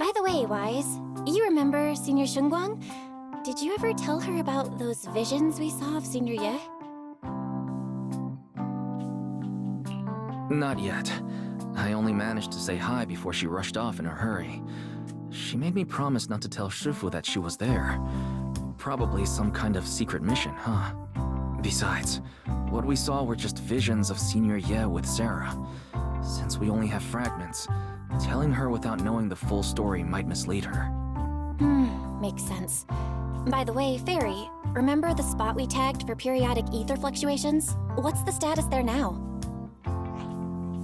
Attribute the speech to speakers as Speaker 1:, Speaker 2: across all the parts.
Speaker 1: By the way, Wise, you remember Senior Shunguang? Did you ever tell her about those visions we saw of Senior Ye?
Speaker 2: Not yet. I only managed to say hi before she rushed off in a hurry. She made me promise not to tell Shifu that she was there. Probably some kind of secret mission, huh? Besides, what we saw were just visions of Senior Ye with Sarah. Since we only have fragments, telling her without knowing the full story might mislead her.
Speaker 1: Makes sense. By the way, Fairy, remember the spot we tagged for periodic ether fluctuations? What's the status there now?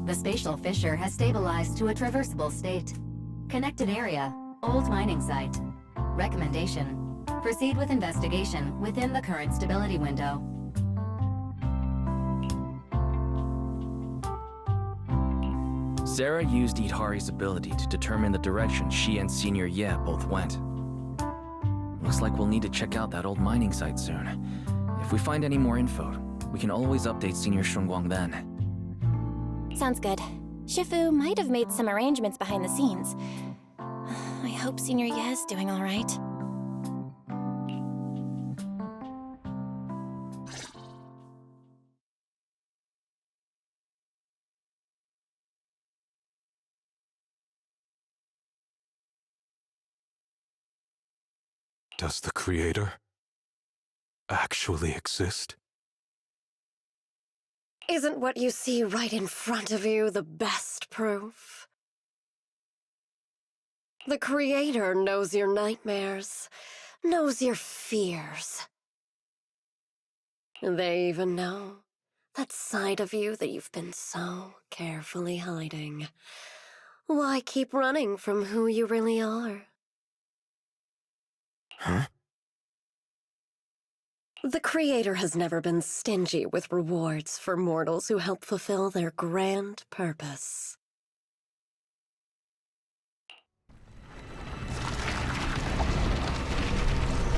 Speaker 3: The spatial fissure has stabilized to a traversable state. Connected area, old mining site. Recommendation: proceed with investigation within the current stability window.
Speaker 2: Sarah used Itari's ability to determine the direction she and Senior Ye both went. Looks like we'll need to check out that old mining site soon. If we find any more info, we can always update Senior Shunguang then.
Speaker 1: Sounds good. Shifu might have made some arrangements behind the scenes. I hope Senior Ye's doing all right.
Speaker 4: Does the Creator actually exist?
Speaker 5: Isn't what you see right in front of you the best proof? The Creator knows your nightmares, knows your fears. They even know that side of you that you've been so carefully hiding. Why keep running from who you really are?
Speaker 4: Huh?
Speaker 5: The Creator has never been stingy with rewards for mortals who help fulfill their grand purpose.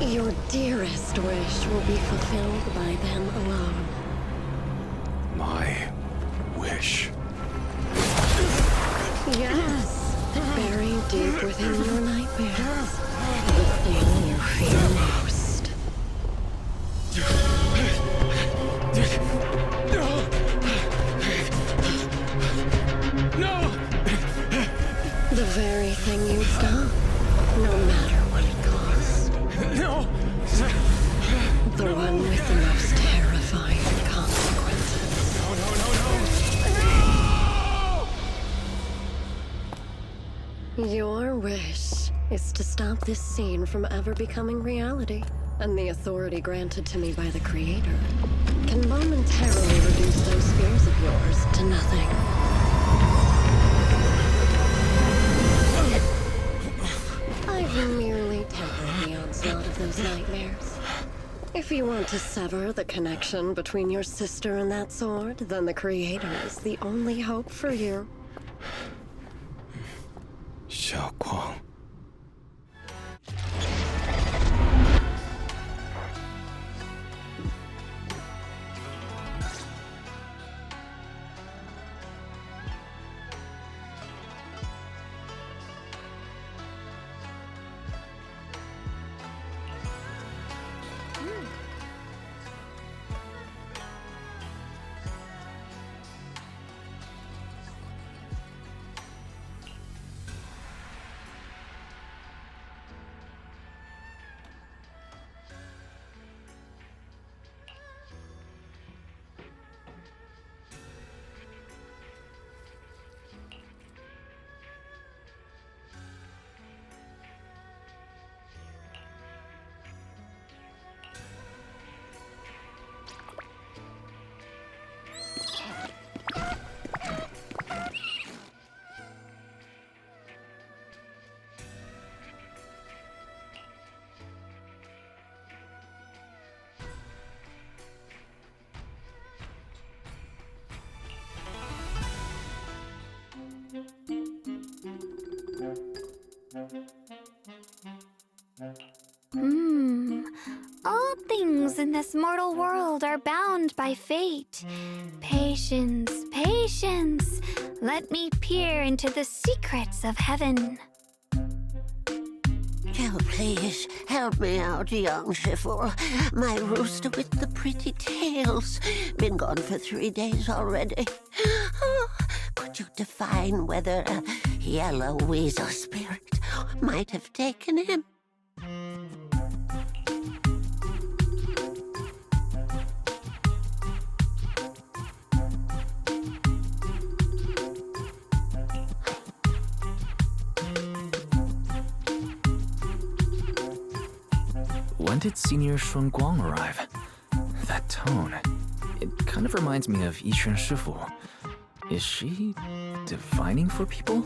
Speaker 5: Your dearest wish will be fulfilled by them alone.
Speaker 4: My wish.
Speaker 5: Yes, buried deep within your nightmares, the thing you fear most.
Speaker 4: No!
Speaker 5: The very thing you'd stop, no matter what it costs.
Speaker 4: No!
Speaker 5: The one with the most terrifying consequences.
Speaker 4: No!
Speaker 5: Your wish is to stop this scene from ever becoming reality, and the authority granted to me by the Creator can momentarily reduce those fears of yours to nothing. I've merely tempered the onslaught of those nightmares. If you want to sever the connection between your sister and that sword, then the Creator is the only hope for you.
Speaker 4: Xiaoguang.
Speaker 6: All things in this mortal world are bound by fate. Patience, patience. Let me peer into the secrets of heaven.
Speaker 7: Oh, please, help me out, young Shifu. My rooster with the pretty tails. Been gone for 3 days already. Oh, could you define whether a yellow weasel spirit might have taken him?
Speaker 2: When did Senior Shun Guang arrive? That tone. It kind of reminds me of Yixuan Shifu. Is she divining for people?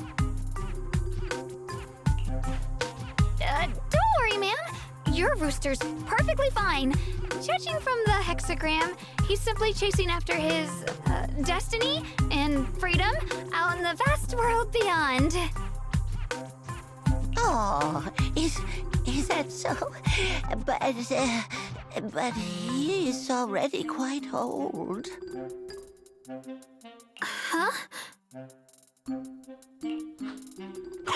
Speaker 6: Don't worry, ma'am. Your rooster's perfectly fine. Judging from the hexagram, he's simply chasing after his destiny and freedom out in the vast world beyond.
Speaker 7: Oh, is that so? But he is already quite old.
Speaker 6: Huh?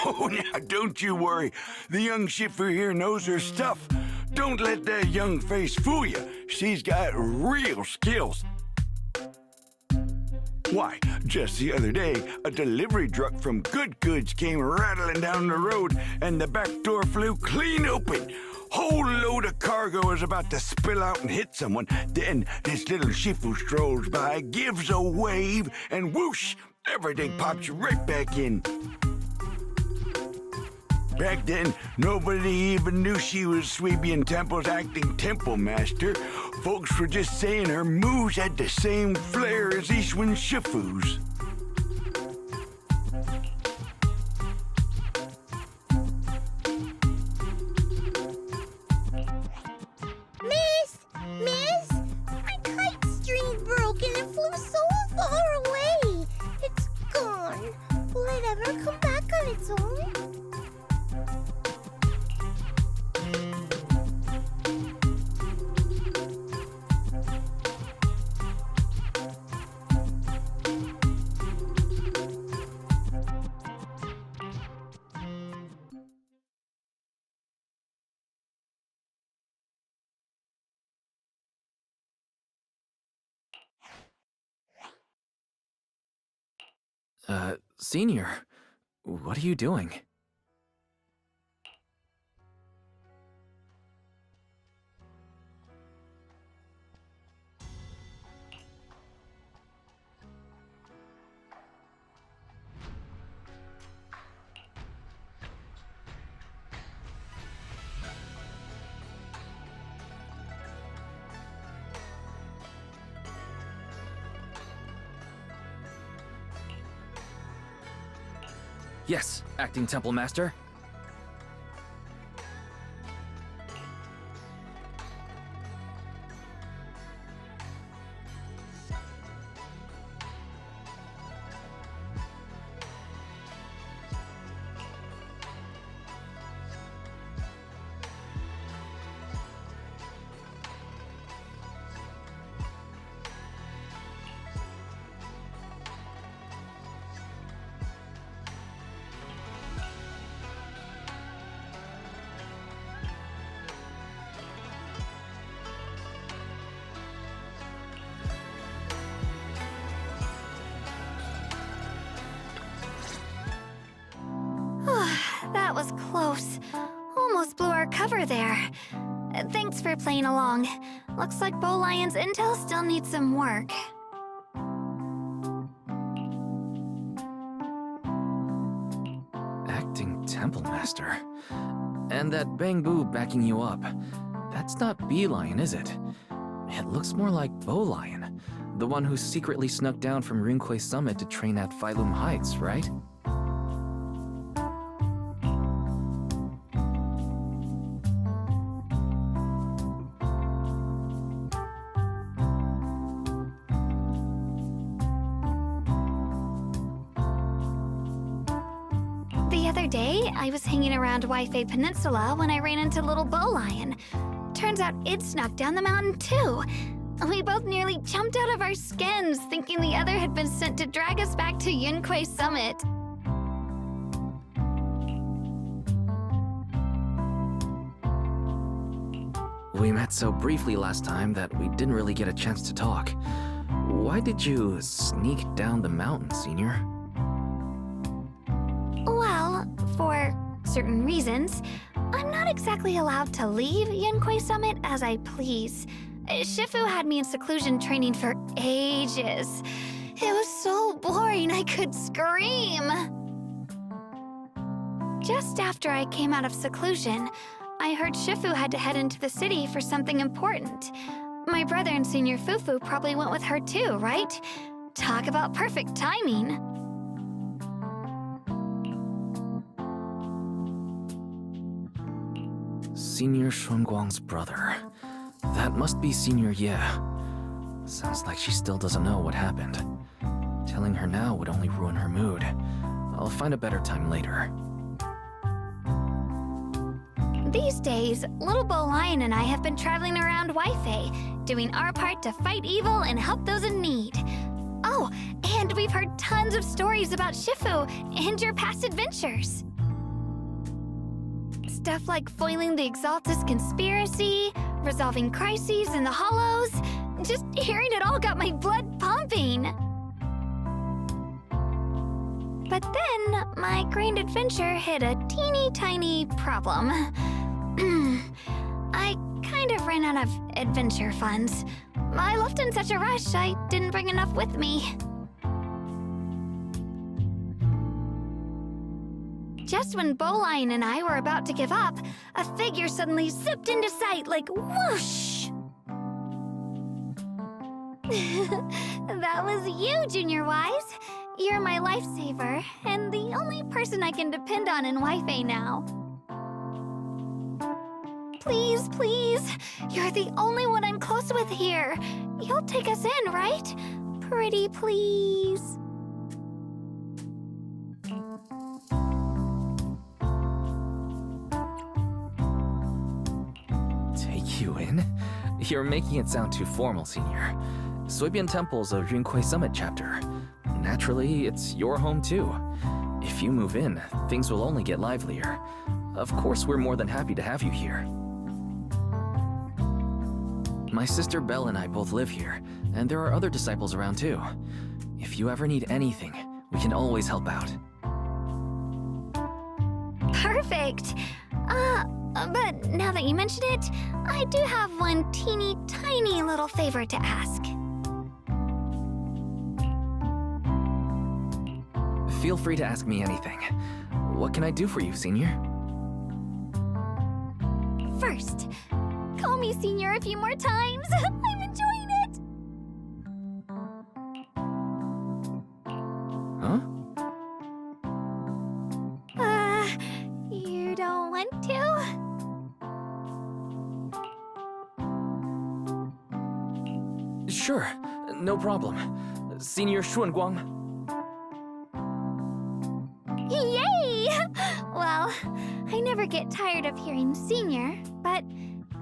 Speaker 8: Oh, now don't you worry. The young Shifu here knows her stuff. Don't let that young face fool you. She's got real skills. Why, just the other day, a delivery truck from Good Goods came rattling down the road and the back door flew clean open. Whole load of cargo was about to spill out and hit someone. Then this little Shifu strolls by, gives a wave, and whoosh, everything pops right back in. Back then, nobody even knew she was Sweebian Temple's acting temple master. Folks were just saying her moves had the same flair as Ishwan Shifu's.
Speaker 9: Miss, my kite string broke and it flew so far away. It's gone. Will it ever come back on its own?
Speaker 2: Senior, what are you doing? Yes, acting temple master.
Speaker 6: That was close. Almost blew our cover there. Thanks for playing along. Looks like Bow Lion's intel still needs some work.
Speaker 2: Acting temple master. And that Bangbu backing you up. That's not Bee Lion, is it? It looks more like Bow Lion. The one who secretly snuck down from Rinquay Summit to train at Phylum Heights, right?
Speaker 6: The other day, I was hanging around Waifei Peninsula when I ran into little Bow Lion. Turns out it snuck down the mountain too. We both nearly jumped out of our skins, thinking the other had been sent to drag us back to Yunquay Summit.
Speaker 2: We met so briefly last time that we didn't really get a chance to talk. Why did you sneak down the mountain, Senior?
Speaker 6: Well, for certain reasons, I'm not exactly allowed to leave Yanquei Summit as I please. Shifu had me in seclusion training for ages. It was so boring I could scream. Just after I came out of seclusion, I heard Shifu had to head into the city for something important. My brother and Senior Fufu probably went with her too, right? Talk about perfect timing.
Speaker 2: Senior Shunguang's brother. That must be Senior Ye. Sounds like she still doesn't know what happened. Telling her now would only ruin her mood. I'll find a better time later.
Speaker 6: These days, Little Bo Lion and I have been traveling around Waifei, doing our part to fight evil and help those in need. Oh, and we've heard tons of stories about Shifu and your past adventures. Stuff like foiling the Exaltus conspiracy, resolving crises in the Hollows. Just hearing it all got my blood pumping. But then, my grand adventure hit a teeny tiny problem. I kind of ran out of adventure funds. I left in such a rush, I didn't bring enough with me. Just when Bowline and I were about to give up, a figure suddenly zipped into sight like whoosh! That was you, Junior Wise. You're my lifesaver, and the only person I can depend on in Waifei now. Please, please, you're the only one I'm close with here. You'll take us in, right? Pretty please.
Speaker 2: Take you in? You're making it sound too formal, Senior. Suibian Temple's a Yunquei Summit chapter. Naturally, it's your home too. If you move in, things will only get livelier. Of course, we're more than happy to have you here. My sister Belle and I both live here, and there are other disciples around too. If you ever need anything, we can always help out.
Speaker 6: Perfect. But now that you mention it, I do have one teeny tiny little favor to ask.
Speaker 2: Feel free to ask me anything. What can I do for you, Senior?
Speaker 6: First, call me Senior a few more times. I'm enjoying it.
Speaker 2: Huh?
Speaker 6: You don't want to?
Speaker 2: Sure, no problem. Senior Shunguang.
Speaker 6: Yay! Well, I never get tired of hearing Senior, but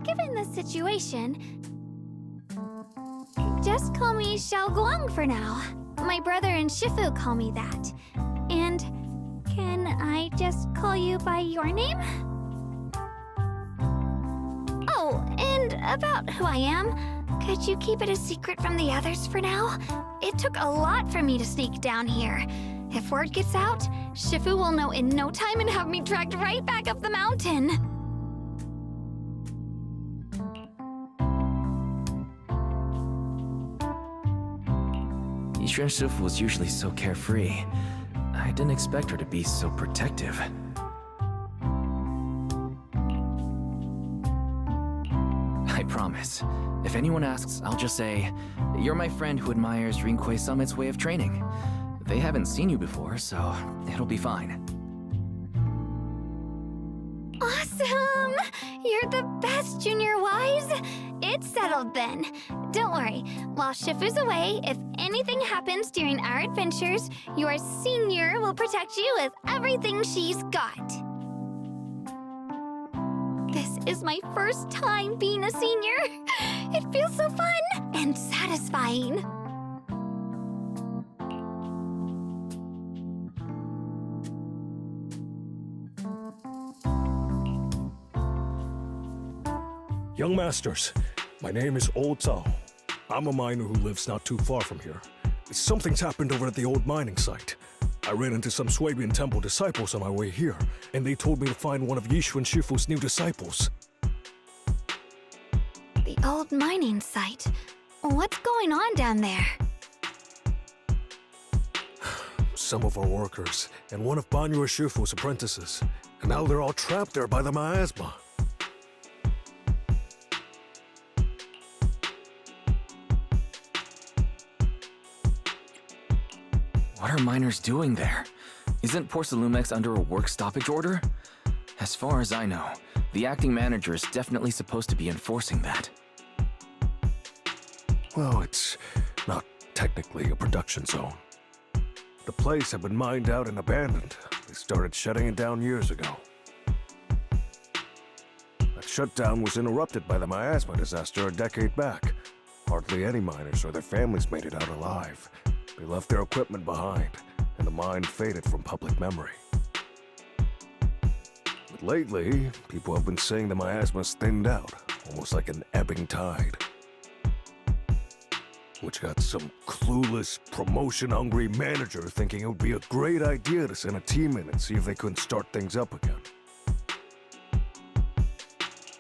Speaker 6: given the situation, just call me Xiao Guang for now. My brother and Shifu call me that. And can I just call you by your name? Oh, and about who I am, could you keep it a secret from the others for now? It took a lot for me to sneak down here. If word gets out, Shifu will know in no time and have me dragged right back up the mountain.
Speaker 2: Yixuan Shifu was usually so carefree. I didn't expect her to be so protective. I promise. If anyone asks, I'll just say, you're my friend who admires Yunquei Summit's way of training. They haven't seen you before, so it'll be fine.
Speaker 6: Awesome! You're the best, Junior Wise! It's settled then. Don't worry, while Shifu's away, if anything happens during our adventures, your Senior will protect you with everything she's got. This is my first time being a senior. It feels so fun and satisfying.
Speaker 10: Young masters, my name is Old Zhao. I'm a miner who lives not too far from here. Something's happened over at the old mining site. I ran into some Swabian temple disciples on my way here, and they told me to find one of Yishu and Shifu's new disciples.
Speaker 6: The old mining site. What's going on down there?
Speaker 10: Some of our workers, and one of Banyu Shifu's apprentices. And now they're all trapped there by the miasma.
Speaker 2: What are miners doing there? Isn't Porcelumex under a work stoppage order? As far as I know, the acting manager is definitely supposed to be enforcing that.
Speaker 10: Well, it's not technically a production zone. The place had been mined out and abandoned. They started shutting it down years ago. That shutdown was interrupted by the miasma disaster a decade back. Hardly any miners or their families made it out alive. They left their equipment behind, and the mine faded from public memory. But lately, people have been saying the miasma's thinned out, almost like an ebbing tide. Which got some clueless, promotion-hungry manager thinking it would be a great idea to send a team in and see if they couldn't start things up again.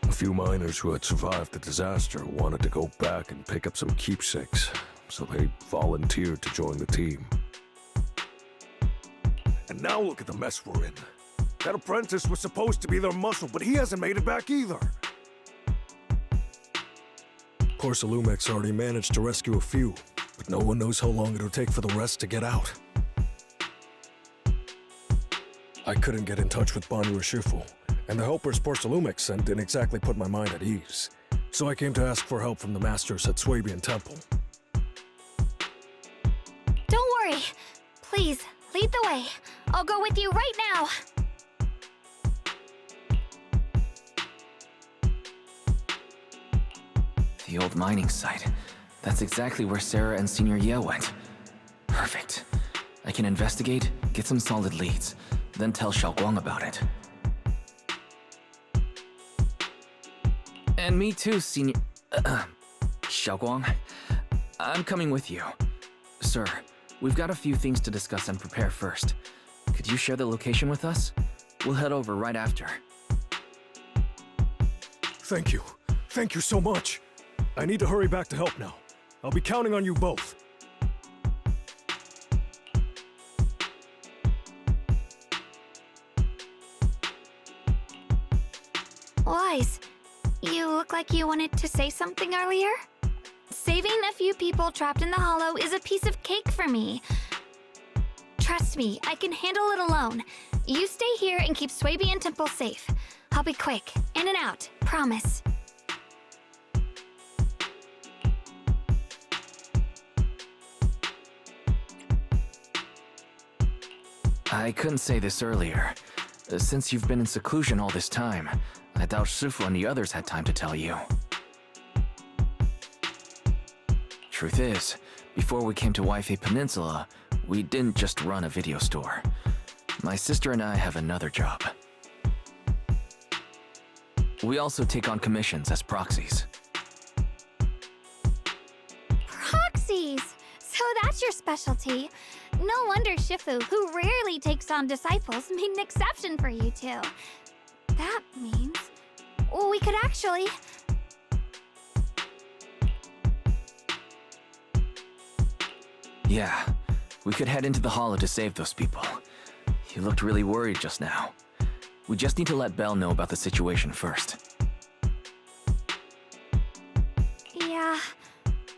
Speaker 10: A few miners who had survived the disaster wanted to go back and pick up some keepsakes, so they volunteered to join the team. And now look at the mess we're in. That apprentice was supposed to be their muscle, but he hasn't made it back either. Porcelumex already managed to rescue a few, but no one knows how long it'll take for the rest to get out. I couldn't get in touch with Banyu Shifu, and the helpers Porcelumex sent didn't exactly put my mind at ease. So I came to ask for help from the masters at Swabian Temple.
Speaker 6: Don't worry. Please, lead the way. I'll go with you right now.
Speaker 2: The old mining site. That's exactly where Sarah and Senior Ye went. Perfect. I can investigate, get some solid leads, then tell Xiaoguang about it. And me too, Senior... Xiaoguang. I'm coming with you. Sir, we've got a few things to discuss and prepare first. Could you share the location with us? We'll head over right after.
Speaker 10: Thank you. Thank you so much. I need to hurry back to help now. I'll be counting on you both.
Speaker 6: Wise, you look like you wanted to say something earlier? Saving a few people trapped in the hollow is a piece of cake for me. Trust me, I can handle it alone. You stay here and keep Swabian Temple safe. I'll be quick, in and out, promise.
Speaker 2: I couldn't say this earlier. Since you've been in seclusion all this time, I doubt Shifu and the others had time to tell you. Truth is, before we came to Wi-Fi Peninsula, we didn't just run a video store. My sister and I have another job. We also take on commissions as proxies.
Speaker 6: Proxies! So that's your specialty. No wonder Shifu, who rarely takes on disciples, made an exception for you two. That means... we could actually...
Speaker 2: Yeah, we could head into the hollow to save those people. You looked really worried just now. We just need to let Belle know about the situation first.
Speaker 6: Yeah...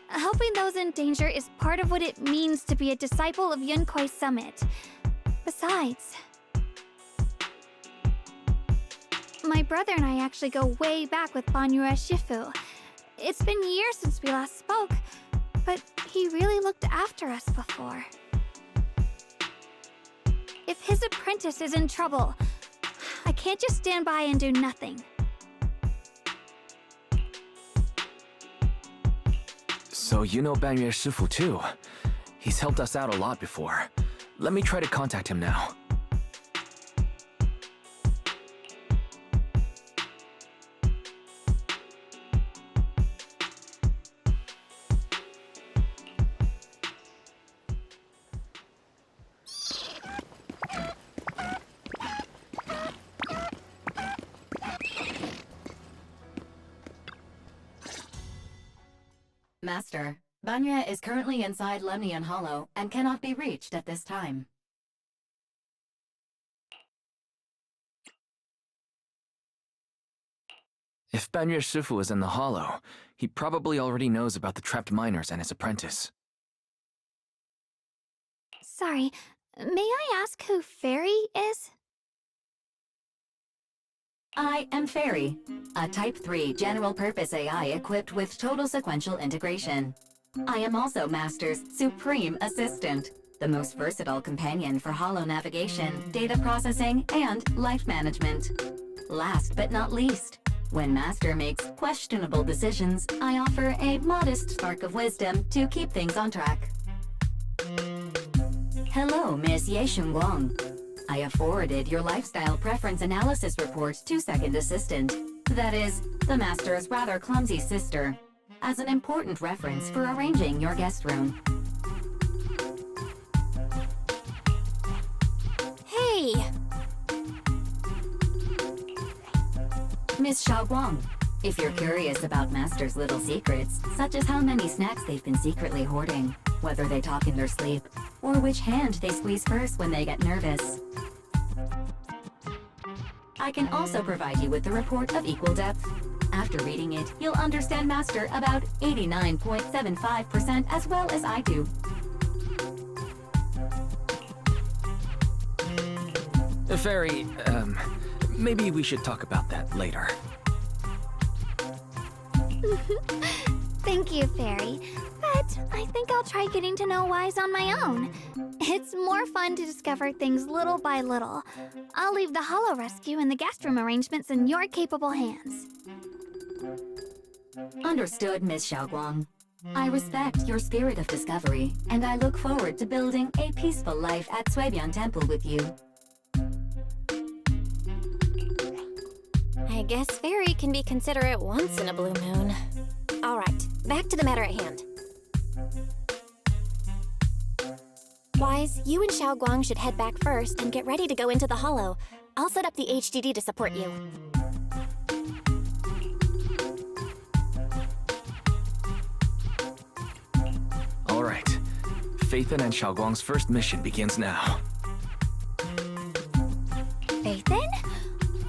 Speaker 6: helping those in danger is part of what it means to be a disciple of Yunkui's summit. Besides... my brother and I actually go way back with Banyu Shifu. It's been years since we last spoke, but he really looked after us before. If his apprentice is in trouble, I can't just stand by and do nothing.
Speaker 2: So you know Banyu Shifu too. He's helped us out a lot before. Let me try to contact him now.
Speaker 3: Master, Banya is currently inside Lemnian Hollow and cannot be reached at this time.
Speaker 2: If Banya Shifu is in the hollow, he probably already knows about the trapped miners and his apprentice.
Speaker 6: Sorry, may I ask who Fairy is?
Speaker 3: I am Fairy, a Type 3 general-purpose AI equipped with total sequential integration. I am also Master's supreme assistant, the most versatile companion for holo navigation, data processing, and life management. Last but not least, when Master makes questionable decisions, I offer a modest spark of wisdom to keep things on track. Hello, Miss Ye Shunguang. I have forwarded your lifestyle preference analysis report to Second Assistant, that is, the Master's rather clumsy sister, as an important reference for arranging your guest room.
Speaker 1: Hey!
Speaker 3: Miss Xiaoguang, if you're curious about Master's little secrets, such as how many snacks they've been secretly hoarding, whether they talk in their sleep, or which hand they squeeze first when they get nervous, I can also provide you with the report of equal depth. After reading it, you'll understand Master about 89.75% as well as I do.
Speaker 2: Fairy, maybe we should talk about that later.
Speaker 6: Thank you, Fairy. But I think I'll try getting to know Wise on my own. It's more fun to discover things little by little. I'll leave the Hollow Rescue and the guest room arrangements in your capable hands.
Speaker 3: Understood, Miss Xiaoguang. I respect your spirit of discovery, and I look forward to building a peaceful life at Suibian Temple with you.
Speaker 1: I guess Fairy can be considerate once in a blue moon. All right, back to the matter at hand. Wise, you and Xiaoguang should head back first and get ready to go into the hollow. I'll set up the HDD to support you.
Speaker 2: All right. Faithin and Xiaoguang's first mission begins now.
Speaker 6: Faithin?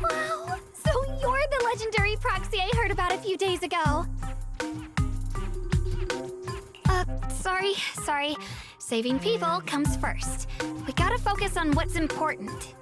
Speaker 6: Wow, so you're the legendary proxy I heard about a few days ago. Sorry. Saving people comes first. We gotta focus on what's important.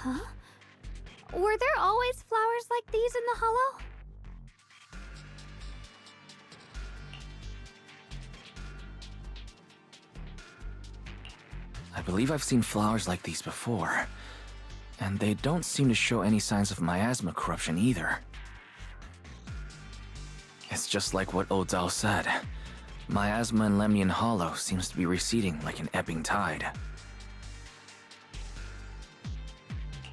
Speaker 6: Huh? Were there always flowers like these in the hollow?
Speaker 2: I believe I've seen flowers like these before. And they don't seem to show any signs of miasma corruption either. It's just like what Odzao said. Miasma in Lemnian Hollow seems to be receding like an ebbing tide.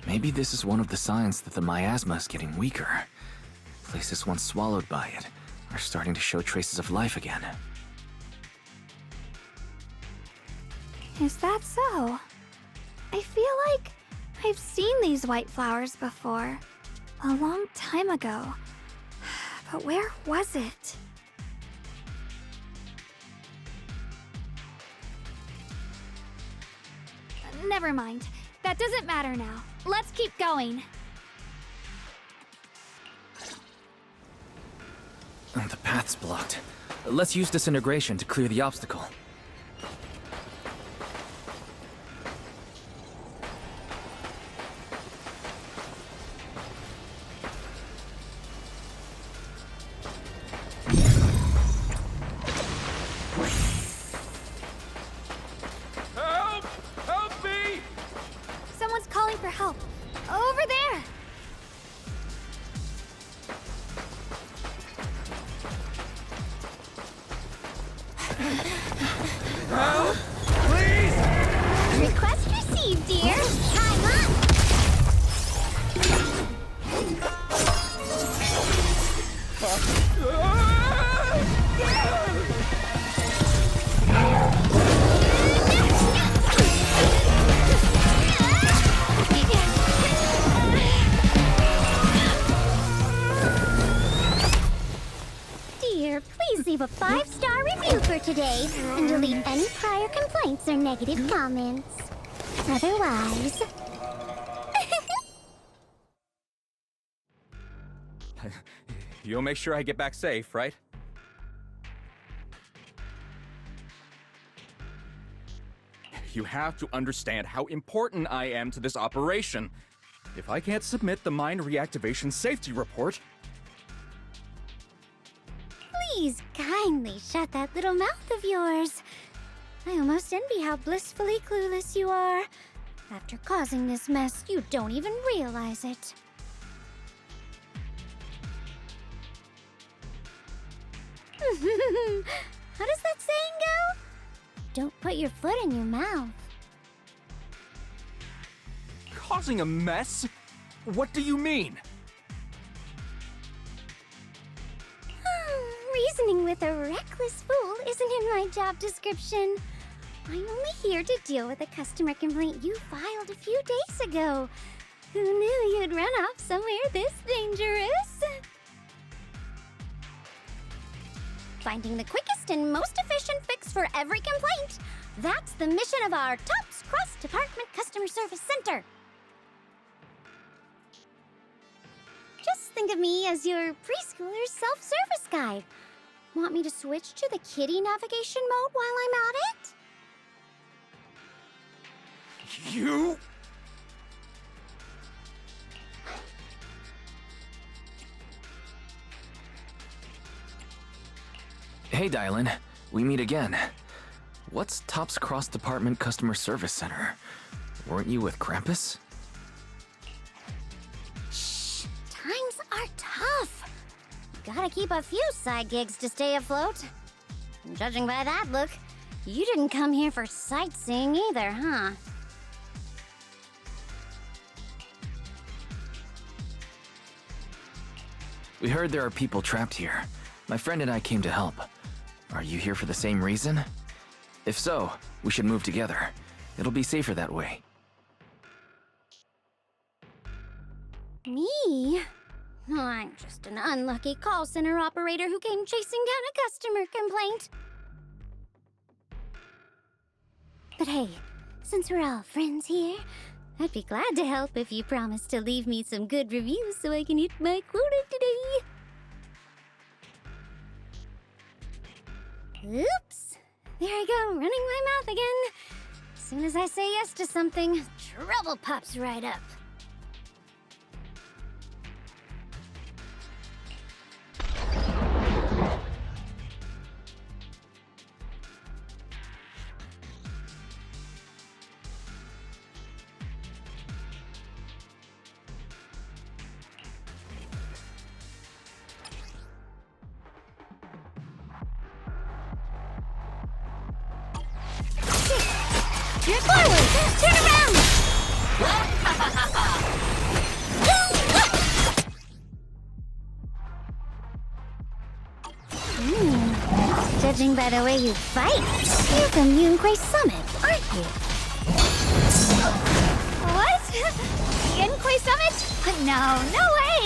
Speaker 2: Maybe this is one of the signs that the miasma is getting weaker. Places once swallowed by it are starting to show traces of life again.
Speaker 6: Is that so? I feel like I've seen these white flowers before. A long time ago. But where was it? Never mind. That doesn't matter now. Let's keep going.
Speaker 2: The path's blocked. Let's use disintegration to clear the obstacle.
Speaker 9: today and delete any prior complaints or negative comments. Otherwise...
Speaker 11: You'll make sure I get back safe, right? You have to understand how important I am to this operation. If I can't submit the mine reactivation safety report...
Speaker 9: Please kindly shut that little mouth of yours. I almost envy how blissfully clueless you are. After causing this mess, you don't even realize it. How does that saying go? Don't put your foot in your mouth.
Speaker 11: Causing a mess? What do you mean?
Speaker 9: Reasoning with a reckless fool isn't in my job description. I'm only here to deal with a customer complaint you filed a few days ago. Who knew you'd run off somewhere this dangerous? Finding the quickest and most efficient fix for every complaint. That's the mission of our TOPS Cross-Department Customer Service Center. Just think of me as your preschooler's self-service guide. Want me to switch to the kiddie navigation mode while I'm at it?
Speaker 11: You...
Speaker 2: Hey, Dylan. We meet again. What's TOPS Cross Department Customer Service Center? Weren't you with Krampus?
Speaker 9: Shh! Times are tough. Gotta keep a few side gigs to stay afloat. And judging by that look, you didn't come here for sightseeing either, huh?
Speaker 2: We heard there are people trapped here. My friend and I came to help. Are you here for the same reason? If so, we should move together. It'll be safer that way.
Speaker 9: Me? I'm just an unlucky call center operator who came chasing down a customer complaint. But hey, since we're all friends here, I'd be glad to help if you promise to leave me some good reviews so I can hit my quota today. Oops! There I go, running my mouth again. As soon as I say yes to something, trouble pops right up. You're forward! Turn around! Judging by the way you fight, you're from Yunquay Summit, aren't you?
Speaker 6: What? Yunquay Summit? No, no way!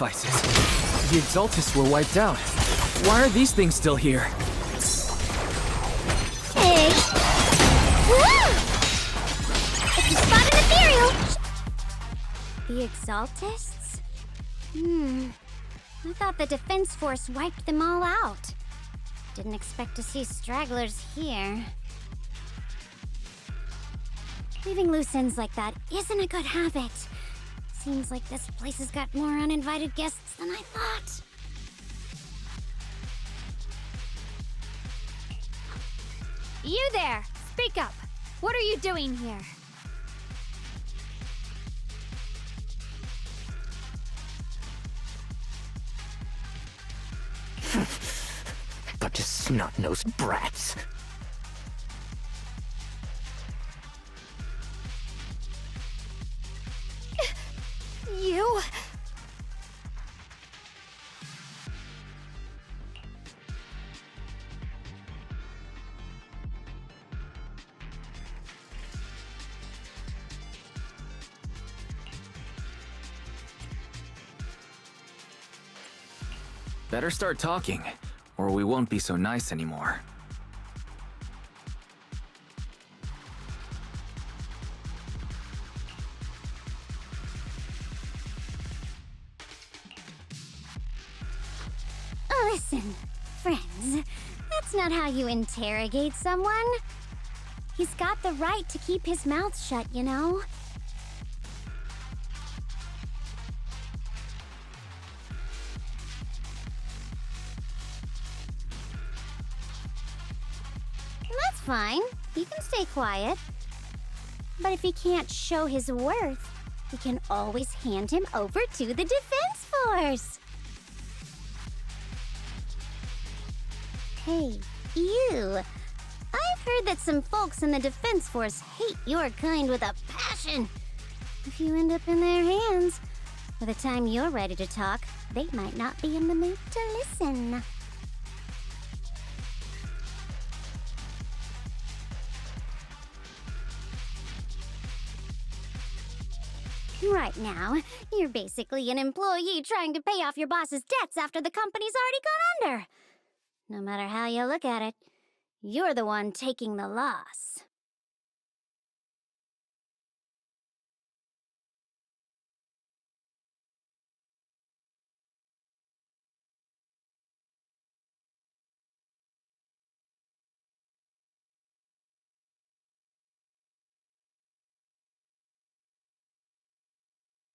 Speaker 2: sacrifices. The Exaltists were wiped out. Why are these things still here?
Speaker 9: Hey! Woo! If you spot an ethereal... The Exaltists? I thought the Defense Force wiped them all out. Didn't expect to see stragglers here. Leaving loose ends like that isn't a good habit. Seems like this place has got more uninvited guests than I thought.
Speaker 12: You there! Speak up! What are you doing here?
Speaker 13: Bunch of snot-nosed brats.
Speaker 12: You...
Speaker 2: Better start talking, or we won't be so nice anymore.
Speaker 9: Listen, friends, that's not how you interrogate someone. He's got the right to keep his mouth shut, you know? That's fine. He can stay quiet. But if he can't show his worth, we can always hand him over to the Defense Force. Hey, you. I've heard that some folks in the Defense Force hate your kind with a passion. If you end up in their hands, by the time you're ready to talk, they might not be in the mood to listen. Right now, you're basically an employee trying to pay off your boss's debts after the company's already gone under. No matter how you look at it, you're the one taking the loss.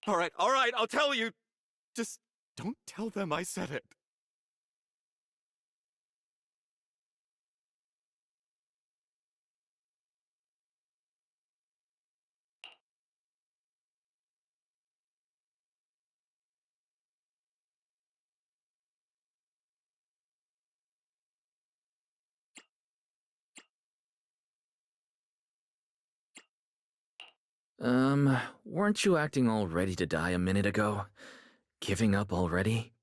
Speaker 11: All right, I'll tell you. Just don't tell them I said it.
Speaker 2: Weren't you acting all ready to die a minute ago? Giving up already?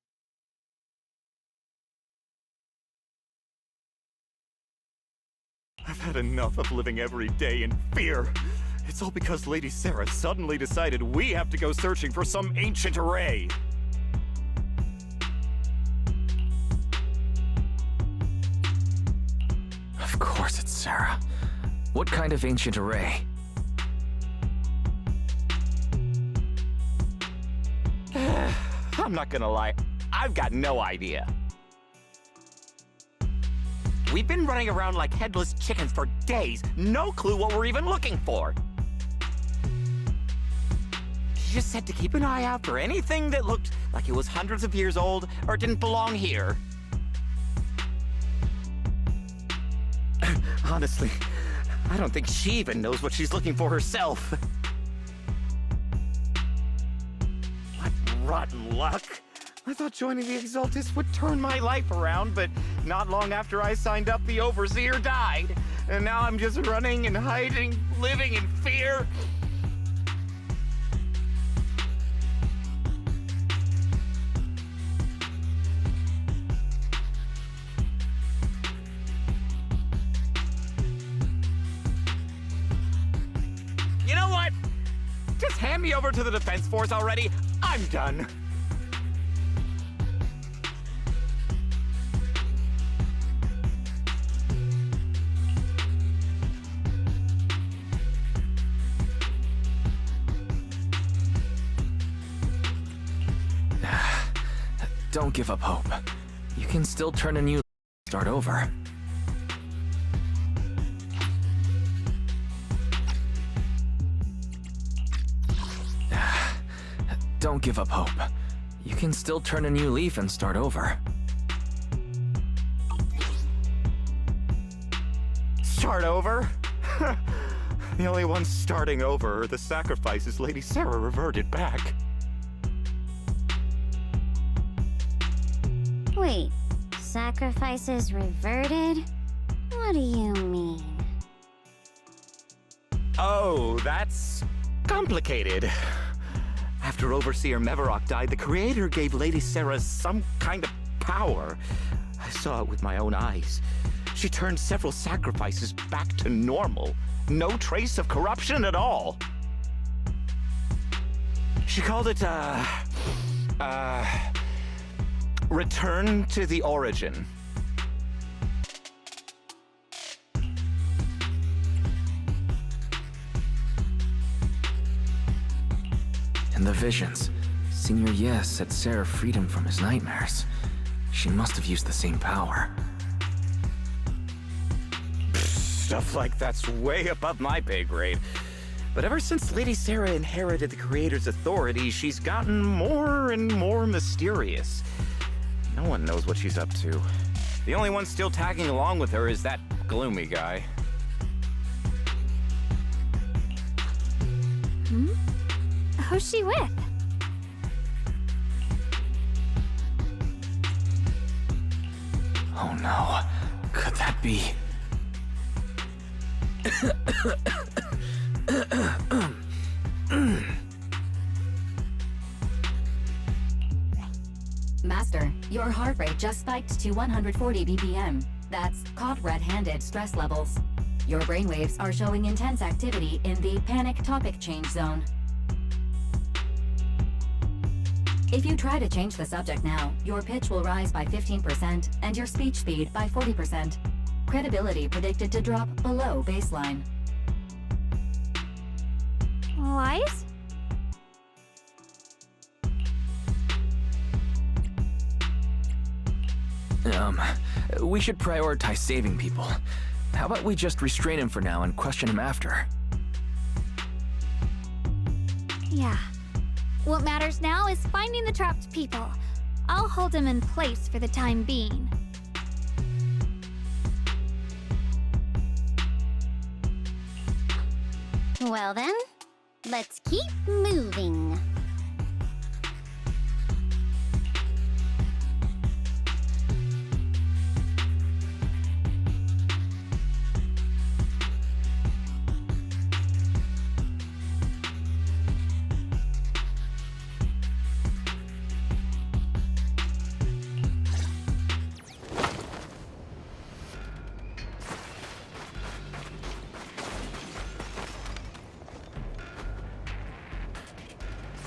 Speaker 11: I've had enough of living every day in fear. It's all because Lady Sarah suddenly decided we have to go searching for some ancient array.
Speaker 2: Of course it's Sarah. What kind of ancient array?
Speaker 13: I'm not gonna lie, I've got no idea. We've been running around like headless chickens for days, no clue what we're even looking for. She just said to keep an eye out for anything that looked like it was hundreds of years old or didn't belong here. Honestly, I don't think she even knows what she's looking for herself. What rotten luck. I thought joining the Exaltists would turn my life around, but not long after I signed up, the Overseer died. And now I'm just running and hiding, living in fear. You know what? Just hand me over to the Defense Force already. I'm done.
Speaker 2: Don't give up hope. You can still turn a new start over. Don't give up hope. You can still turn a new leaf and start over.
Speaker 13: Start over? The only one starting over are the sacrifices Lady Sarah reverted back.
Speaker 9: Wait, sacrifices reverted? What do you mean?
Speaker 13: Oh, that's complicated. After Overseer Mevarok died, the Creator gave Lady Sarah some kind of power. I saw it with my own eyes. She turned several sacrifices back to normal. No trace of corruption at all. She called it, return to the origin.
Speaker 2: In the visions, Senior Yes said Sarah freed him from his nightmares. She must have used the same power.
Speaker 13: Stuff like that's way above my pay grade. But ever since Lady Sarah inherited the Creator's authority, she's gotten more and more mysterious. No one knows what she's up to. The only one still tagging along with her is that gloomy guy.
Speaker 12: Who's she with?
Speaker 2: Oh no, could that be?
Speaker 3: Master, your heart rate just spiked to 140 BPM. That's caught red-handed stress levels. Your brainwaves are showing intense activity in the panic topic change zone. If you try to change the subject now, your pitch will rise by 15% and your speech speed by 40%. Credibility predicted to drop below baseline.
Speaker 12: Lies?
Speaker 2: We should prioritize saving people. How about we just restrain him for now and question him after?
Speaker 12: Yeah. What matters now is finding the trapped people. I'll hold him in place for the time being.
Speaker 9: Well then, let's keep moving.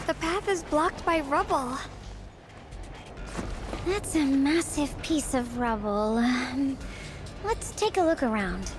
Speaker 12: The path is blocked by rubble.
Speaker 9: That's a massive piece of rubble. Let's take a look around.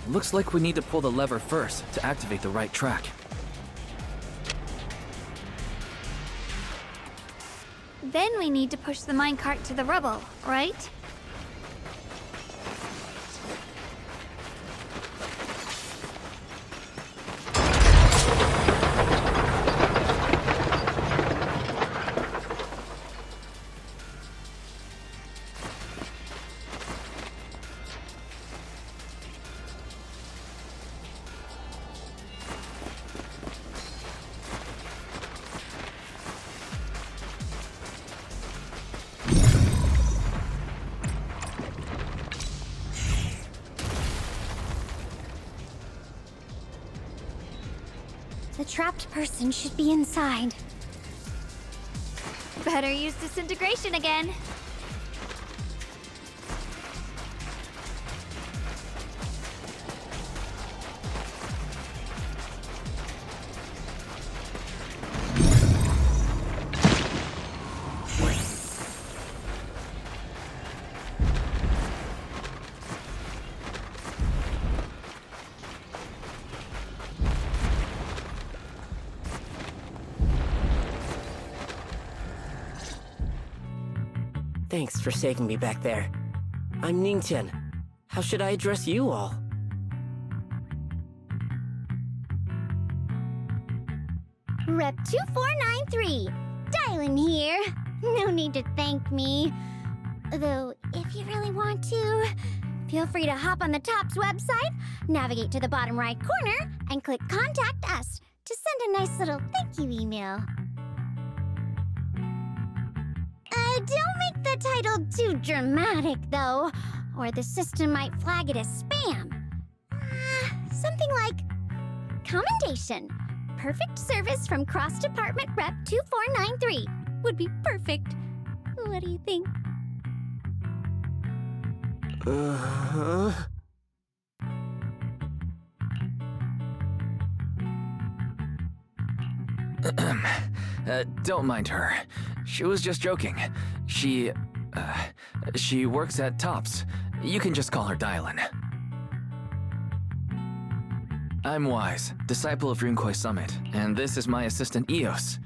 Speaker 2: Looks like we need to pull the lever first to activate the right track.
Speaker 12: Then we need to push the minecart to the rubble, right?
Speaker 9: The trapped person should be inside.
Speaker 12: Better use disintegration again.
Speaker 14: Thanks for saving me back there. I'm Ningtian. How should I address you all?
Speaker 9: Rep 2493, Dylan here. No need to thank me. Though, if you really want to, feel free to hop on the TOPS website, navigate to the bottom right corner, and click Contact Us to send a nice little thank you email. Don't make the title too dramatic, though, or the system might flag it as spam. Something like, Commendation. Perfect service from Cross Department Rep 2493 would be perfect. What do you think?
Speaker 2: Don't mind her. She was just joking. She works at TOPS. You can just call her Dylan. I'm Wise, disciple of Runkoi Summit, and this is my assistant Eos.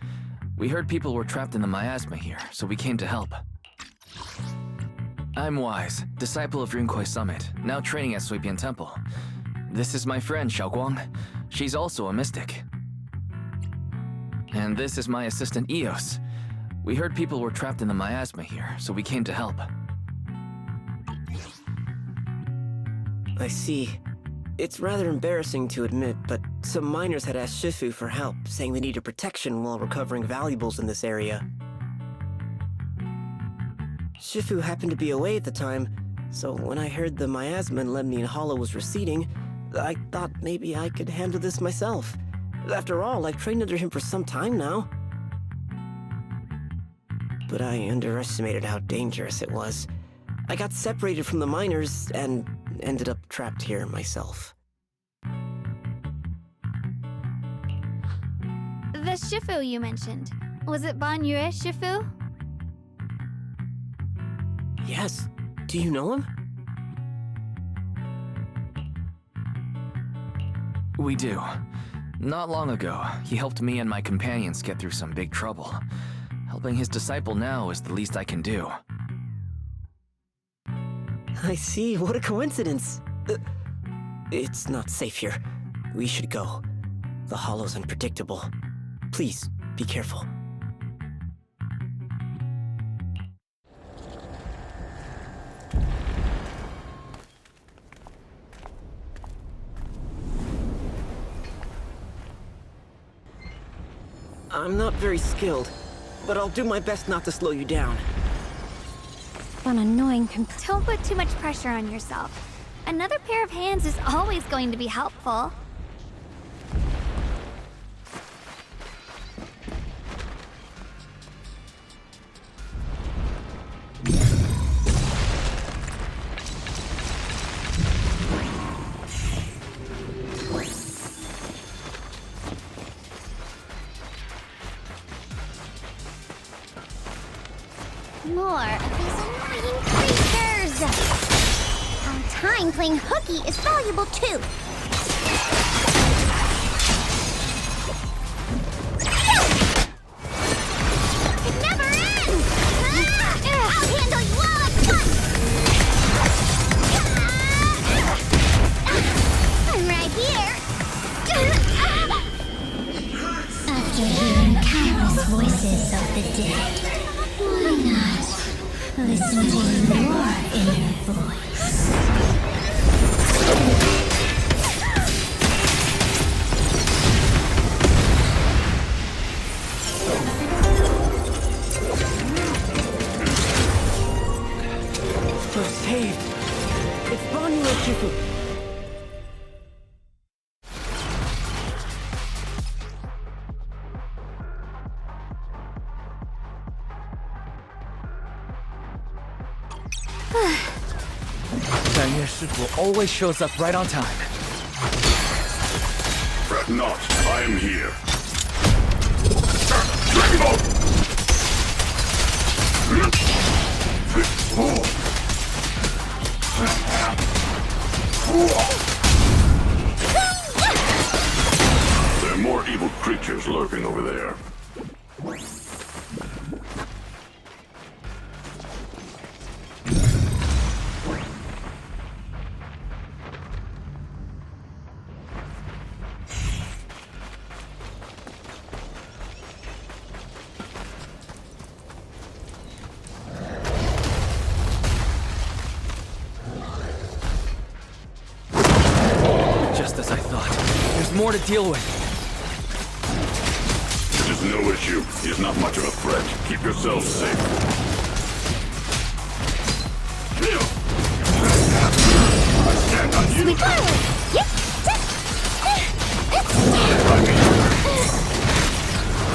Speaker 2: We heard people were trapped in the miasma here, so we came to help. I'm Wise, disciple of Runkoi Summit, now training at Suipian Temple. This is my friend Xiaoguang. She's also a mystic. And this is my assistant Eos. We heard people were trapped in the miasma here, so we came to help.
Speaker 14: I see. It's rather embarrassing to admit, but some miners had asked Shifu for help, saying they needed protection while recovering valuables in this area. Shifu happened to be away at the time, so when I heard the miasma in Lemnian Hollow was receding, I thought maybe I could handle this myself. After all, I've trained under him for some time now. But I underestimated how dangerous it was. I got separated from the miners and ended up trapped here myself.
Speaker 12: The Shifu you mentioned. Was it Ban Yue Shifu?
Speaker 14: Yes. Do you know him?
Speaker 2: We do. Not long ago, he helped me and my companions get through some big trouble. Helping his disciple now is the least I can do.
Speaker 14: I see. What a coincidence. It's not safe here. We should go. The hollow's unpredictable. Please, be careful. I'm not very skilled, but I'll do my best not to slow you down.
Speaker 9: An annoying
Speaker 12: Don't put too much pressure on yourself. Another pair of hands is always going to be helpful.
Speaker 9: More of these annoying creatures! Our time playing hooky is valuable too! It never ends! I'll handle you all at once! I'm right here!
Speaker 15: After hearing countless voices of the dead, why not listen to your inner voice?
Speaker 14: We're saved. It's Bonnie Shifu.
Speaker 2: Daniel Shifu always shows up right on time.
Speaker 8: Fret not, I am here. Dragon Ball! There are more evil creatures lurking over there.
Speaker 2: Just as I thought. There's more to deal with.
Speaker 8: It is no issue. He is not much of a threat. Keep yourself safe. I stand on you.
Speaker 9: Sweet forward! Yep!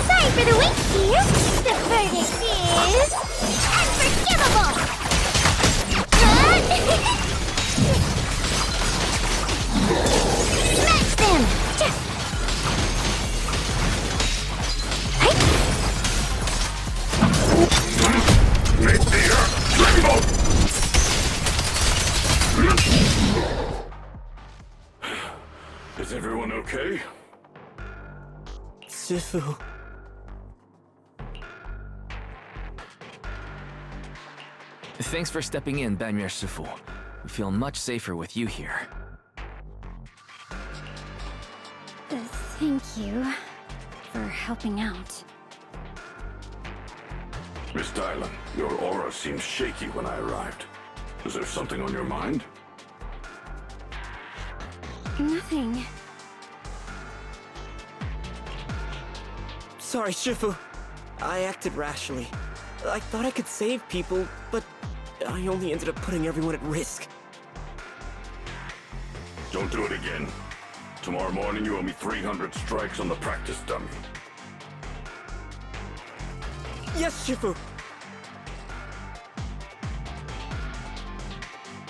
Speaker 9: Sorry for the wait, dear. The verdict is... unforgivable! Smash them!
Speaker 8: Make the earth tremble! Is everyone okay?
Speaker 14: Shifu.
Speaker 2: Thanks for stepping in, Banyer Shifu. We feel much safer with you here.
Speaker 9: Thank you for helping out.
Speaker 8: Miss Dylan, your aura seemed shaky when I arrived. Is there something on your mind?
Speaker 9: Nothing.
Speaker 14: Sorry, Shifu. I acted rashly. I thought I could save people, but I only ended up putting everyone at risk.
Speaker 8: Don't do it again. Tomorrow morning you owe me 300 strikes on the practice dummy.
Speaker 14: Yes, Shifu!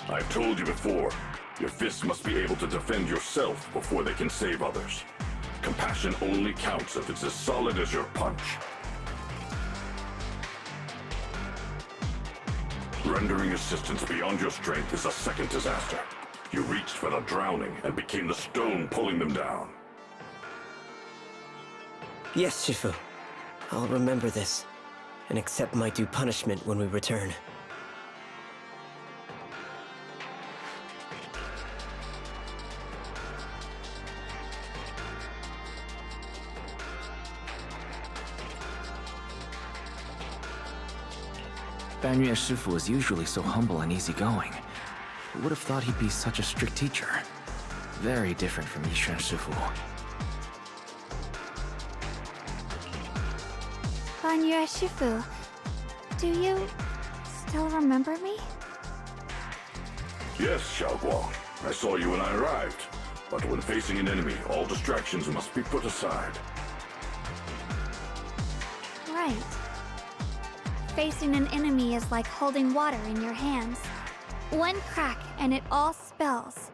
Speaker 8: I've told you before, your fists must be able to defend yourself before they can save others. Compassion only counts if it's as solid as your punch. Rendering assistance beyond your strength is a second disaster. You reached for the drowning and became the stone pulling them down.
Speaker 14: Yes, Shifu. I'll remember this, and accept my due punishment when we return.
Speaker 2: Banyer Shifu is usually so humble and easygoing. Who would have thought he'd be such a strict teacher? Very different from Yishuan Shifu.
Speaker 12: Banyer Shifu, do you still remember me?
Speaker 8: Yes, Xiaoguang. I saw you when I arrived. But when facing an enemy, all distractions must be put aside.
Speaker 12: Right. Facing an enemy is like holding water in your hands. One crack and it all spills.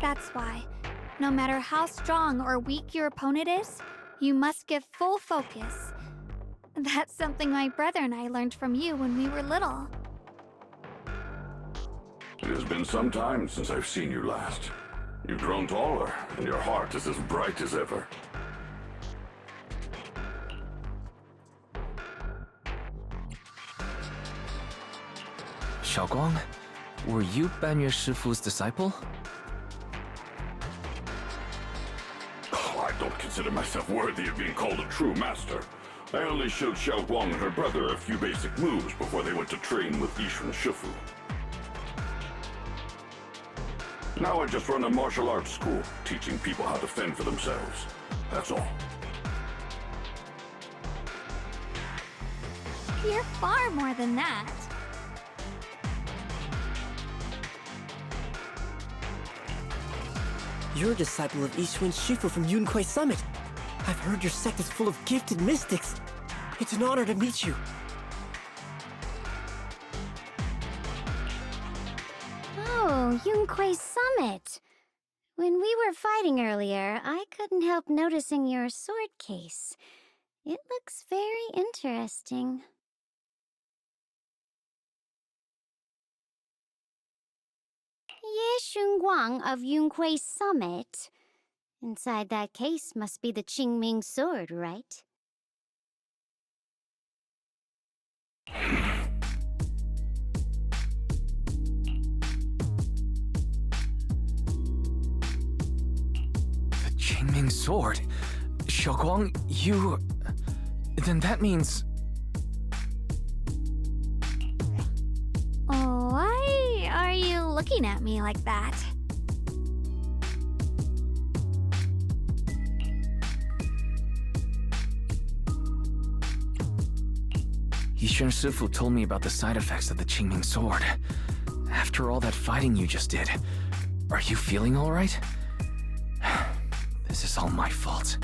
Speaker 12: That's why, no matter how strong or weak your opponent is, you must give full focus. That's something my brother and I learned from you when we were little.
Speaker 8: It has been some time since I've seen you last. You've grown taller, and your heart is as bright as ever.
Speaker 2: Xiaoguang, were you Banyer Shifu's disciple?
Speaker 8: Oh, I don't consider myself worthy of being called a true master. I only showed Xiaoguang and her brother a few basic moves before they went to train with Yishuan Shifu. Now I just run a martial arts school, teaching people how to fend for themselves. That's all.
Speaker 12: You're far more than that.
Speaker 14: You're a disciple of Yishuan Shifu from Yunkai Summit. I've heard your sect is full of gifted mystics. It's an honor to meet you.
Speaker 9: Oh, Yunquei Summit. When we were fighting earlier, I couldn't help noticing your sword case. It looks very interesting. Ye Shunguang of Yunquei Summit. Inside that case must be the Qingming sword, right?
Speaker 2: The Qingming sword? Xiaoguang, you... Then that means...
Speaker 12: Why are you looking at me like that?
Speaker 2: Yishun Shifu told me about the side effects of the Qingming sword. After all that fighting you just did, are you feeling alright? This is all my fault.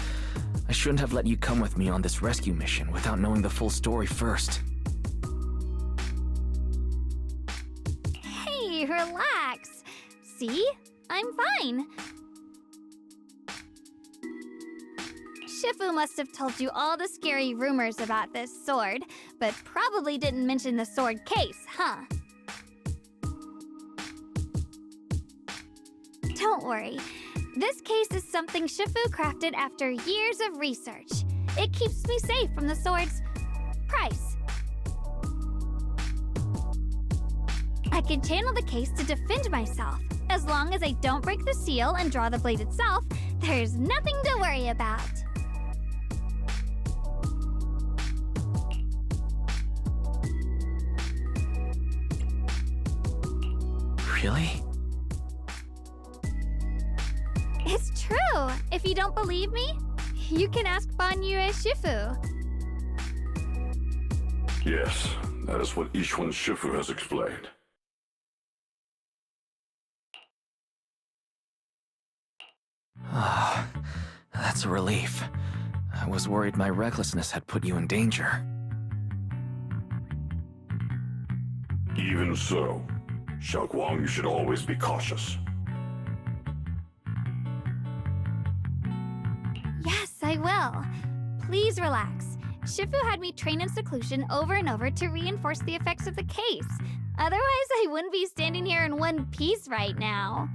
Speaker 2: I shouldn't have let you come with me on this rescue mission without knowing the full story first.
Speaker 12: Hey, relax. See? I'm fine. Shifu must have told you all the scary rumors about this sword, but probably didn't mention the sword case, huh? Don't worry. This case is something Shifu crafted after years of research. It keeps me safe from the sword's price. I can channel the case to defend myself. As long as I don't break the seal and draw the blade itself, there's nothing to worry about.
Speaker 2: Really?
Speaker 12: It's true. If you don't believe me, you can ask Ban Yue Shifu.
Speaker 16: Yes, that is what Yishun Shifu has explained.
Speaker 2: Ah, that's a relief. I was worried my recklessness had put you in danger.
Speaker 16: Even so, Xiaoguang, you should always be cautious.
Speaker 12: Yes, I will. Please relax. Shifu had me train in seclusion over and over to reinforce the effects of the case. Otherwise, I wouldn't be standing here in one piece right now.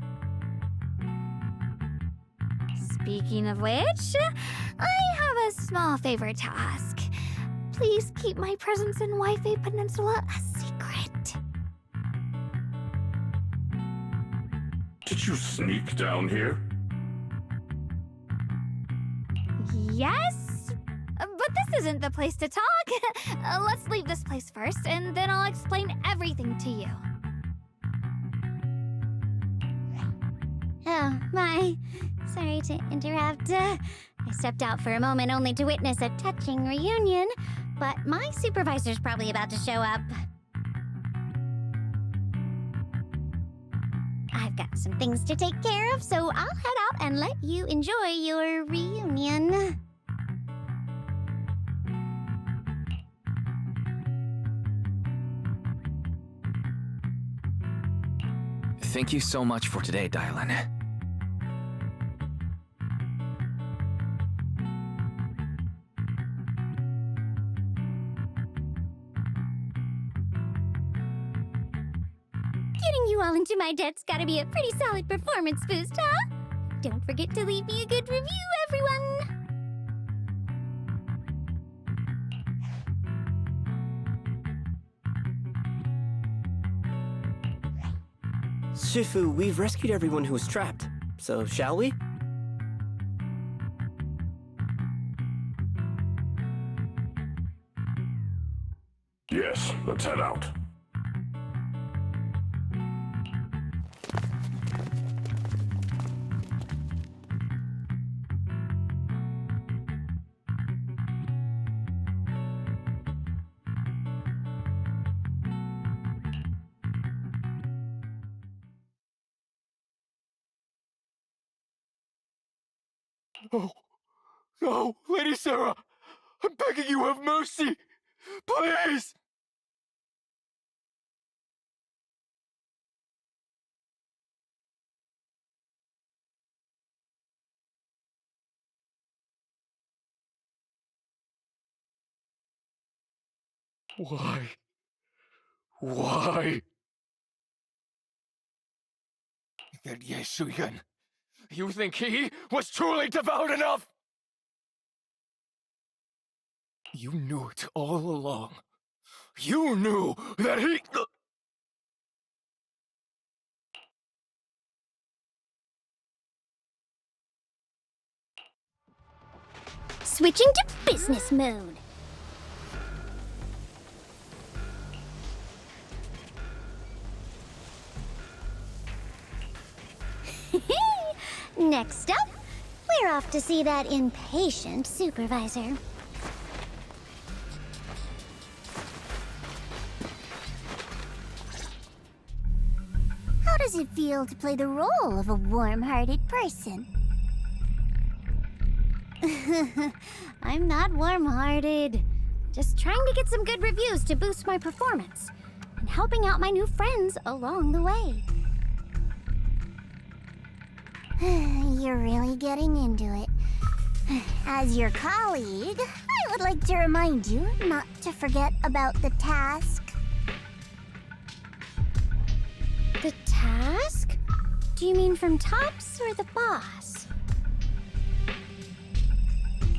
Speaker 12: Speaking of which, I have a small favor to ask. Please keep my presence in Wi-Fi Peninsula a secret.
Speaker 16: Did you sneak down here?
Speaker 12: Yes? But this isn't the place to talk. Let's leave this place first, and then I'll explain everything to you.
Speaker 9: Oh, my. Sorry to interrupt. I stepped out for a moment only to witness a touching reunion, but my supervisor's probably about to show up. I've got some things to take care of, so I'll head out and let you enjoy your reunion.
Speaker 2: Thank you so much for today, Dylan.
Speaker 9: Getting you all into my debt's gotta be a pretty solid performance boost, huh? Don't forget to leave me a good review, everyone!
Speaker 14: Shifu, we've rescued everyone who was trapped. So, shall we?
Speaker 16: Yes, let's head out.
Speaker 4: No. No, Lady Sarah! I'm begging you, have mercy! Please! Why? Why? That Yeshuyan, you think he was truly devout enough? You knew it all along. You knew that he...
Speaker 9: Switching to business mode. Next up, we're off to see that impatient supervisor. How does it feel to play the role of a warm-hearted person? I'm not warm-hearted. Just trying to get some good reviews to boost my performance, and helping out my new friends along the way. You're really getting into it. As your colleague, I would like to remind you not to forget about the task. The task? Do you mean from Tops or the boss?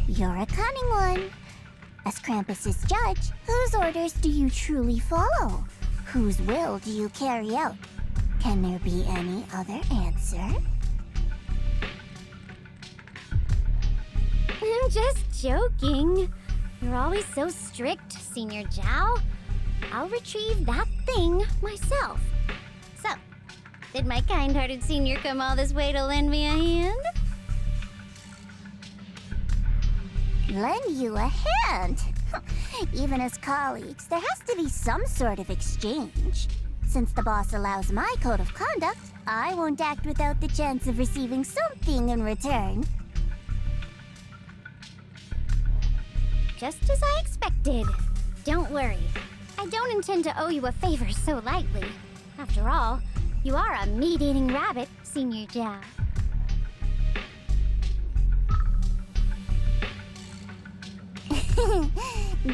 Speaker 9: You're a cunning one. As Krampus's judge, whose orders do you truly follow? Whose will do you carry out? Can there be any other answer? I'm just joking. You're always so strict, Senior Zhao. I'll retrieve that thing myself. So, did my kind-hearted senior come all this way to lend me a hand? Lend you a hand? Even as colleagues, there has to be some sort of exchange. Since the boss allows my code of conduct, I won't act without the chance of receiving something in return. Just as I expected. Don't worry. I don't intend to owe you a favor so lightly. After all, you are a meat-eating rabbit, Senior Zhao.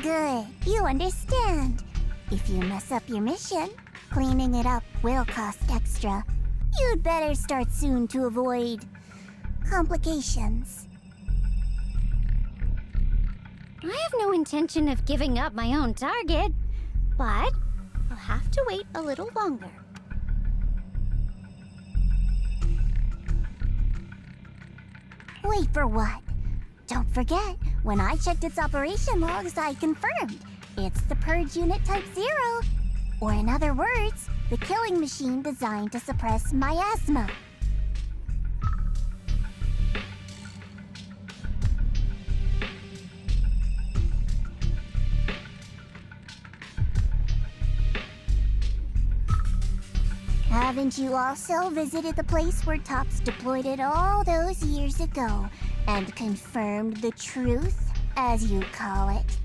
Speaker 9: Good. You understand. If you mess up your mission, cleaning it up will cost extra. You'd better start soon to avoid complications. I have no intention of giving up my own target, but I'll have to wait a little longer. Wait for what? Don't forget, when I checked its operation logs, I confirmed. It's the Purge Unit Type 0. Or in other words, the killing machine designed to suppress miasma. Haven't you also visited the place where Tops deployed it all those years ago and confirmed the truth, as you call it?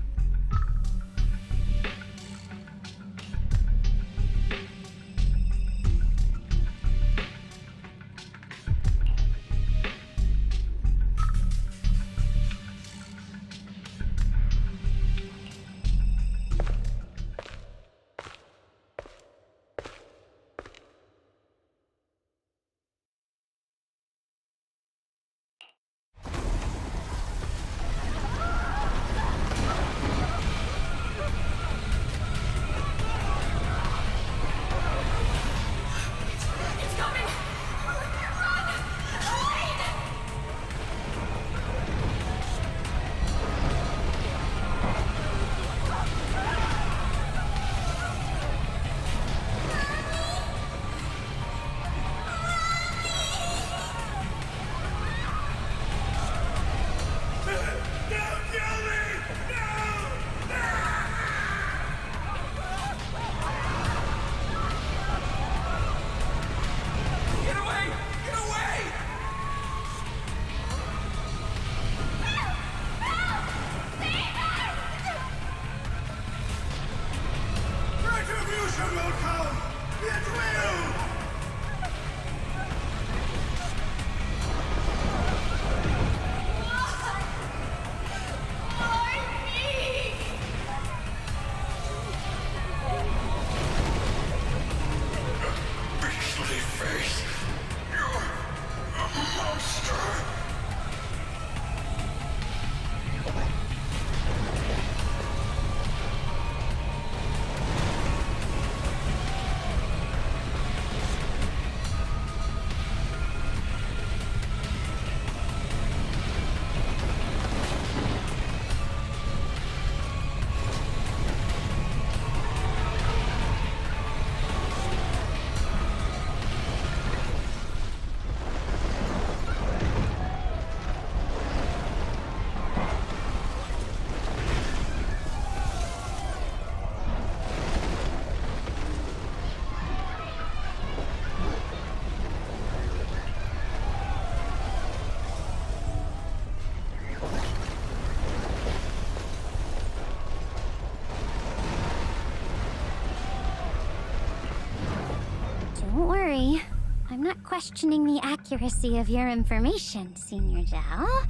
Speaker 9: worry. I'm not questioning the accuracy of your information, Senior Zhao.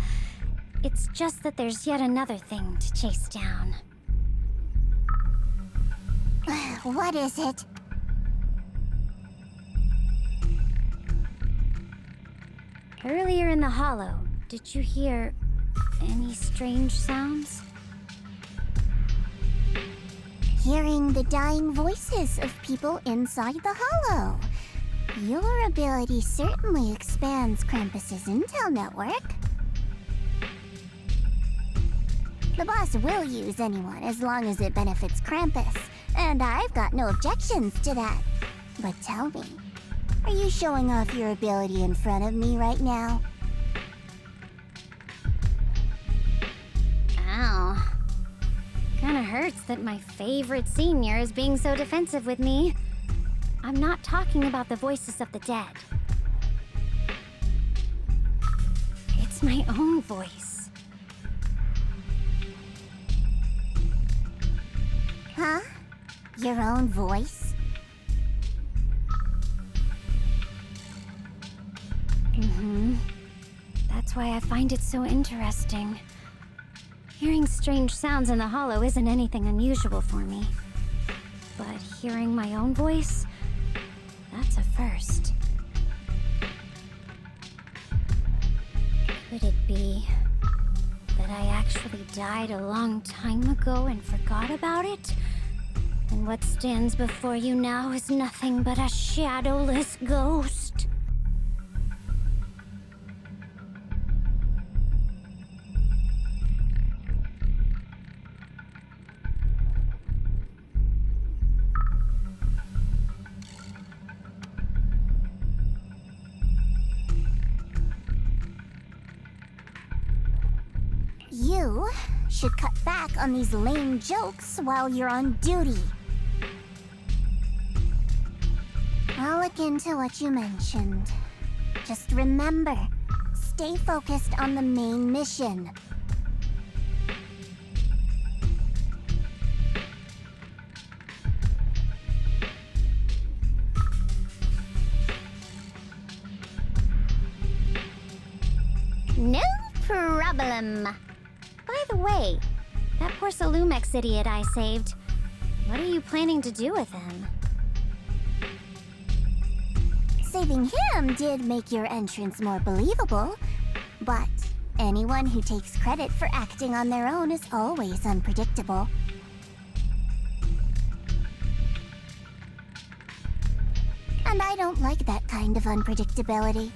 Speaker 9: It's just that there's yet another thing to chase down.
Speaker 15: What is it?
Speaker 9: Earlier in the hollow, did you hear any strange sounds?
Speaker 15: Hearing the dying voices of people inside the hollow. Your ability certainly expands Krampus's intel network. The boss will use anyone as long as it benefits Krampus, and I've got no objections to that. But tell me, are you showing off your ability in front of me right now?
Speaker 9: Ow. Kinda hurts that my favorite senior is being so defensive with me. I'm not talking about the voices of the dead. It's my own voice.
Speaker 15: Huh? Your own voice?
Speaker 9: Mm-hmm. That's why I find it so interesting. Hearing strange sounds in the hollow isn't anything unusual for me. But hearing my own voice, that's a first. Could it be that I actually died a long time ago and forgot about it? And what stands before you now is nothing but a shadowless ghost?
Speaker 15: You should cut back on these lame jokes while you're on duty. I'll look into what you mentioned. Just remember, stay focused on the main mission.
Speaker 9: No problem. By the way, that poor Salumex idiot I saved, what are you planning to do with him?
Speaker 15: Saving him did make your entrance more believable, but anyone who takes credit for acting on their own is always unpredictable. And I don't like that kind of unpredictability.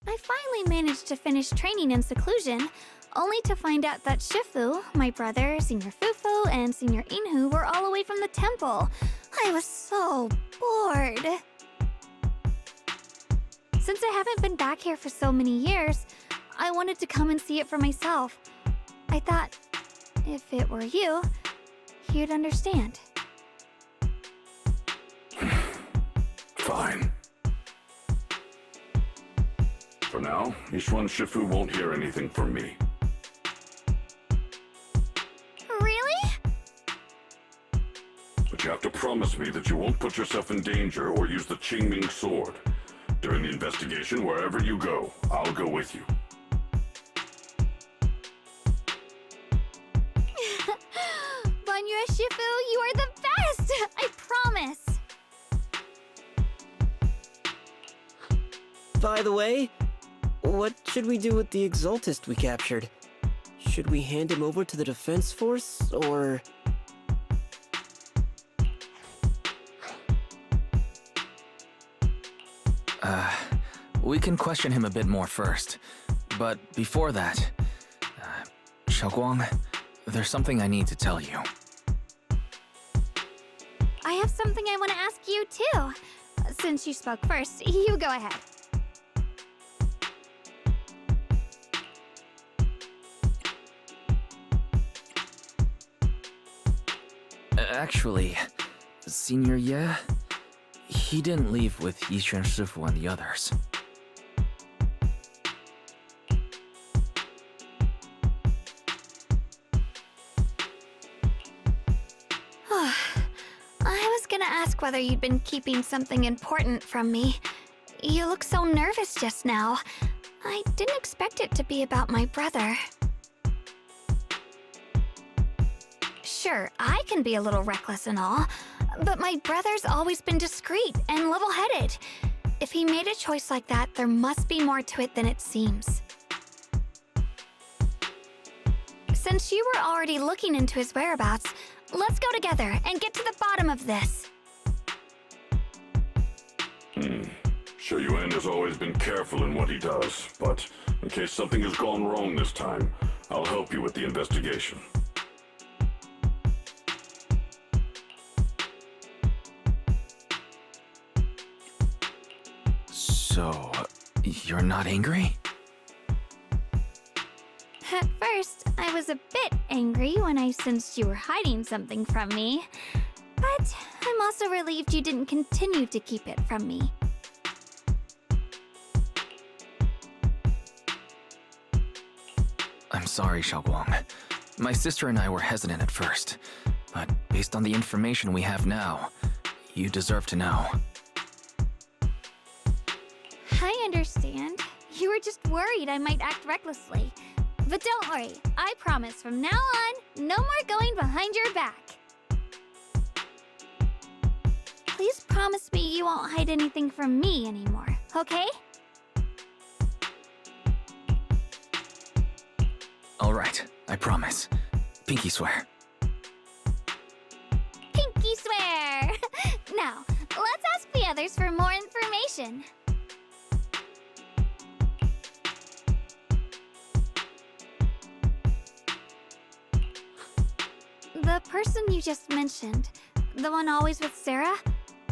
Speaker 12: I finally managed to finish training in seclusion, only to find out that Shifu, my brother, Senior Fufu, and Senior Inhu were all away from the temple. I was so bored. Since I haven't been back here for so many years, I wanted to come and see it for myself. I thought, if it were you, you'd understand.
Speaker 16: Fine. For now, Yishuan Shifu won't hear anything from me.
Speaker 12: Really?
Speaker 16: But you have to promise me that you won't put yourself in danger or use the Qingming sword. During the investigation, wherever you go, I'll go with you.
Speaker 12: Banya Shifu, you are the best! I promise!
Speaker 14: By the way, what should we do with the Exaltist we captured? Should we hand him over to the defense force, or...?
Speaker 2: We can question him a bit more first. But before that, Xiaoguang, there's something I need to tell you.
Speaker 12: I have something I want to ask you, too. Since you spoke first, you go ahead.
Speaker 2: Actually, Senior Ye, he didn't leave with Yixuan Shifu and the others.
Speaker 12: I was gonna ask whether you'd been keeping something important from me. You look so nervous just now. I didn't expect it to be about my brother. Sure, I can be a little reckless and all, but my brother's always been discreet and level-headed. If he made a choice like that, there must be more to it than it seems. Since you were already looking into his whereabouts, let's go together and get to the bottom of this.
Speaker 16: Sure, Yuan has always been careful in what he does, but in case something has gone wrong this time, I'll help you with the investigation.
Speaker 2: So, you're not angry?
Speaker 12: At first, I was a bit angry when I sensed you were hiding something from me. But I'm also relieved you didn't continue to keep it from me.
Speaker 2: I'm sorry, Xiaoguang. My sister and I were hesitant at first, but based on the information we have now, you deserve to know.
Speaker 12: I understand. You were just worried I might act recklessly. But don't worry, I promise from now on, no more going behind your back. Please promise me you won't hide anything from me anymore, okay?
Speaker 2: All right, I promise. Pinky swear.
Speaker 12: Pinky swear! Now, let's ask the others for more information. The person you just mentioned, the one always with Sarah,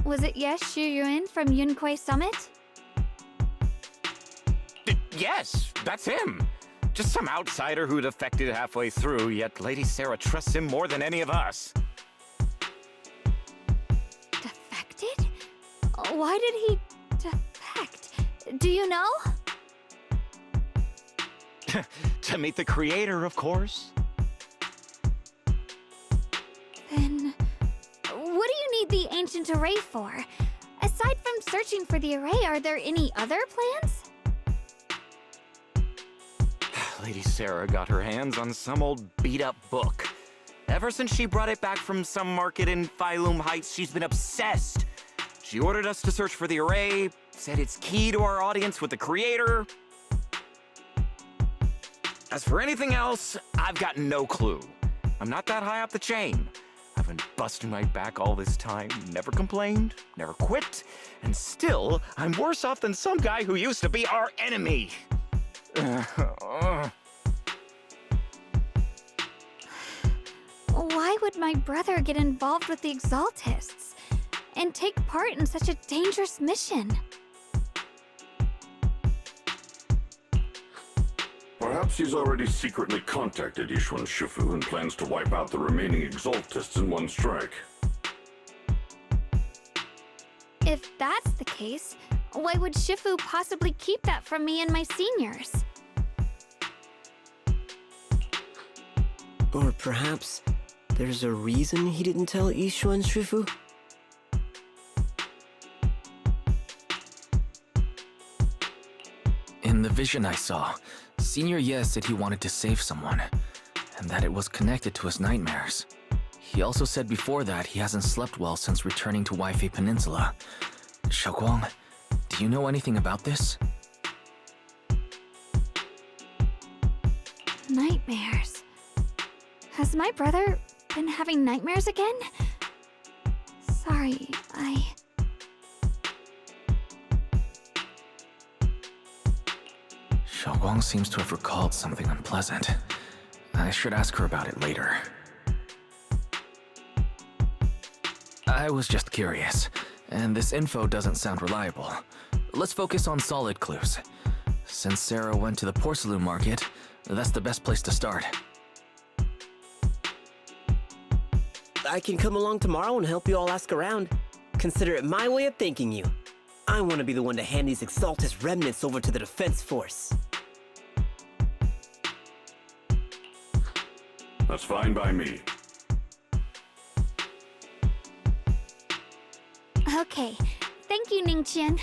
Speaker 12: was it Ye Shuyuan from Yunquei Summit?
Speaker 13: Yes, that's him. Just some outsider who defected halfway through, yet Lady Sarah trusts him more than any of us.
Speaker 12: Defected? Why did he defect? Do you know?
Speaker 13: To meet the creator, of course.
Speaker 12: Then, what do you need the ancient array for? Aside from searching for the array, are there any other plans?
Speaker 13: Lady Sarah got her hands on some old beat-up book. Ever since she brought it back from some market in Phylum Heights, she's been obsessed. She ordered us to search for the array, said it's key to our audience with the creator. As for anything else, I've got no clue. I'm not that high up the chain. I've been busting my back all this time, never complained, never quit, and still, I'm worse off than some guy who used to be our enemy.
Speaker 12: Why would my brother get involved with the Exaltists and take part in such a dangerous mission?
Speaker 16: Perhaps he's already secretly contacted Yixuan Shifu and plans to wipe out the remaining Exaltists in one strike.
Speaker 12: If that's the case, why would Shifu possibly keep that from me and my seniors?
Speaker 14: Or perhaps there's a reason he didn't tell Yixuan Shifu?
Speaker 2: In the vision I saw, Senior Ye said he wanted to save someone, and that it was connected to his nightmares. He also said before that he hasn't slept well since returning to Waifei Peninsula. Xiaoguang, do you know anything about this?
Speaker 12: Nightmares. Has my brother been having nightmares again? Sorry,
Speaker 2: Xiaoguang seems to have recalled something unpleasant. I should ask her about it later. I was just curious. And this info doesn't sound reliable. Let's focus on solid clues. Since Sarah went to the porcelain market, that's the best place to start.
Speaker 14: I can come along tomorrow and help you all ask around. Consider it my way of thanking you. I want to be the one to hand these Exaltus remnants over to the defense force.
Speaker 16: That's fine by me.
Speaker 12: Okay. Thank you, Ningqian.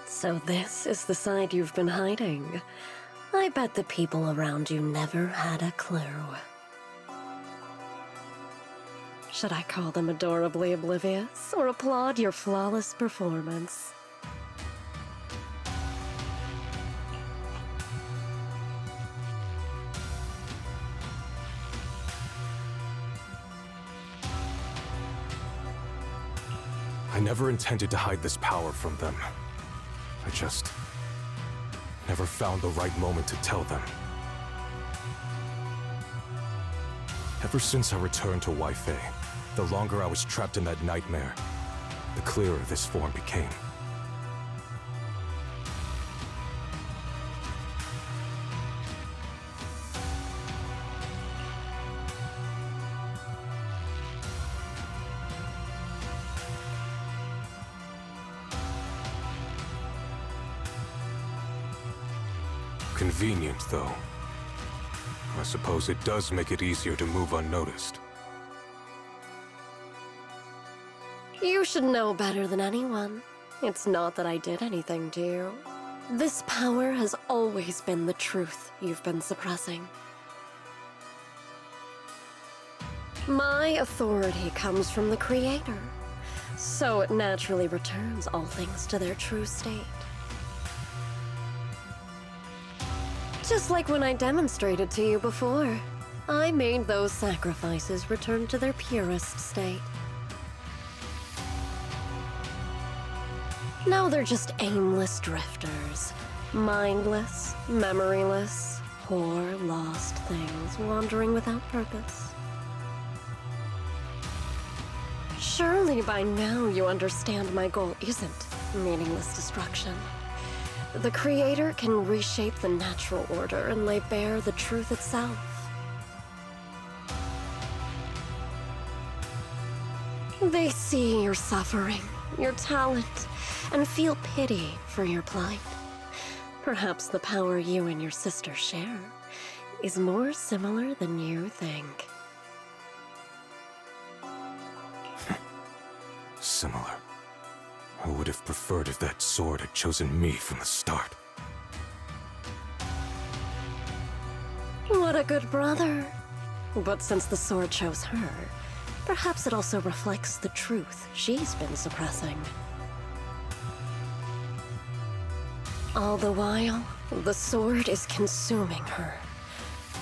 Speaker 5: So this is the side you've been hiding. I bet the people around you never had a clue. Should I call them adorably oblivious, or applaud your flawless performance?
Speaker 10: I never intended to hide this power from them. I just never found the right moment to tell them. Ever since I returned to Wi-Fi, the longer I was trapped in that nightmare, the clearer this form became. Convenient, though. I suppose it does make it easier to move unnoticed.
Speaker 5: You should know better than anyone. It's not that I did anything to you. This power has always been the truth you've been suppressing. My authority comes from the Creator, so it naturally returns all things to their true state. Just like when I demonstrated to you before, I made those sacrifices return to their purest state. Now they're just aimless drifters, mindless, memoryless, poor, lost things wandering without purpose. Surely by now you understand my goal isn't meaningless destruction. The Creator can reshape the natural order and lay bare the truth itself. They see your suffering, your talent, and feel pity for your plight. Perhaps the power you and your sister share is more similar than you think.
Speaker 10: Similar. I would have preferred if that sword had chosen me from the start.
Speaker 5: What a good brother. But since the sword chose her, perhaps it also reflects the truth she's been suppressing. All the while, the sword is consuming her.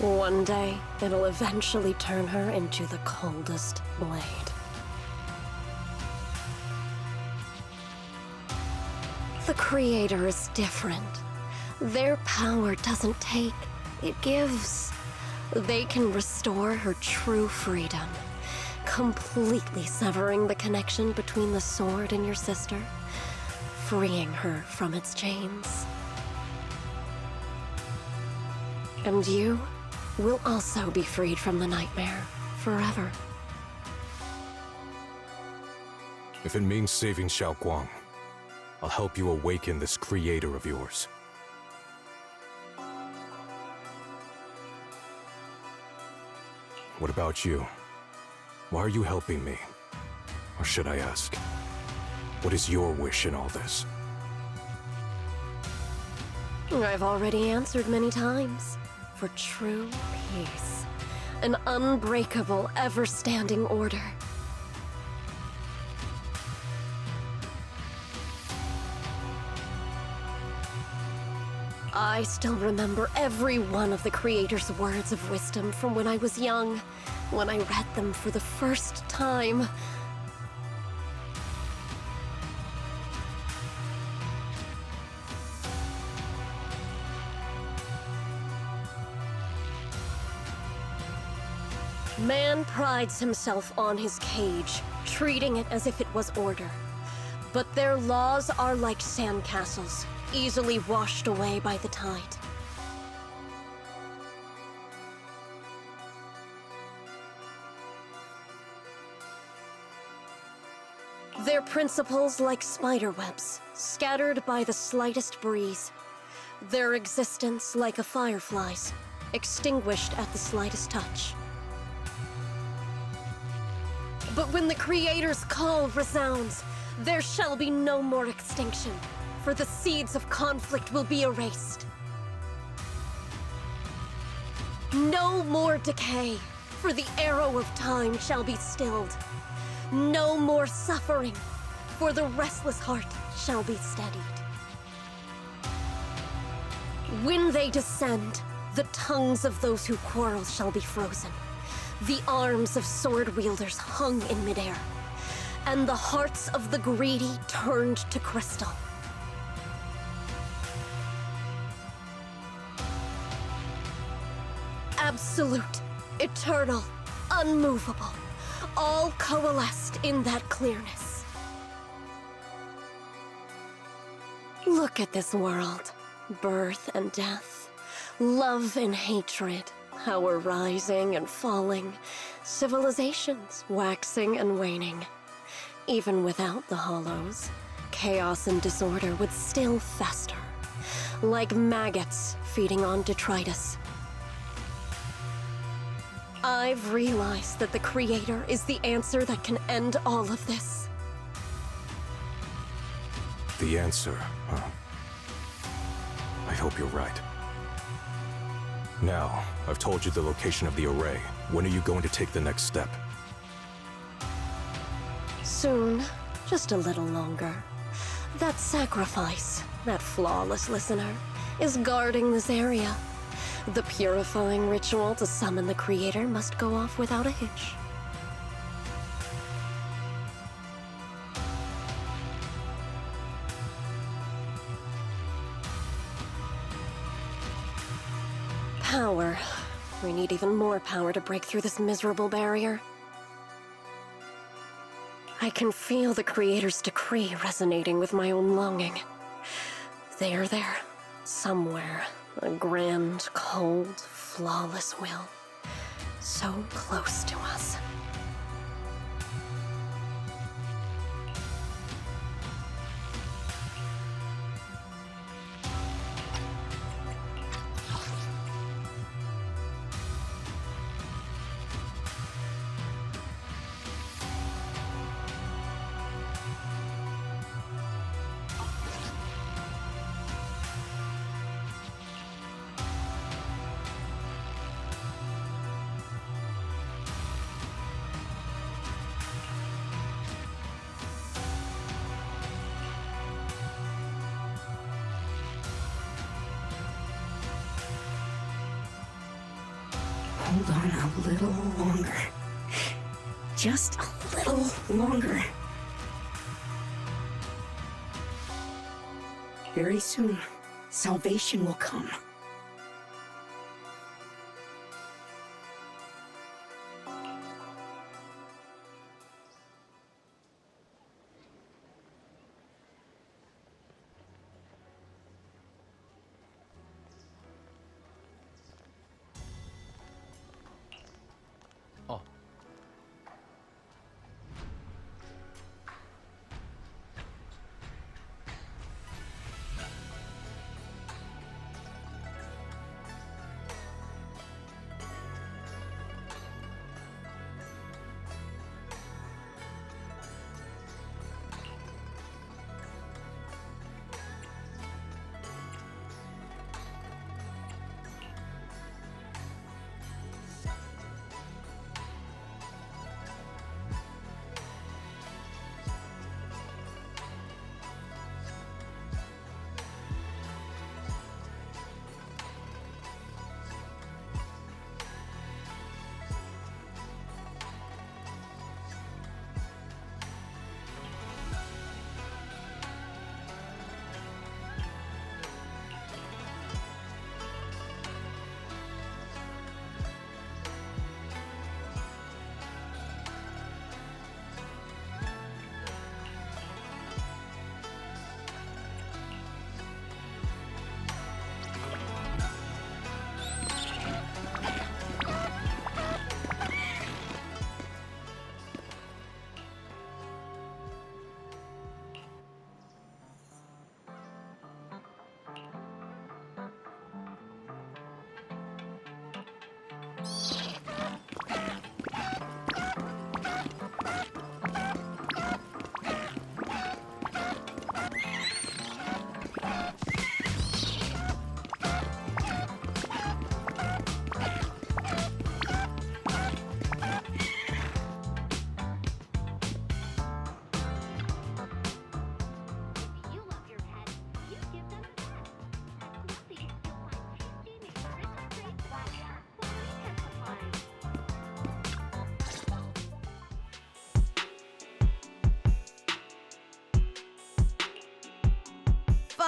Speaker 5: One day, it'll eventually turn her into the coldest blade. The Creator is different. Their power doesn't take, it gives. They can restore her true freedom, completely severing the connection between the sword and your sister, freeing her from its chains. And you will also be freed from the nightmare forever.
Speaker 10: If it means saving Xiaoguang, I'll help you awaken this creator of yours. What about you? Why are you helping me? Or should I ask, what is your wish in all this?
Speaker 5: I've already answered many times. For true peace. An unbreakable, ever-standing order. I still remember every one of the Creator's words of wisdom from when I was young, when I read them for the first time. Man prides himself on his cage, treating it as if it was order. But their laws are like sandcastles, easily washed away by the tide. Their principles like spiderwebs, scattered by the slightest breeze. Their existence like a firefly's, extinguished at the slightest touch. But when the Creator's call resounds, There shall be no more extinction, for the seeds of conflict will be erased. No more decay, for the arrow of time shall be stilled. No more suffering, for the restless heart shall be steadied. When they descend, the tongues of those who quarrel shall be frozen, the arms of sword wielders hung in midair, and the hearts of the greedy turned to crystal. Absolute, eternal, unmovable, all coalesced in that clearness. Look at this world. Birth and death, love and hatred, power rising and falling, civilizations waxing and waning. Even without the hollows, chaos and disorder would still fester, like maggots feeding on detritus. I've realized that the Creator is the answer that can end all of this.
Speaker 10: The answer, huh? I hope you're right. Now, I've told you the location of the array. When are you going to take the next step?
Speaker 5: Soon. Just a little longer. That sacrifice, that flawless listener, is guarding this area. The purifying ritual to summon the Creator must go off without a hitch. Power. We need even more power to break through this miserable barrier. I can feel the Creator's decree resonating with my own longing. They are there, somewhere. A grand, cold, flawless will. So close to us.
Speaker 7: Hold on a little longer. Just a little longer. Very soon, salvation will come.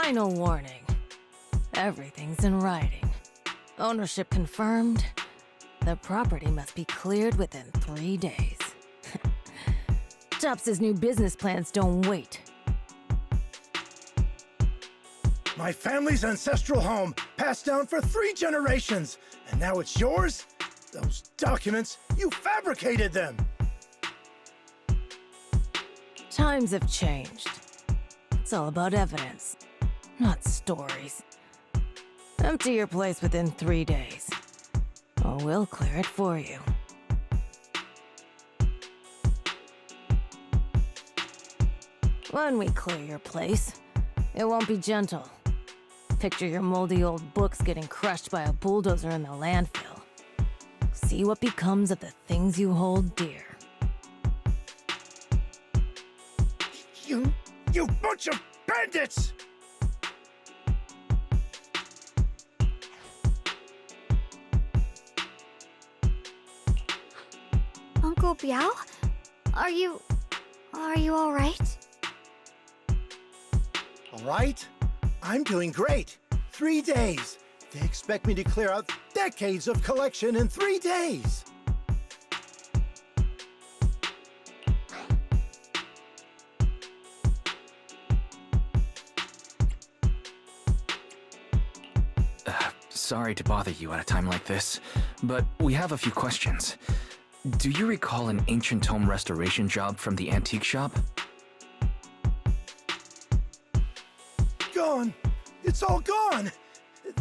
Speaker 17: Final warning. Everything's in writing. Ownership confirmed. The property must be cleared within 3 days. Tubbs' new business plans don't wait.
Speaker 18: My family's ancestral home, passed down for 3 generations, and now it's yours? Those documents, you fabricated them!
Speaker 17: Times have changed. It's all about evidence, not stories. Empty your place within 3 days, or we'll clear it for you. When we clear your place, it won't be gentle. Picture your moldy old books getting crushed by a bulldozer in the landfill. See what becomes of the things you hold dear.
Speaker 18: You bunch of bandits!
Speaker 12: Uncle Biao? Are you all right?
Speaker 18: All right? I'm doing great. 3 days. They expect me to clear out decades of collection in 3 days.
Speaker 2: Sorry to bother you at a time like this, but we have a few questions. Do you recall an ancient tome restoration job from the antique shop?
Speaker 18: Gone. It's all gone.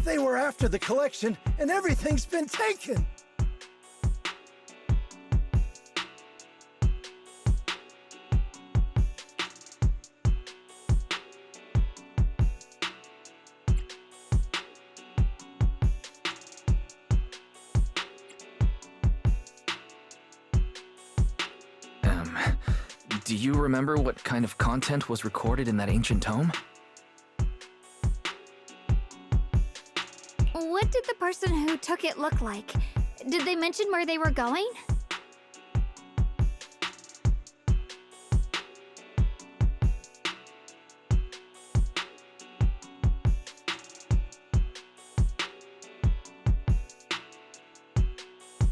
Speaker 18: They were after the collection, and everything's been taken.
Speaker 2: Do you remember what kind of content was recorded in that ancient tome?
Speaker 12: What did the person who took it look like? Did they mention where they were going?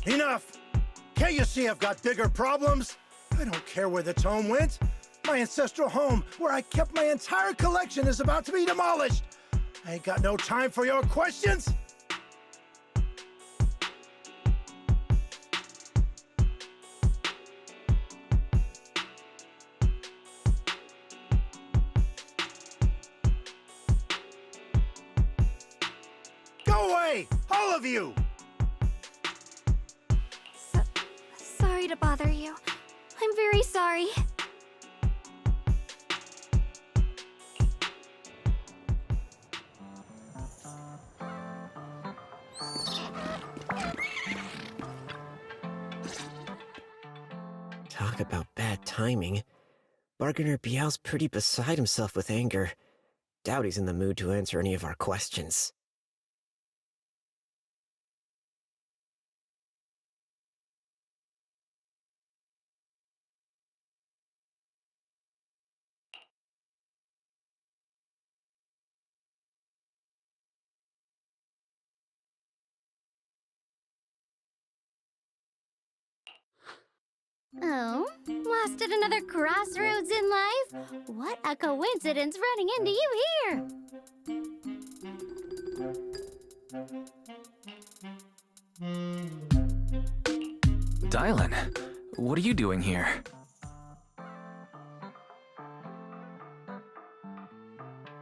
Speaker 18: Enough! Can't you see I've got bigger problems? I don't care where the tome went. My ancestral home, where I kept my entire collection, is about to be demolished. I ain't got no time for your questions. Go away, all of you!
Speaker 12: Sorry to bother you. I'm very sorry.
Speaker 14: Talk about bad timing. Bargainer Biao's pretty beside himself with anger. Doubt he's in the mood to answer any of our questions.
Speaker 9: Oh, lost at another crossroads in life? What a coincidence running into you here!
Speaker 2: Dylan, what are you doing here?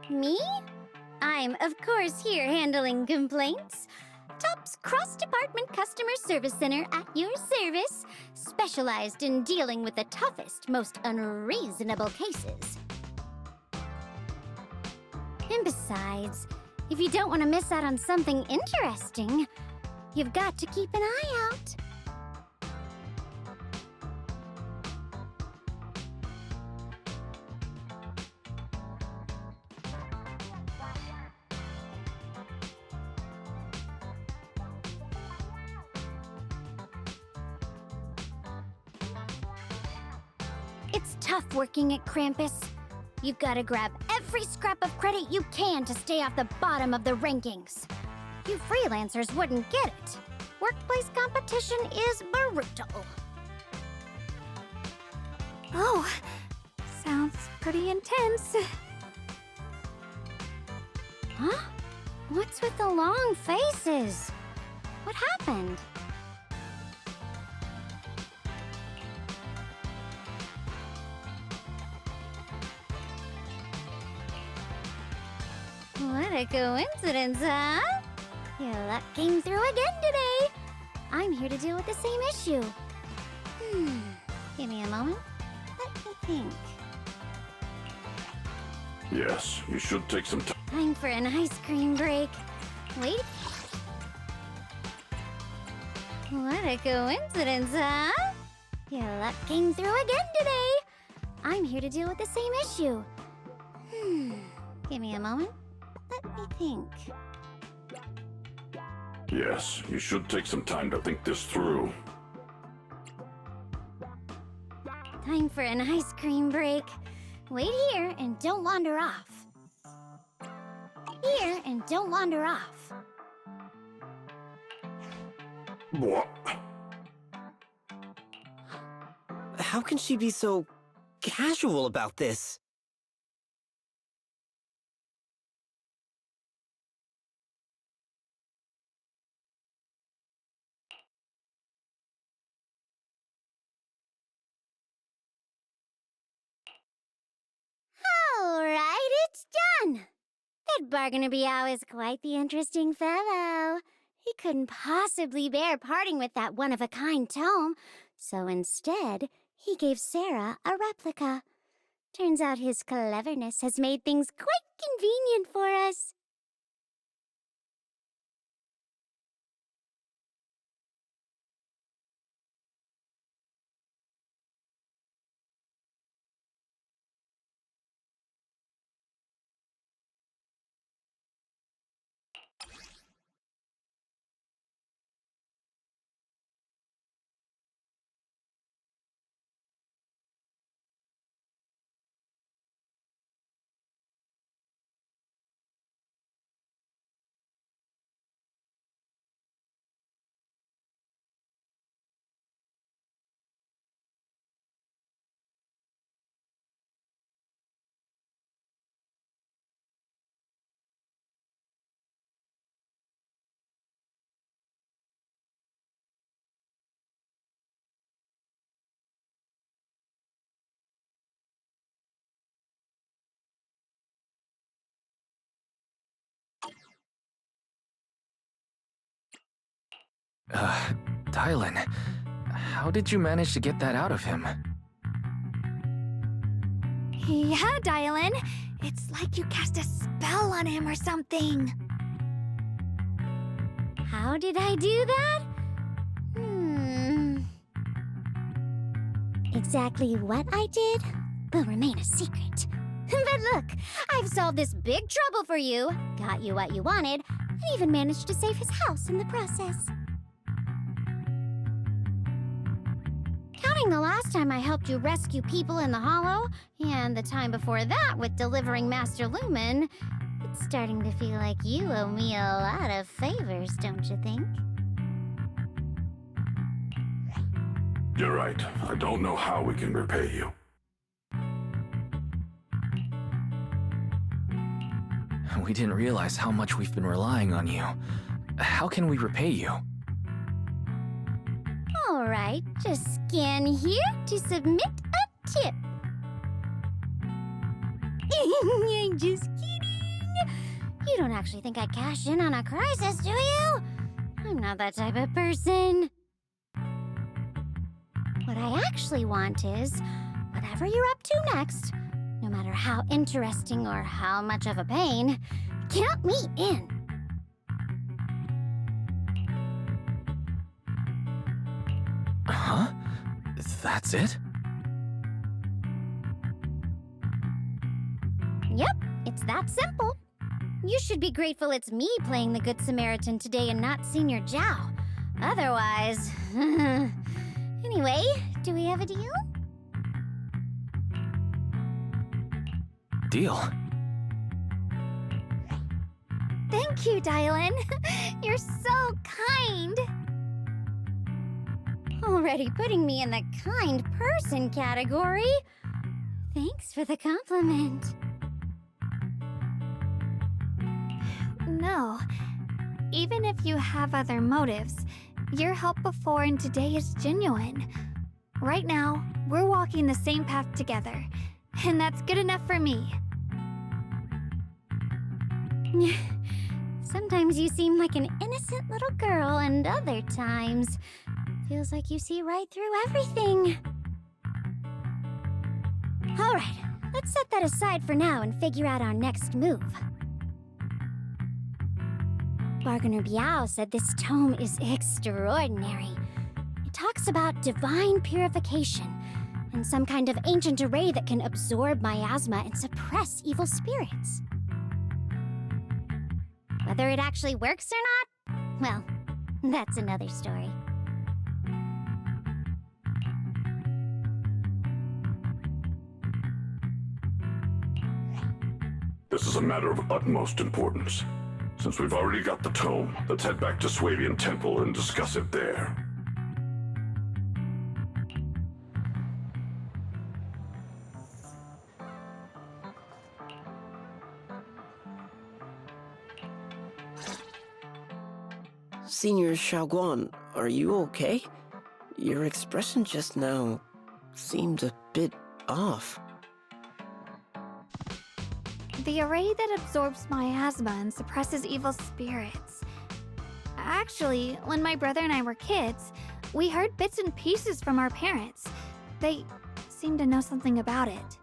Speaker 9: Me? I'm, of course, here handling complaints. Top's cross-department customer service center at your service, specialized in dealing with the toughest, most unreasonable cases. And besides, if you don't want to miss out on something interesting, you've got to keep an eye out. It's tough working at Krampus. You've got to grab every scrap of credit you can to stay off the bottom of the rankings. You freelancers wouldn't get it. Workplace competition is brutal.
Speaker 12: Oh, sounds pretty intense.
Speaker 9: Huh? What's with the long faces? What happened? What a coincidence, huh? Your luck came through again today. I'm here to deal with the same issue. Give me a moment. Let me think.
Speaker 16: Yes, you should take some time.
Speaker 9: Time for an ice cream break. Wait. What a coincidence, huh? Your luck came through again today. I'm here to deal with the same issue. Give me a moment. Let me think.
Speaker 16: Yes, you should take some time to think this through.
Speaker 9: Time for an ice cream break. Wait here and don't wander off. Here and don't wander off.
Speaker 16: What?
Speaker 14: How can she be so casual about this?
Speaker 9: All right, it's done. That Barganabiao is quite the interesting fellow. He couldn't possibly bear parting with that one-of-a-kind tome, so instead, he gave Sarah a replica. Turns out his cleverness has made things quite convenient for us.
Speaker 2: Dylan, how did you manage to get that out of him?
Speaker 12: Yeah, Dylan. It's like you cast a spell on him or something.
Speaker 9: How did I do that? Exactly what I did will remain a secret. But look, I've solved this big trouble for you, got you what you wanted, and even managed to save his house in the process. Counting the last time I helped you rescue people in the Hollow, and the time before that with delivering Master Lumen, it's starting to feel like you owe me a lot of favors, don't you think?
Speaker 16: You're right. I don't know how we can repay you.
Speaker 2: We didn't realize how much we've been relying on you. How can we repay you?
Speaker 9: All right, just scan here to submit a tip. I'm just kidding. You don't actually think I'd cash in on a crisis, do you? I'm not that type of person. What I actually want is, whatever you're up to next, no matter how interesting or how much of a pain, count me in.
Speaker 2: Huh? That's it?
Speaker 9: Yep, it's that simple. You should be grateful it's me playing the Good Samaritan today and not Senior Zhao. Otherwise... Anyway, do we have a deal?
Speaker 2: deal.
Speaker 9: Thank you, Dylan. You're so kind. Already putting me in the kind person category. Thanks for the compliment.
Speaker 12: No. Even if you have other motives, your help before and today is genuine. Right now, we're walking the same path together, and that's good enough for me.
Speaker 9: Sometimes you seem like an innocent little girl, and other times, feels like you see right through everything. Alright, let's set that aside for now and figure out our next move. Bargainer Biao said this tome is extraordinary. It talks about divine purification and some kind of ancient array that can absorb miasma and suppress evil spirits. Whether it actually works or not, well, that's another story.
Speaker 16: This is a matter of utmost importance. Since we've already got the tome, let's head back to Swabian Temple and discuss it there.
Speaker 14: Senior Xiaoguan, are you okay? Your expression just now seemed a bit off.
Speaker 12: The array that absorbs miasma and suppresses evil spirits. Actually, when my brother and I were kids, we heard bits and pieces from our parents. They seemed to know something about it.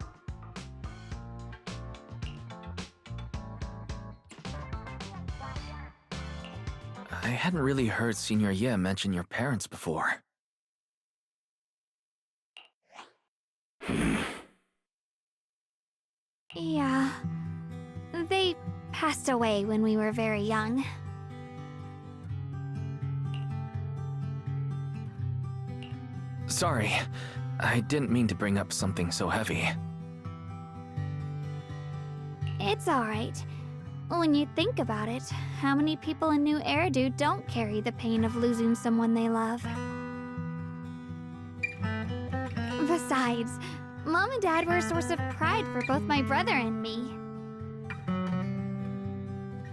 Speaker 2: I hadn't really heard Senior Ye mention your parents before.
Speaker 12: Yeah. They passed away when we were very young.
Speaker 2: Sorry, I didn't mean to bring up something so heavy.
Speaker 12: It's alright. When you think about it, how many people in New Eridu don't carry the pain of losing someone they love? Besides, Mom and Dad were a source of pride for both my brother and me.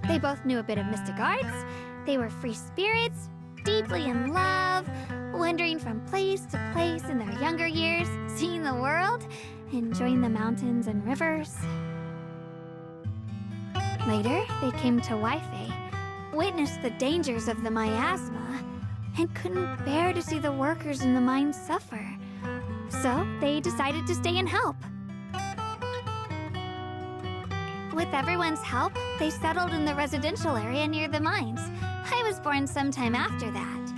Speaker 12: They both knew a bit of mystic arts, they were free spirits, deeply in love, wandering from place to place in their younger years, seeing the world, enjoying the mountains and rivers. Later, they came to Waifei, witnessed the dangers of the miasma, and couldn't bear to see the workers in the mines suffer. So, they decided to stay and help. With everyone's help, they settled in the residential area near the mines. I was born sometime after that.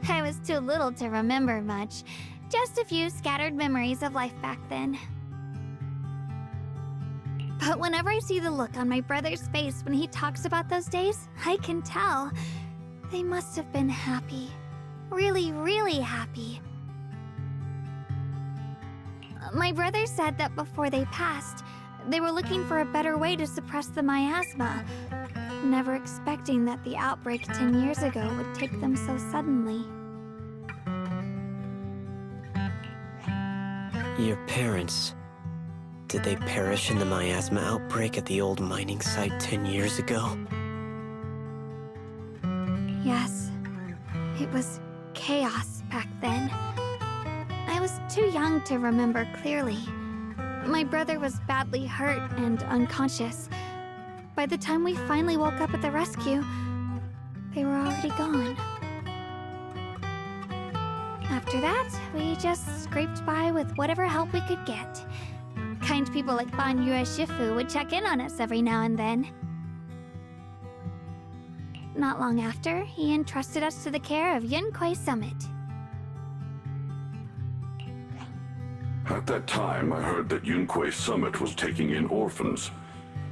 Speaker 12: I was too little to remember much, just a few scattered memories of life back then. But whenever I see the look on my brother's face when he talks about those days, I can tell. They must have been happy. Really, really happy. My brother said that before they passed, they were looking for a better way to suppress the miasma, never expecting that the outbreak 10 years ago would take them so suddenly.
Speaker 14: Your parents... did they perish in the miasma outbreak at the old mining site 10 years ago?
Speaker 12: Yes. It was chaos back then. I was too young to remember clearly. My brother was badly hurt and unconscious. By the time we finally woke up at the rescue, they were already gone. After that, we just scraped by with whatever help we could get. Kind people like Ban Yue Shifu would check in on us every now and then. Not long after, he entrusted us to the care of Yunquei Summit.
Speaker 16: At that time, I heard that Yunquei Summit was taking in orphans.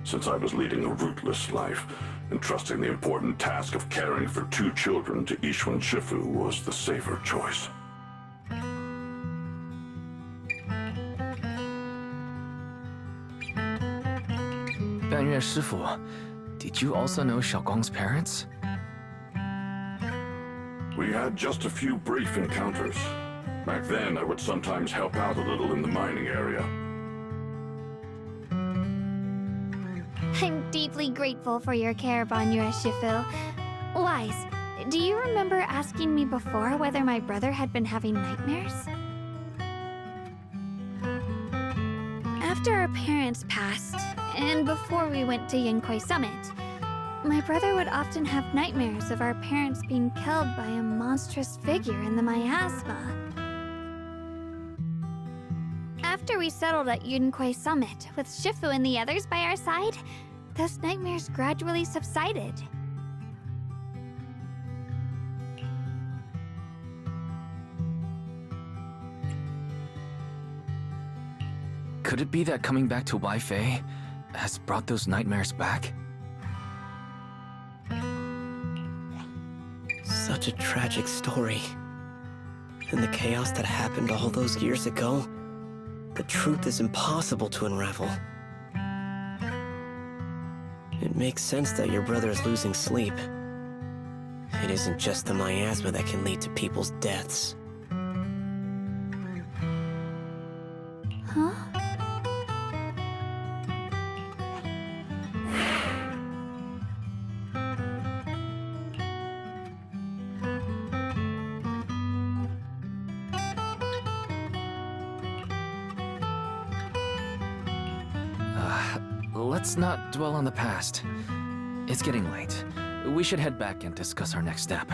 Speaker 16: Since I was leading a rootless life, entrusting the important task of caring for 2 children to Yixuan Shifu was the safer choice.
Speaker 2: 月师傅, did you also know Xiaoguang's parents?
Speaker 16: We had just a few brief encounters. Back then, I would sometimes help out a little in the mining area.
Speaker 12: I'm deeply grateful for your care, Banyue Shifu. Wise, do you remember asking me before whether my brother had been having nightmares? After our parents passed, and before we went to Yinquei Summit, my brother would often have nightmares of our parents being killed by a monstrous figure in the miasma. After we settled at Yunquei Summit, with Shifu and the others by our side, those nightmares gradually subsided.
Speaker 2: Could it be that coming back to Weifei has brought those nightmares back?
Speaker 14: Such a tragic story. And the chaos that happened all those years ago, the truth is impossible to unravel. It makes sense that your brother is losing sleep. It isn't just the miasma that can lead to people's deaths.
Speaker 12: Huh?
Speaker 2: Let's not dwell on the past. It's getting late. We should head back and discuss our next step.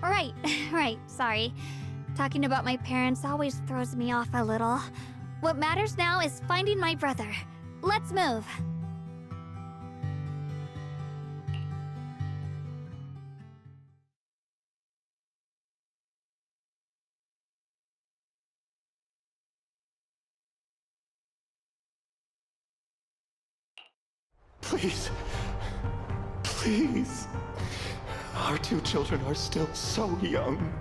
Speaker 12: Right, sorry. Talking about my parents always throws me off a little. What matters now is finding my brother. Let's move.
Speaker 4: Please. Please. Our two children are still so young.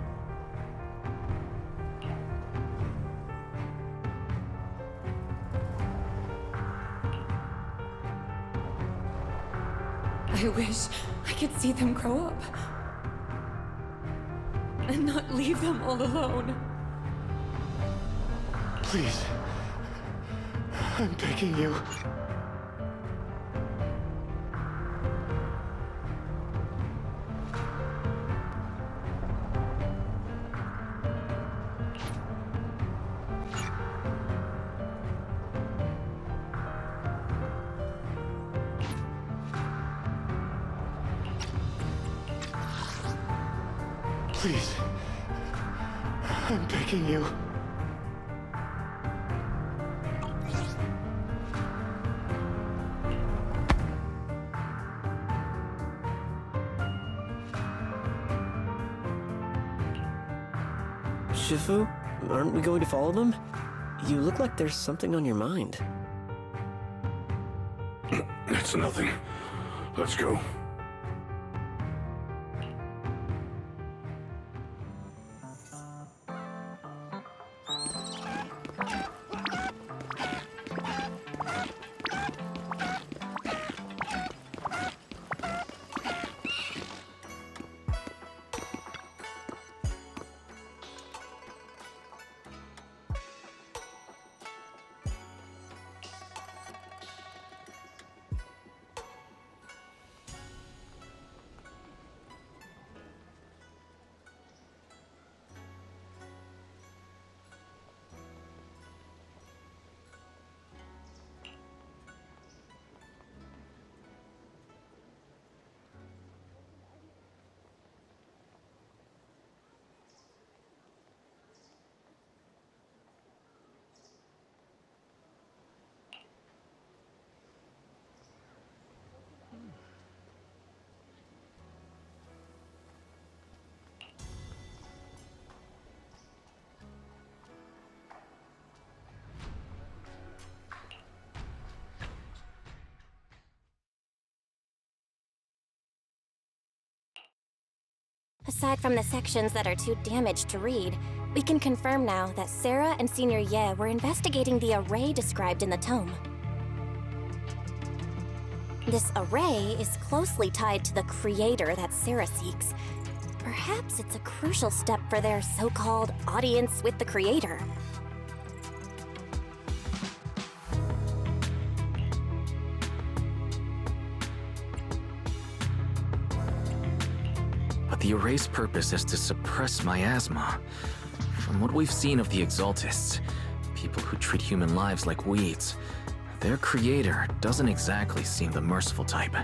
Speaker 19: I wish I could see them grow up. And not leave them all alone.
Speaker 4: Please. I'm begging you. Please. I'm begging you.
Speaker 14: Shifu, aren't we going to follow them? You look like there's something on your mind.
Speaker 16: It's nothing. Let's go.
Speaker 1: Aside from the sections that are too damaged to read, We can confirm now that Sarah and Senior Ye were investigating the array described in the tome. This array is closely tied to the creator that Sarah seeks. Perhaps it's a crucial step for their so-called audience with the creator.
Speaker 2: But the array's purpose is to suppress miasma. From what we've seen of the Exaltists, people who treat human lives like weeds, their creator doesn't exactly seem the merciful type.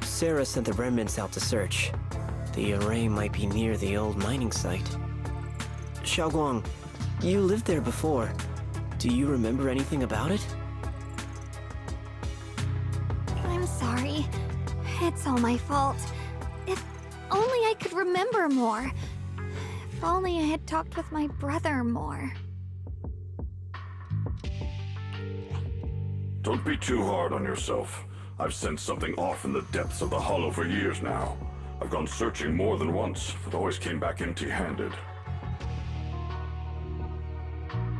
Speaker 14: Sarah sent the remnants out to search. The array might be near the old mining site. Xiaoguang, you lived there before. Do you remember anything about it?
Speaker 12: I'm sorry. It's all my fault. If only I could remember more. If only I had talked with my brother more.
Speaker 16: Don't be too hard on yourself. I've sensed something off in the depths of the hollow for years now. I've gone searching more than once, but always came back empty-handed.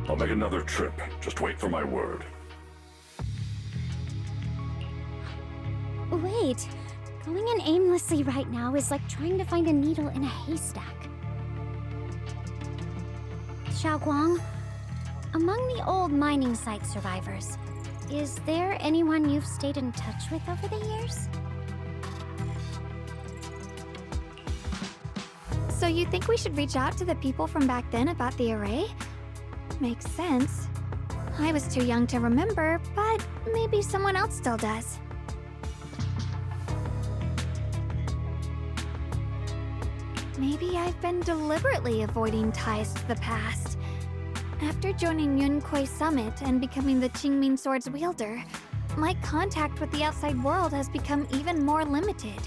Speaker 16: I'll make another trip. Just wait for my word.
Speaker 9: Wait. Going in aimlessly right now is like trying to find a needle in a haystack. Xiaoguang, among the old mining site survivors, is there anyone you've stayed in touch with over the years?
Speaker 12: So you think we should reach out to the people from back then about the array? Makes sense. I was too young to remember, but maybe someone else still does. Maybe I've been deliberately avoiding ties to the past. After joining Yunquei Summit and becoming the Qingming Sword's wielder, my contact with the outside world has become even more limited.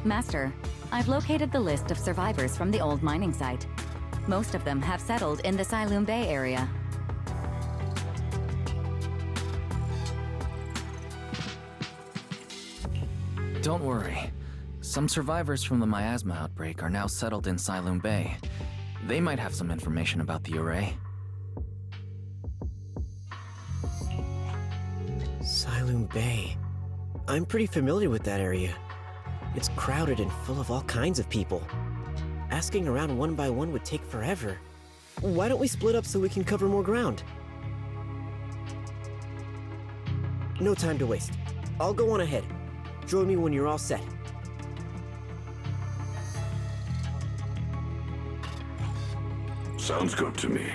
Speaker 3: Master, I've located the list of survivors from the old mining site. Most of them have settled in the Silum Bay area.
Speaker 2: Don't worry. Some survivors from the miasma outbreak are now settled in Silum Bay. They might have some information about the array.
Speaker 14: Silum Bay. I'm pretty familiar with that area. It's crowded and full of all kinds of people. Asking around one by one would take forever. Why don't we split up so we can cover more ground? No time to waste. I'll go on ahead. Join me when you're all set.
Speaker 16: Sounds good to me.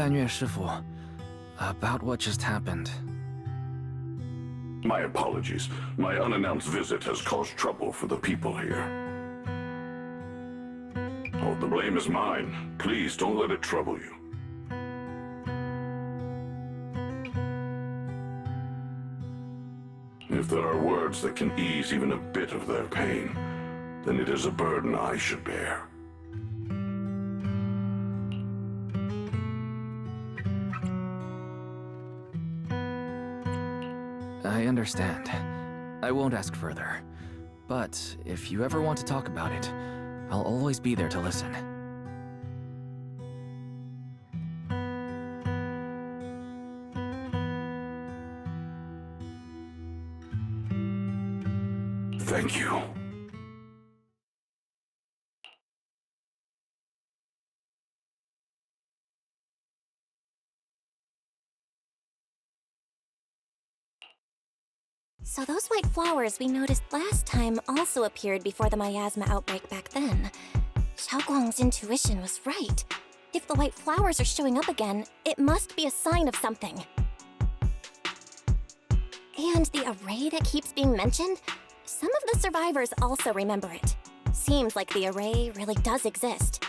Speaker 2: 半月师傅, about what just happened.
Speaker 16: My apologies. My unannounced visit has caused trouble for the people here. Oh, the blame is mine. Please don't let it trouble you. If there are words that can ease even a bit of their pain, then it is a burden I should bear.
Speaker 2: I understand. I won't ask further. But if you ever want to talk about it, I'll always be there to listen.
Speaker 16: Thank you.
Speaker 1: So those white flowers we noticed last time also appeared before the miasma outbreak back then. Xiaoguang's intuition was right. If the white flowers are showing up again, it must be a sign of something. And the array that keeps being mentioned? Some of the survivors also remember it. Seems like the array really does exist.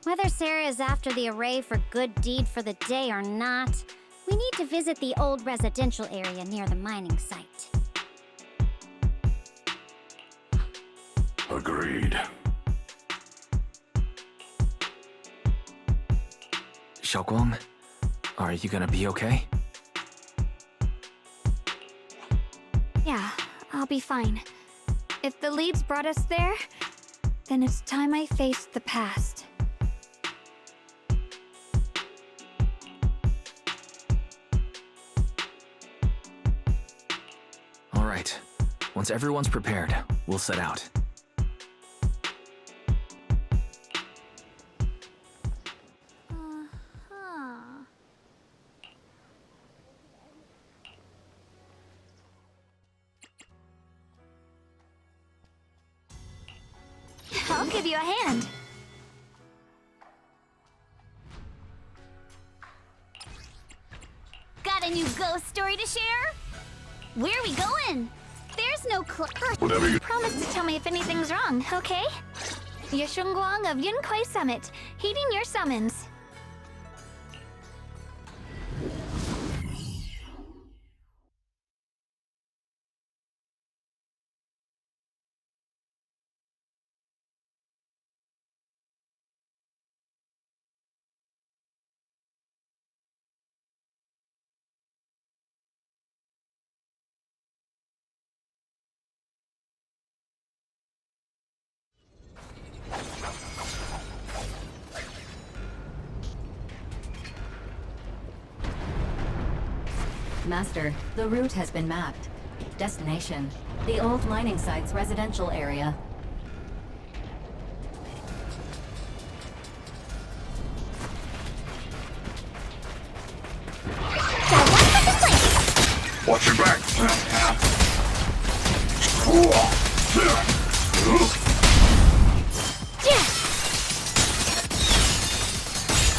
Speaker 9: Whether Sarah is after the array for good deed for the day or not, we need to visit the old residential area near the mining site.
Speaker 16: Agreed.
Speaker 2: Xiaoguang, are you gonna be okay?
Speaker 12: Yeah, I'll be fine. If the leads brought us there, then it's time I faced the past.
Speaker 2: All right. Once everyone's prepared, we'll set out.
Speaker 12: I'll give you a hand.
Speaker 9: Got a new ghost story to share? Where are we going? There's no
Speaker 16: Whatever you...
Speaker 12: Promise to tell me if anything's wrong, okay? Yeshungguang of Yunquai Summit, heeding your summons.
Speaker 3: Master, the route has been mapped. Destination, the old mining site's residential area.
Speaker 16: Watch your back!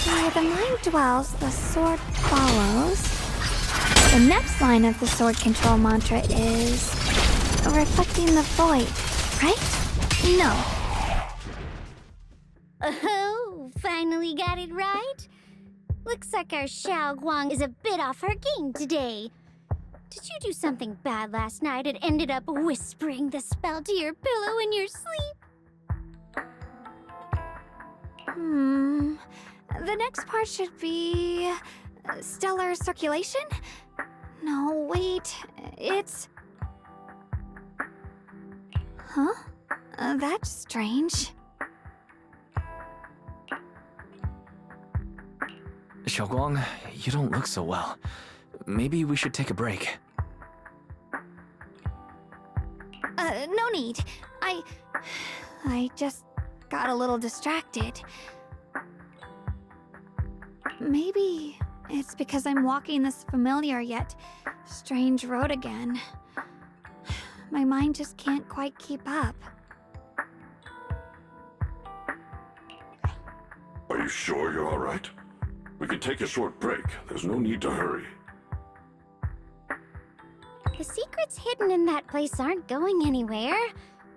Speaker 12: Where the mind dwells, the sword follows. The next line of the sword control mantra is reflecting the void, right? No.
Speaker 9: Oh, finally got it right? Looks like our Xiao Guang is a bit off her game today. Did you do something bad last night and ended up whispering the spell to your pillow in your sleep?
Speaker 12: The next part should be stellar circulation? No, wait. It's... Huh? That's strange.
Speaker 2: Xiaoguang, you don't look so well. Maybe we should take a break.
Speaker 12: No need. I just got a little distracted. Maybe it's because I'm walking this familiar yet strange road again. My mind just can't quite keep up.
Speaker 16: you sure you're all right? We could take a short break. There's no need to hurry.
Speaker 9: The secrets hidden in that place aren't going anywhere.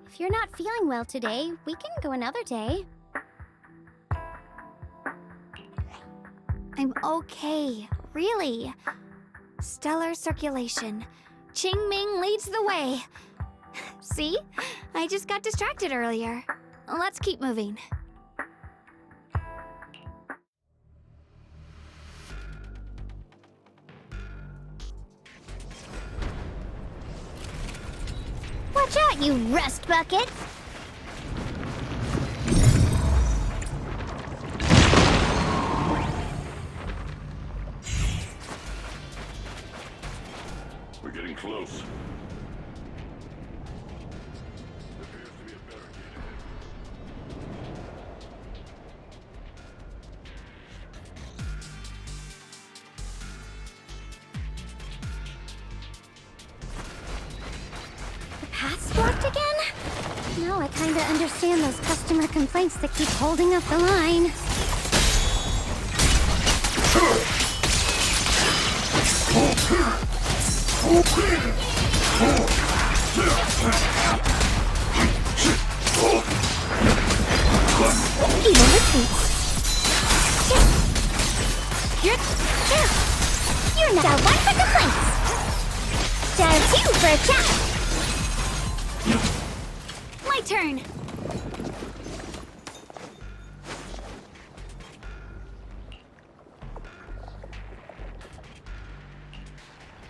Speaker 9: If you're not feeling well today, we can go another day.
Speaker 12: I'm okay, really. Stellar circulation. Qing Ming leads the way. See? I just got distracted earlier. Let's keep moving.
Speaker 9: Watch out, you rust bucket!
Speaker 16: We're getting close.
Speaker 9: Path's blocked again? Now I kinda understand those customer complaints that keep holding up the line. Evil retreats. You're now down 1 for complaints. Down 2 for a chat.
Speaker 12: My turn.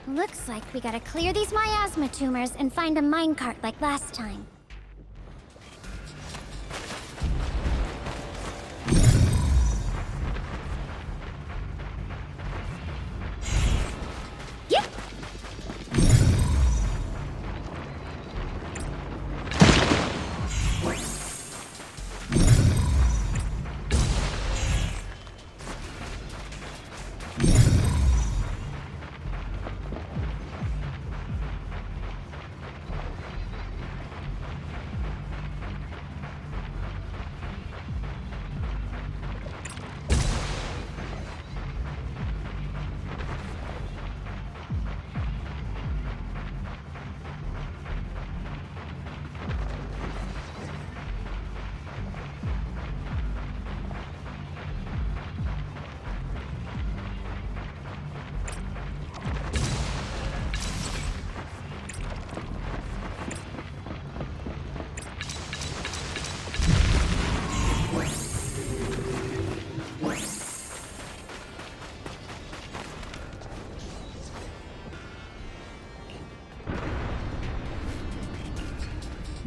Speaker 9: Looks like we gotta clear these miasma tumors and find a minecart like last time. Yep.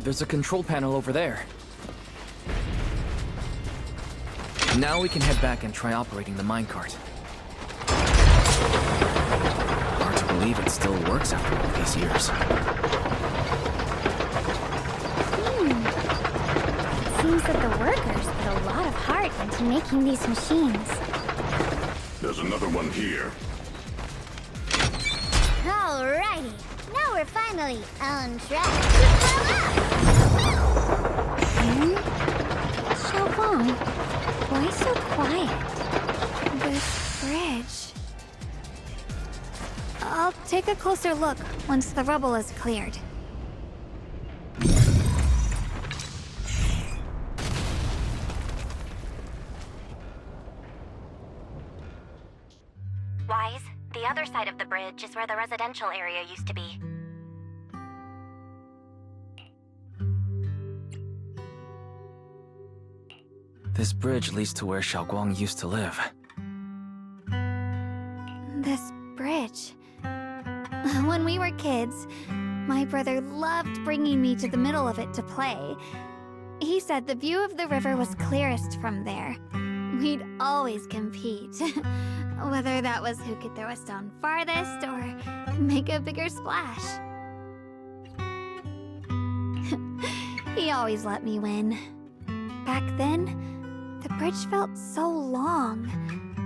Speaker 2: There's a control panel over there. Now we can head back and try operating the minecart. Hard to believe it still works after all these years.
Speaker 9: It seems that the workers put a lot of heart into making these machines.
Speaker 16: There's another one here.
Speaker 9: Alrighty, now we're finally on track to blow up! Xiaoguang, why so quiet?
Speaker 12: This bridge. I'll take a closer look once the rubble is cleared.
Speaker 1: Wise, the other side of the bridge is where the residential area used to be.
Speaker 2: This bridge leads to where Xiaoguang used to live.
Speaker 12: This bridge. When we were kids, my brother loved bringing me to the middle of it to play. He said the view of the river was clearest from there. We'd always compete. Whether that was who could throw a stone farthest or make a bigger splash. He always let me win. Back then, the bridge felt so long,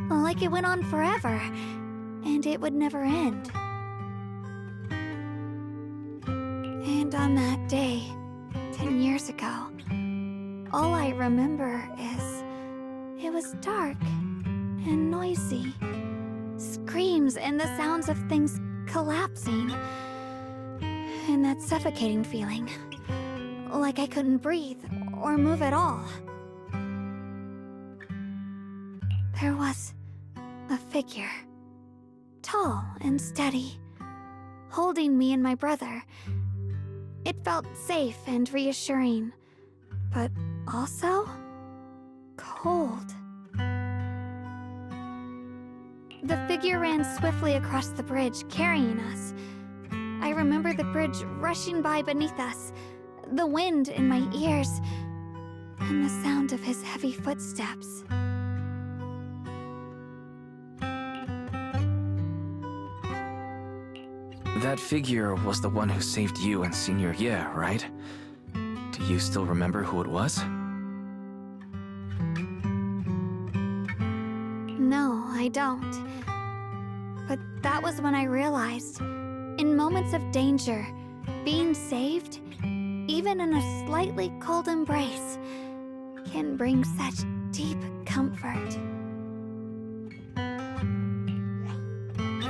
Speaker 12: like it went on forever, and it would never end. And on that day, 10 years ago, all I remember is It was dark and noisy. Screams and the sounds of things collapsing. And that suffocating feeling. Like I couldn't breathe or move at all. There was a figure. Tall and steady. Holding me and my brother. It felt safe and reassuring. But also cold. The figure ran swiftly across the bridge, carrying us. I remember the bridge rushing by beneath us, the wind in my ears, and the sound of his heavy footsteps.
Speaker 2: That figure was the one who saved you in senior year, right? Do you still remember who it was?
Speaker 12: No, I don't. But that was when I realized, in moments of danger, being saved, even in a slightly cold embrace, can bring such deep comfort.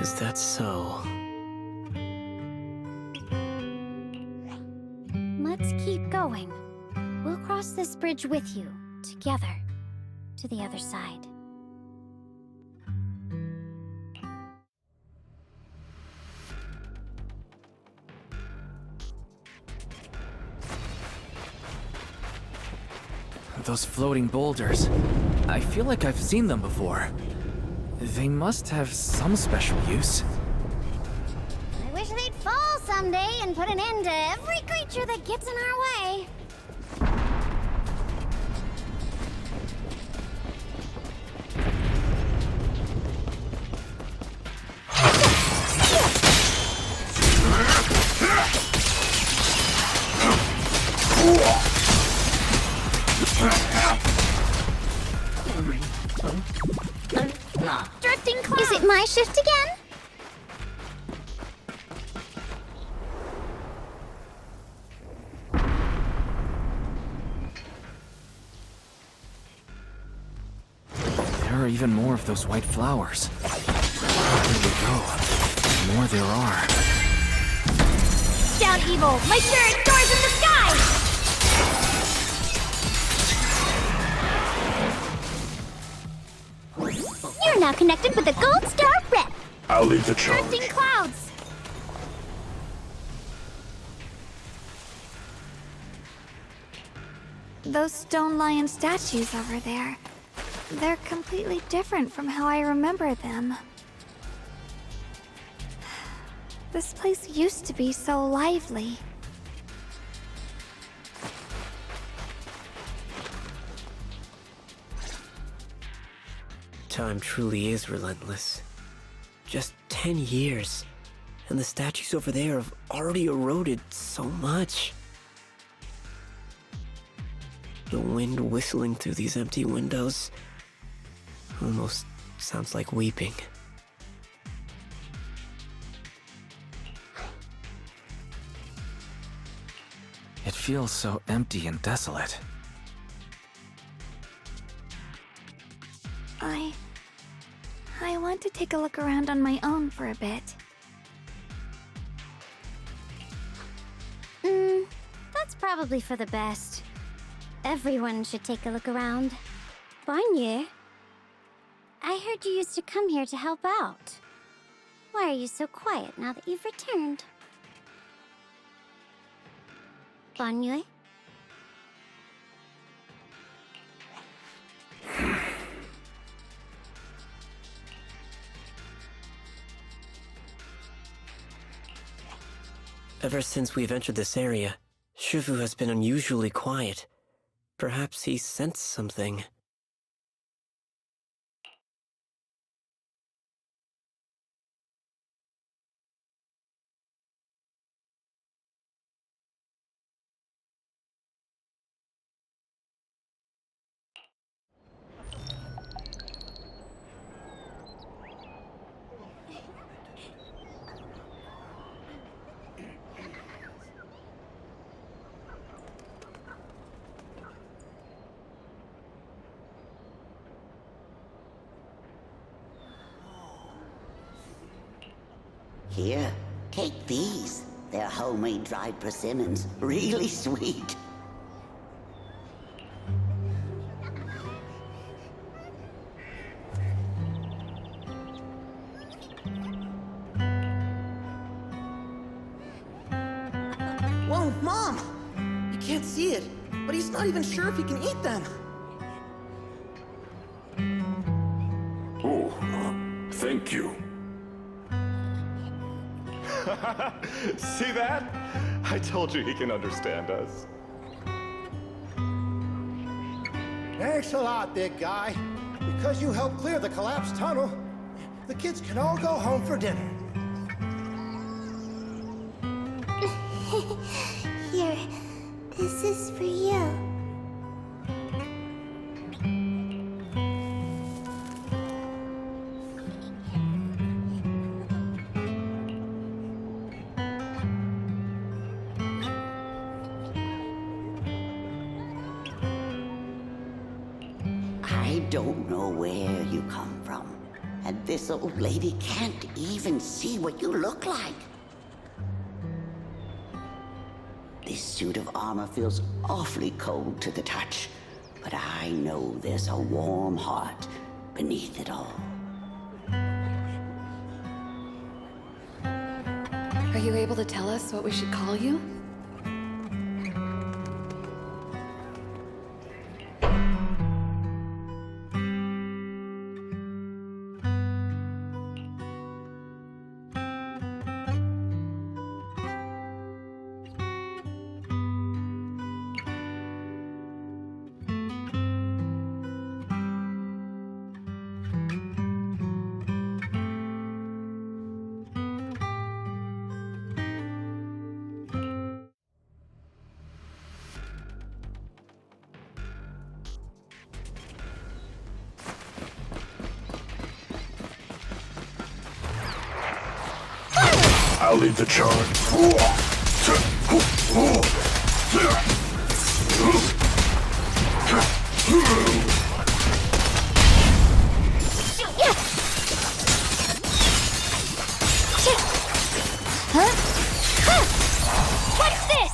Speaker 14: Is that so?
Speaker 9: Let's keep going. We'll cross this bridge with you, together, to the other side.
Speaker 2: Those floating boulders. I feel like I've seen them before. They must have some special use.
Speaker 9: I wish they'd fall someday and put an end to every creature that gets in our way.
Speaker 15: Drifting clouds.
Speaker 9: Is it my shift again?
Speaker 2: There are even more of those white flowers. Here we go. The more there are.
Speaker 9: Down, evil! My spirit soars in the sky! You're now connected with the Gold Star Rep.
Speaker 16: I'll lead the charge.
Speaker 9: Drifting clouds.
Speaker 12: Those stone lion statues over there, they're completely different from how I remember them. This place used to be so lively.
Speaker 14: Time truly is relentless. Just 10 years, and the statues over there have already eroded so much. The wind whistling through these empty windows almost sounds like weeping.
Speaker 2: It feels so empty and desolate.
Speaker 12: I want to take a look around on my own for a bit.
Speaker 9: That's probably for the best. Everyone should take a look around. Banye, I heard you used to come here to help out. Why are you so quiet now that you've returned? Banye?
Speaker 14: Ever since we've entered this area, Shifu has been unusually quiet. Perhaps he sensed something.
Speaker 7: Here, take these. They're homemade dried persimmons. Really sweet.
Speaker 14: Whoa, Mom! You can't see it, but he's not even sure if he can eat them.
Speaker 16: Oh, thank you.
Speaker 13: See that? I told you he can understand us.
Speaker 18: Thanks a lot, big guy. Because you helped clear the collapsed tunnel, the kids can all go home for dinner.
Speaker 15: Here, this is for you.
Speaker 7: I don't know where you come from, and this old lady can't even see what you look like. This suit of armor feels awfully cold to the touch, but I know there's a warm heart beneath it all.
Speaker 19: Are you able to tell us what we should call you?
Speaker 16: I'll lead the charge.
Speaker 6: What's this?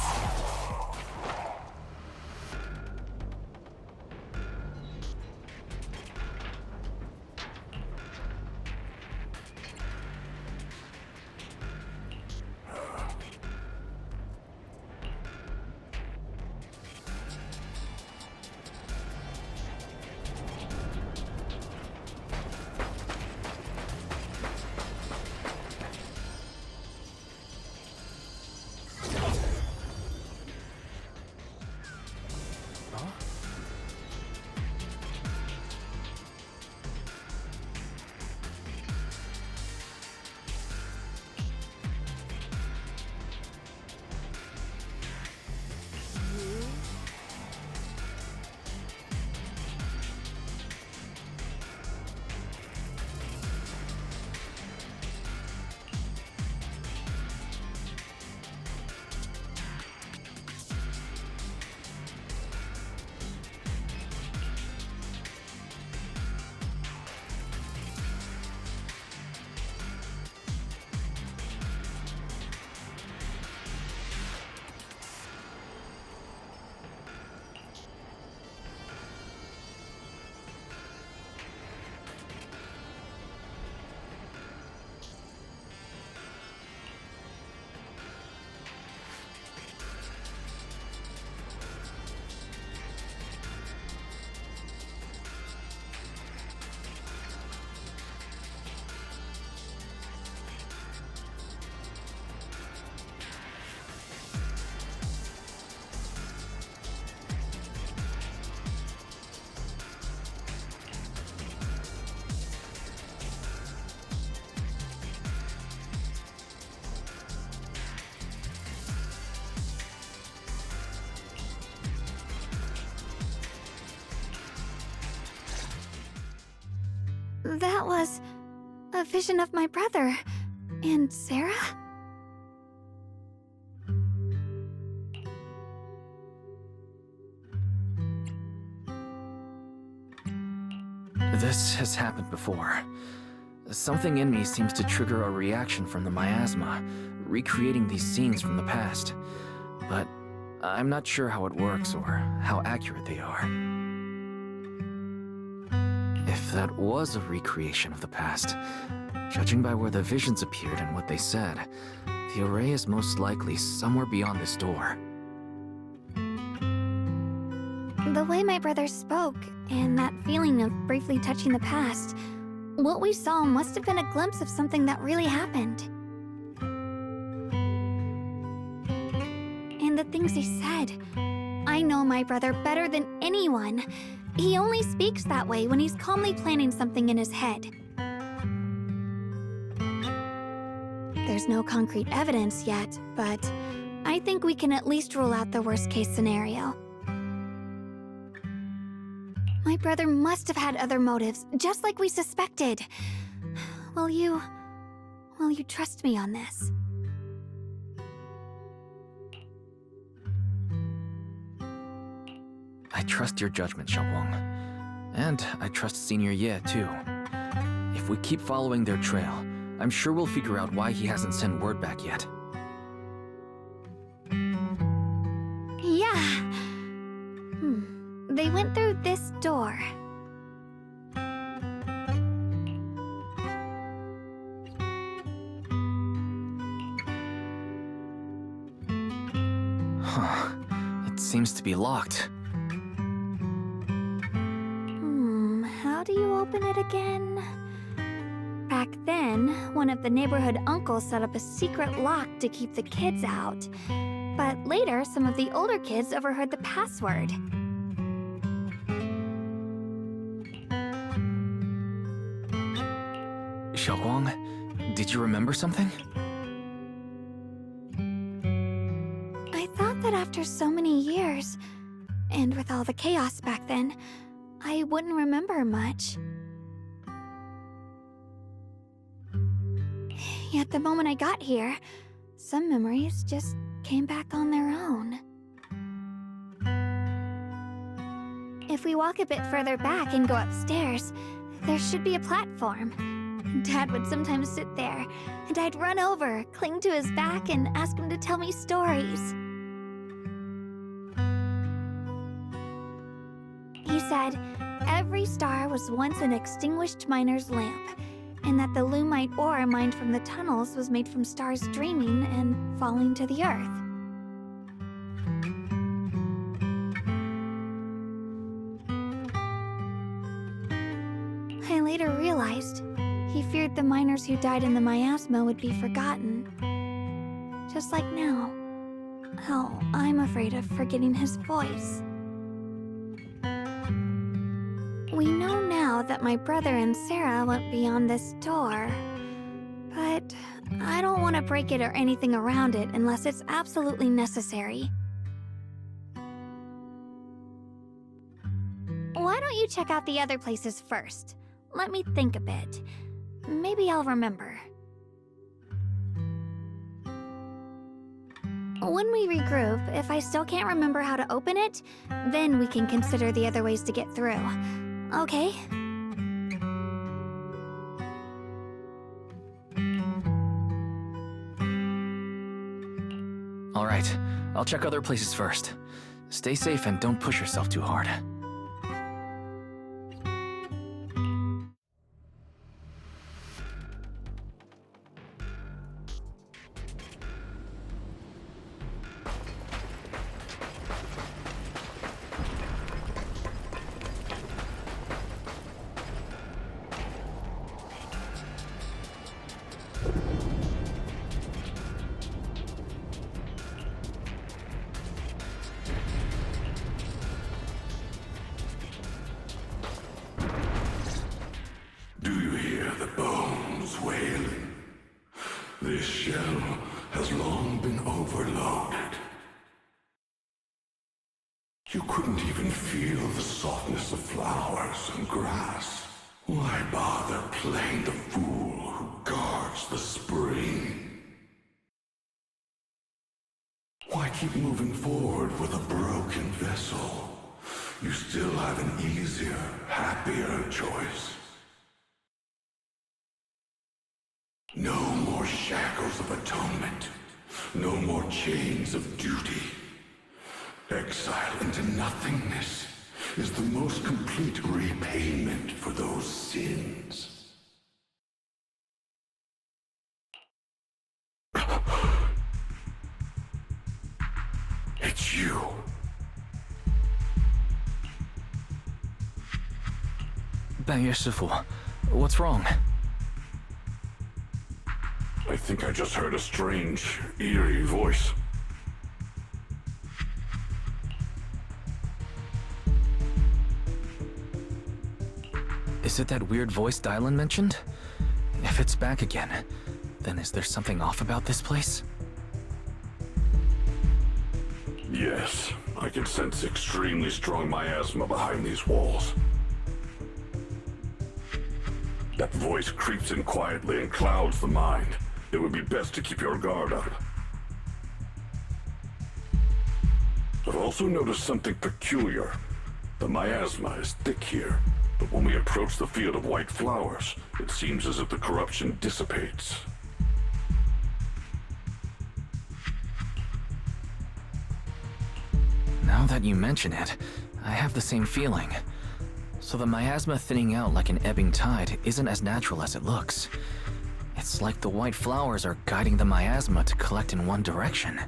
Speaker 12: That was a vision of my brother. And Sarah?
Speaker 2: This has happened before. Something in me seems to trigger a reaction from the miasma, recreating these scenes from the past. But I'm not sure how it works or how accurate they are. If that was a recreation of the past, judging by where the visions appeared and what they said, the array is most likely somewhere beyond this door.
Speaker 12: The way my brother spoke, and that feeling of briefly touching the past, what we saw must have been a glimpse of something that really happened. And the things he said, I know my brother better than anyone. He only speaks that way when he's calmly planning something in his head. There's no concrete evidence yet, but I think we can at least rule out the worst-case scenario. My brother must have had other motives, just like we suspected. Will you trust me on this?
Speaker 2: I trust your judgment, Xiaoguang. And I trust Senior Ye, too. If we keep following their trail, I'm sure we'll figure out why he hasn't sent word back yet.
Speaker 12: Yeah. They went through this door.
Speaker 2: Huh. It seems to be locked.
Speaker 12: How do you open it again? Back then, one of the neighborhood uncles set up a secret lock to keep the kids out. But later, some of the older kids overheard the password.
Speaker 2: Xiaoguang, did you remember something?
Speaker 12: I thought that after so many years, and with all the chaos back then, I wouldn't remember much. Yet the moment I got here, some memories just came back on their own. If we walk a bit further back and go upstairs, there should be a platform. Dad would sometimes sit there, and I'd run over, cling to his back, and ask him to tell me stories. He said every star was once an extinguished miner's lamp, and that the lumite ore mined from the tunnels was made from stars dreaming and falling to the earth. I later realized he feared the miners who died in the miasma would be forgotten. Just like now, how I'm afraid of forgetting his voice. We know now that my brother and Sarah went beyond this door, but I don't want to break it or anything around it unless it's absolutely necessary. Why don't you check out the other places first? Let me think a bit. Maybe I'll remember. When we regroup, if I still can't remember how to open it, then we can consider the other ways to get through. Okay?
Speaker 2: All right, I'll check other places first. Stay safe and don't push yourself too hard.
Speaker 16: Do you hear the bones wailing? This shell has long been overloaded. You couldn't even feel the softness of flowers and grass. Why bother playing the fool who guards the spring? Why keep moving forward with a broken vessel? You still have an easier, happier choice. No more shackles of atonement. No more chains of duty. Exile into nothingness is the most complete repayment for those sins. It's you.
Speaker 2: Bangye Shifu, what's wrong?
Speaker 16: I think I just heard a strange, eerie voice.
Speaker 2: Is it that weird voice Dylan mentioned? If it's back again, then is there something off about this place?
Speaker 16: Yes, I can sense extremely strong miasma behind these walls. That voice creeps in quietly and clouds the mind. It would be best to keep your guard up. I've also noticed something peculiar. The miasma is thick here, but when we approach the field of white flowers, it seems as if the corruption dissipates.
Speaker 2: Now that you mention it, I have the same feeling. So the miasma thinning out like an ebbing tide isn't as natural as it looks. It's like the white flowers are guiding the miasma to collect in one direction.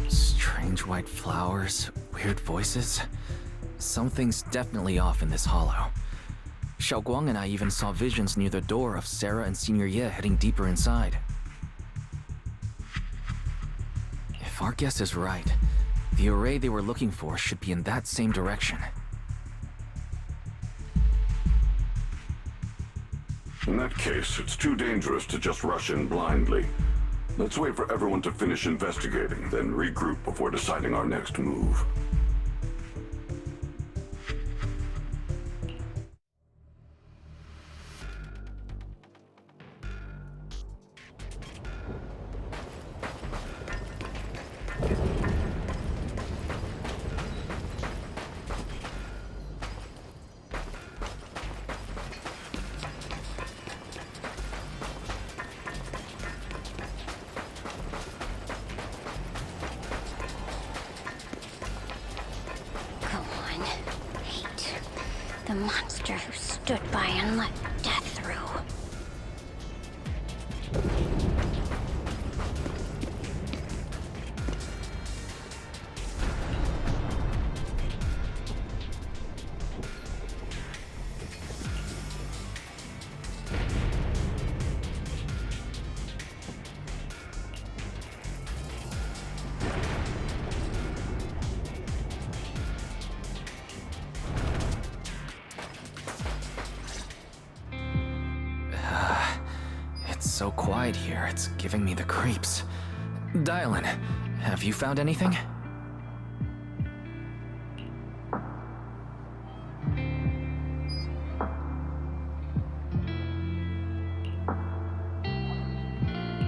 Speaker 2: Strange white flowers, weird voices. Something's definitely off in this hollow. Xiaoguang and I even saw visions near the door of Sarah and Senior Ye heading deeper inside. If our guess is right, the array they were looking for should be in that same direction.
Speaker 16: In that case, it's too dangerous to just rush in blindly. Let's wait for everyone to finish investigating, then regroup before deciding our next move.
Speaker 9: The monster who stood by and let death through.
Speaker 2: It's so quiet here, it's giving me the creeps. Dylan, have you found anything?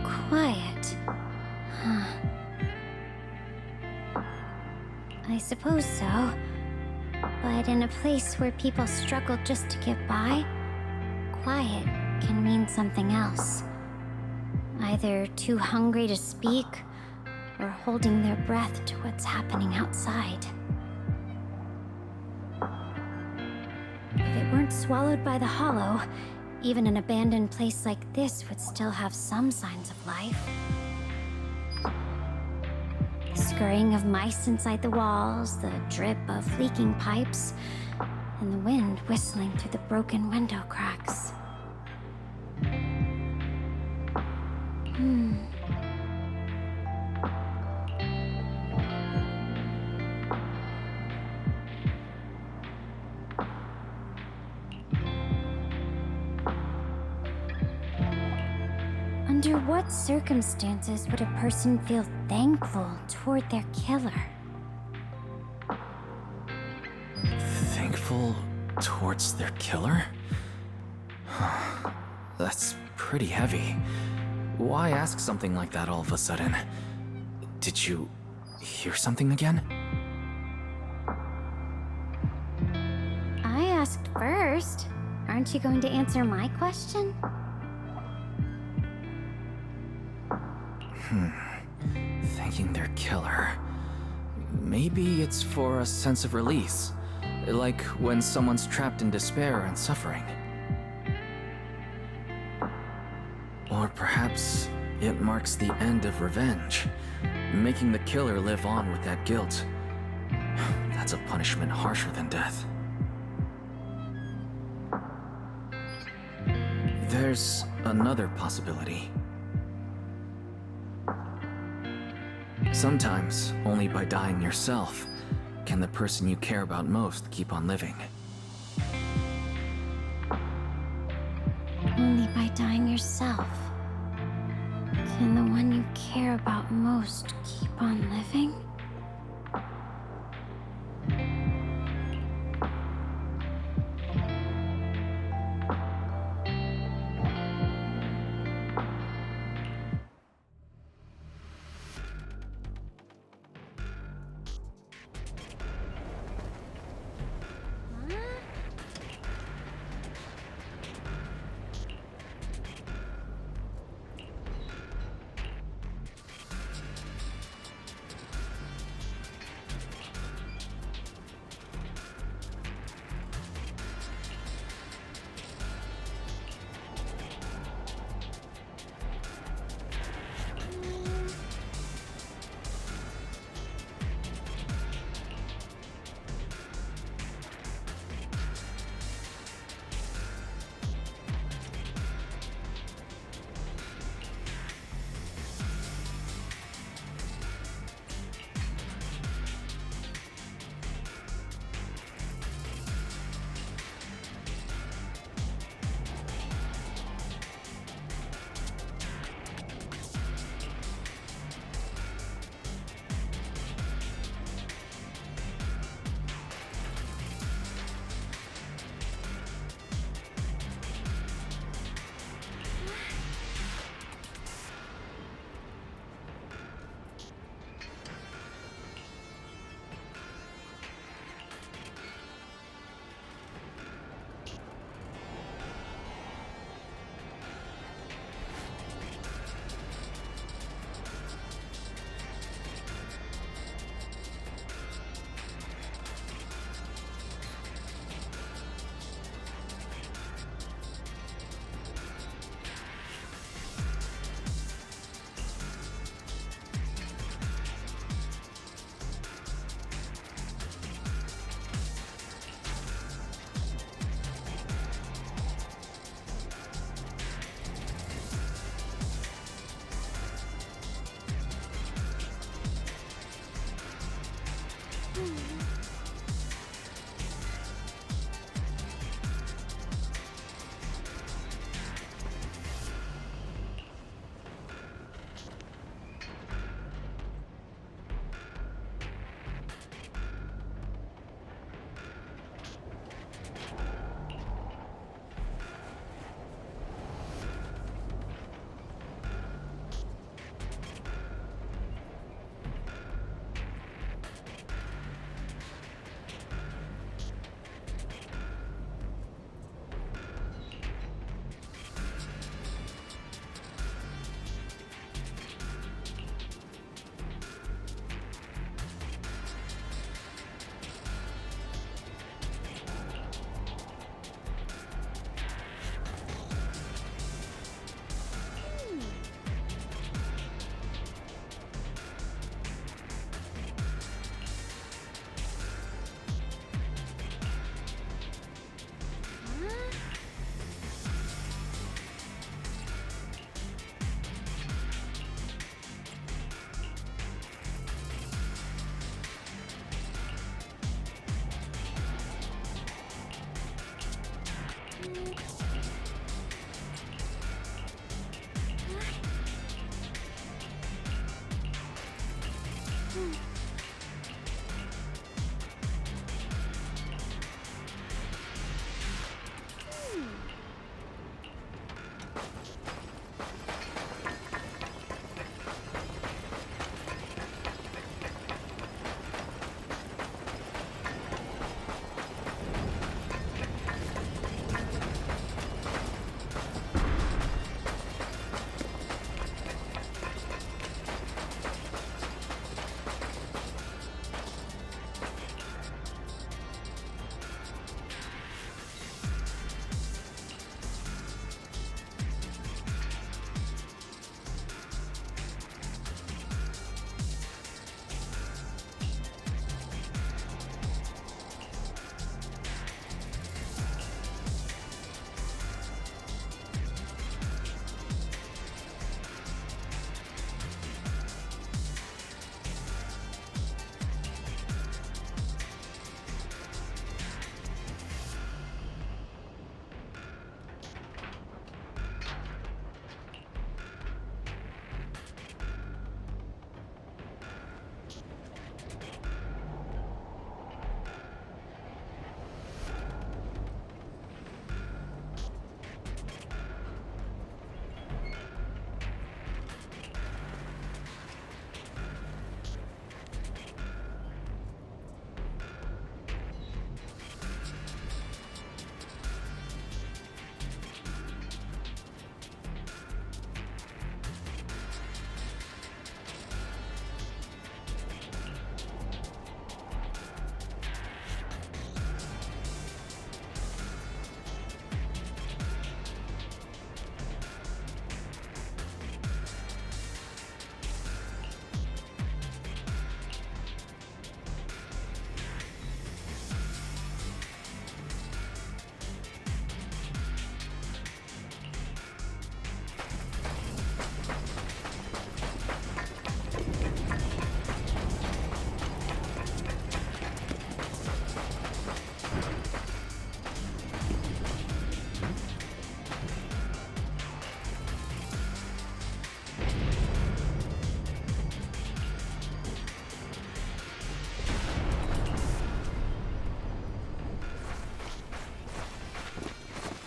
Speaker 9: Quiet. Huh. I suppose so. But in a place where people struggle just to get by, quiet can mean something else. Either too hungry to speak, or holding their breath to what's happening outside. If it weren't swallowed by the hollow, even an abandoned place like this would still have some signs of life. The scurrying of mice inside the walls, the drip of leaking pipes, and the wind whistling through the broken window cracks. Under what circumstances would a person feel thankful toward their killer?
Speaker 2: Thankful towards their killer? That's pretty heavy. Why ask something like that all of a sudden? Did you hear something again?
Speaker 9: I asked first. Aren't you going to answer my question?
Speaker 2: Thanking their killer. Maybe it's for a sense of release. Like when someone's trapped in despair and suffering. Or perhaps it marks the end of revenge, making the killer live on with that guilt. That's a punishment harsher than death. There's another possibility. Sometimes, only by dying yourself, can the person you care about most keep on living.
Speaker 9: Only by dying yourself can the one you care about most keep on living?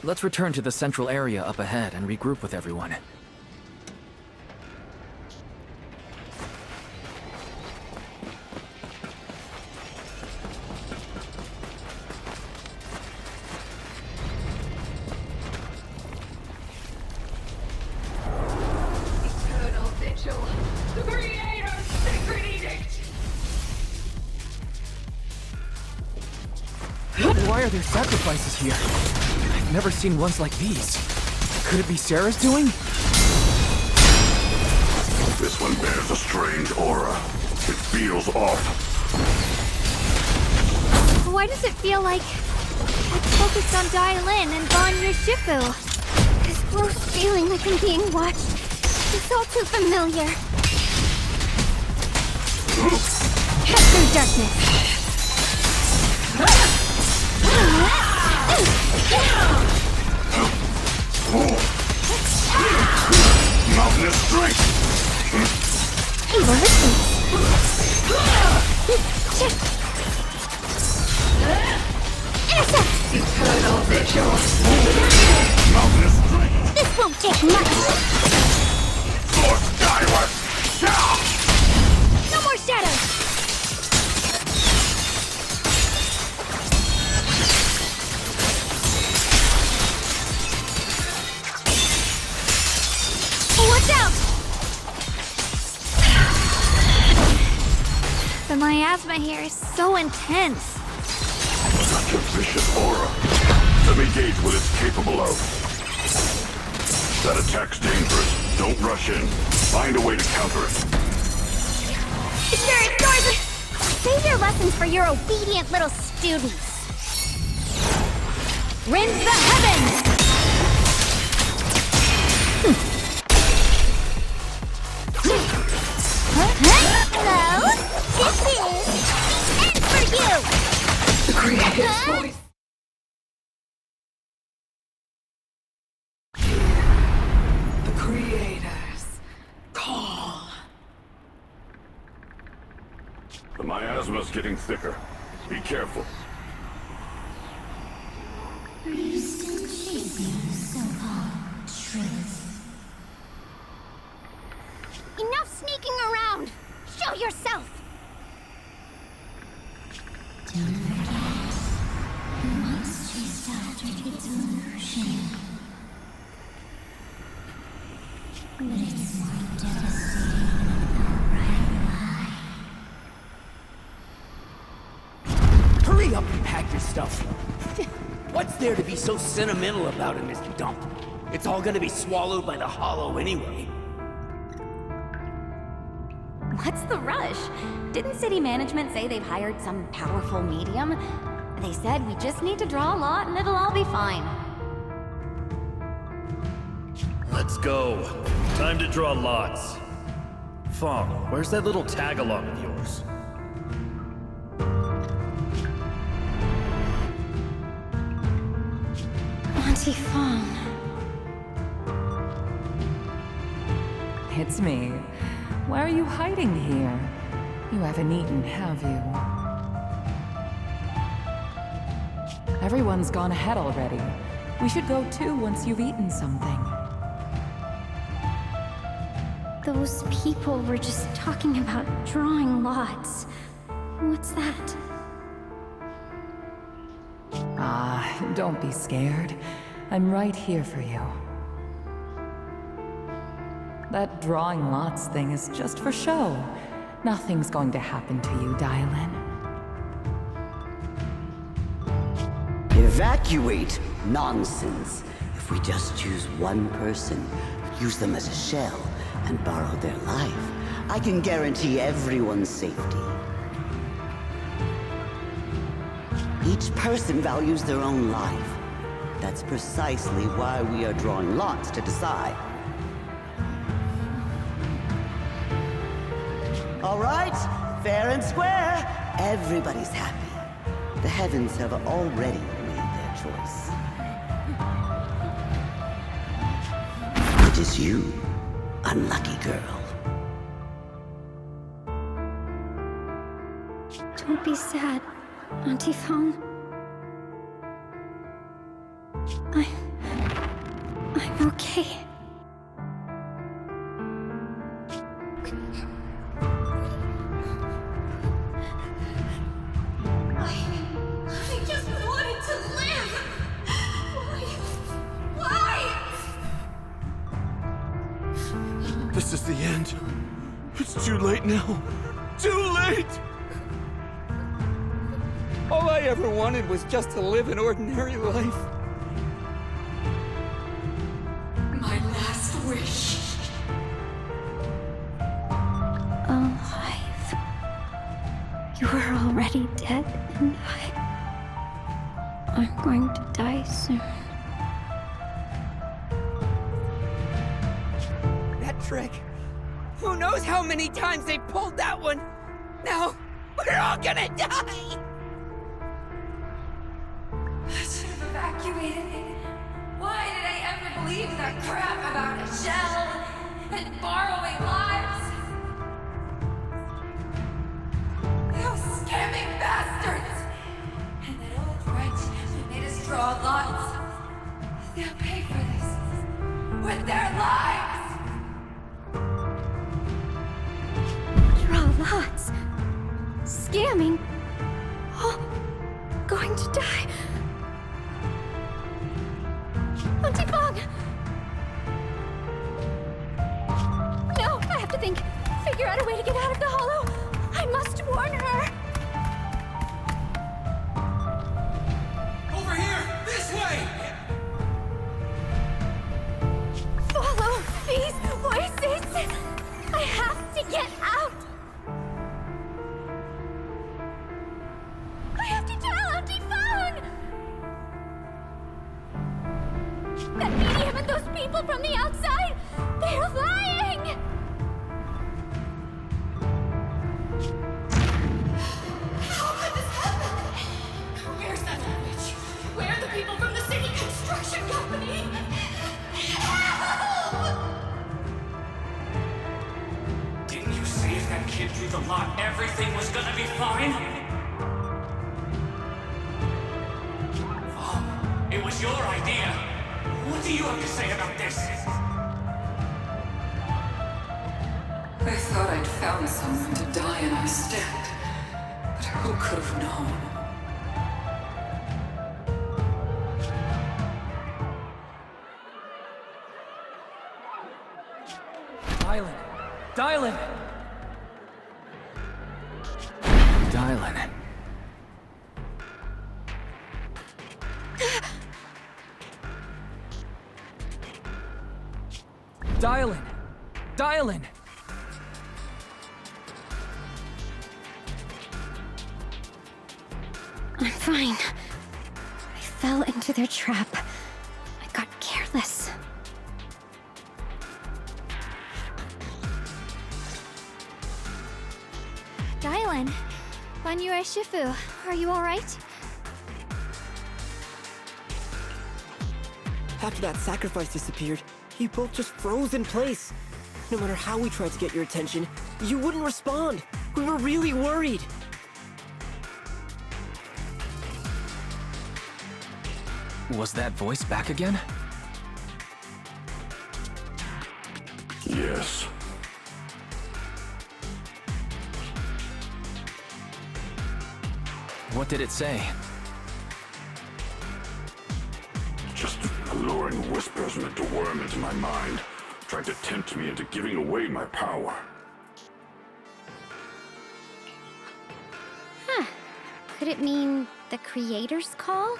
Speaker 2: Let's return to the central area up ahead and regroup with everyone.
Speaker 20: Eternal Vigil, the Creator's sacred edict!
Speaker 2: Why are there sacrifices here? I've never seen ones like these. Could it be Sarah's doing?
Speaker 16: This one bears a strange aura. It feels off.
Speaker 12: Why does it feel like it's focused on Dai-Lin and Banyu Shifu?
Speaker 9: This gross feeling like I'm being watched. It's all too familiar.
Speaker 12: Cut through darkness.
Speaker 16: Mountainous strength!
Speaker 12: Evil retreats.
Speaker 20: Eternal Vigil!
Speaker 16: Mountainous strength!
Speaker 9: This won't take much.
Speaker 16: Force skyward!
Speaker 12: No more shadows. Watch out! The miasma here is so intense.
Speaker 16: Such a vicious aura. Let me gauge what it's capable of. That attack's dangerous. Don't rush in. Find a way to counter it.
Speaker 9: Sure, ignore the... Save your lessons for your obedient little students.
Speaker 12: Rinse the heavens!
Speaker 9: Hello? This is... And for you!
Speaker 20: The Creator's voice! The Creator's call.
Speaker 16: The miasma's getting thicker. Be careful.
Speaker 15: Are you still chasing so-called truth?
Speaker 9: Enough sneaking around! Show yourself!
Speaker 15: Don't forget, the monster started its illusion. But it's more devastating than the right lie.
Speaker 21: Hurry up and pack your stuff. What's there to be so sentimental about in this dump? It's all gonna be swallowed by the hollow anyway.
Speaker 3: What's the rush? Didn't city management say they've hired some powerful medium? They said we just need to draw a lot and it'll all be fine.
Speaker 22: Let's go. Time to draw lots. Fong, where's that little tag-along of yours?
Speaker 12: Auntie Fong.
Speaker 23: It's me. Why are you hiding here? You haven't eaten, have you? Everyone's gone ahead already. We should go too once you've eaten something.
Speaker 9: Those people were just talking about drawing lots. What's that?
Speaker 23: Ah, don't be scared. I'm right here for you. That drawing lots thing is just for show. Nothing's going to happen to you, Dai-Lin.
Speaker 7: Evacuate? Nonsense. If we just choose one person, use them as a shell, and borrow their life, I can guarantee everyone's safety. Each person values their own life. That's precisely why we are drawing lots to decide. All right, fair and square. Everybody's happy. The heavens have already made their choice. It is you, unlucky girl.
Speaker 9: Don't be sad, Auntie Fong. I'm okay.
Speaker 20: I just wanted to live! Why?
Speaker 4: This is the end. It's too late now. Too late!
Speaker 21: All I ever wanted was just to live an ordinary life.
Speaker 20: My last wish.
Speaker 9: Alive. You are already dead, and I'm going to die soon.
Speaker 21: That trick. Who knows how many times they pulled that one? Now, we're all gonna die!
Speaker 20: I should have evacuated. Why did I ever believe that crap about a shell and borrowing lives? Those scamming bastards! And that old wretch who made us draw lots. They'll pay for this with their lives!
Speaker 9: Draw lots. Scamming. Oh, going to die. Auntie Fong! No, I have to think. Figure out a way to get out of the hollow. I must warn her.
Speaker 21: Over here! This way!
Speaker 9: Follow these voices. I have to get out. I have to tell Auntie Fong. That medium and those people from the outside, they're lying!
Speaker 20: How could this happen? Where's that witch? Where are the people from the city construction company? Help!
Speaker 8: Didn't you say if that kid drew the lot, everything was gonna be fine? Oh, it was your idea. What do you have to say about this?
Speaker 20: I thought I'd found someone to die in our stead, but who could have known?
Speaker 2: Dylan! Dylan! Dylan. Dylan! Dylan!
Speaker 9: I'm fine. I fell into their trap. I got careless.
Speaker 12: Dylan, Banyue Shifu, are you alright?
Speaker 14: After that sacrifice disappeared, you both just froze in place. No matter how we tried to get your attention, you wouldn't respond. We were really worried.
Speaker 2: Was that voice back again?
Speaker 16: Yes.
Speaker 2: What did it say?
Speaker 16: Just alluring whispers meant to worm into my mind, trying to tempt me into giving away my power.
Speaker 9: Huh. Could it mean the Creator's call?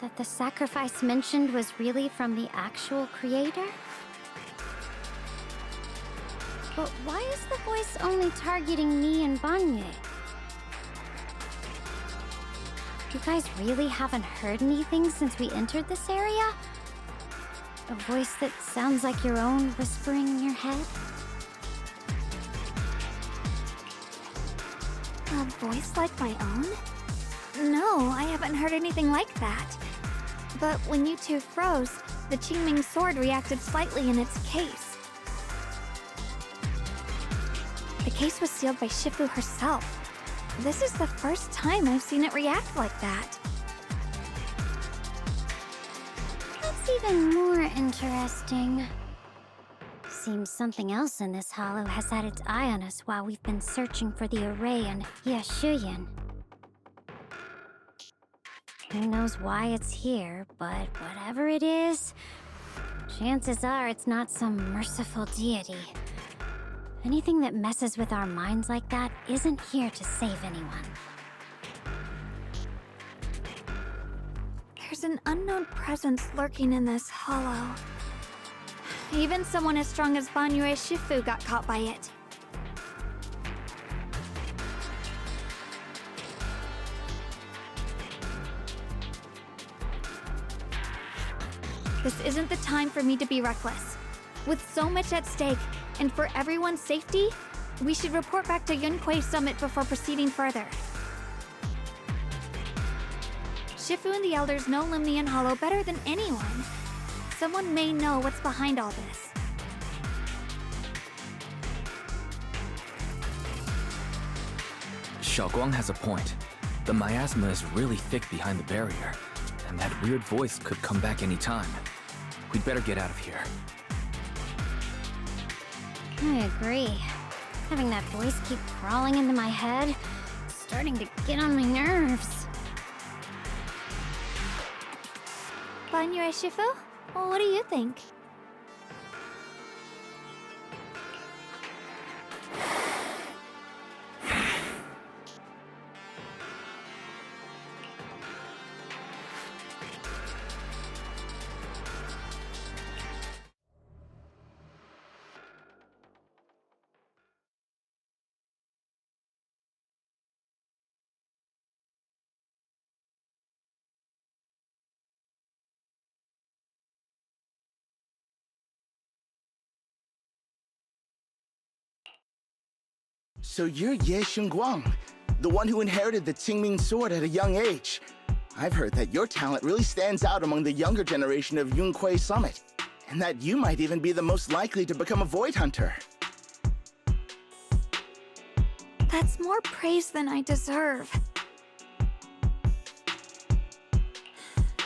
Speaker 9: That the sacrifice mentioned was really from the actual Creator? But why is the voice only targeting me and Banyue? You guys really haven't heard anything since we entered this area? A voice that sounds like your own whispering in your head?
Speaker 12: A voice like my own? No, I haven't heard anything like that. But when you two froze, the Qingming sword reacted slightly in its case. The case was sealed by Shifu herself. This is the first time I've seen it react like that.
Speaker 9: That's even more interesting. Seems something else in this hollow has had its eye on us while we've been searching for the array in Yashuyan. Who knows why it's here, but whatever it is, chances are it's not some merciful deity. Anything that messes with our minds like that isn't here to save anyone.
Speaker 12: There's an unknown presence lurking in this hollow. Even someone as strong as Banyue Shifu got caught by it. This isn't the time for me to be reckless. With so much at stake, and for everyone's safety, we should report back to Yunquei Summit before proceeding further. Shifu and the Elders know Limnian Hollow better than anyone. Someone may know what's behind all this.
Speaker 2: Xiaoguang has a point. The miasma is really thick behind the barrier, and that weird voice could come back any time. We'd better get out of here.
Speaker 9: I agree. Having that voice keep crawling into my head, it's starting to get on my nerves.
Speaker 12: Banyue Shifu? Well, what do you think?
Speaker 5: So you're Ye Xingguang, the one who inherited the Qingming sword at a young age. I've heard that your talent really stands out among the younger generation of Yunquei Summit, and that you might even be the most likely to become a Void Hunter.
Speaker 12: That's more praise than I deserve.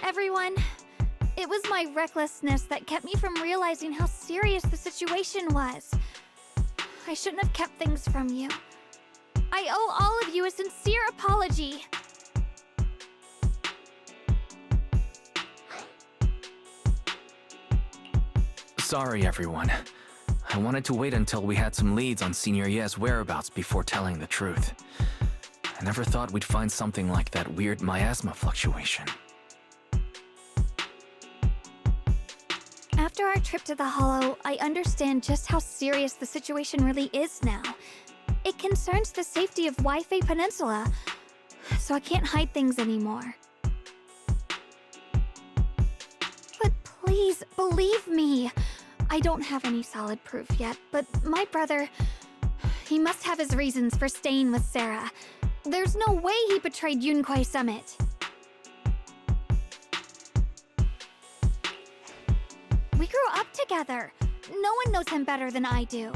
Speaker 12: Everyone, it was my recklessness that kept me from realizing how serious the situation was. I shouldn't have kept things from you. I owe all of you a sincere apology.
Speaker 2: Sorry, everyone. I wanted to wait until we had some leads on Senior Ye's whereabouts before telling the truth. I never thought we'd find something like that weird miasma fluctuation.
Speaker 12: After our trip to the Hollow, I understand just how serious the situation really is now. It concerns the safety of Waifei Peninsula, so I can't hide things anymore. But please, believe me. I don't have any solid proof yet, but my brother, he must have his reasons for staying with Sarah. There's no way he betrayed Yunquei Summit. We grew up together. No one knows him better than I do.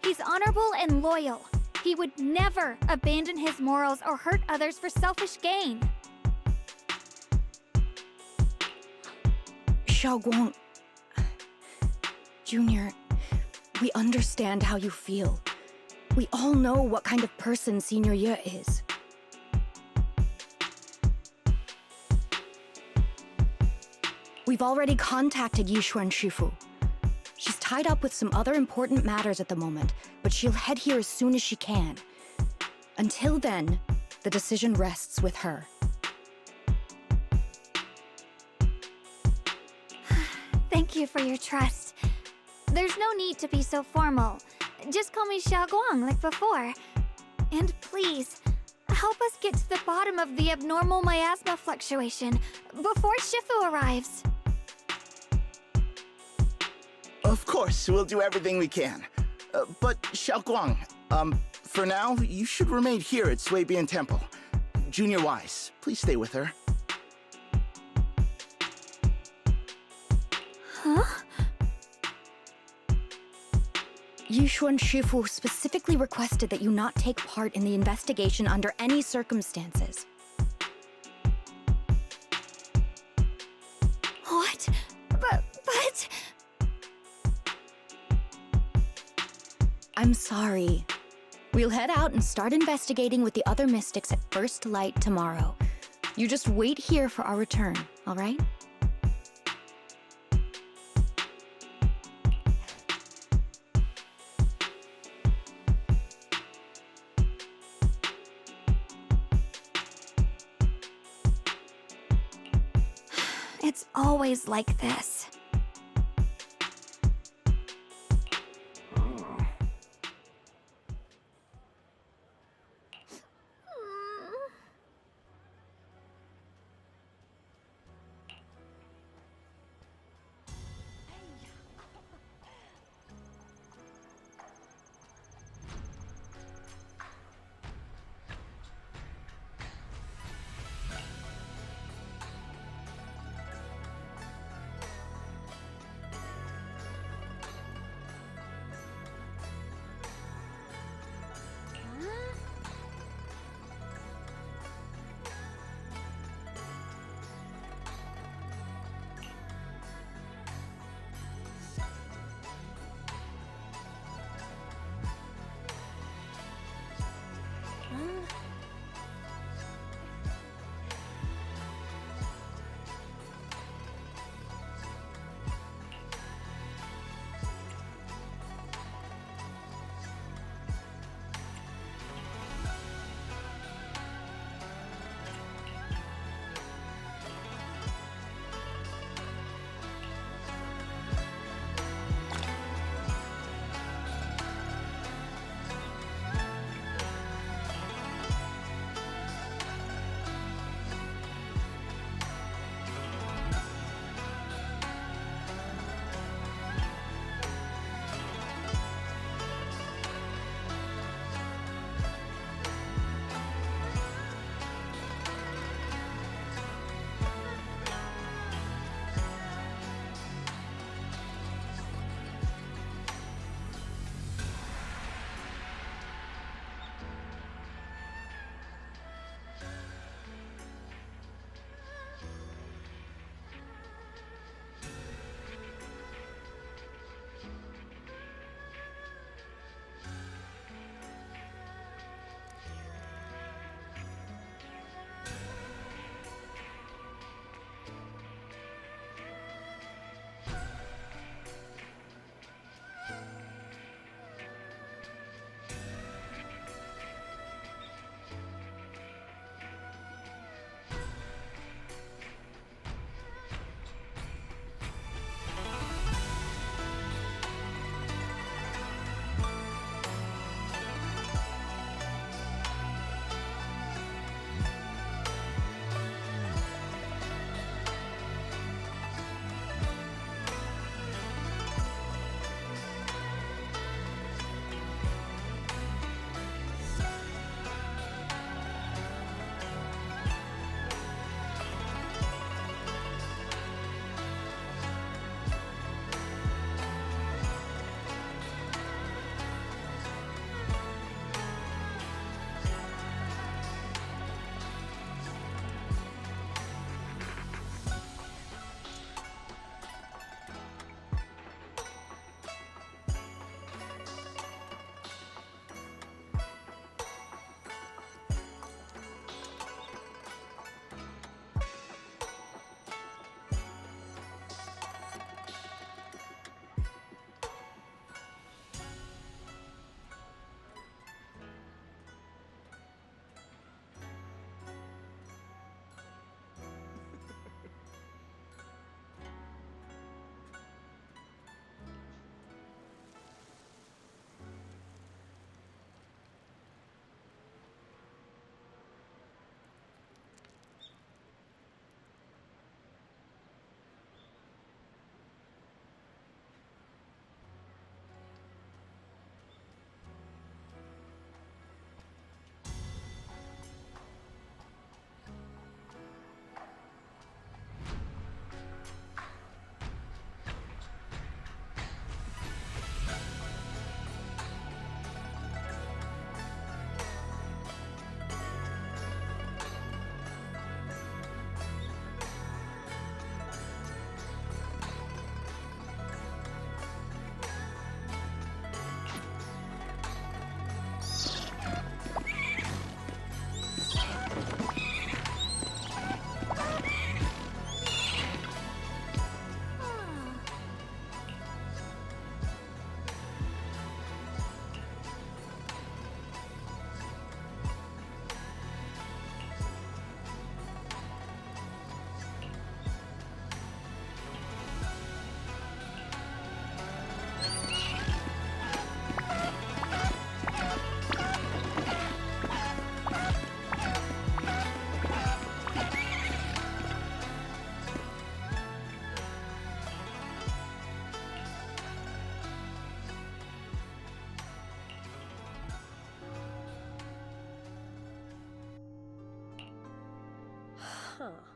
Speaker 12: He's honorable and loyal. He would never abandon his morals or hurt others for selfish gain.
Speaker 10: Xiaoguang... Junior, we understand how you feel. We all know what kind of person Senior Ye is. We've already contacted Yishuan Shifu. She's tied up with some other important matters at the moment, but she'll head here as soon as she can. Until then, the decision rests with her.
Speaker 12: Thank you for your trust. There's no need to be so formal. Just call me Xiaoguang like before. And please, help us get to the bottom of the abnormal miasma fluctuation before Shifu arrives.
Speaker 5: Of course, we'll do everything we can. But Xiaoguang, for now, you should remain here at Suibian Temple. Junior Wise, please stay with her.
Speaker 12: Huh?
Speaker 10: Yishuan Shifu specifically requested that you not take part in the investigation under any circumstances.
Speaker 12: What? But
Speaker 10: I'm sorry. We'll head out and start investigating with the other mystics at first light tomorrow. You just wait here for our return, all right?
Speaker 12: It's always like this.
Speaker 1: Huh.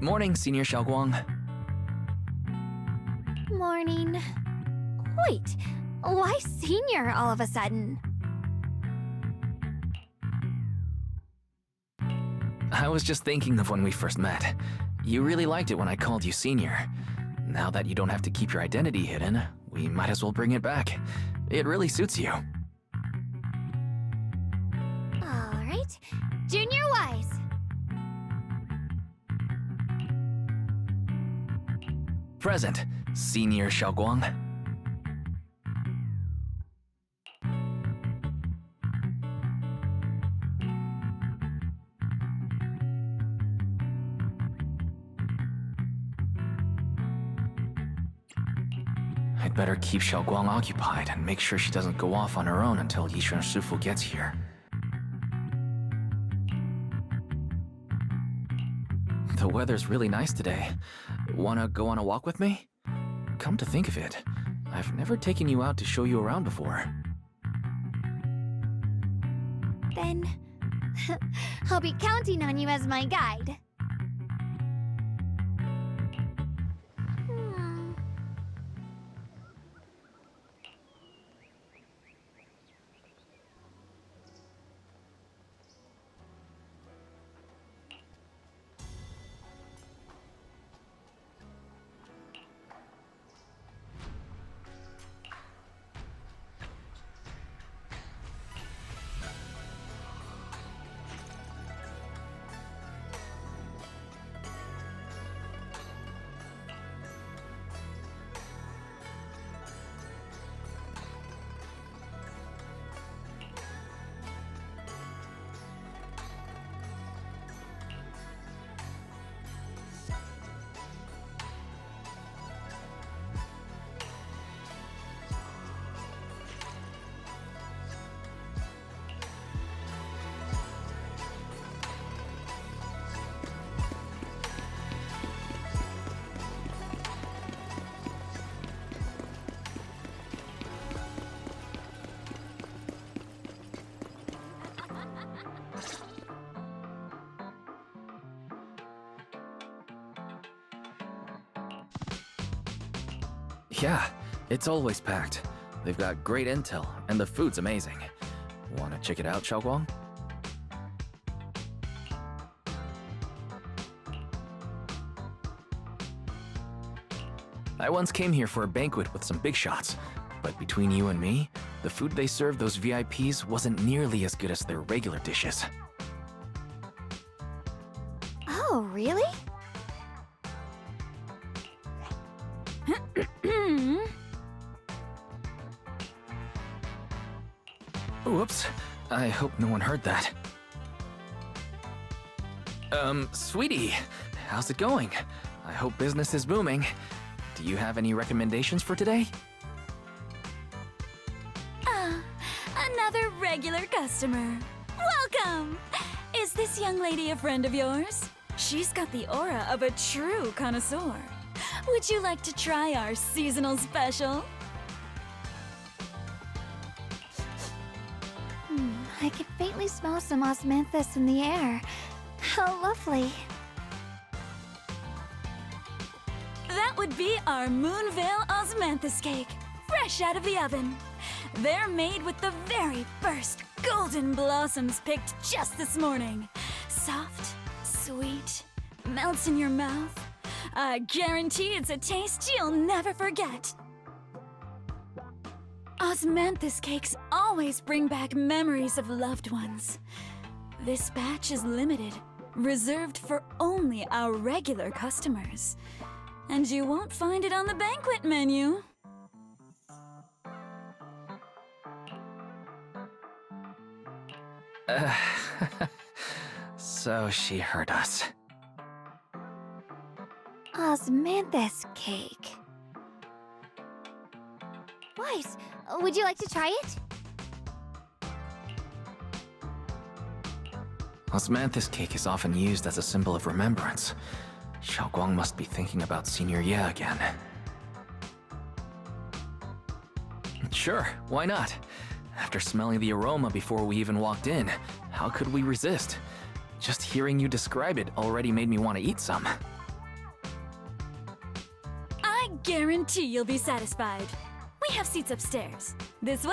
Speaker 2: Morning, Senior Xiaoguang.
Speaker 12: Morning. Wait, why senior all of a sudden?
Speaker 2: I was just thinking of when we first met. You really liked it when I called you Senior. Now that you don't have to keep your identity hidden, we might as well bring it back. It really suits you.
Speaker 12: Alright, Junior Wise.
Speaker 2: Present, Senior Xiaoguang. I'd better keep Xiaoguang occupied and make sure she doesn't go off on her own until Yishuan Shifu gets here. The weather's really nice today. Wanna go on a walk with me? Come to think of it, I've never taken you out to show you around before.
Speaker 12: Then I'll be counting on you as my guide.
Speaker 2: Yeah, it's always packed. They've got great intel, and the food's amazing. Wanna check it out, Xiaoguang? I once came here for a banquet with some big shots, but between you and me, the food they served those VIPs wasn't nearly as good as their regular dishes.
Speaker 12: Oh, really?
Speaker 2: Whoops. I hope no one heard that. Sweetie, how's it going? I hope business is booming. Do you have any recommendations for today?
Speaker 1: Another regular customer. Welcome! Is this young lady a friend of yours? She's got the aura of a true connoisseur. Would you like to try our seasonal special?
Speaker 12: I could faintly smell some osmanthus in the air. How lovely.
Speaker 1: That would be our Moonvale Osmanthus cake, fresh out of the oven. They're made with the very first golden blossoms picked just this morning. Soft, sweet, melts in your mouth. I guarantee it's a taste you'll never forget. Osmanthus cakes always bring back memories of loved ones. This batch is limited, reserved for only our regular customers. And you won't find it on the banquet menu.
Speaker 2: So she heard us.
Speaker 12: Osmanthus cake. Wise, would you like to try it?
Speaker 2: Osmanthus cake is often used as a symbol of remembrance. Xiaoguang must be thinking about Senior Ye again. Sure, why not? After smelling the aroma before we even walked in, how could we resist? Just hearing you describe it already made me want to eat some.
Speaker 1: guarantee you'll be satisfied. We have seats upstairs. This way!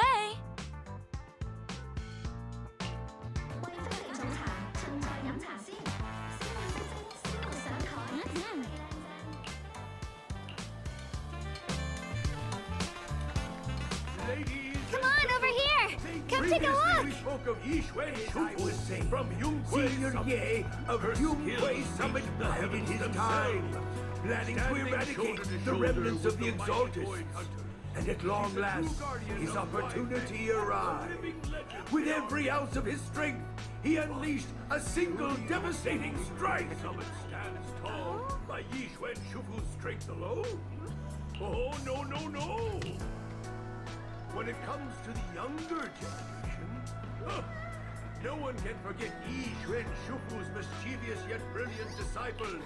Speaker 6: Come on, over here! Come take a look!
Speaker 11: We spoke of Yishwen Shufu from Senior Ye of Yunkwei Summit bided his time, planning to eradicate the remnants of the Exalted. And at long last, his opportunity arrived. With every ounce of his strength, he unleashed a single devastating strike. Summit stands tall by Yishwen Shufu's strength alone. Oh, no, no, no! When it comes to the younger generation, no one can forget Yi Xuan Shufu's mischievous yet brilliant disciple,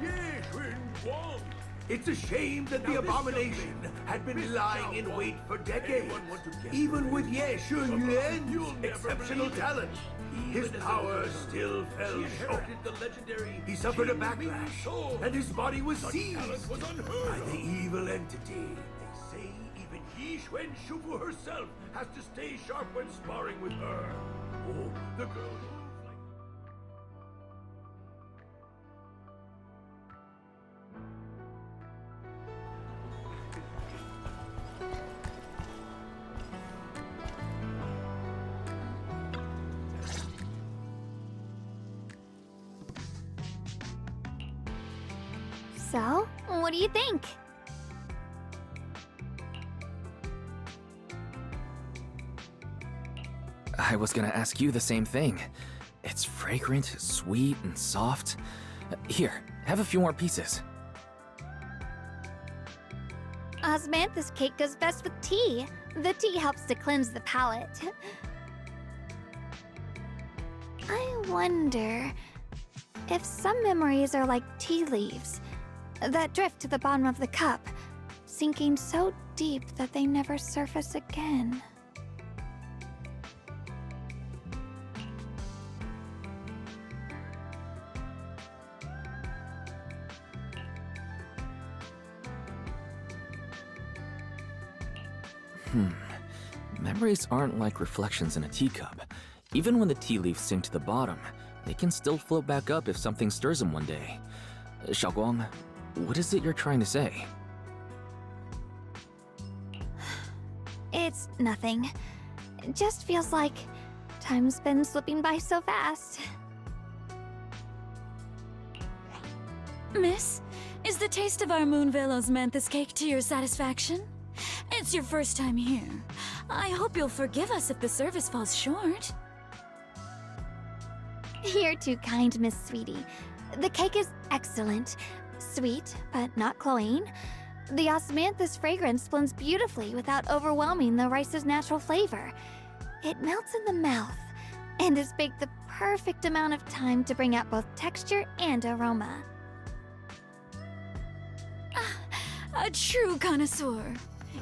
Speaker 11: Ye Xuan Guang. It's a shame that the abomination had been lying in wait for decades. Even with Ye Xun Yuan's exceptional talent, his power still fell short. He suffered a backlash, and his body was seized by the evil entity. They say even Yi Xuan Shufu herself has to stay sharp when sparring with her. Oh, the girl moves like...
Speaker 6: So, what do you think?
Speaker 2: I was gonna ask you the same thing. It's fragrant, sweet, and soft. Here, have a few more pieces.
Speaker 6: Osmanthus cake goes best with tea. The tea helps to cleanse the palate. I wonder if some memories are like tea leaves that drift to the bottom of the cup, sinking so deep that they never surface again.
Speaker 2: Memories aren't like reflections in a teacup. Even when the tea leaves sink to the bottom, they can still float back up if something stirs them one day. Xiaoguang, what is it you're trying to say?
Speaker 6: It's nothing. It just feels like time's been slipping by so fast.
Speaker 1: Miss, is the taste of our Moonvale Osmanthus cake to your satisfaction? It's your first time here. I hope you'll forgive us if the service falls short.
Speaker 6: You're too kind, Miss Sweetie. The cake is excellent. Sweet, but not cloying. The osmanthus fragrance blends beautifully without overwhelming the rice's natural flavor. It melts in the mouth and is baked the perfect amount of time to bring out both texture and aroma.
Speaker 1: A true connoisseur.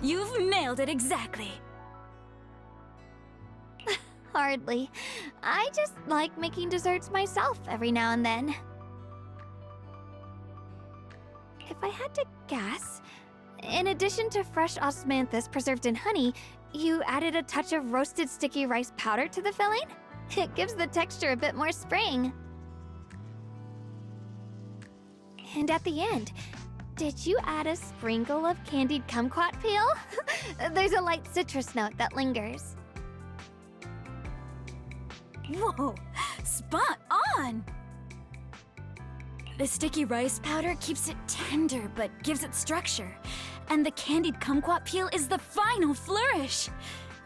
Speaker 1: You've nailed it exactly.
Speaker 6: Hardly. I just like making desserts myself every now and then. If I had to guess, in addition to fresh osmanthus preserved in honey, you added a touch of roasted sticky rice powder to the filling? It gives the texture a bit more spring. And at the end, did you add a sprinkle of candied kumquat peel? There's a light citrus note that lingers.
Speaker 1: Whoa, spot on! The sticky rice powder keeps it tender but gives it structure. And the candied kumquat peel is the final flourish.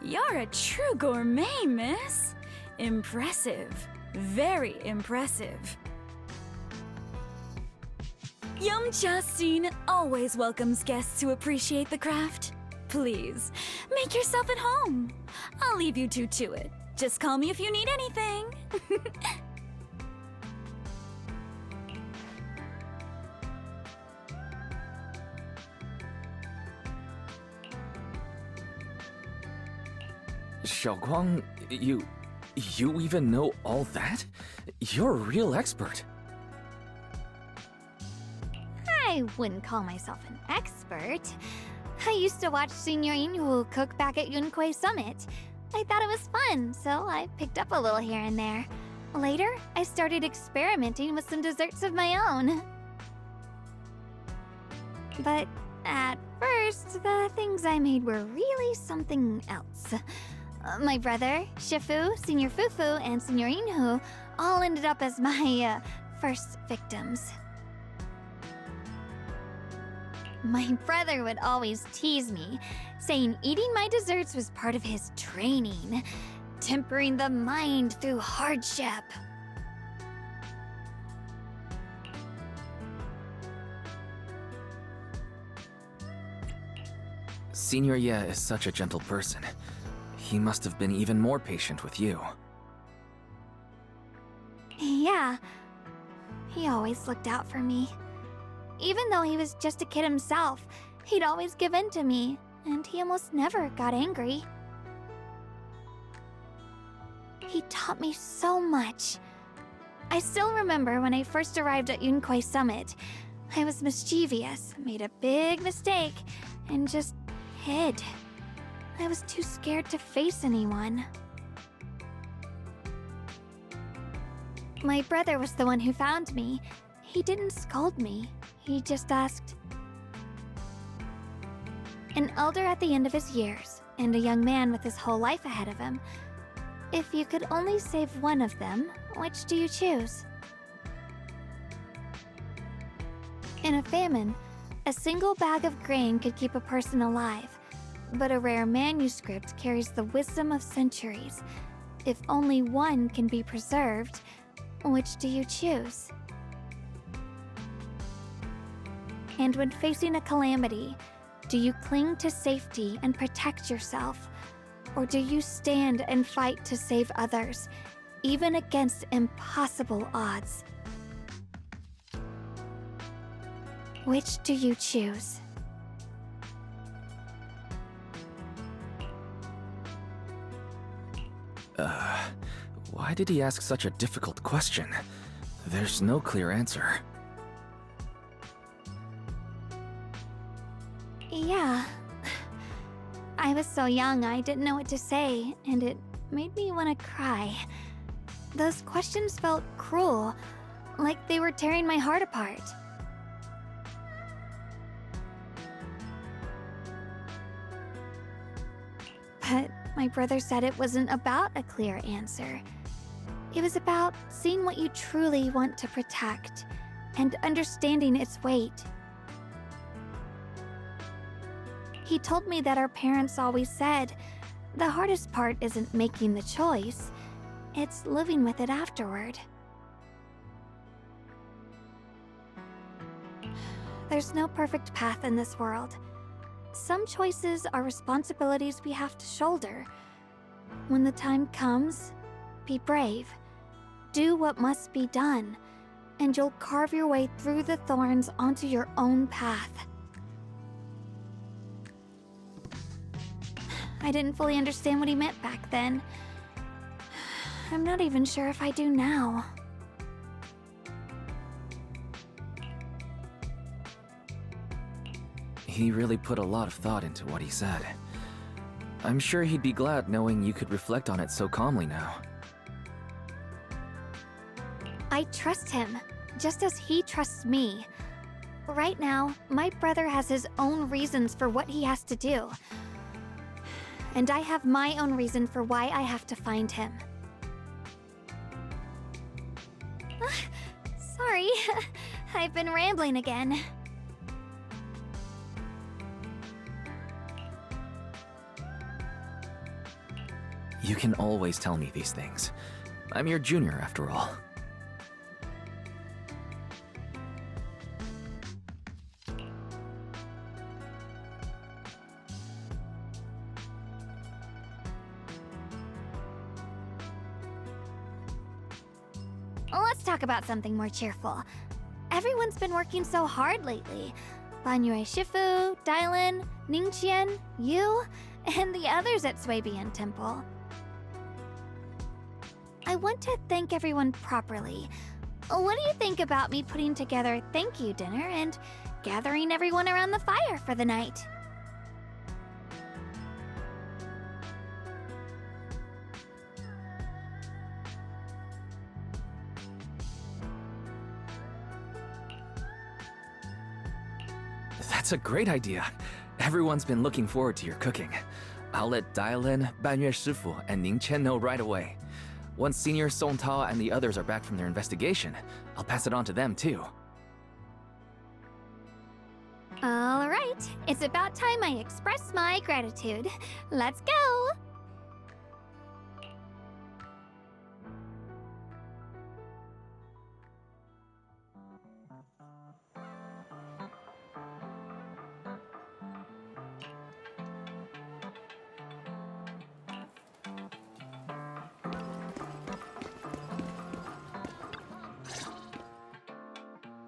Speaker 1: You're a true gourmet, miss. Impressive. Very impressive. Yum-Cha Scene always welcomes guests who appreciate the craft. Please, make yourself at home. I'll leave you two to it. Just call me if you need anything.
Speaker 2: Xiaoguang, you even know all that? You're a real expert.
Speaker 6: I wouldn't call myself an expert.
Speaker 12: expert. I used to watch Senior Inhu cook back at Yunquei Summit. I thought it was fun, so I picked up a little here and there. Later, I started experimenting with some desserts of my own. But at first, the things I made were really something else. My brother, Shifu, Senior Fufu, and Senior Inhu all ended up as my first victims. My brother would always tease me, saying eating my desserts was part of his training, tempering the mind through hardship.
Speaker 2: Senior Ye is such a gentle person. He must have been even more patient with you.
Speaker 12: Yeah, he always looked out for me. Even though he was just a kid himself, he'd always give in to me, and he almost never got angry. He taught me so much. I still remember when I first arrived at Yunquei Summit. I was mischievous, made a big mistake, and just hid. I was too scared to face anyone. My brother was the one who found me. He didn't scold me. He just asked. An elder at the end of his years, and a young man with his whole life ahead of him. If you could only save one of them, which do you choose? In a famine, a single bag of grain could keep a person alive, but a rare manuscript carries the wisdom of centuries. If only one can be preserved, which do you choose? And when facing a calamity, do you cling to safety and protect yourself? Or do you stand and fight to save others, even against impossible odds? Which do you choose?
Speaker 2: Why did he ask such a difficult question? There's no clear answer.
Speaker 12: Yeah. I was so young I didn't know what to say, and it made me want to cry. Those questions felt cruel, like they were tearing my heart apart. But my brother said it wasn't about a clear answer. It was about seeing what you truly want to protect and understanding its weight. He told me that our parents always said, the hardest part isn't making the choice, it's living with it afterward. There's no perfect path in this world. Some choices are responsibilities we have to shoulder. When the time comes, be brave. Do what must be done, and you'll carve your way through the thorns onto your own path. I didn't fully understand what he meant back then. I'm not even sure if I do now.
Speaker 2: He really put a lot of thought into what he said. I'm sure he'd be glad knowing you could reflect on it so calmly now.
Speaker 12: I trust him, just as he trusts me. Right now, my brother has his own reasons for what he has to do. And I have my own reason for why I have to find him. Sorry, I've been rambling again.
Speaker 2: You can always tell me these things. I'm your junior, after all.
Speaker 12: Let's talk about something more cheerful. Everyone's been working so hard lately. Banyue Shifu, Dylan, Ningqian, you, and the others at Suibian Temple. I want to thank everyone properly. What do you think about me putting together a thank you dinner and gathering everyone around the fire for the night.
Speaker 2: That's a great idea. Everyone's been looking forward to your cooking. I'll let Dailin, Banyue Shifu, and Ning Chen know right away. Once Senior Song Tao and the others are back from their investigation, I'll pass it on to them too.
Speaker 12: All right, it's about time I express my gratitude. Let's go!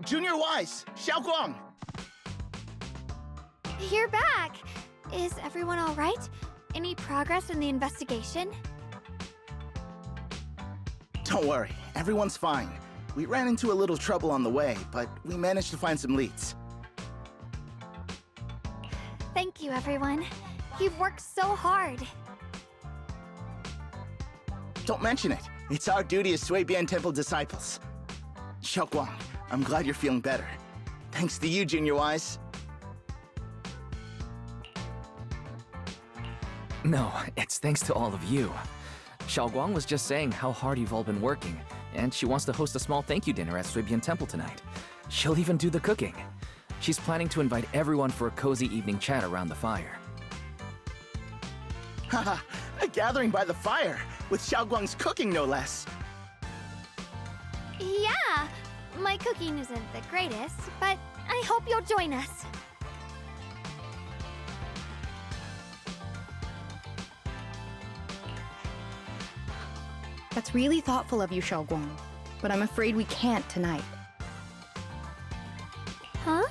Speaker 5: Junior Wise, Xiaoguang!
Speaker 12: You're back! Is everyone all right? Any progress in the investigation?
Speaker 5: Don't worry, everyone's fine. We ran into a little trouble on the way, but we managed to find some leads.
Speaker 12: Thank you, everyone. You've worked so hard.
Speaker 5: Don't mention it. It's our duty as Suibian Temple disciples. Xiaoguang, I'm glad you're feeling better. Thanks to you, Junior Wise.
Speaker 2: No, it's thanks to all of you. Xiaoguang was just saying how hard you've all been working, and she wants to host a small thank you dinner at Suibian Temple tonight. She'll even do the cooking. She's planning to invite everyone for a cozy evening chat around the fire.
Speaker 5: Haha, a gathering by the fire, with Xiaoguang's cooking no less.
Speaker 12: Yeah, my cooking isn't the greatest, but I hope you'll join us.
Speaker 10: That's really thoughtful of you, Xiaoguang, but I'm afraid we can't tonight.
Speaker 12: Huh?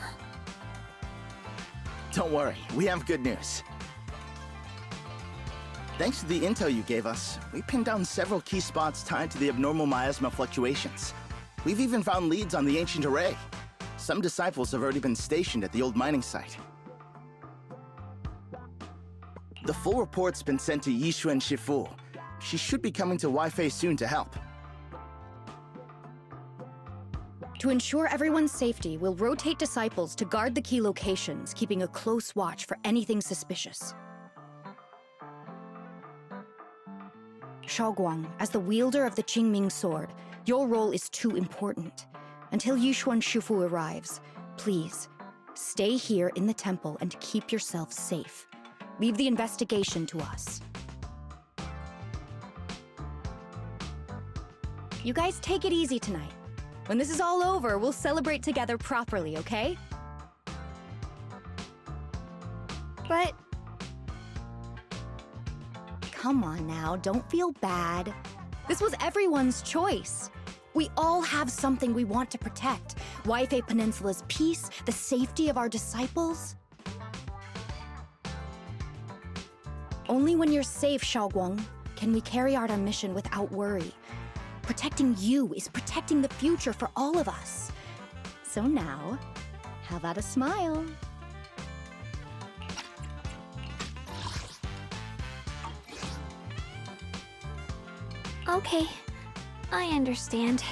Speaker 5: Don't worry, we have good news. Thanks to the intel you gave us, we pinned down several key spots tied to the abnormal miasma fluctuations. We've even found leads on the ancient array. Some disciples have already been stationed at the old mining site. The full report's been sent to Yixuan Shifu. She should be coming to Waifei soon to help.
Speaker 10: To ensure everyone's safety, we'll rotate disciples to guard the key locations, keeping a close watch for anything suspicious. Xiaoguang, as the wielder of the Qingming sword, your role is too important. Until Yixuan Shifu arrives, please, stay here in the temple and keep yourself safe. Leave the investigation to us. You guys take it easy tonight. When this is all over, we'll celebrate together properly, okay?
Speaker 12: But...
Speaker 10: Come on now, don't feel bad. This was everyone's choice. We all have something we want to protect. Waifei Peninsula's peace, the safety of our disciples. Only when you're safe, Xiaoguang, can we carry out our mission without worry. Protecting you is protecting the future for all of us. So now, how about a smile?
Speaker 12: Okay, I understand.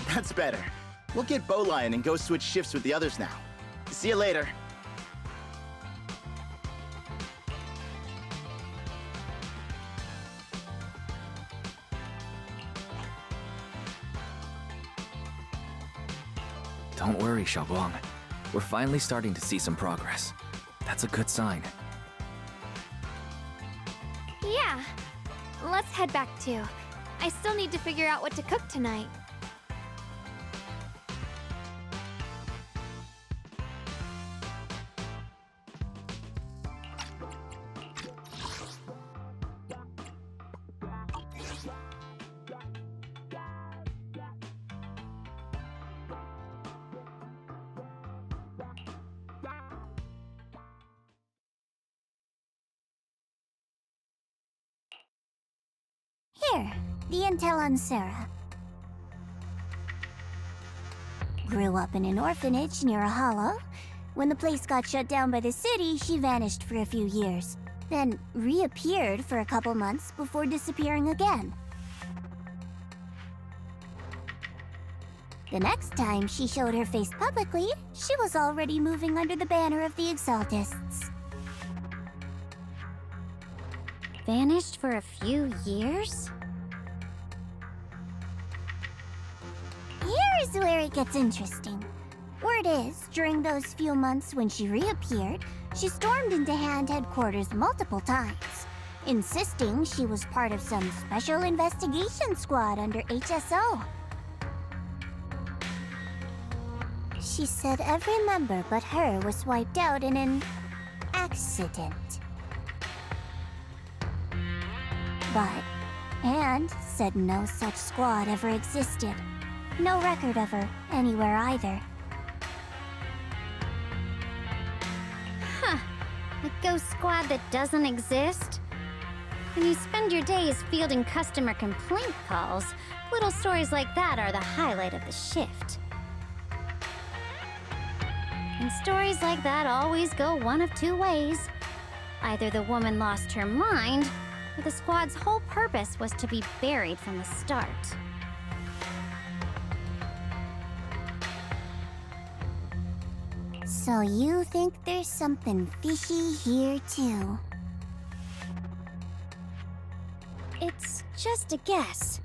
Speaker 5: That's better. We'll get Bowlion and go switch shifts with the others now. See you later.
Speaker 2: Don't worry, Xiaoguang. We're finally starting to see some progress. That's a good sign.
Speaker 12: Yeah, let's head back too. I still need to figure out what to cook tonight.
Speaker 15: Here, the intel on Sarah. grew up in an orphanage near a hollow. When the place got shut down by the city, she vanished for a few years, then reappeared for a couple months before disappearing again. The next time she showed her face publicly, she was already moving under the banner of the Exaltists.
Speaker 9: Vanished for a few years?
Speaker 15: Here's where it gets interesting. Word is, during those few months when she reappeared, she stormed into Hand headquarters multiple times, insisting she was part of some special investigation squad under HSO. She said every member but her was wiped out in an accident. But Hand said no such squad ever existed. No record of her anywhere either.
Speaker 9: Huh. A ghost squad that doesn't exist? When you spend your days fielding customer complaint calls, little stories like that are the highlight of the shift. And stories like that always go one of two ways. Either the woman lost her mind, or the squad's whole purpose was to be buried from the start.
Speaker 15: So you think there's something fishy here too?
Speaker 9: It's just a guess.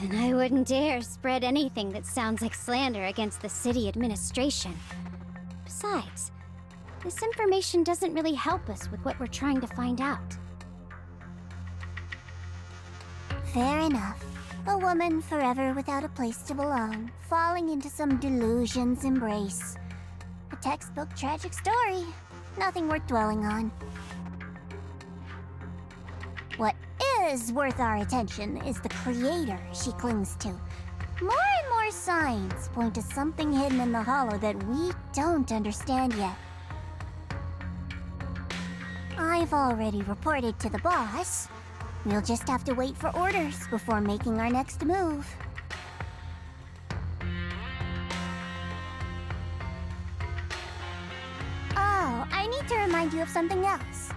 Speaker 9: And I wouldn't dare spread anything that sounds like slander against the city administration. Besides, this information doesn't really help us with what we're trying to find out.
Speaker 15: Fair enough. A woman forever without a place to belong, falling into some delusion's embrace. A textbook tragic story. Nothing worth dwelling on. What is worth our attention is the creator she clings to. More and more signs point to something hidden in the hollow that we don't understand yet. I've already reported to the boss. We'll just have to wait for orders before making our next move. Oh, I need to remind you of something else.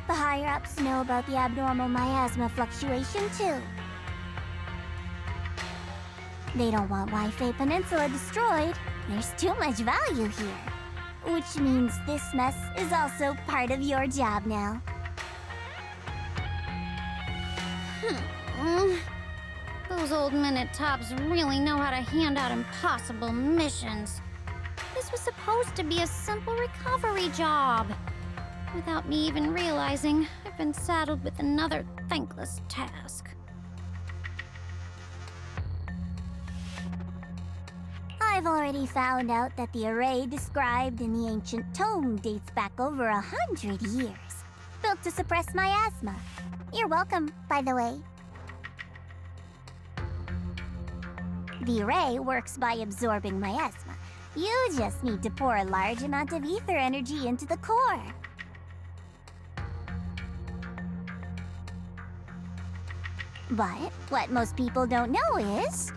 Speaker 15: The higher-ups know about the abnormal miasma fluctuation, too. They don't want Wi-Fi Peninsula destroyed. There's too much value here. Which means this mess is also part of your job now.
Speaker 9: Those old minute tops really know how to hand out impossible missions. This was supposed to be a simple recovery job. Without me even realizing, I've been saddled with another thankless task.
Speaker 15: I've already found out that the array described in the ancient tome dates back over 100 years. Built to suppress miasma. You're welcome, by the way. The array works by absorbing miasma. You just need to pour a large amount of ether energy into the core. But what most people don't know is,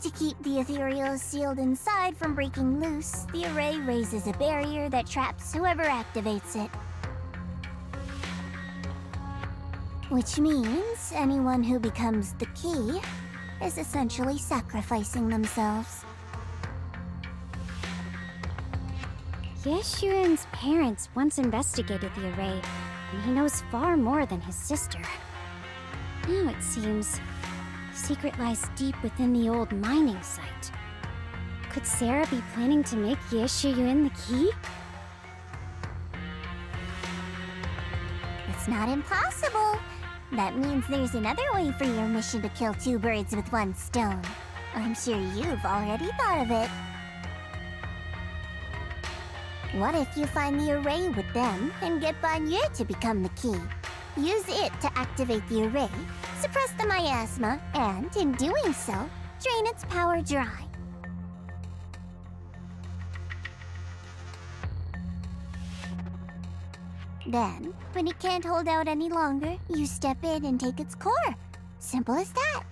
Speaker 15: to keep the ethereal sealed inside from breaking loose, the array raises a barrier that traps whoever activates it. Which means anyone who becomes the key is essentially sacrificing themselves.
Speaker 9: Yeshuan's parents once investigated the array, and he knows far more than his sister. Now it seems the secret lies deep within the old mining site. Could Sarah be planning to make Yeshuyun the key?
Speaker 15: It's not impossible. That means there's another way for your mission to kill two birds with one stone. I'm sure you've already thought of it. What if you find the array with them and get Banyu to become the key? Use it to activate the array, suppress the miasma, and, in doing so, drain its power dry. Then, when it can't hold out any longer, you step in and take its core. Simple as that.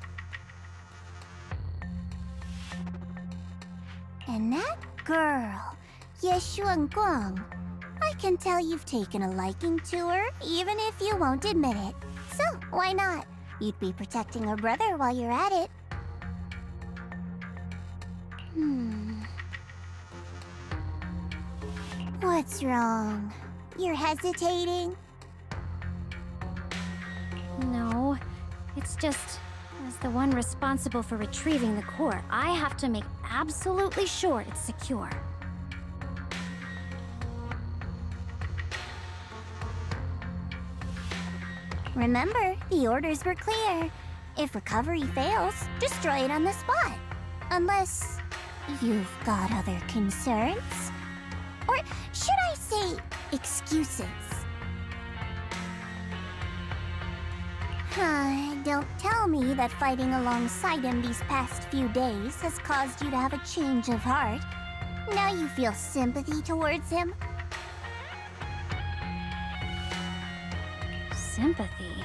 Speaker 15: And that girl, Ye Guang. I can tell you've taken a liking to her, even if you won't admit it. So, why not? You'd be protecting her brother while you're at it. What's wrong? You're hesitating?
Speaker 9: No, it's just, as the one responsible for retrieving the core, I have to make absolutely sure it's secure.
Speaker 15: Remember, the orders were clear. If recovery fails, destroy it on the spot. Unless you've got other concerns? Or should I say, excuses? Don't tell me that fighting alongside him these past few days has caused you to have a change of heart. Now you feel sympathy towards him?
Speaker 9: Sympathy?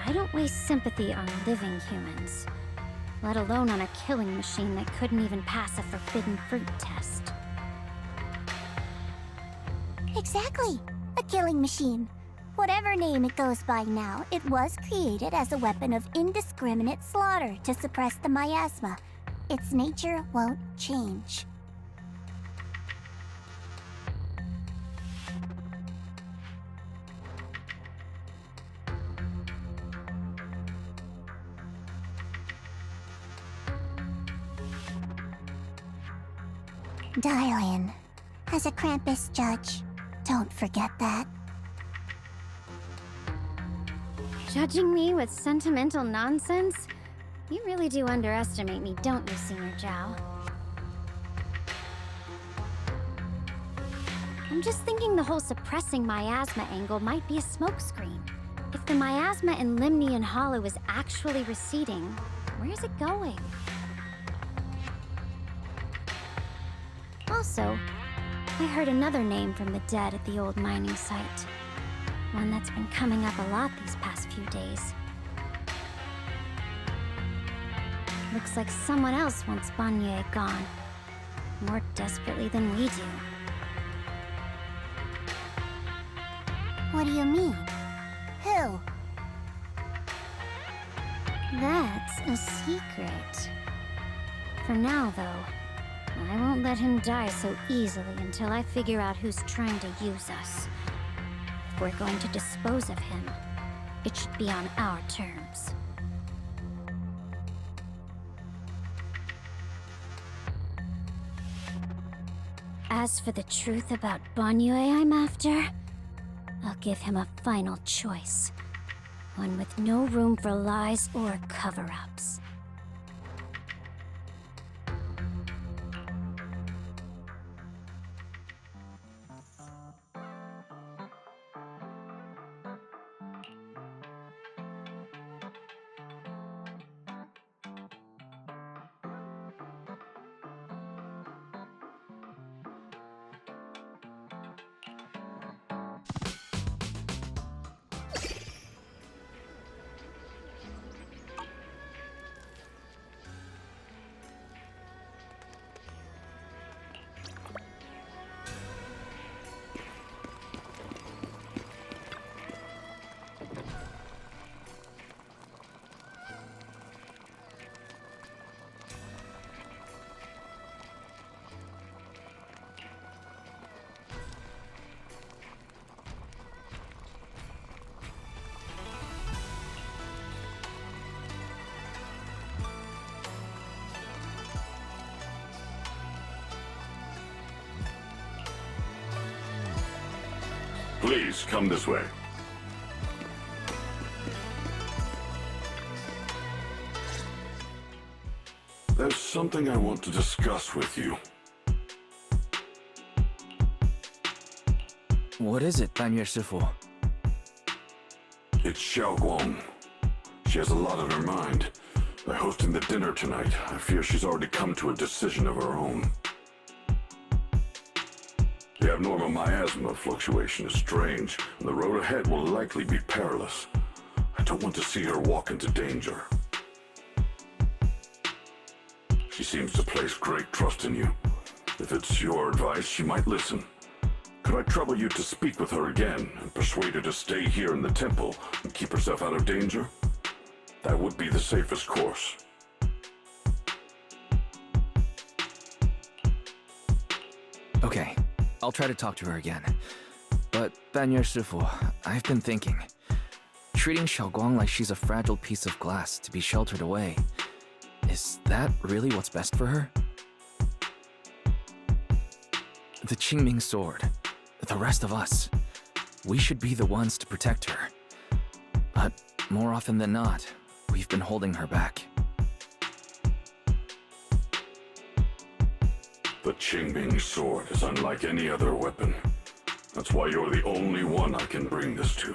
Speaker 9: I don't waste sympathy on living humans, let alone on a killing machine that couldn't even pass a forbidden fruit test.
Speaker 15: Exactly. A killing machine. Whatever name it goes by now, it was created as a weapon of indiscriminate slaughter to suppress the miasma. Its nature won't change. Dial in. As a Krampus judge, don't forget that.
Speaker 9: Judging me with sentimental nonsense? You really do underestimate me, don't you, Senior Zhao? I'm just thinking the whole suppressing miasma angle might be a smokescreen. If the miasma in Limnian Hollow is actually receding, where's it going? Also, I heard another name from the dead at the old mining site. One that's been coming up a lot these past few days. Looks like someone else wants Banye gone. More desperately than we do.
Speaker 15: What do you mean? Who?
Speaker 9: That's a secret. For now, though, I won't let him die so easily until I figure out who's trying to use us. If we're going to dispose of him, it should be on our terms. As for the truth about Banyue I'm after, I'll give him a final choice. One with no room for lies or cover-ups.
Speaker 16: Please, come this way. There's something I want to discuss with you.
Speaker 2: What is it, Banyue Shifu?
Speaker 16: It's Xiaoguang. She has a lot on her mind. By hosting the dinner tonight, I fear she's already come to a decision of her own. The abnormal miasma fluctuation is strange, and the road ahead will likely be perilous. I don't want to see her walk into danger. She seems to place great trust in you. If it's your advice, she might listen. Could I trouble you to speak with her again and persuade her to stay here in the temple and keep herself out of danger? That would be the safest course.
Speaker 2: Okay, I'll try to talk to her again. But, Banyue Shifu, I've been thinking. Treating Xiaoguang like she's a fragile piece of glass to be sheltered away, is that really what's best for her? The Qingming sword, the rest of us, we should be the ones to protect her. But more often than not, we've been holding her back.
Speaker 16: The Qingming sword is unlike any other weapon. That's why you're the only one I can bring this to.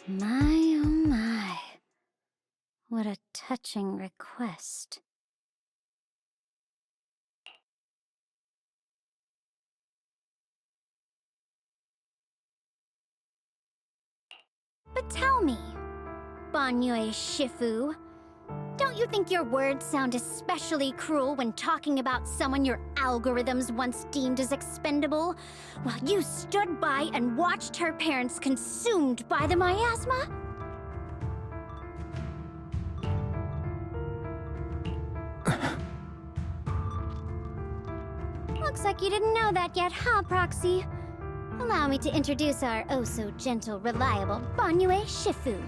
Speaker 9: My, oh my. What a touching request. But tell me, Banyue Shifu, don't you think your words sound especially cruel when talking about someone your algorithms once deemed as expendable, while you stood by and watched her parents consumed by the miasma? Looks like you didn't know that yet, huh, Proxy? Allow me to introduce our oh-so-gentle, reliable Banyue Shifu.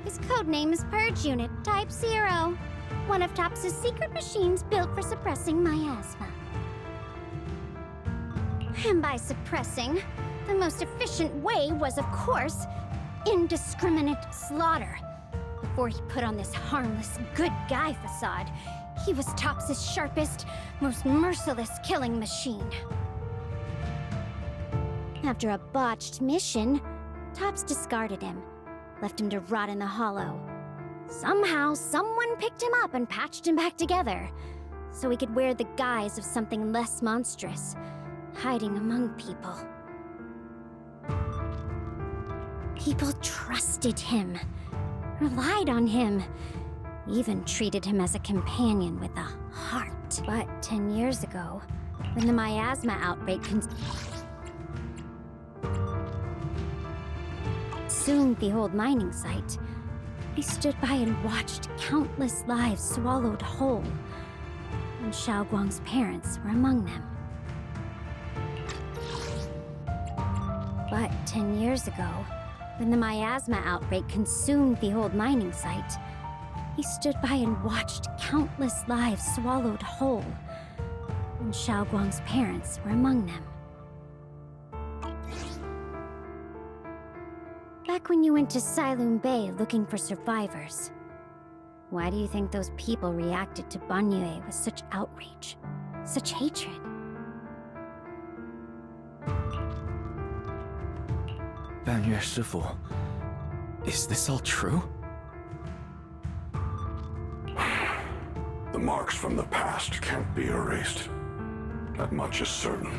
Speaker 9: His codename is Purge Unit Type 0, one of TOPS' secret machines built for suppressing miasma. And by suppressing, the most efficient way was, of course, indiscriminate slaughter. Before he put on this harmless, good guy facade, he was TOPS' sharpest, most merciless killing machine. After a botched mission, TOPS discarded him, left him to rot in the hollow. Somehow, someone picked him up and patched him back together, so he could wear the guise of something less monstrous, hiding among people. People trusted him, relied on him, even treated him as a companion with a heart. But 10 years ago, when the miasma outbreak consumed the old mining site, I stood by and watched countless lives swallowed whole, and Xiaoguang's parents were among them. But 10 years ago, when the miasma outbreak consumed the old mining site, he stood by and watched countless lives swallowed whole, and Xiaoguang's parents were among them. Back when you went to Silum Bay looking for survivors, why do you think those people reacted to Banyue with such outrage, such hatred?
Speaker 2: Banyue Shifu, is this all true?
Speaker 16: The marks from the past can't be erased. That much is certain.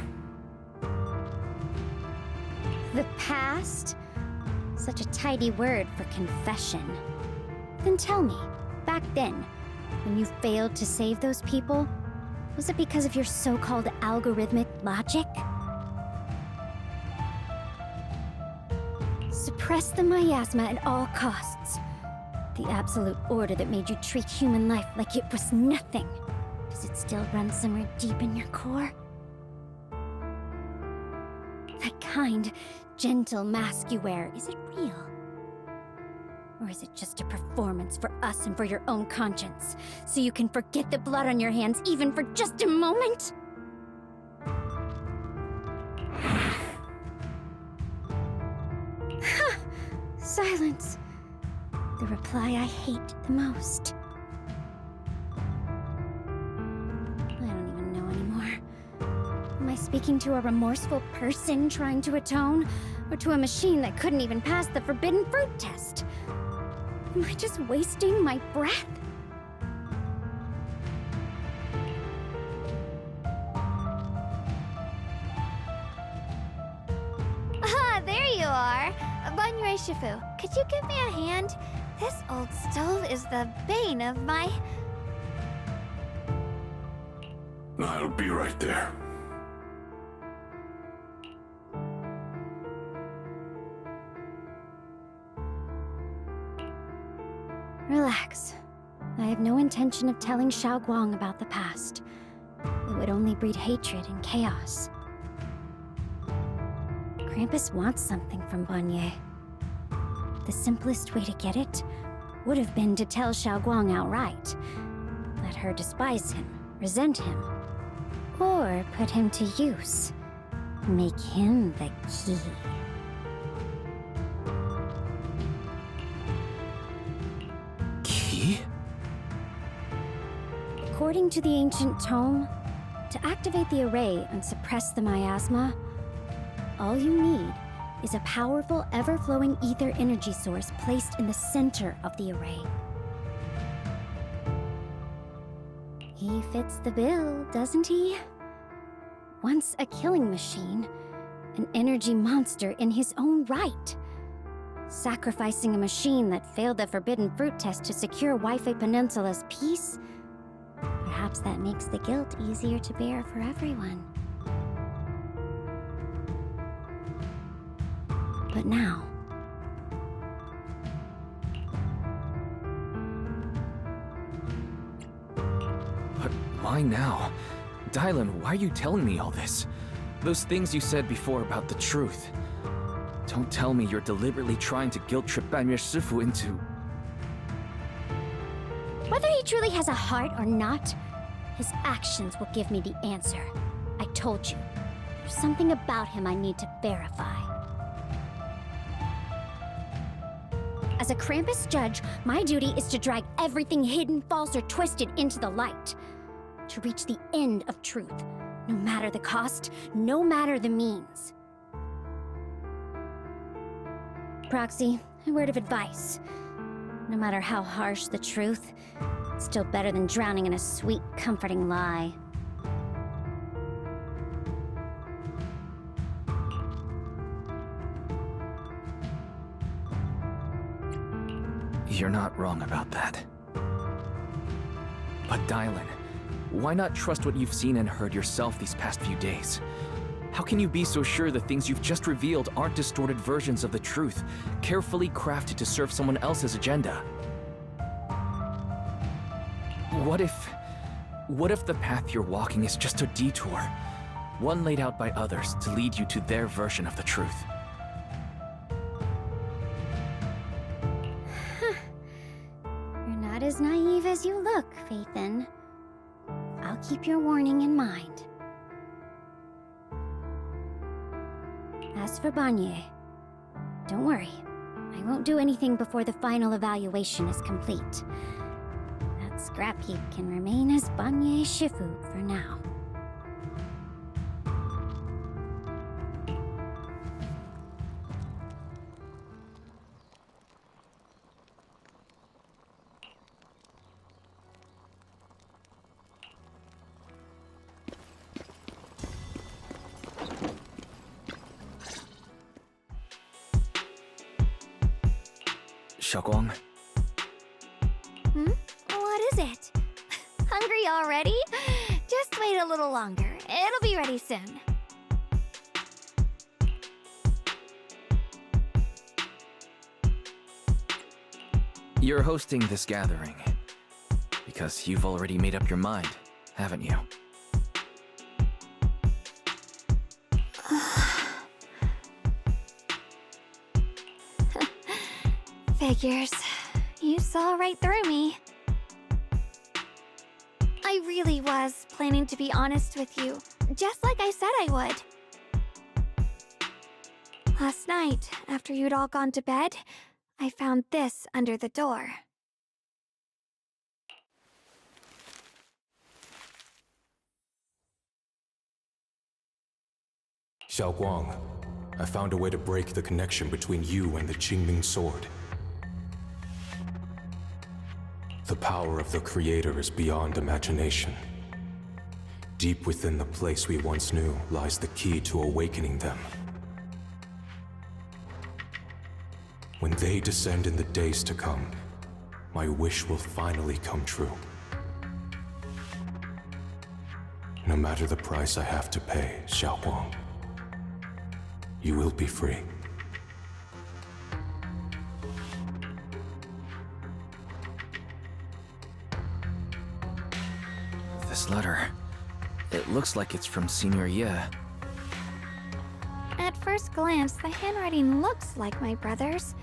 Speaker 9: The past? Such a tidy word for confession. Then tell me, back then, when you failed to save those people, was it because of your so-called algorithmic logic? Suppress the miasma at all costs. The absolute order that made you treat human life like it was nothing. Does it still run somewhere deep in your core? That kind, gentle mask you wear, is it real? Or is it just a performance for us and for your own conscience, so you can forget the blood on your hands even for just a moment? Silence. The reply I hate the most. I don't even know anymore. Am I speaking to a remorseful person trying to atone? Or to a machine that couldn't even pass the forbidden fruit test? Am I just wasting my breath?
Speaker 12: Ah, there you are! Banyue Yunkui Shifu, could you give me a hand? This old stove is the bane of my...
Speaker 16: I'll be right there.
Speaker 9: Relax. I have no intention of telling Xiaoguang about the past. It would only breed hatred and chaos. Krampus wants something from Banye. The simplest way to get it would have been to tell Xiaoguang outright. Let her despise him, resent him, or put him to use. Make him the key.
Speaker 2: Key?
Speaker 9: According to the ancient tome, to activate the array and suppress the miasma, all you need is a powerful, ever-flowing ether energy source placed in the center of the array. He fits the bill, doesn't he? Once a killing machine, an energy monster in his own right. Sacrificing a machine that failed the forbidden fruit test to secure Wi-Fi Peninsula's peace? Perhaps that makes the guilt easier to bear for everyone. But now...
Speaker 2: But why now? Dylan, why are you telling me all this? Those things you said before about the truth. Don't tell me you're deliberately trying to guilt-trip Banyu Shifu into...
Speaker 9: Whether he truly has a heart or not, his actions will give me the answer. I told you, there's something about him I need to verify. As a Krampus judge, my duty is to drag everything hidden, false, or twisted into the light. To reach the end of truth, no matter the cost, no matter the means. Proxy, a word of advice. No matter how harsh the truth, it's still better than drowning in a sweet, comforting lie.
Speaker 2: You're not wrong about that. But Dylan, why not trust what you've seen and heard yourself these past few days? How can you be so sure the things you've just revealed aren't distorted versions of the truth, carefully crafted to serve someone else's agenda? What if the path you're walking is just a detour, one laid out by others to lead you to their version of the truth?
Speaker 9: You're not as naive as you look, Faithin. I'll keep your warning in mind. As for Banyu, don't worry. I won't do anything before the final evaluation is complete. That scrap heap can remain as Banyu Shifu for now.
Speaker 2: Xiaoguang?
Speaker 12: What is it? Hungry already? Just wait a little longer. It'll be ready soon.
Speaker 2: You're hosting this gathering because you've already made up your mind, haven't you?
Speaker 12: Figures. You saw right through me. I really was planning to be honest with you, just like I said I would. Last night, after you'd all gone to bed, I found this under the door.
Speaker 13: Xiaoguang, I found a way to break the connection between you and the Qingming sword. The power of the Creator is beyond imagination. Deep within the place we once knew lies the key to awakening them. When they descend in the days to come, my wish will finally come true. No matter the price I have to pay, Xiaoguang, you will be free.
Speaker 2: This letter, it looks like it's from Senior Ye.
Speaker 12: At first glance, the handwriting looks like my brother's,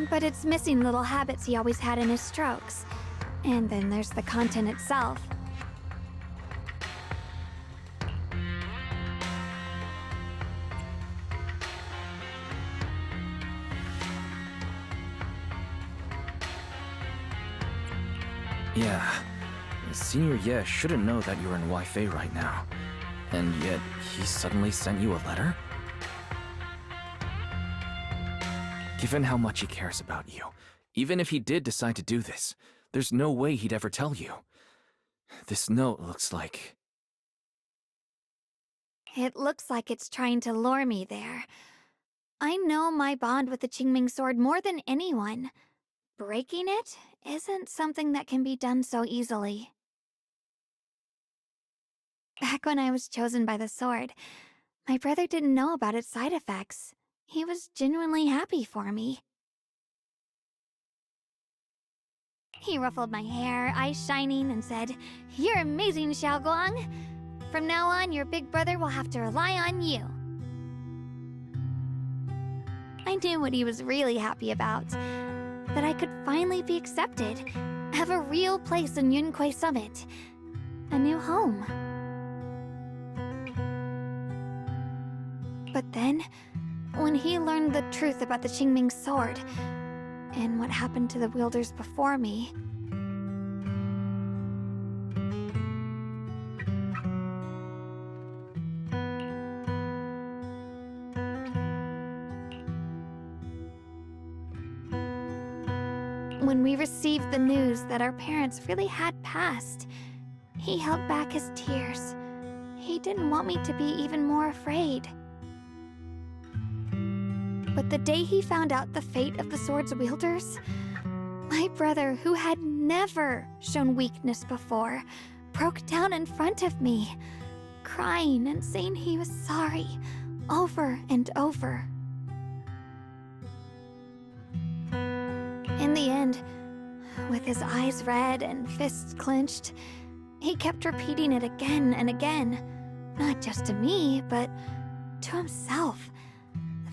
Speaker 12: but it's missing little habits he always had in his strokes. And then there's the content itself.
Speaker 2: Yeah, Senior Ye shouldn't know that you're in Waifei right now. And yet, he suddenly sent you a letter? Given how much he cares about you, even if he did decide to do this, there's no way he'd ever tell you. This note looks like...
Speaker 12: It looks like it's trying to lure me there. I know my bond with the Qingming sword more than anyone. Breaking it isn't something that can be done so easily. Back when I was chosen by the sword, my brother didn't know about its side effects. He was genuinely happy for me. He ruffled my hair, eyes shining, and said, "You're amazing, Xiaoguang. From now on, your big brother will have to rely on you." I knew what he was really happy about. That I could finally be accepted, have a real place in Yunquei Summit, a new home. But then, when he learned the truth about the Qingming sword, and what happened to the wielders before me, when we received the news that our parents really had passed, he held back his tears. He didn't want me to be even more afraid. But the day he found out the fate of the sword's wielders, my brother, who had never shown weakness before, broke down in front of me, crying and saying he was sorry, over and over. In the end, with his eyes red and fists clenched, he kept repeating it again and again, not just to me, but to himself,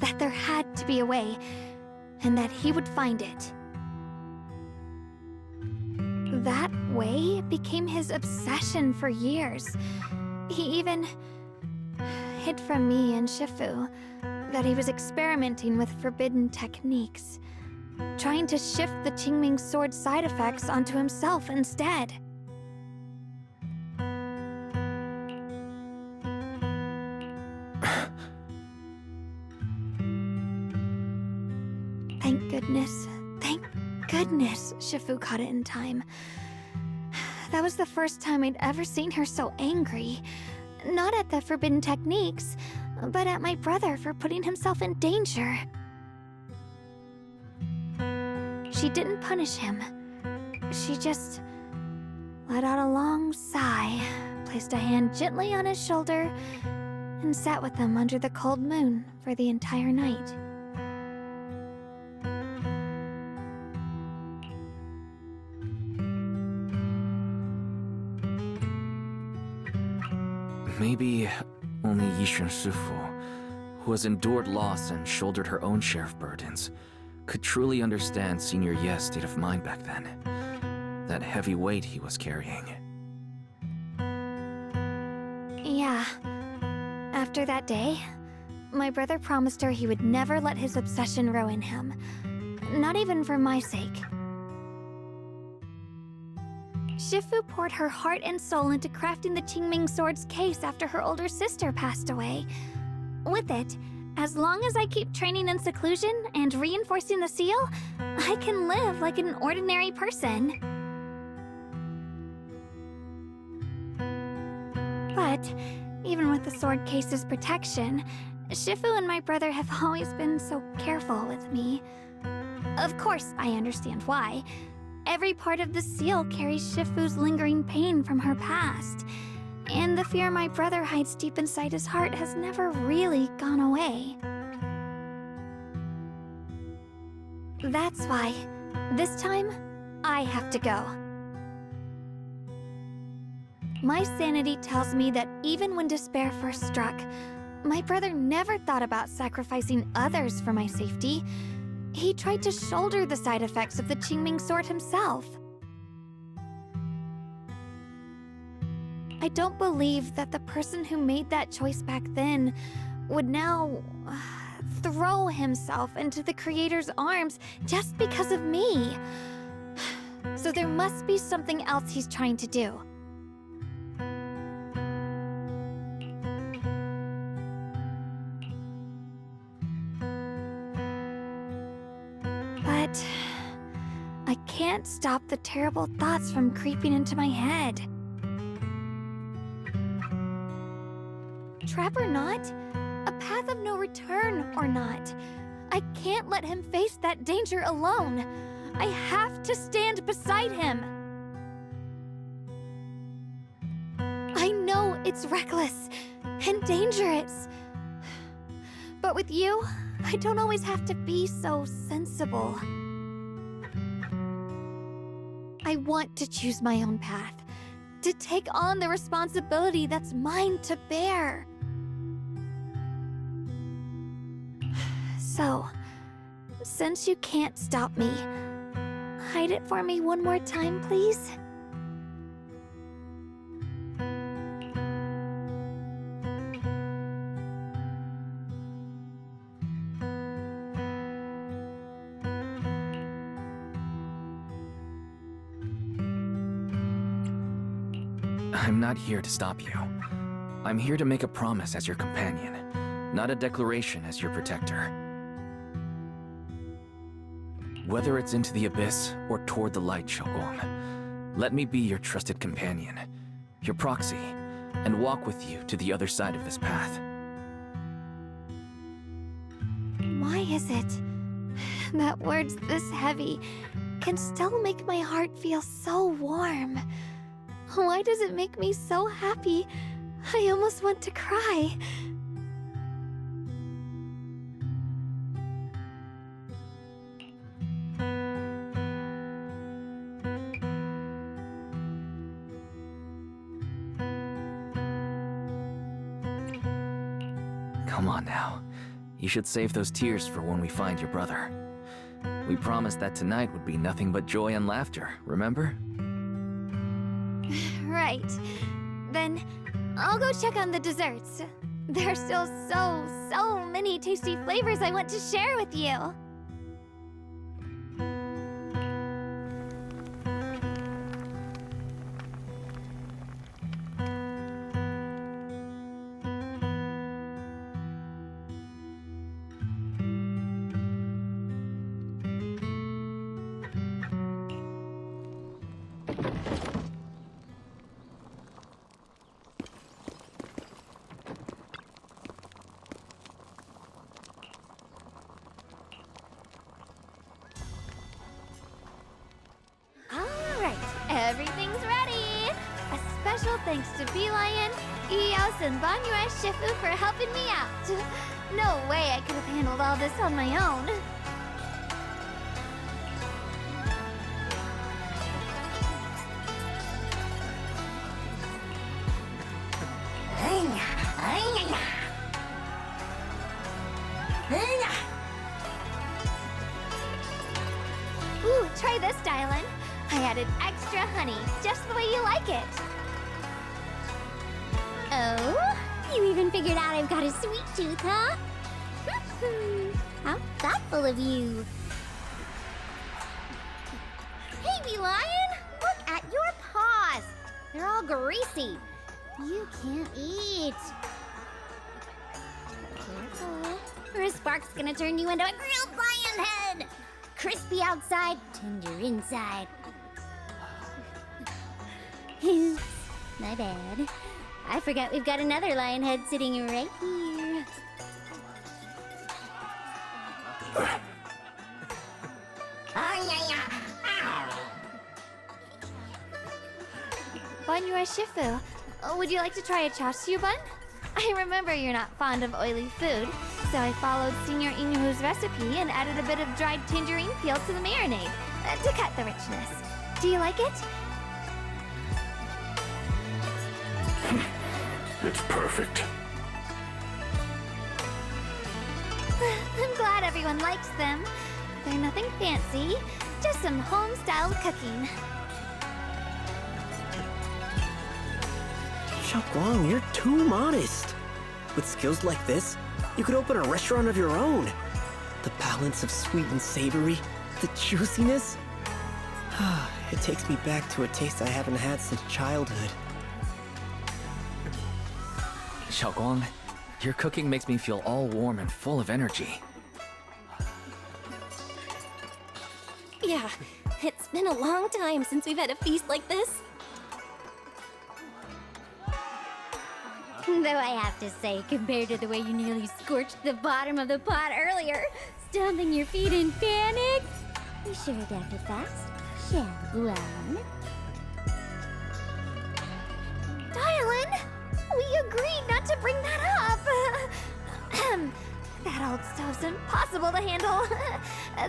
Speaker 12: that there had to be a way, and that he would find it. That way became his obsession for years. He even hid from me and Shifu that he was experimenting with forbidden techniques, trying to shift the Qingming sword's side effects onto himself instead. Thank goodness Shifu caught it in time. That was the first time I'd ever seen her so angry. Not at the forbidden techniques, but at my brother for putting himself in danger. She didn't punish him. She just let out a long sigh, placed a hand gently on his shoulder, and sat with him under the cold moon for the entire night.
Speaker 2: Maybe only Yixuan Shifu, who has endured loss and shouldered her own share of burdens, could truly understand Senior Ye's state of mind back then. That heavy weight he was carrying.
Speaker 12: Yeah. After that day, my brother promised her he would never let his obsession ruin him. Not even for my sake. Shifu poured her heart and soul into crafting the Qingming sword's case after her older sister passed away. With it, as long as I keep training in seclusion and reinforcing the seal, I can live like an ordinary person. But, even with the sword case's protection, Shifu and my brother have always been so careful with me. Of course, I understand why. Every part of the seal carries Shifu's lingering pain from her past. And the fear my brother hides deep inside his heart has never really gone away. That's why, this time, I have to go. My sanity tells me that even when despair first struck, my brother never thought about sacrificing others for my safety. He tried to shoulder the side effects of the Qingming sword himself. I don't believe that the person who made that choice back then would now throw himself into the Creator's arms just because of me. So there must be something else he's trying to do. But I can't stop the terrible thoughts from creeping into my head. Trap or not, a path of no return or not, I can't let him face that danger alone. I have to stand beside him. I know it's reckless and dangerous. But with you, I don't always have to be so sensible. I want to choose my own path, to take on the responsibility that's mine to bear. So, since you can't stop me, hide it for me one more time, please?
Speaker 2: I'm not here to stop you. I'm here to make a promise as your companion, not a declaration as your protector. Whether it's into the abyss or toward the light, Shogong, let me be your trusted companion, your proxy, and walk with you to the other side of this path.
Speaker 12: Why is it that words this heavy can still make my heart feel so warm? Why does it make me so happy? I almost want to cry.
Speaker 2: Come on now. You should save those tears for when we find your brother. We promised that tonight would be nothing but joy and laughter, remember?
Speaker 12: Right. Then I'll go check on the desserts. There are still so many tasty flavors I want to share with you. Everything's ready! A special thanks to Bee Lion, Eos, and Banyue Shifu for helping me out. No way I could have handled all this on my own. Ooh, try this, Dylan. I added extra honey, just the way you like it.
Speaker 15: Oh? You even figured out I've got a sweet tooth, huh? How thoughtful of you. Hey, Bee Lion! Look at your paws! They're all greasy. You can't eat. Careful, or a spark's gonna turn you into a grilled lion head! Crispy outside, tender inside. Oops, my bad. I forgot we've got another lion head sitting right here.
Speaker 12: Bonjour, Shifu. Would you like to try a chashu bun? I remember you're not fond of oily food, so I followed Senior Inuhu's recipe and added a bit of dried tangerine peel to the marinade to cut the richness. Do you like it?
Speaker 16: It's perfect.
Speaker 12: I'm glad everyone likes them. They're nothing fancy, just some home-style cooking.
Speaker 14: Xiaoguang, you're too modest. With skills like this, you could open a restaurant of your own. The balance of sweet and savory, the juiciness. It takes me back to a taste I haven't had since childhood.
Speaker 2: Xiaoguang, your cooking makes me feel all warm and full of energy.
Speaker 9: Yeah, it's been a long time since we've had a feast like this. Though I have to say, compared to the way you nearly scorched the bottom of the pot earlier, stomping your feet in panic, we sure adapted fast, Xiaoguang.
Speaker 12: Dylan! We agreed not to bring that up! That old stove's impossible to handle.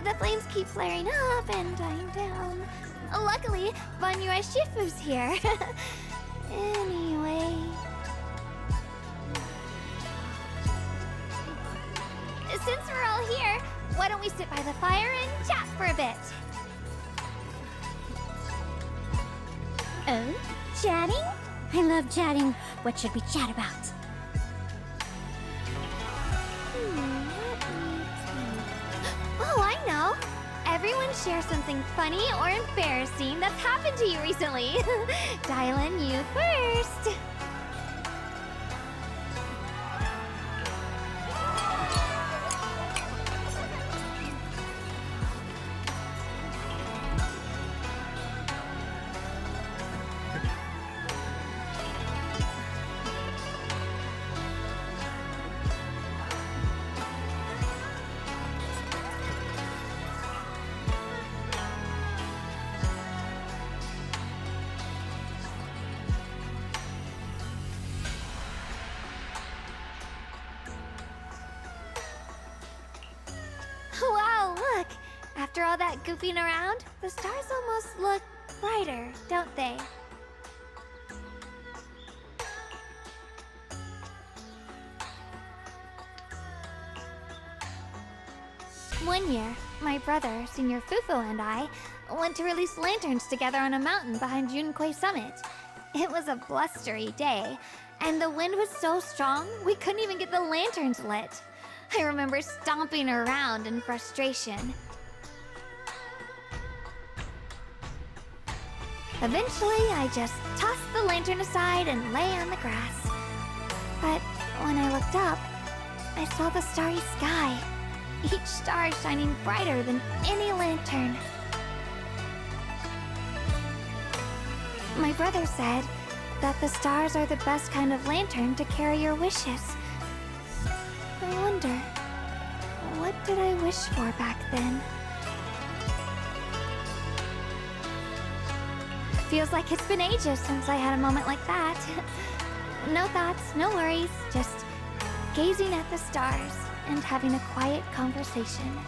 Speaker 12: The flames keep flaring up and dying down. Luckily, Banyue Shifu's here. Anyway... Since we're all here, why don't we sit by the fire and chat for a bit?
Speaker 9: Oh? Chatting? I love chatting. What should we chat about?
Speaker 12: Oh, I know! Everyone share something funny or embarrassing that's happened to you recently. Dylan, you first! Wow, look! After all that goofing around, the stars almost look brighter, don't they? One year, my brother, Senior Fufu, and I went to release lanterns together on a mountain behind Junquei Summit. It was a blustery day, and the wind was so strong we couldn't even get the lanterns lit. I remember stomping around in frustration. Eventually, I just tossed the lantern aside and lay on the grass. But when I looked up, I saw the starry sky, each star shining brighter than any lantern. My brother said that the stars are the best kind of lantern to carry your wishes. I wonder, what did I wish for back then? Feels like it's been ages since I had a moment like that. No thoughts, no worries, just gazing at the stars and having a quiet conversation.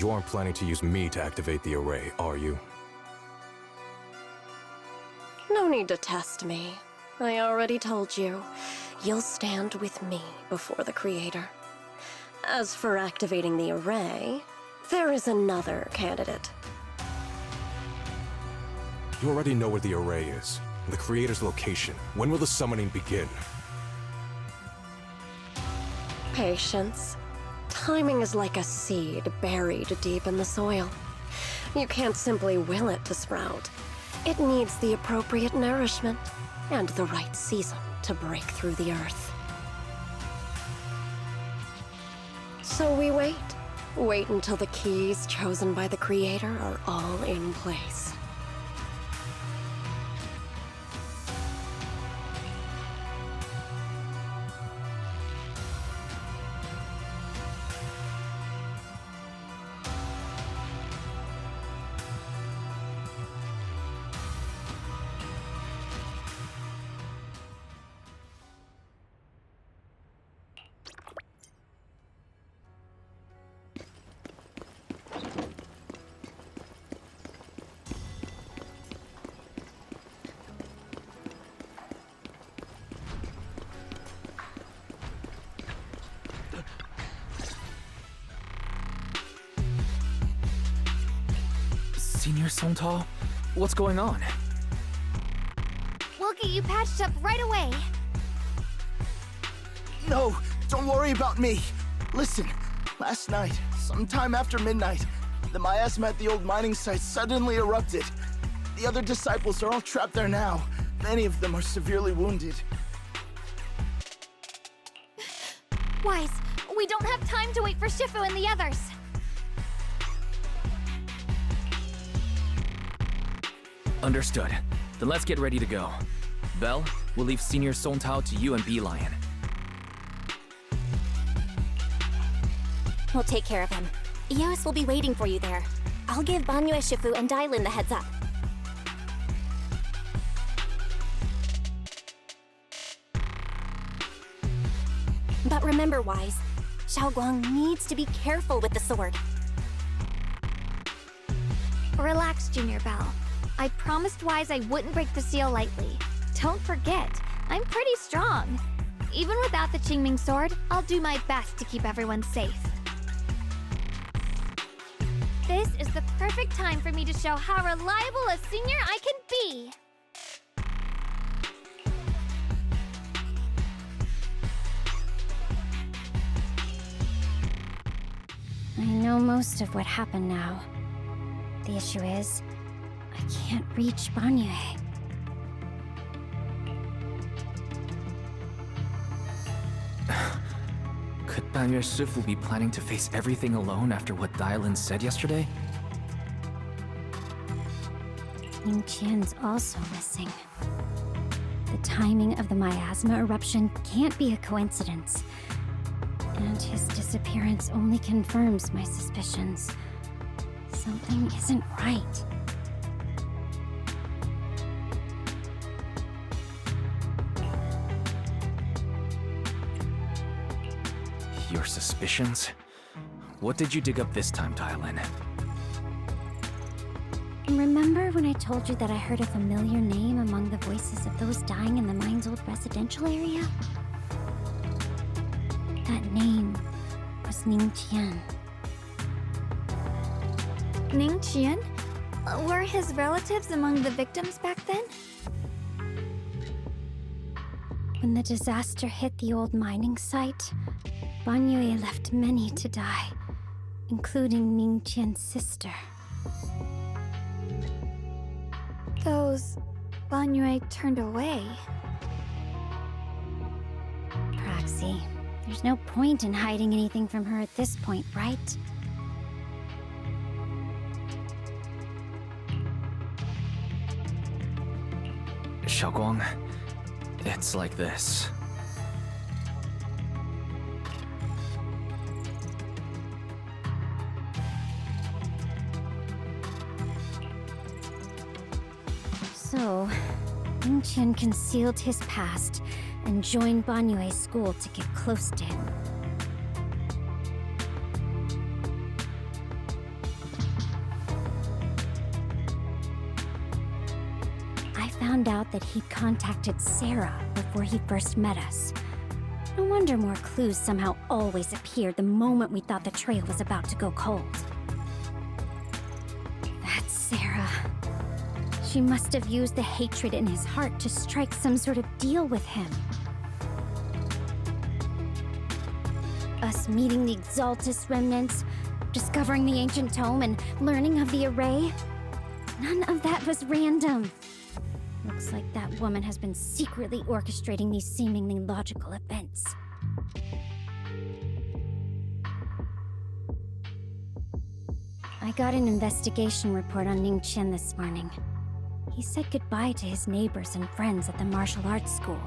Speaker 13: You aren't planning to use me to activate the array, are you?
Speaker 17: No need to test me. I already told you. You'll stand with me before the Creator. As for activating the array, there is another candidate.
Speaker 13: You already know where the array is, and the Creator's location. When will the summoning begin?
Speaker 17: Patience. Timing is like a seed buried deep in the soil. You can't simply will it to sprout. It needs the appropriate nourishment and the right season to break through the earth. So we wait. Wait until the keys chosen by the Creator are all in place.
Speaker 2: Senior Songtao? What's going on?
Speaker 6: We'll get you patched up right away.
Speaker 5: No, don't worry about me. Listen, last night, sometime after midnight, the miasma at the old mining site suddenly erupted. The other disciples are all trapped there now. Many of them are severely wounded.
Speaker 6: Wise, we don't have time to wait for Shifu and the others.
Speaker 2: Understood. Then let's get ready to go. Belle, we'll leave Senior Songtao to you and Bee-Lion.
Speaker 18: We'll take care of him. Eos will be waiting for you there. I'll give Banyue, Shifu, and Dailin the heads up. But remember, Wise, Xiaoguang needs to be careful with the sword.
Speaker 12: Relax, Junior Belle. I promised Wise I wouldn't break the seal lightly. Don't forget, I'm pretty strong. Even without the Qingming sword, I'll do my best to keep everyone safe. This is the perfect time for me to show how reliable a senior I can be.
Speaker 9: I know most of what happened now. The issue is, I can't reach Banyue.
Speaker 2: Could Banyue Shifu be planning to face everything alone after what Dailin said yesterday?
Speaker 9: Ningqian's also missing. The timing of the miasma eruption can't be a coincidence. And his disappearance only confirms my suspicions. Something isn't right.
Speaker 2: Your suspicions? What did you dig up this time, Dailin?
Speaker 9: Remember when I told you that I heard a familiar name among the voices of those dying in the mine's old residential area? That name was Ningqian.
Speaker 12: Ningqian? Were his relatives among the victims back then?
Speaker 9: When the disaster hit the old mining site, Banyue left many to die, including Ningqian's sister.
Speaker 12: Those Banyue turned away.
Speaker 9: Praxi, there's no point in hiding anything from her at this point, right?
Speaker 2: Xiaoguang, it's like this.
Speaker 9: So, Ningqian concealed his past and joined Banyue's school to get close to him. found out that he'd contacted Sarah before he first met us. No wonder more clues somehow always appeared the moment we thought the trail was about to go cold. That's Sarah. She must have used the hatred in his heart to strike some sort of deal with him. Us meeting the Exaltus remnants, discovering the ancient tome, and learning of the array. None of that was random. Looks like that woman has been secretly orchestrating these seemingly logical events. I got an investigation report on Ning Chen this morning. He said goodbye to his neighbors and friends at the martial arts school.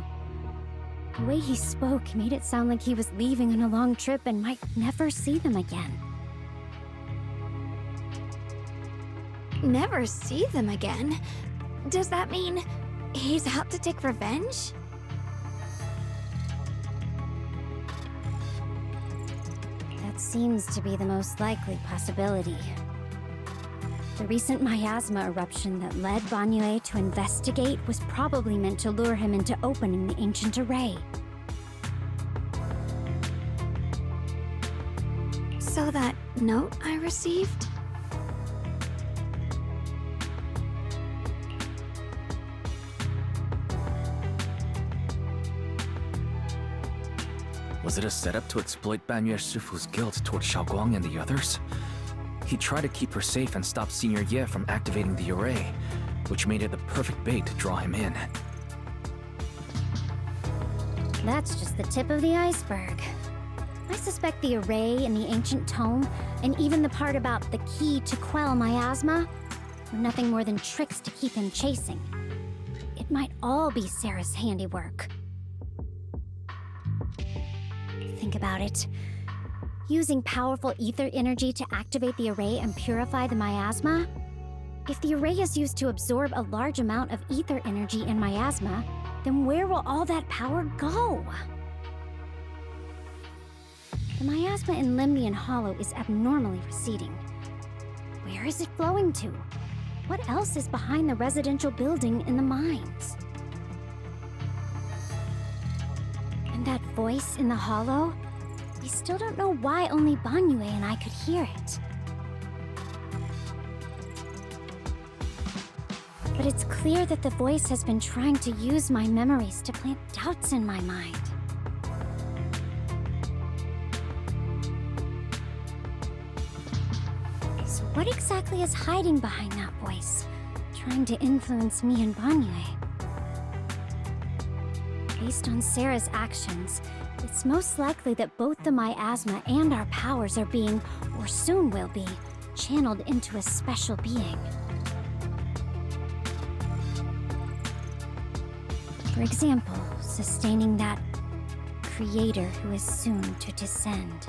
Speaker 9: The way he spoke made it sound like he was leaving on a long trip and might never see them again.
Speaker 12: Never see them again? Does that mean he's out to take revenge?
Speaker 9: That seems to be the most likely possibility. The recent miasma eruption that led Banyue to investigate was probably meant to lure him into opening the ancient array.
Speaker 12: So that note I received?
Speaker 2: Was it a setup to exploit Banyue Shifu's guilt toward Xiaoguang and the others? He tried to keep her safe and stop Senior Ye from activating the array, which made it the perfect bait to draw him in.
Speaker 9: That's just the tip of the iceberg. I suspect the array and the ancient tome, and even the part about the key to quell miasma, were nothing more than tricks to keep him chasing. It might all be Sarah's handiwork. Think about it. Using powerful ether energy to activate the array and purify the miasma? If the array is used to absorb a large amount of ether energy in miasma, then where will all that power go? The miasma in Limnian Hollow is abnormally receding. Where is it flowing to? What else is behind the residential building in the mines? And that voice in the hollow? We still don't know why only Banyue and I could hear it. But it's clear that the voice has been trying to use my memories to plant doubts in my mind. So what exactly is hiding behind that voice, trying to influence me and Banyue? Based on Sarah's actions, it's most likely that both the miasma and our powers are being, or soon will be, channeled into a special being. For example, sustaining that creator who is soon to descend.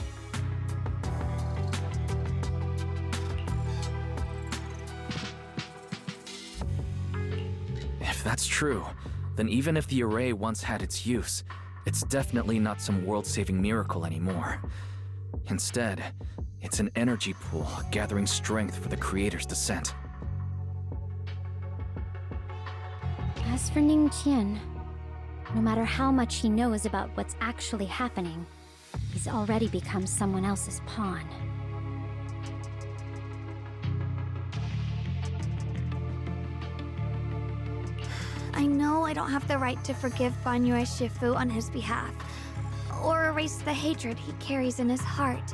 Speaker 2: If that's true, then even if the array once had its use, it's definitely not some world-saving miracle anymore. Instead, it's an energy pool gathering strength for the Creator's descent.
Speaker 9: As for Ning Qian, no matter how much he knows about what's actually happening, he's already become someone else's pawn.
Speaker 12: I know I don't have the right to forgive Banyue Shifu on his behalf, or erase the hatred he carries in his heart.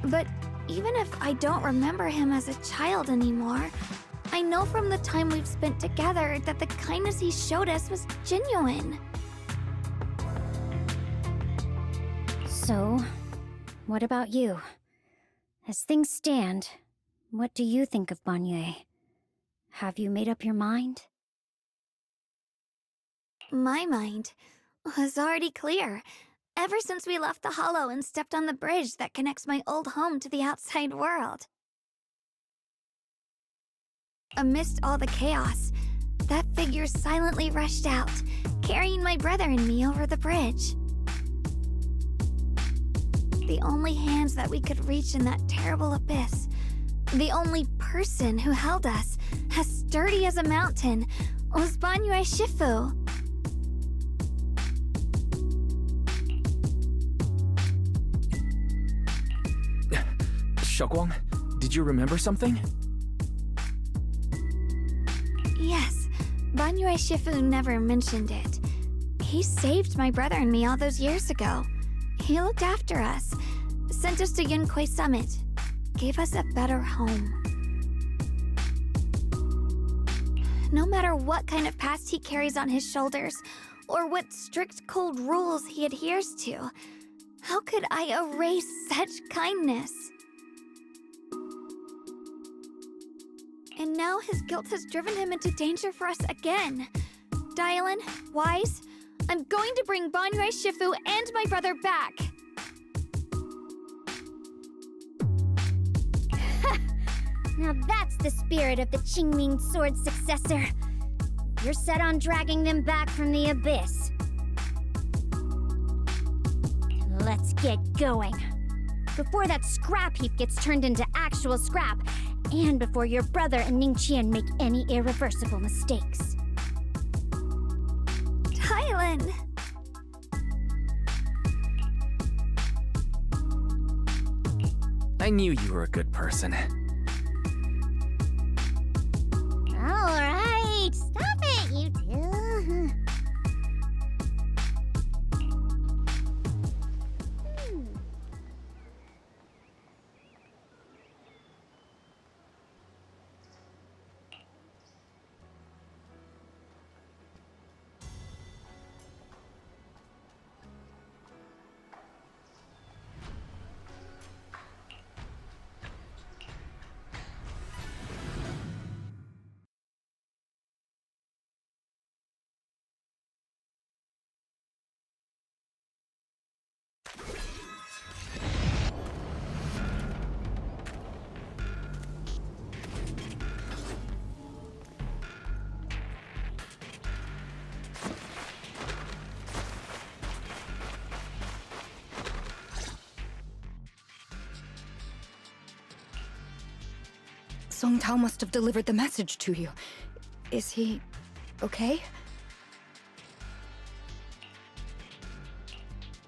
Speaker 12: But even if I don't remember him as a child anymore, I know from the time we've spent together that the kindness he showed us was genuine.
Speaker 9: So, what about you? As things stand, what do you think of Banyue? Have you made up your mind?
Speaker 12: My mind was already clear, ever since we left the Hollow and stepped on the bridge that connects my old home to the outside world. Amidst all the chaos, that figure silently rushed out, carrying my brother and me over the bridge. The only hands that we could reach in that terrible abyss, the only person who held us, as sturdy as a mountain, was Banyue Shifu.
Speaker 2: Xiaoguang, did you remember something?
Speaker 12: Yes, Banyue Shifu never mentioned it. He saved my brother and me all those years ago. He looked after us, sent us to Yunquay Summit, gave us a better home. No matter what kind of past he carries on his shoulders, or what strict cold rules he adheres to, how could I erase such kindness? And now his guilt has driven him into danger for us again. Dylan, Wise, I'm going to bring Banyue Shifu and my brother back.
Speaker 9: Now that's the spirit of the Qingming Sword's successor. You're set on dragging them back from the abyss. Let's get going. Before that scrap heap gets turned into actual scrap, and before your brother and Ningqian make any irreversible mistakes.
Speaker 12: Dylan!
Speaker 2: I knew you were a good person.
Speaker 9: Alright, stop it, you two.
Speaker 10: Song Tao must have delivered the message to you. Is he okay?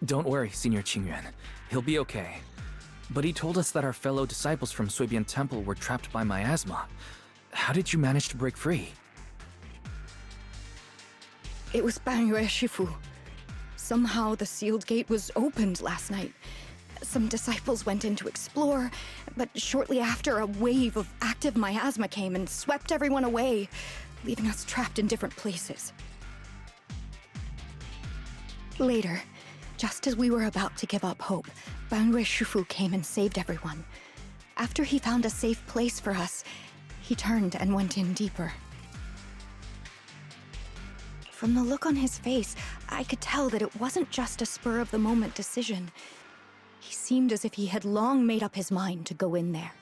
Speaker 2: Don't worry, Senior Qingyuan. He'll be okay. But he told us that our fellow disciples from Suibian Temple were trapped by miasma. How did you manage to break free?
Speaker 10: It was Banyue Shifu. Somehow the sealed gate was opened last night. Some disciples went in to explore, but shortly after, a wave of active miasma came and swept everyone away, leaving us trapped in different places. Later, just as we were about to give up hope, Banyue Shifu came and saved everyone. After he found a safe place for us, he turned and went in deeper. From the look on his face, I could tell that it wasn't just a spur-of-the-moment decision. He seemed as if he had long made up his mind to go in there.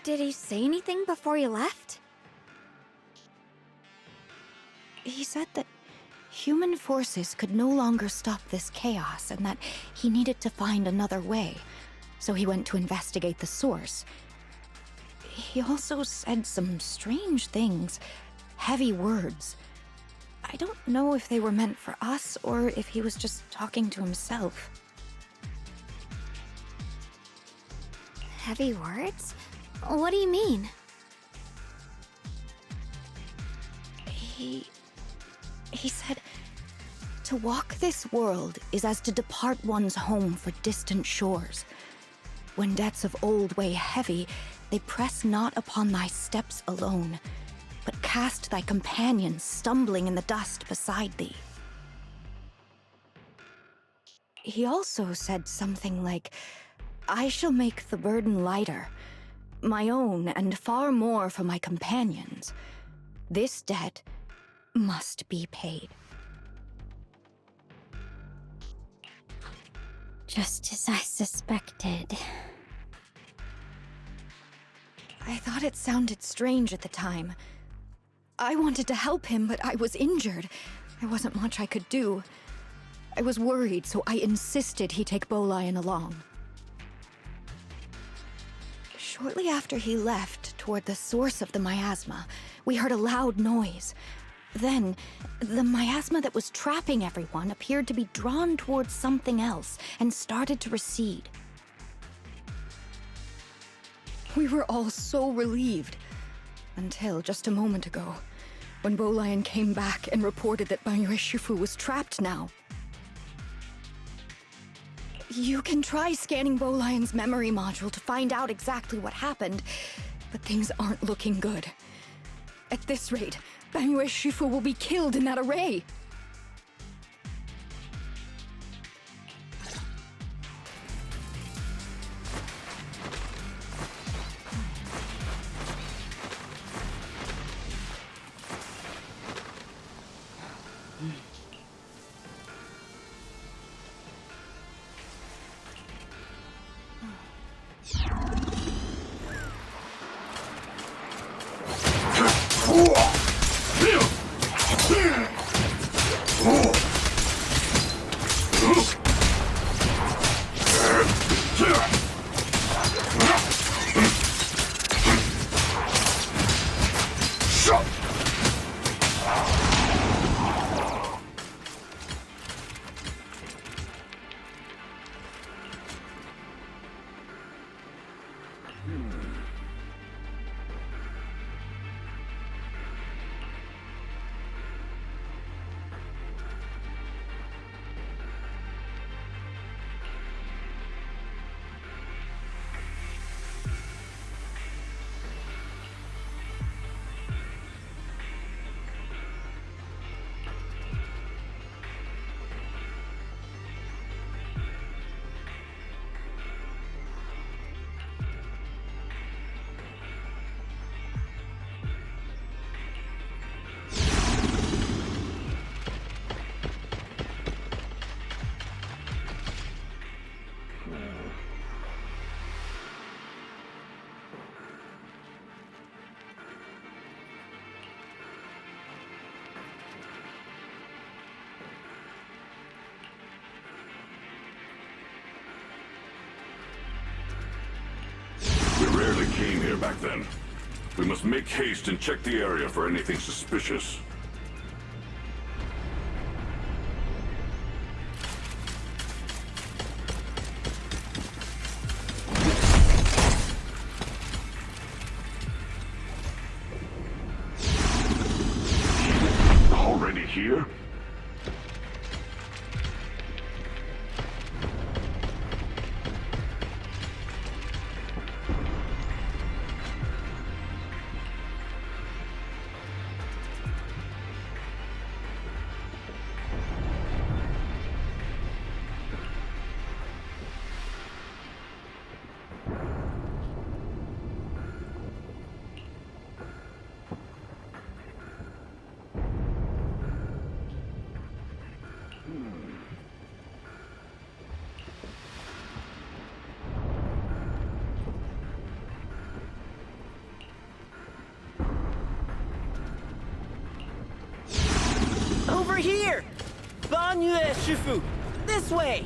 Speaker 12: Did he say anything before he left?
Speaker 10: He said that human forces could no longer stop this chaos and that he needed to find another way, so he went to investigate the source. He also said some strange things, heavy words. I don't know if they were meant for us or if he was just talking to himself.
Speaker 12: Heavy words? What do you mean?
Speaker 10: He said, to walk this world is as to depart one's home for distant shores. When debts of old weigh heavy, they press not upon thy steps alone, but cast thy companions stumbling in the dust beside thee. He also said something like, I shall make the burden lighter, my own and far more for my companions. This debt must be paid.
Speaker 9: Just as I suspected.
Speaker 10: I thought it sounded strange at the time. I wanted to help him, but I was injured. There wasn't much I could do. I was worried, so I insisted he take Bolian along. Shortly after he left, toward the source of the miasma, we heard a loud noise. Then, the miasma that was trapping everyone appeared to be drawn towards something else and started to recede. We were all so relieved. Until just a moment ago, when Bolian came back and reported that Banyue Shifu was trapped now. You can try scanning Bolian's memory module to find out exactly what happened, but things aren't looking good. At this rate, Banyue Shifu will be killed in that array!
Speaker 16: We rarely came here back then. We must make haste and check the area for anything suspicious. Already here?
Speaker 14: Over here! Banyue Shifu! This way!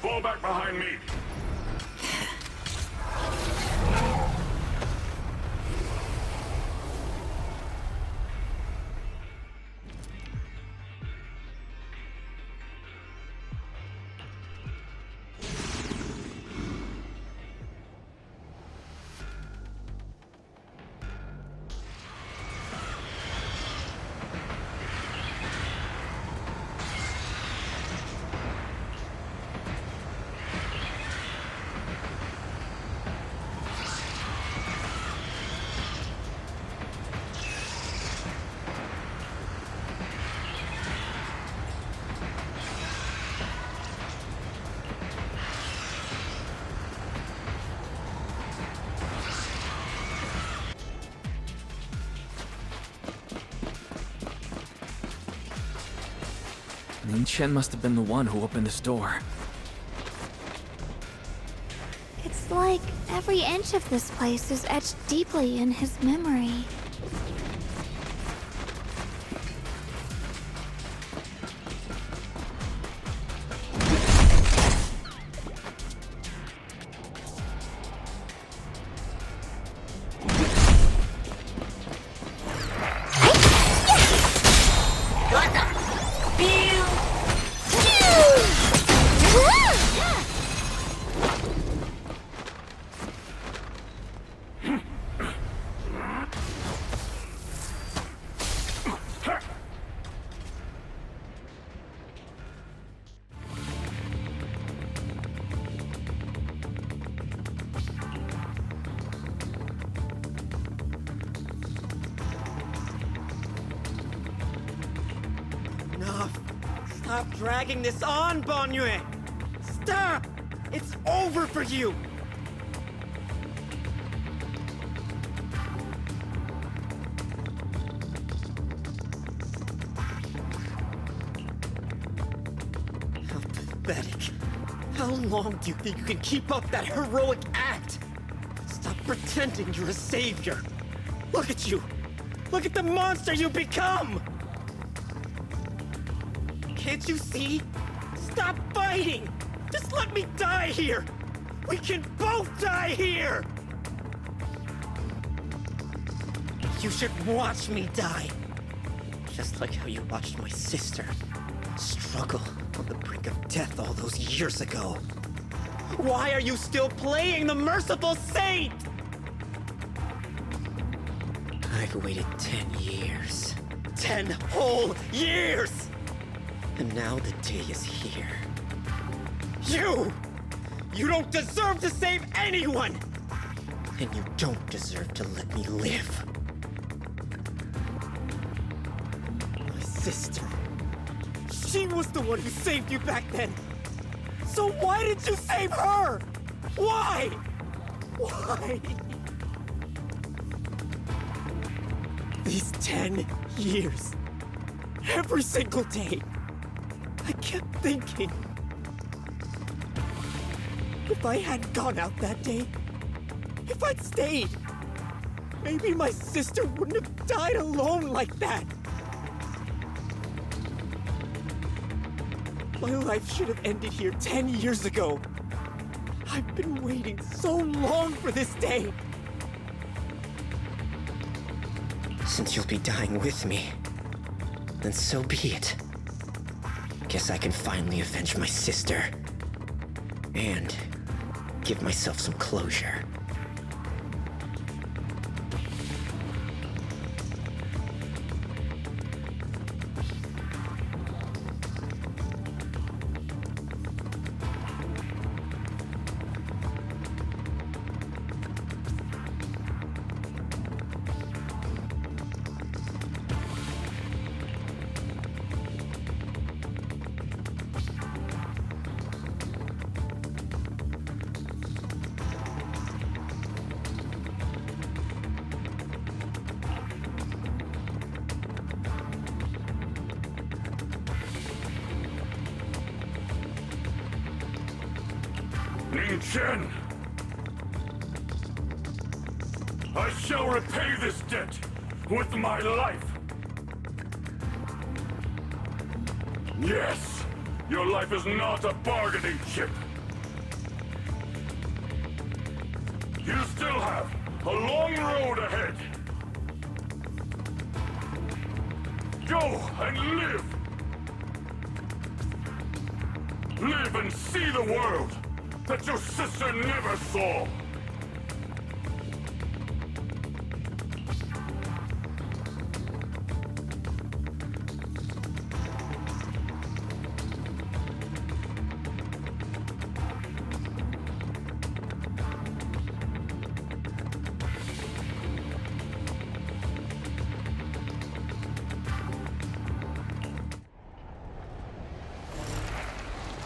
Speaker 16: Fall back behind me!
Speaker 2: Then Chen must have been the one who opened this door.
Speaker 12: It's like every inch of this place is etched deeply in his memory.
Speaker 14: Stop dragging this on, Bonyue! Stop! It's over for you! How pathetic. How long do you think you can keep up that heroic act? Stop pretending you're a savior. Look at you! Look at the monster you become! Can't you see? Stop fighting! Just let me die here! We can both die here! You should watch me die. Just like how you watched my sister struggle on the brink of death all those years ago. Why are you still playing the merciful saint? I've waited 10 years. 10 whole years! And now the day is here. You don't deserve to save anyone! And you don't deserve to let me live. My sister. She was the one who saved you back then. So why did you save her? Why? Why? These 10 years. Every single day. I kept thinking, if I hadn't gone out that day, if I'd stayed, maybe my sister wouldn't have died alone like that. My life should have ended here 10 years ago. I've been waiting so long for this day. Since you'll be dying with me, then so be it. Guess I can finally avenge my sister. And give myself some closure.
Speaker 16: Chen! I shall repay this debt with my life! Yes, your life is not a bargaining chip! You still have a long road ahead! Go and live! Live and see the world that your sister never saw!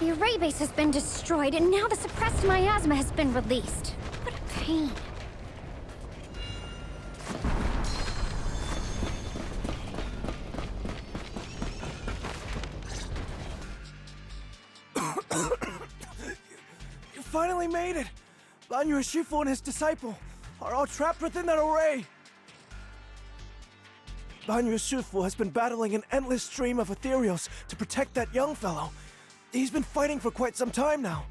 Speaker 9: The array base has been destroyed, and now the suppressed miasma has been released. What a pain.
Speaker 11: finally made it! Banyu Shifu and his disciple are all trapped within that array! Banyu Shifu has been battling an endless stream of ethereals to protect that young fellow. He's been fighting for quite some time now.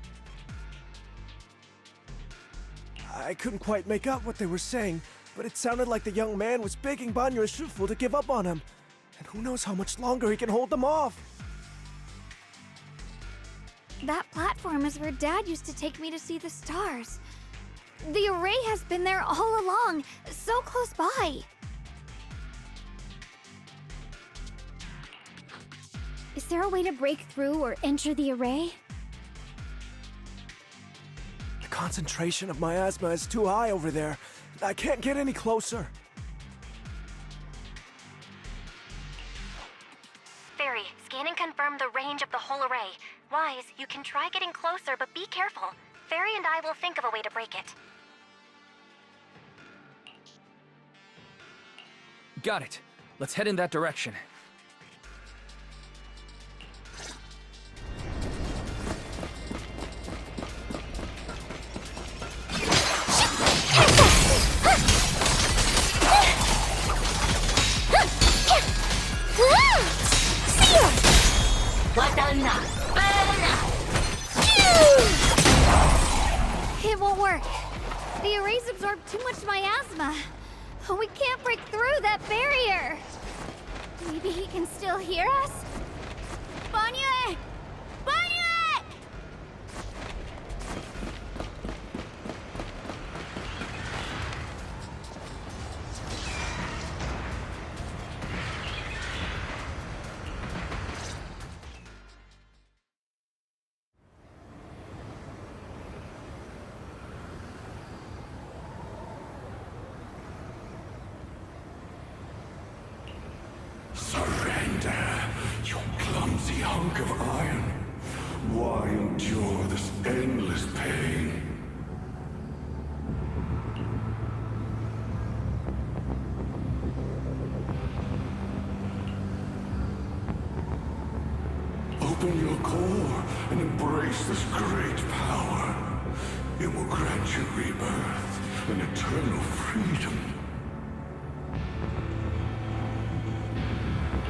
Speaker 11: I couldn't quite make out what they were saying, but it sounded like the young man was begging Banyu Shifu to give up on him. And who knows how much longer he can hold them off.
Speaker 12: That platform is where Dad used to take me to see the stars. The array has been there all along, so close by.
Speaker 9: Is there a way to break through or enter the array?
Speaker 11: The concentration of miasma is too high over there. I can't get any closer.
Speaker 18: Fairy, scan and confirm the range of the whole array. Wise, you can try getting closer, but be careful. Fairy and I will think of a way to break it.
Speaker 2: Got it. Let's head in that direction.
Speaker 12: It won't work. The arrays absorb too much miasma. We can't break through that barrier.
Speaker 9: Maybe he can still hear us? Banyu! Banyu!
Speaker 16: Surrender, you clumsy hunk of iron. Why endure this endless pain? Open your core and embrace this great power. It will grant you rebirth and eternal freedom.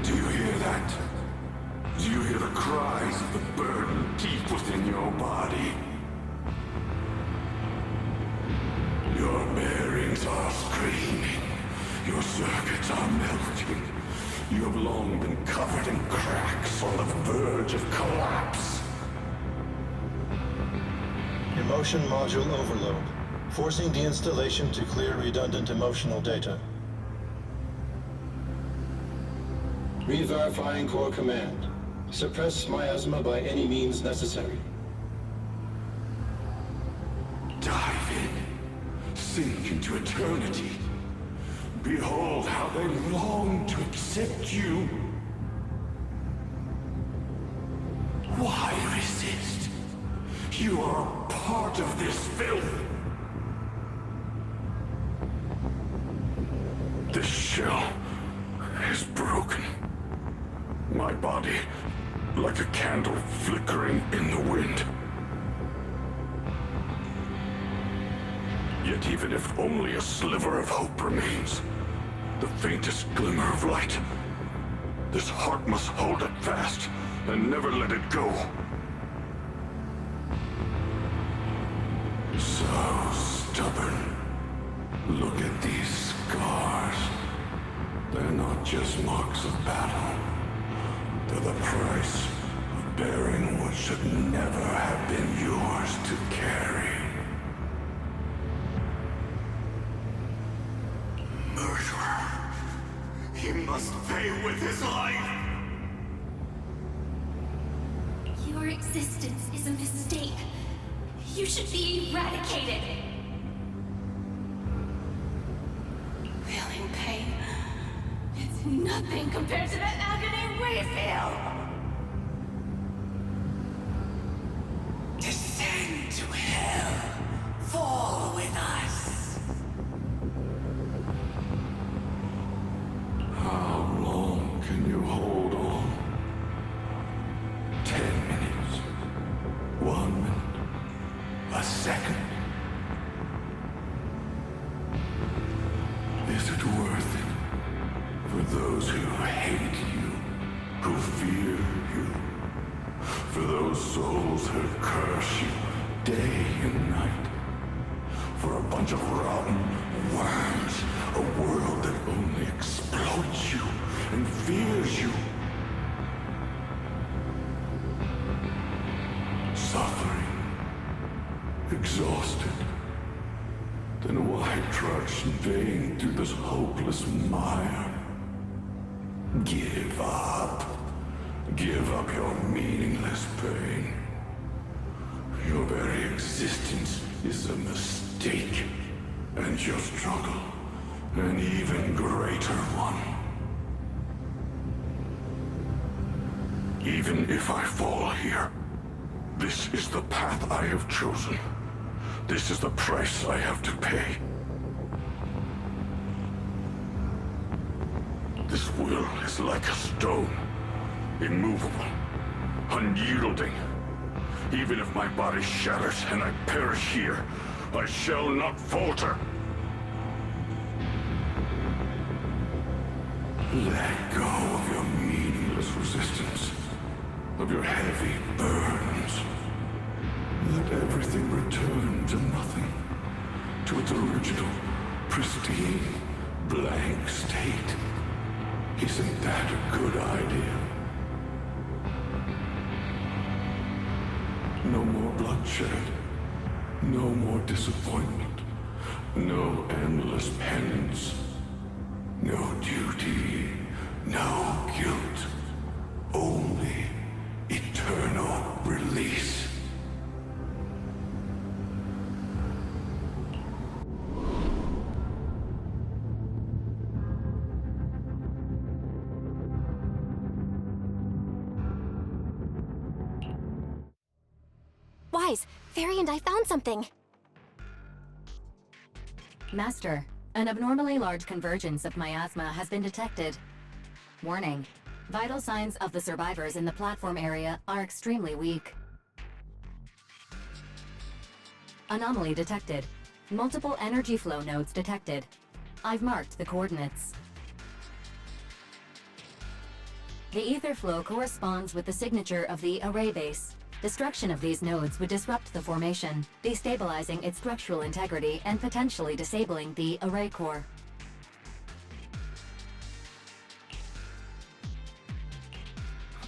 Speaker 16: Do you hear that? Do you hear the cries of the burden deep within your body? Your bearings are screaming. Your circuits are melting. You have long been covered in cracks on the verge of collapse.
Speaker 3: Emotion module overload. Forcing deinstallation to clear redundant emotional data. Re-verifying core command. Suppress miasma by any means necessary.
Speaker 16: Dive in. Sink into eternity. Behold how they long to accept you. Why resist? You are a part of this filth. This shell is broken. My body, like a candle flickering in the wind. Yet even if only a sliver of hope remains, the faintest glimmer of light, this heart must hold it fast and never let it go. So stubborn. Look at these scars. They're not just marks of battle. They're the price of bearing what should never have been yours to carry. Murderer. He must pay with his life.
Speaker 1: Your existence is a mistake. You should be eradicated. Feeling pain. It's nothing compared to the agony we feel.
Speaker 8: Descend to hell. Fall with us.
Speaker 16: How long can you hold on? 10 minutes. 1 minute. A Is it worth it? For those who hate you, who fear you, for those souls who curse you day and night, for a bunch of rotten worms, a world that only exploits you and fears you. Suffering, exhausted, then why trudge in vain through this hopeless mire? Give up. Give up your meaningless pain. Your very existence is a mistake, and your struggle, an even greater one. Even if I fall here, this is the path I have chosen. This is the price I have to pay. This will is like a stone, immovable, unyielding. Even if my body shatters and I perish here, I shall not falter. Let go of your meaningless resistance, of your heavy burdens. Let everything return to nothing, to its original, pristine, blank state. Isn't that a good idea? No more bloodshed, no more disappointment, no endless penance, no duty, no guilt, only eternal release.
Speaker 18: Wise, Fairy and I found something.
Speaker 19: Master, an abnormally large convergence of miasma has been detected. Warning, vital signs of the survivors in the platform area are extremely weak. Anomaly detected. Multiple energy flow nodes detected. I've marked the coordinates. The ether flow corresponds with the signature of the array base. Destruction of these nodes would disrupt the formation, destabilizing its structural integrity and potentially disabling the array core.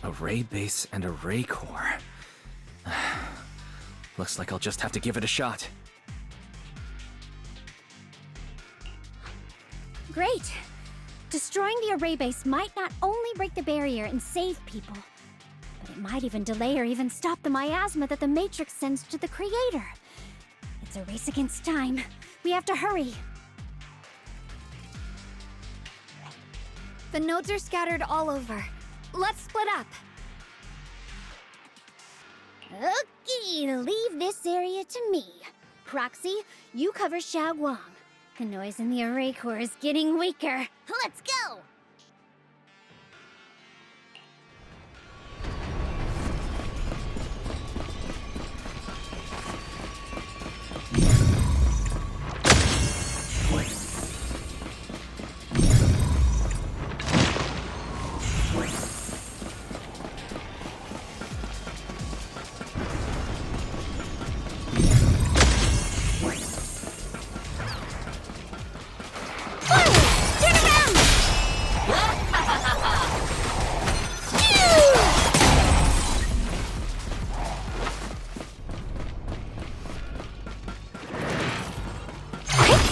Speaker 2: Array base and array core. Looks like I'll just have to give it a shot.
Speaker 9: Great! Destroying the array base might not only break the barrier and save people, but it might even delay or even stop the miasma that the Matrix sends to the Creator. It's a race against time. We have to hurry.
Speaker 12: The nodes are scattered all over. Let's split up.
Speaker 9: Okay, leave this area to me. Proxy, you cover Xiaoguang. The noise in the array core is getting weaker. Let's go!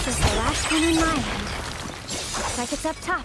Speaker 9: This is the last one on my end. Looks like it's up top.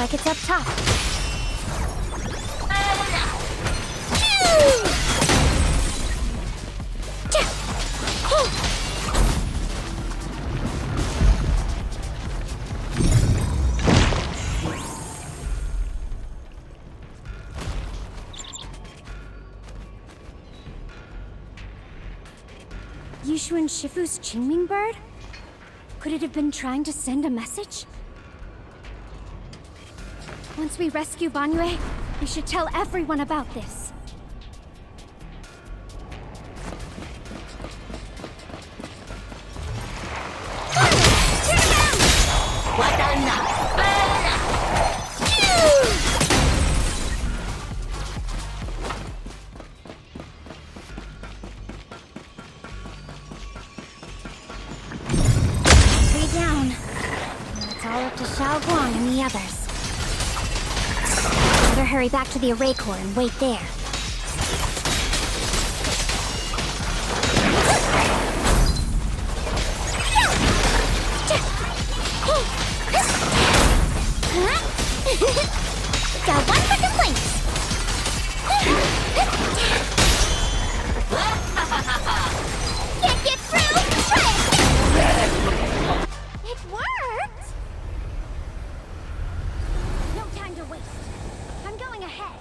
Speaker 9: like it's up top. Yushu and Shifu's Qingming bird? Could it have been trying to send a message? Once we rescue Banyue, we should tell everyone about this. And the others. Better hurry back to the array core and wait there. Got one for complaints. Can't get through? Try it! It worked! No time to waste. I'm going ahead.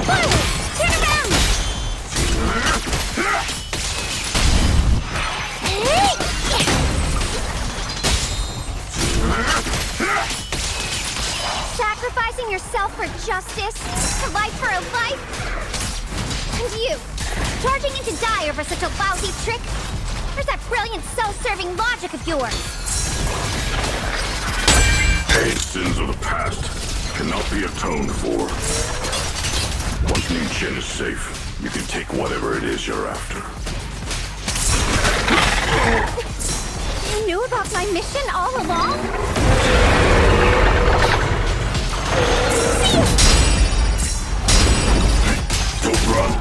Speaker 9: Forward! Turn around! Sacrificing yourself for justice? A life for a life? And you, charging in to die over such a lousy trick? Where's that brilliant self-serving logic of yours?
Speaker 16: Pain sins of the past cannot be atoned for. Once Ning-Chen is safe, you can take whatever it is you're after.
Speaker 9: You knew about my mission all along?
Speaker 16: Don't run!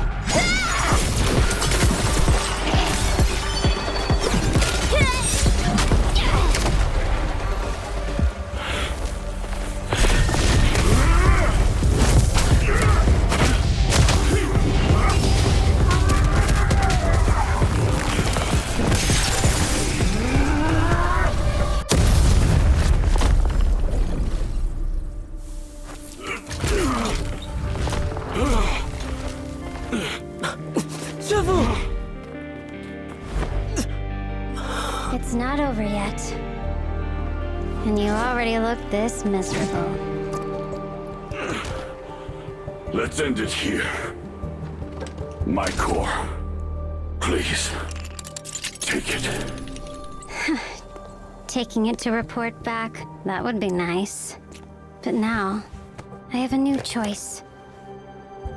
Speaker 9: It's not over yet. And you already look this miserable.
Speaker 16: Let's end it here. My core. Please. Take it.
Speaker 9: Taking it to report back, that would be nice. But now, I have a new choice.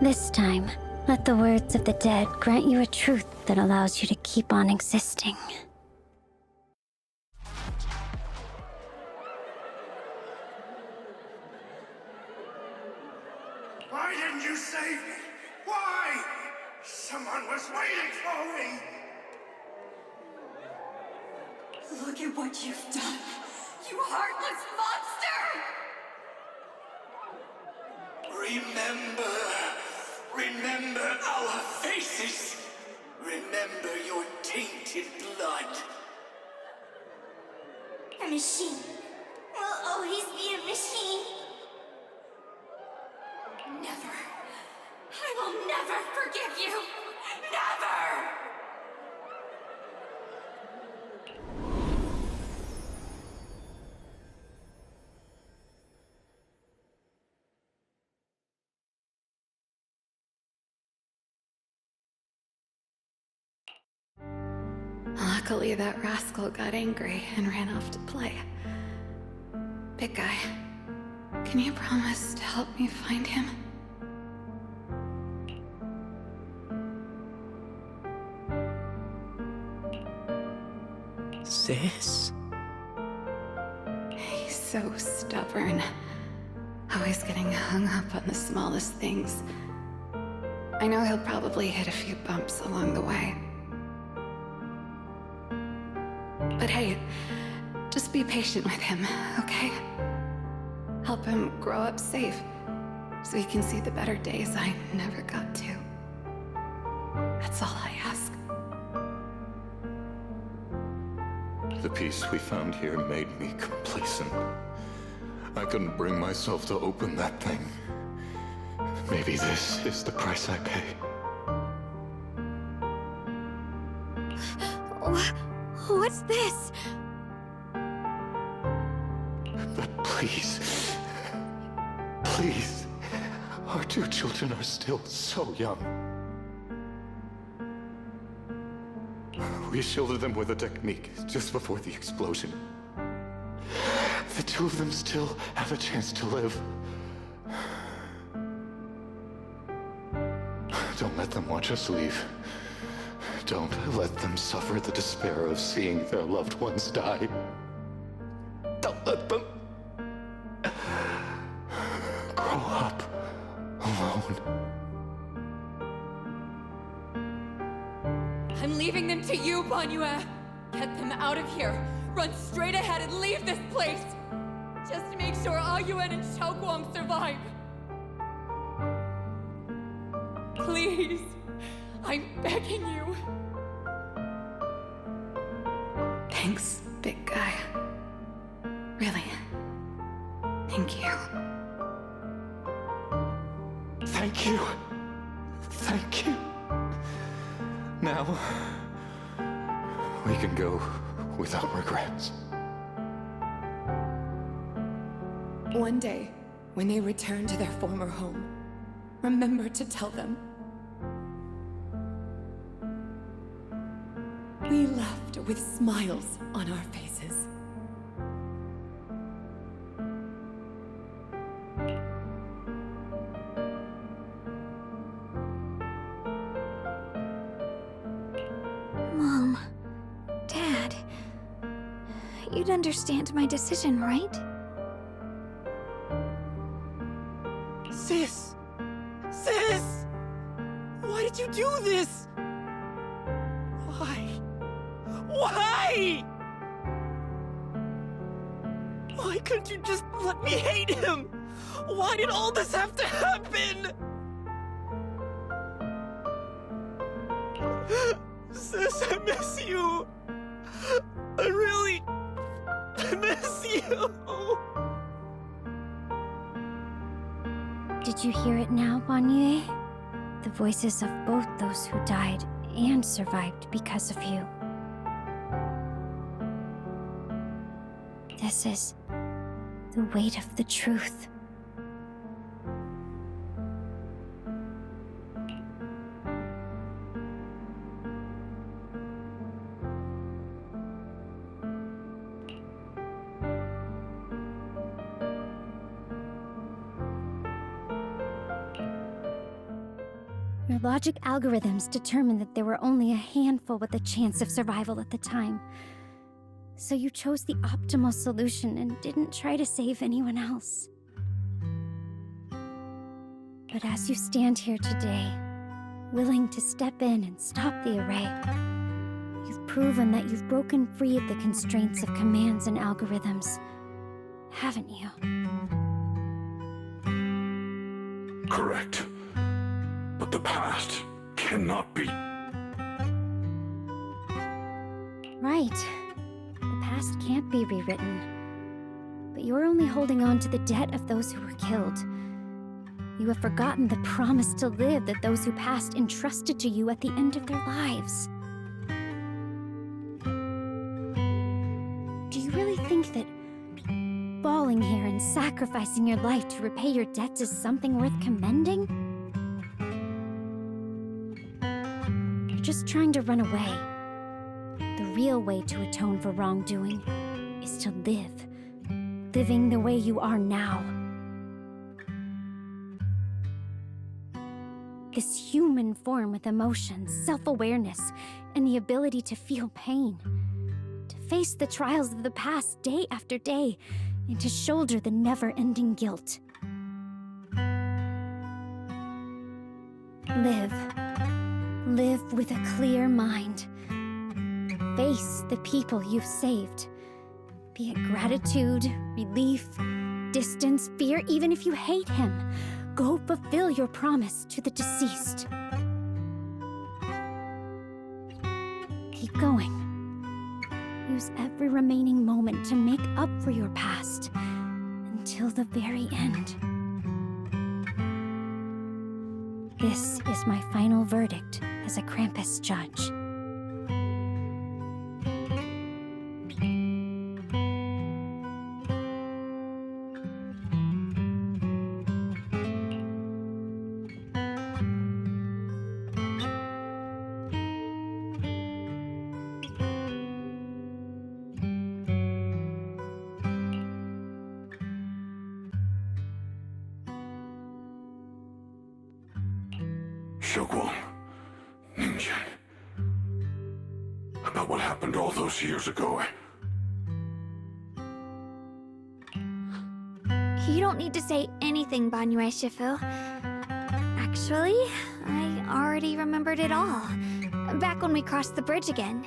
Speaker 9: This time, let the words of the dead grant you a truth that allows you to keep on existing.
Speaker 11: Why didn't you save me? Why? Someone was waiting for me!
Speaker 20: Look at what you've done, you heartless monster!
Speaker 11: Remember our faces. Remember your tainted blood.
Speaker 15: A machine will always be a machine.
Speaker 20: Never. I will never forgive you. Never! Luckily, that rascal got angry and ran off to play. Big guy, can you promise to help me find him?
Speaker 14: Sis?
Speaker 20: He's so stubborn. Always getting hung up on the smallest things. I know he'll probably hit a few bumps along the way. But hey, just be patient with him, okay? Help him grow up safe, so he can see the better days I never got to. That's all I ask.
Speaker 7: The peace we found here made me complacent. I couldn't bring myself to open that thing. Maybe this is the price I pay.
Speaker 12: What's this?
Speaker 7: But please, please, our two children are still so young. We shielded them with a technique just before the explosion. The two of them still have a chance to live. Don't let them watch us leave. Don't let them suffer the despair of seeing their loved ones die. Don't let them grow up alone.
Speaker 20: I'm leaving them to you, Banyue. Get them out of here. Run straight ahead and leave this place. Just to make sure Ayuen and Xiaoguang survive. Please, I'm begging you. Thanks, big guy. Really. Thank you.
Speaker 7: Thank you. Thank you. Now, we can go without regrets.
Speaker 20: One day, when they return to their former home, remember to tell them. We left with smiles on our faces.
Speaker 12: Mom, Dad, you'd understand my decision, right?
Speaker 14: Sis! Sis! Why did you do this? Why? Why? Why couldn't you just let me hate him? Why did all this have to happen? Sis, I miss you. I really miss you.
Speaker 9: Did you hear it now, Banyue? The voices of both those who died and survived because of you. This is the weight of the truth. Your logic algorithms determined that there were only a handful with a chance of survival at the time. So you chose the optimal solution and didn't try to save anyone else. But as you stand here today, willing to step in and stop the array, you've proven that you've broken free of the constraints of commands and algorithms, haven't you?
Speaker 16: Correct. But the past cannot be.
Speaker 9: Right. The past can't be rewritten. But you're only holding on to the debt of those who were killed. You have forgotten the promise to live that those who passed entrusted to you at the end of their lives. Do you really think that falling here and sacrificing your life to repay your debts is something worth commending? You're just trying to run away. The real way to atone for wrongdoing is to live. Living the way you are now. This human form with emotions, self-awareness, and the ability to feel pain. To face the trials of the past day after day, and to shoulder the never-ending guilt. Live. Live with a clear mind. Face the people you've saved. Be it gratitude, relief, distance, fear, even if you hate him. Go fulfill your promise to the deceased. Keep going. Use every remaining moment to make up for your past until the very end. This is my final verdict as a Krampus judge.
Speaker 16: About what happened all those years ago.
Speaker 12: You don't need to say anything, Banyue Shifu. Actually, I already remembered it all. Back when we crossed the bridge again.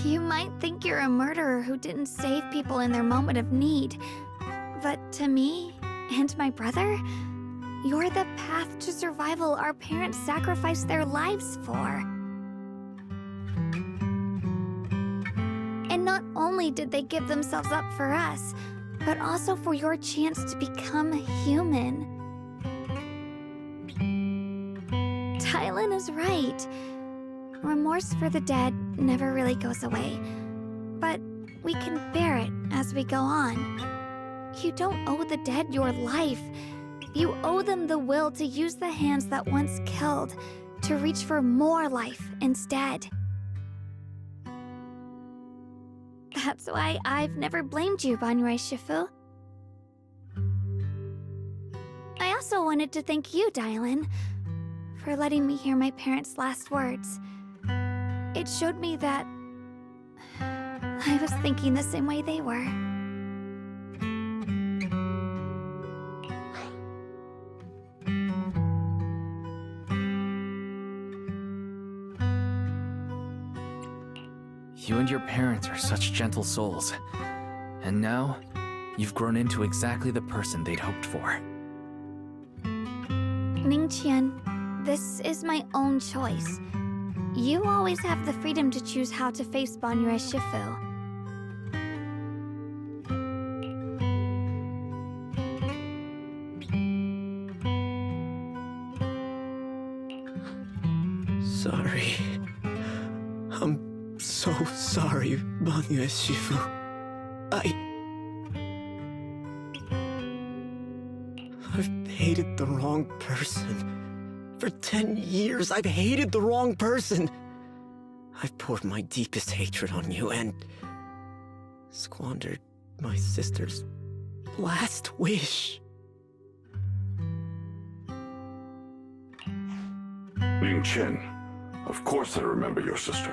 Speaker 12: You might think you're a murderer who didn't save people in their moment of need. But to me, and my brother, you're the path to survival our parents sacrificed their lives for. And not only did they give themselves up for us, but also for your chance to become human. Tylen is right. Remorse for the dead never really goes away. But we can bear it as we go on. You don't owe the dead your life. You owe them the will to use the hands that once killed to reach for more life instead. That's why I've never blamed you, Banyue Shifu. I also wanted to thank you, Dylan, for letting me hear my parents' last words. It showed me that I was thinking the same way they were.
Speaker 2: You and your parents are such gentle souls. And now, you've grown into exactly the person they'd hoped for.
Speaker 12: Ningqian, this is my own choice. You always have the freedom to choose how to face Banyue Shifu.
Speaker 14: Sorry. I'm so sorry, Banyue Shifu. I've hated the wrong person. For 10 years, I've hated the wrong person. I've poured my deepest hatred on you and squandered my sister's last wish.
Speaker 16: Ningqian, of course I remember your sister.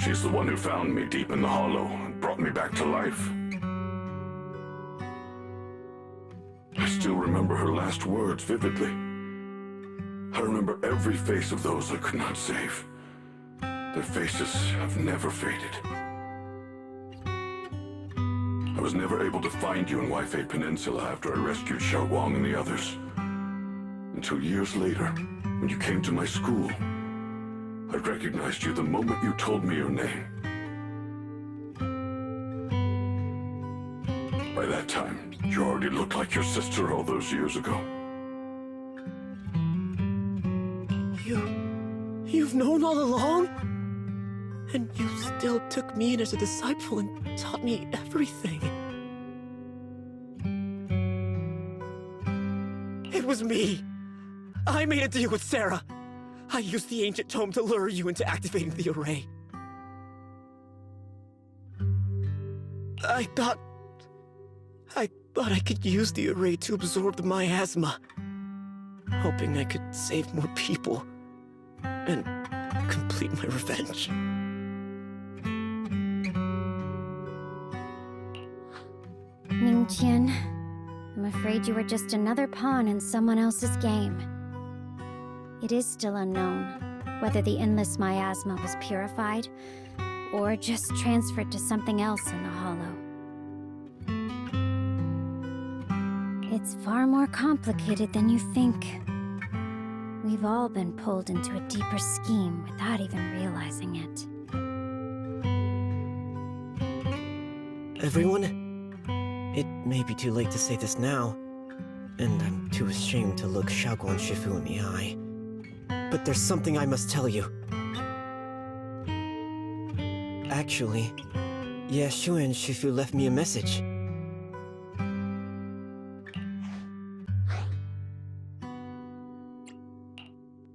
Speaker 16: She's the one who found me deep in the hollow and brought me back to life. I still remember her last words vividly. I remember every face of those I could not save. Their faces have never faded. I was never able to find you in Waifei Peninsula after I rescued Xiao Guang and the others. Until years later, when you came to my school, I recognized you the moment you told me your name. By that time, you already looked like your sister all those years ago.
Speaker 14: You've known all along? And you still took me in as a disciple and taught me everything. It was me. I made a deal with Sarah. I used the ancient tome to lure you into activating the array. I thought I could use the array to absorb the miasma, hoping I could save more people and complete my revenge.
Speaker 9: Ningqian, I'm afraid you were just another pawn in someone else's game. It is still unknown whether the endless miasma was purified or just transferred to something else in the Hollow. It's far more complicated than you think. We've all been pulled into a deeper scheme without even realizing it.
Speaker 14: Everyone, it may be too late to say this now, and I'm too ashamed to look Xiaoguang Shifu in the eye. But there's something I must tell you. Actually, Yeshu and Shifu left me a message.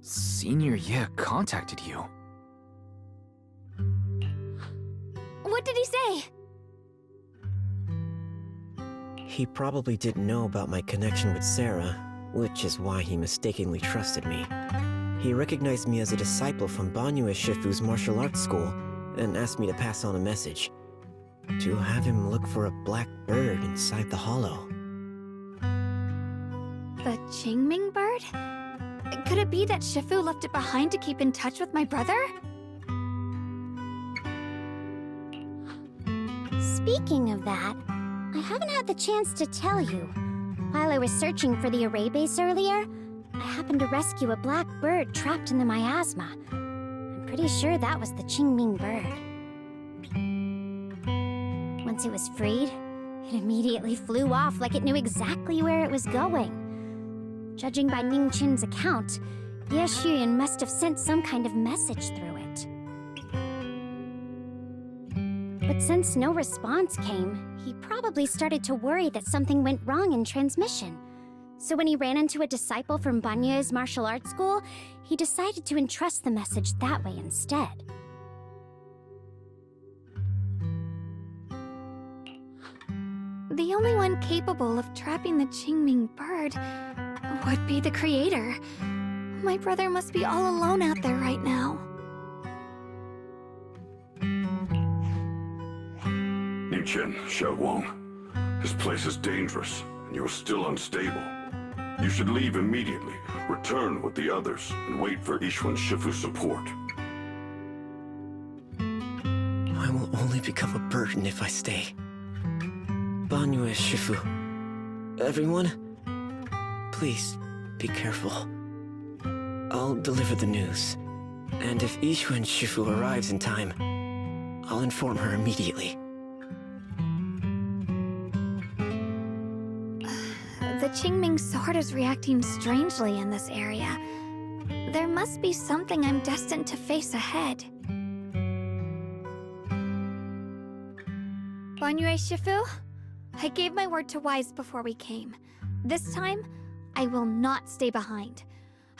Speaker 2: Senior Ye contacted you.
Speaker 12: What did he say?
Speaker 14: He probably didn't know about my connection with Sarah, which is why he mistakenly trusted me. He recognized me as a disciple from Banyue Shifu's martial arts school, and asked me to pass on a message. To have him look for a black bird inside the hollow.
Speaker 12: The Qingming bird? Could it be that Shifu left it behind to keep in touch with my brother?
Speaker 9: Speaking of that, I haven't had the chance to tell you. While I was searching for the array base earlier, I happened to rescue a black bird trapped in the miasma. I'm pretty sure that was the Qingming bird. Once it was freed, it immediately flew off like it knew exactly where it was going. Judging by Ning Qin's account, Ye Xuyan must have sent some kind of message through it. But since no response came, he probably started to worry that something went wrong in transmission. So when he ran into a disciple from Banyue's martial arts school, he decided to entrust the message that way instead.
Speaker 12: The only one capable of trapping the Qingming bird would be the creator. My brother must be all alone out there right now.
Speaker 16: Ningqian, Xiaoguang, this place is dangerous, and you're still unstable. You should leave immediately, return with the others, and wait for Yixuan Shifu's support.
Speaker 14: I will only become a burden if I stay. Banyue Shifu. Everyone, please be careful. I'll deliver the news. And if Yixuan Shifu arrives in time, I'll inform her immediately.
Speaker 12: The Qingming sword is reacting strangely in this area. There must be something I'm destined to face ahead. Banyue Shifu, I gave my word to Wise before we came. This time, I will not stay behind.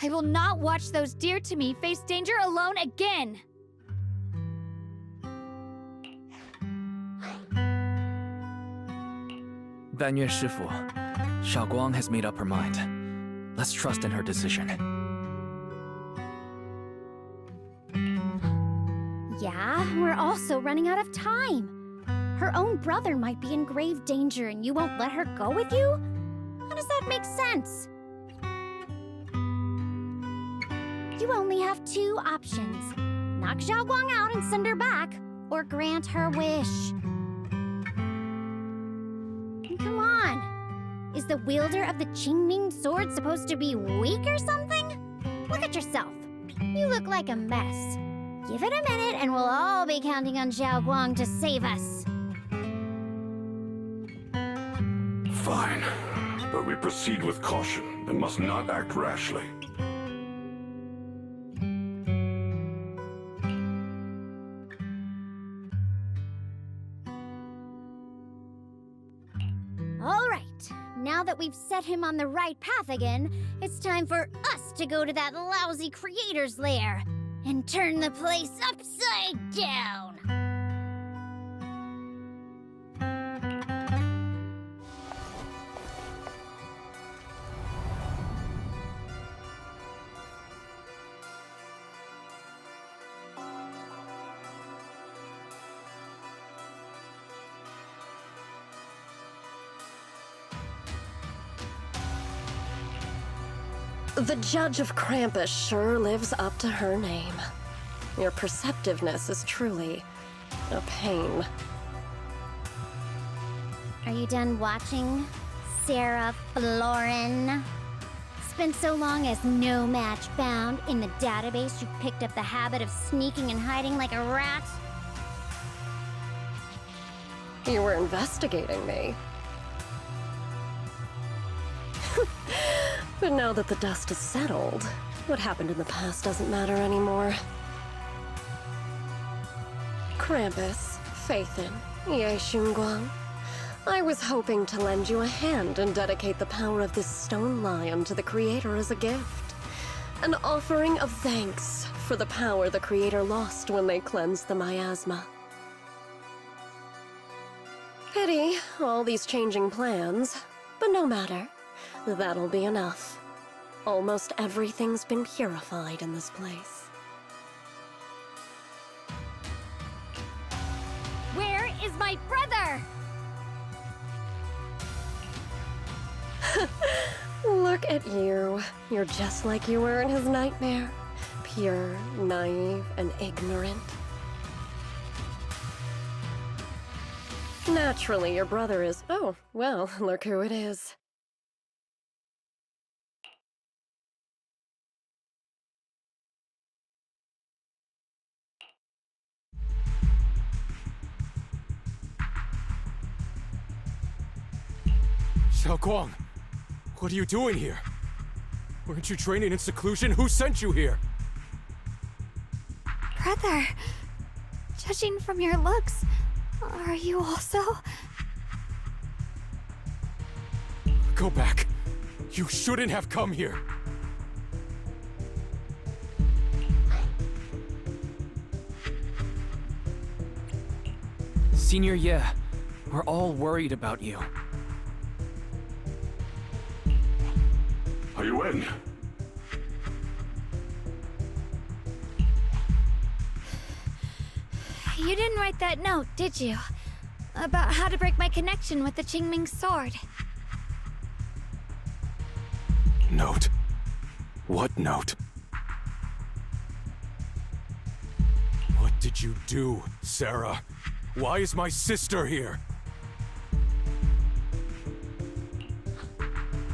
Speaker 12: I will not watch those dear to me face danger alone again!
Speaker 2: Banyue Shifu, Xiaoguang has made up her mind. Let's trust in her decision.
Speaker 9: Yeah, we're also running out of time. Her own brother might be in grave danger and you won't let her go with you? How does that make sense? You only have two options. Knock Xiaoguang out and send her back, or grant her wish. Come on. Is the wielder of the Qingming sword supposed to be weak or something? Look at yourself. You look like a mess. Give it a minute and we'll all be counting on Xiaoguang to save us.
Speaker 16: Fine, but we proceed with caution and must not act rashly.
Speaker 9: All right, now that we've set him on the right path again, it's time for us to go to that lousy creator's lair and turn the place upside down.
Speaker 17: The Judge of Krampus sure lives up to her name. Your perceptiveness is truly a pain.
Speaker 15: Are you done watching, Sarah Florin? Spent so long as no match found in the database, you picked up the habit of sneaking and hiding like a rat?
Speaker 17: You were investigating me. But now that the dust has settled, what happened in the past doesn't matter anymore. Krampus, Faithin, Ye Xunguang. I was hoping to lend you a hand and dedicate the power of this stone lion to the Creator as a gift. An offering of thanks for the power the Creator lost when they cleansed the miasma. Pity, all these changing plans, but no matter. That'll be enough. Almost everything's been purified in this place.
Speaker 15: Where is my brother?
Speaker 17: Look at you. You're just like you were in his nightmare. Pure, naive, and ignorant. Naturally, your brother is... Oh, well, look who it is.
Speaker 13: Xiaoguang, what are you doing here? Weren't you training in seclusion? Who sent you here?
Speaker 12: Brother, judging from your looks, are you also?
Speaker 13: Go back. You shouldn't have come here.
Speaker 2: Senior Ye, we're all worried about you.
Speaker 16: Are you in?
Speaker 12: You didn't write that note, did you? About how to break my connection with the Qingming sword.
Speaker 13: Note? What note? What did you do, Sarah? Why is my sister here?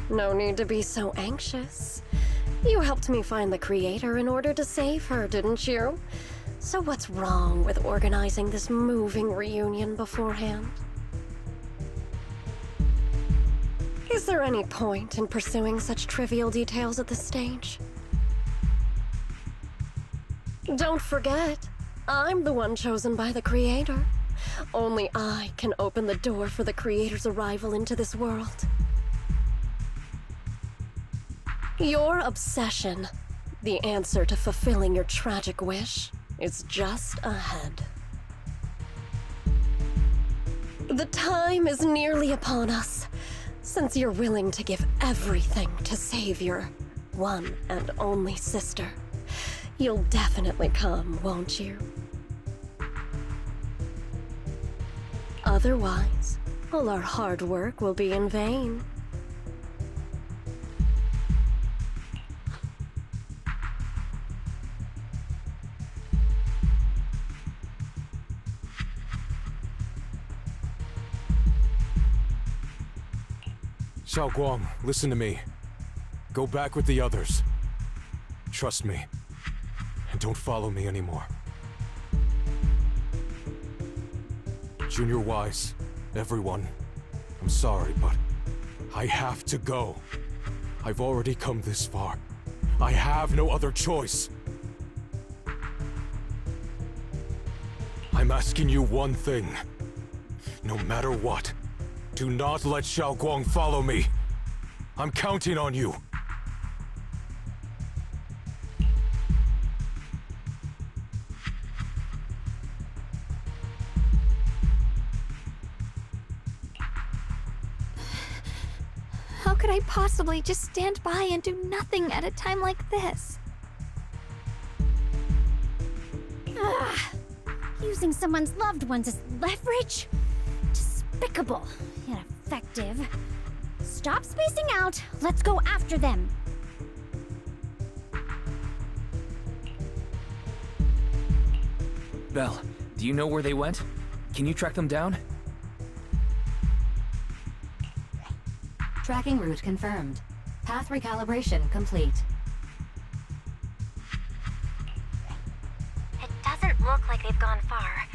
Speaker 17: No need to be so anxious. You helped me find the Creator in order to save her, didn't you? So what's wrong with organizing this moving reunion beforehand? Is there any point in pursuing such trivial details at this stage? Don't forget, I'm the one chosen by the Creator. Only I can open the door for the Creator's arrival into this world. Your obsession, the answer to fulfilling your tragic wish, is just ahead. The time is nearly upon us. Since you're willing to give everything to save your one and only sister, you'll definitely come, won't you? Otherwise, all our hard work will be in vain.
Speaker 13: Xiaoguang, listen to me. Go back with the others. Trust me. And don't follow me anymore. Junior Wise, everyone, I'm sorry, but I have to go. I've already come this far. I have no other choice. I'm asking you one thing. No matter what, do not let Xiaoguang follow me. I'm counting on you.
Speaker 12: How could I possibly just stand by and do nothing at a time like this?
Speaker 15: Using someone's loved ones as leverage? Despicable, ineffective. Stop spacing out. Let's go after them.
Speaker 2: Belle, do you know where they went? Can you track them down?
Speaker 19: Tracking route confirmed. Path recalibration complete.
Speaker 18: It doesn't look like they've gone far,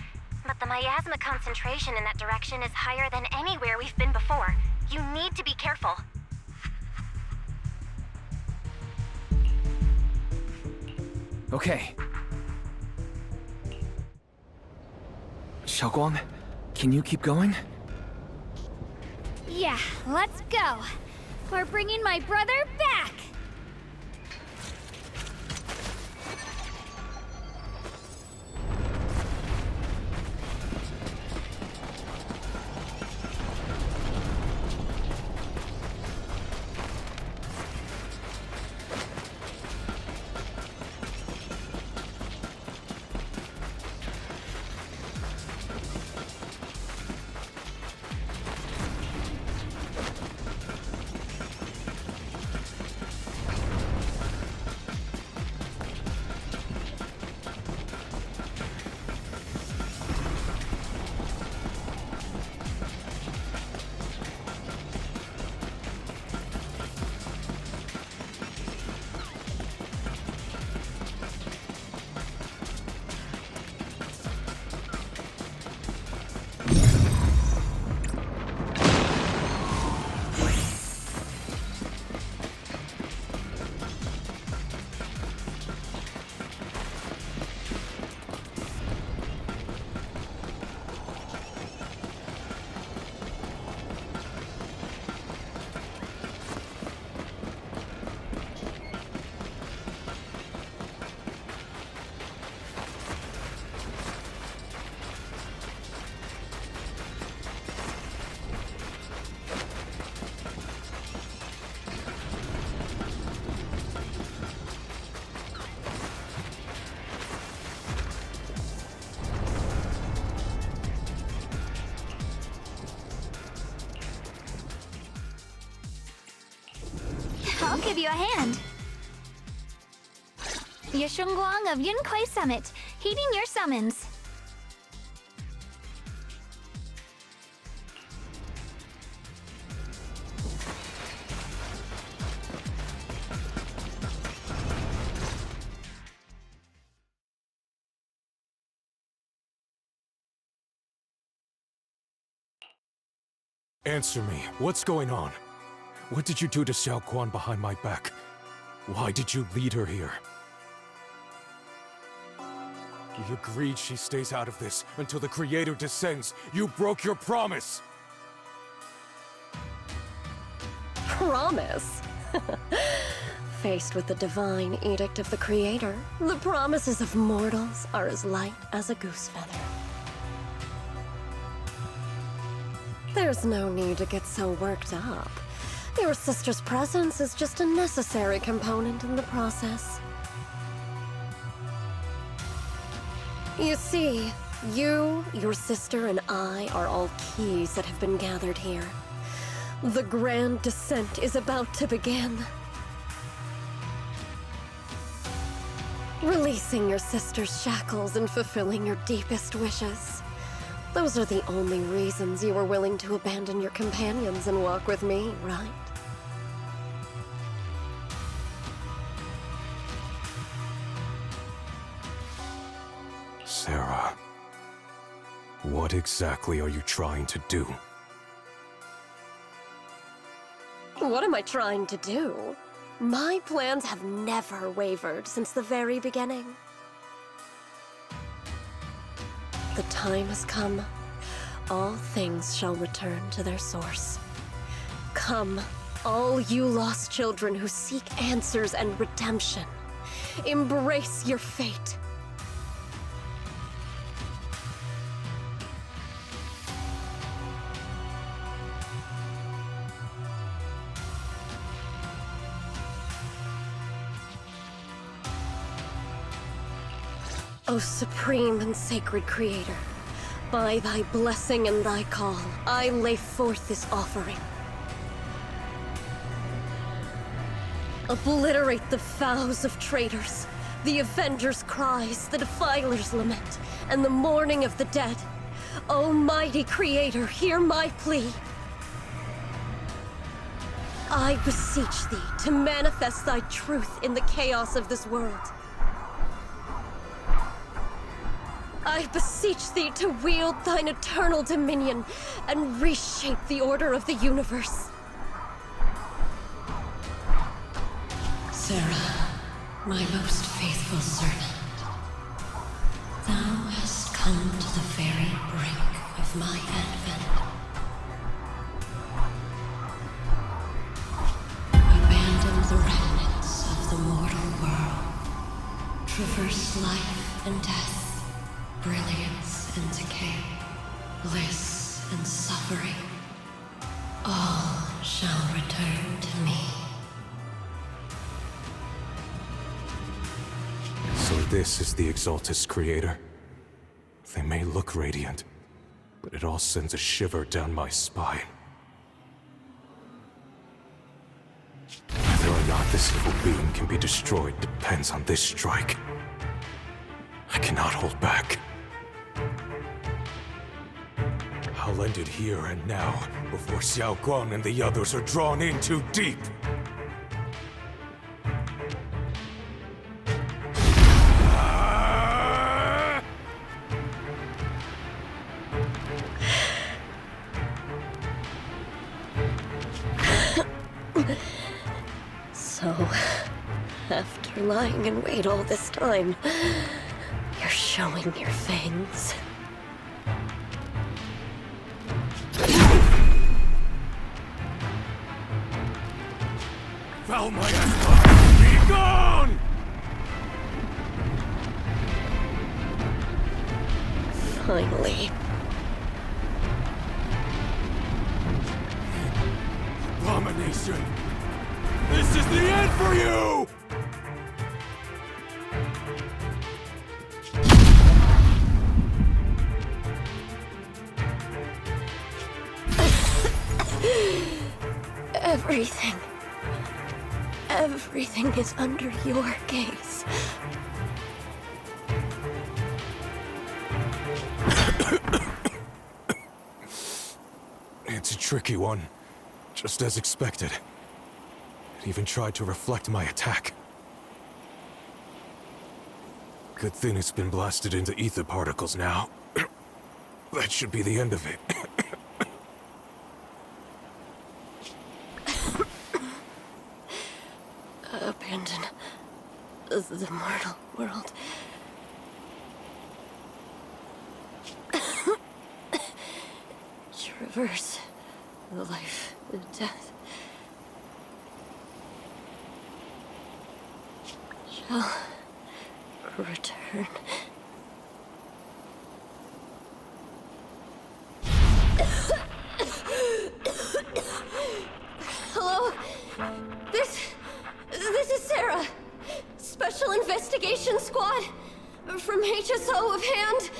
Speaker 18: but the miasma concentration in that direction is higher than anywhere we've been before. You need to be careful.
Speaker 2: Okay. Xiaoguang, can you keep going?
Speaker 12: Yeah, let's go. We're bringing my brother back! I'll give you a hand. Yeshunguang of Yunquei Summit, heeding your summons.
Speaker 13: Answer me. What's going on? What did you do to Xiao Quan behind my back? Why did you lead her here? We agreed she stays out of this until the Creator descends. You broke your promise!
Speaker 17: Promise? Faced with the divine edict of the Creator, the promises of mortals are as light as a goose feather. There's no need to get so worked up. Your sister's presence is just a necessary component in the process. You see, you, your sister, and I are all keys that have been gathered here. The grand descent is about to begin. Releasing your sister's shackles and fulfilling your deepest wishes. Those are the only reasons you were willing to abandon your companions and walk with me, right?
Speaker 13: Sarah, what exactly are you trying to do?
Speaker 17: What am I trying to do? My plans have never wavered since the very beginning. The time has come. All things shall return to their source. Come, all you lost children who seek answers and redemption. Embrace your fate. O supreme and sacred Creator, by thy blessing and thy call, I lay forth this offering. Obliterate the vows of traitors, the avengers' cries, the defiler's lament, and the mourning of the dead. Almighty Creator, hear my plea. I beseech thee to manifest thy truth in the chaos of this world. I beseech thee to wield thine eternal dominion and reshape the order of the universe.
Speaker 4: Sarah, my most faithful servant, thou hast come to the very brink of my advent. Abandon the remnants of the mortal world. Traverse life and death, brilliance and decay, bliss and suffering. All shall return to me.
Speaker 13: So this is the Exaltus Creator. They may look radiant, but it all sends a shiver down my spine. Whether or not this evil being can be destroyed depends on this strike. I cannot hold back. I'll end it here and now, before Xiao Guang and the others are drawn in too deep.
Speaker 17: So, after lying in wait all this time, you're showing your fangs.
Speaker 13: Foul my ass! Be gone!
Speaker 17: Finally.
Speaker 13: Abomination! This is the end for you!
Speaker 17: Everything is under your gaze.
Speaker 13: It's a tricky one, just as expected. It even tried to reflect my attack. Good thing it's been blasted into ether particles now. That should be the end of it.
Speaker 17: Abandon the mortal world. Traverse the life and death. Shall return. Hello? This is Sarah. Special Investigation Squad from HSO of Hand.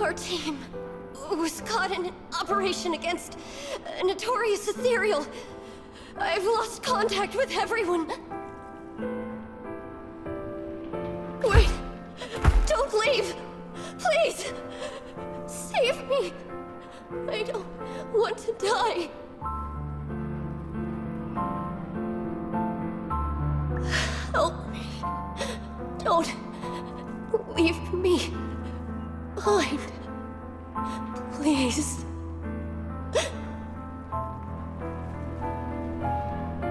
Speaker 17: Our team was caught in an operation against a notorious ethereal. I've lost contact with everyone. Wait! Don't leave! Please! Save me! I don't want to die. Help me. Don't leave me behind. Please.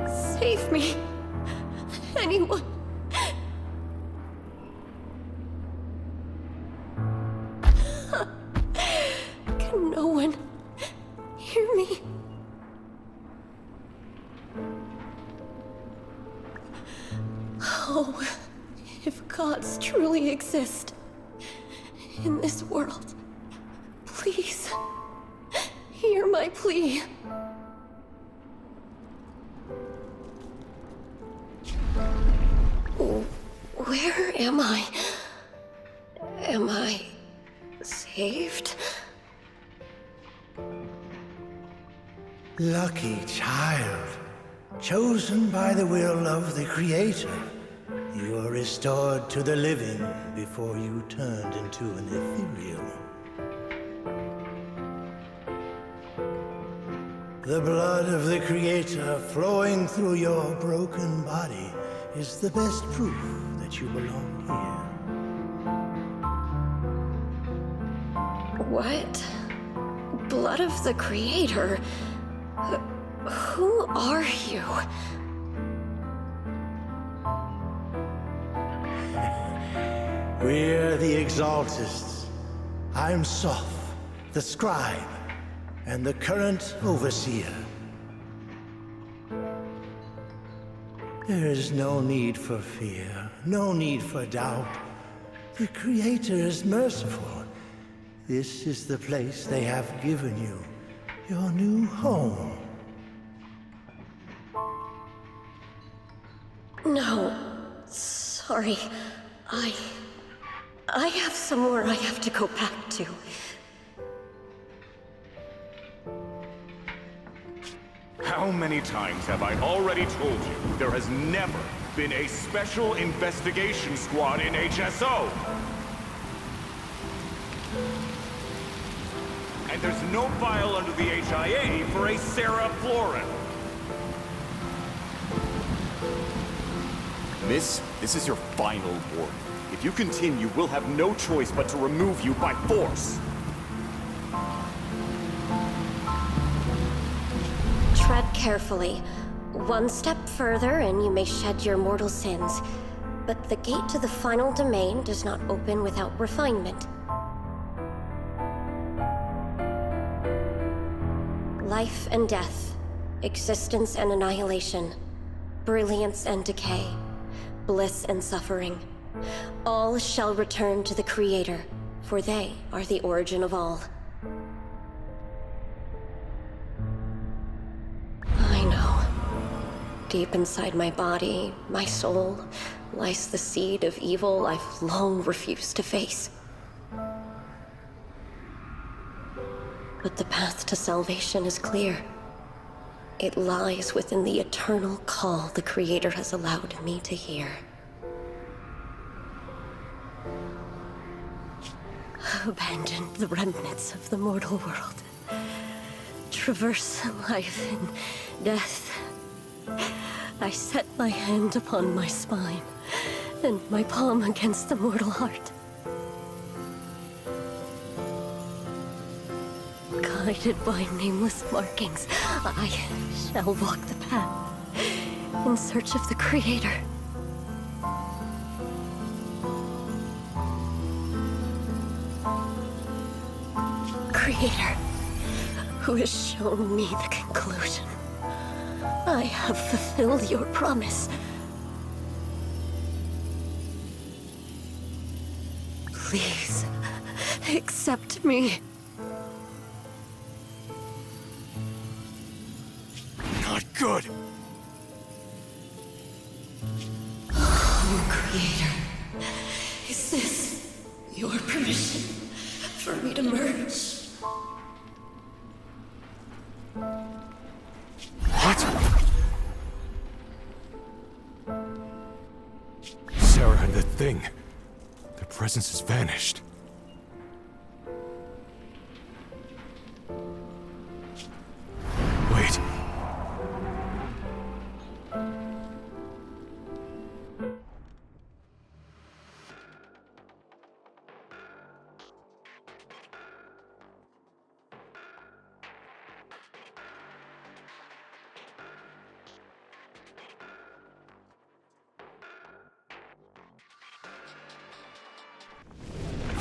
Speaker 17: Save me. Anyone. Can no one hear me? Oh, if gods truly exist in this world, please hear my plea. Where am I? Am I saved?
Speaker 22: Lucky child, chosen by the will of the Creator.
Speaker 11: You were restored to the living before you turned into an ethereal. The blood of the Creator flowing through your broken body is the best proof that you belong here.
Speaker 17: What? Blood of the Creator? Who are you?
Speaker 11: We're the Exaltists. I'm Soth, the Scribe, and the current Overseer. There is no need for fear, no need for doubt. The Creator is merciful. This is the place they have given you, your new home.
Speaker 17: No, sorry. I have somewhere I have to go back to.
Speaker 21: How many times have I already told you there has never been a special investigation squad in HSO? And there's no file under the HIA for a Sarah Florin.
Speaker 22: Miss, this is your final warning. If you continue, we'll have no choice but to remove you by force.
Speaker 17: Tread carefully. One step further and you may shed your mortal sins. But the gate to the final domain does not open without refinement. Life and death, existence and annihilation, brilliance and decay, bliss and suffering. All shall return to the Creator, for they are the origin of all. I know. Deep inside my body, my soul, lies the seed of evil I've long refused to face. But the path to salvation is clear. It lies within the eternal call the Creator has allowed me to hear. Abandon the remnants of the mortal world. Traverse life and death. I set my hand upon my spine, and my palm against the mortal heart. Guided by nameless markings, I shall walk the path in search of the Creator. Creator, who has shown me the conclusion. I have fulfilled your promise. Please, accept me.
Speaker 13: Not good.
Speaker 4: Oh, Creator. Is this your permission for me to merge?
Speaker 13: What? Sarah and the thing. Their presence has vanished. Wait.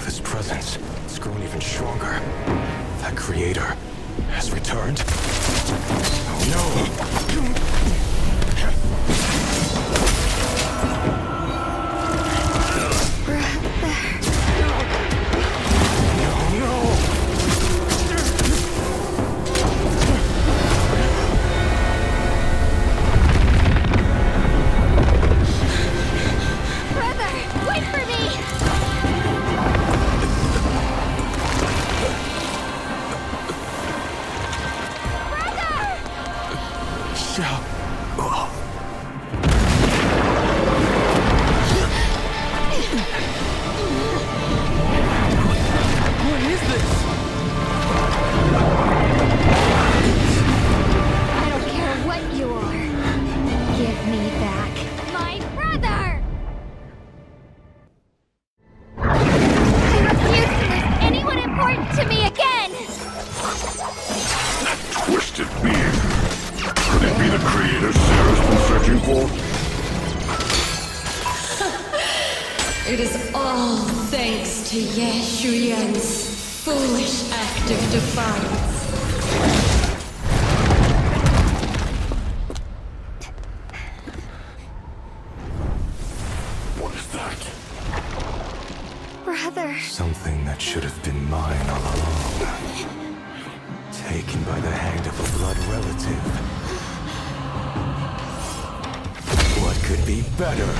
Speaker 13: This presence has grown even stronger. That Creator has returned. Oh no!
Speaker 9: Brother, wait for me!
Speaker 13: Shall
Speaker 4: is all thanks to Ye Shuyan's foolish act of defiance.
Speaker 16: What is that?
Speaker 12: Brother.
Speaker 13: Something that should have been mine all along. Taken by the hand of a blood relative. What could be better?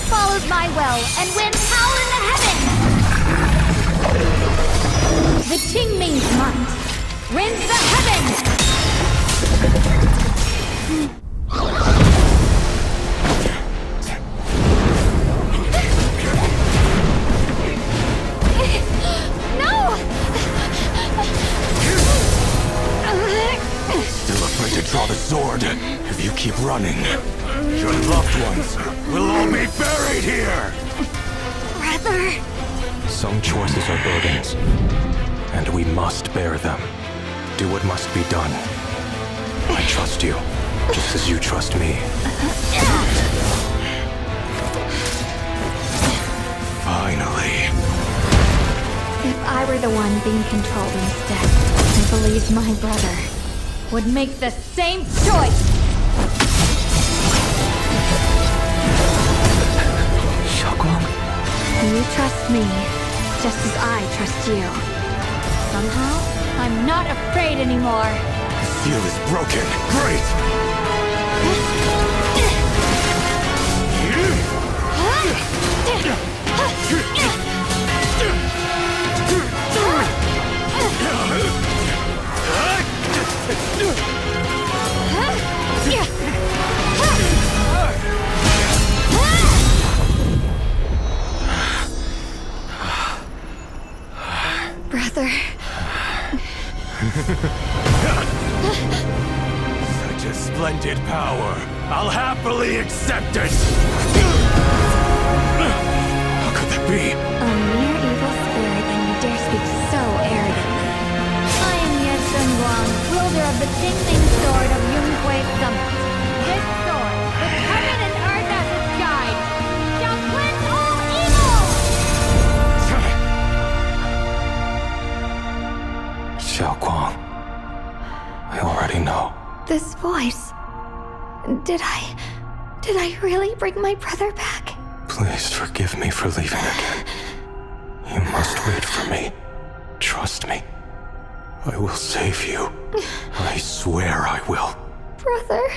Speaker 12: Follows my will, and winds howl in the heavens! The Qingming's might rends the heavens! No!
Speaker 13: Still afraid to draw the sword if you keep running. Your loved ones will all be buried here!
Speaker 12: Brother!
Speaker 13: Some choices are burdens, and we must bear them. Do what must be done. I trust you, just as you trust me. Finally.
Speaker 12: If I were the one being controlled instead, I believe my brother would make the same choice! You trust me, just as I trust you. Somehow, I'm not afraid anymore.
Speaker 13: The seal is broken. Great!
Speaker 12: Brother.
Speaker 13: Such a splendid power. I'll happily accept it! How could that be?
Speaker 12: A mere evil spirit, and you dare speak so arrogantly. I am Ye Shenguang, wielder of the Qingming sword of Yunhui Summit. This sword, with heaven and earth as its guide, shall cleanse all evil!
Speaker 13: Xiaoguang, I already know.
Speaker 12: This voice... Did I really bring my brother back?
Speaker 13: Please forgive me for leaving again. You must wait for me. Trust me. I will save you. I swear I will.
Speaker 12: Brother...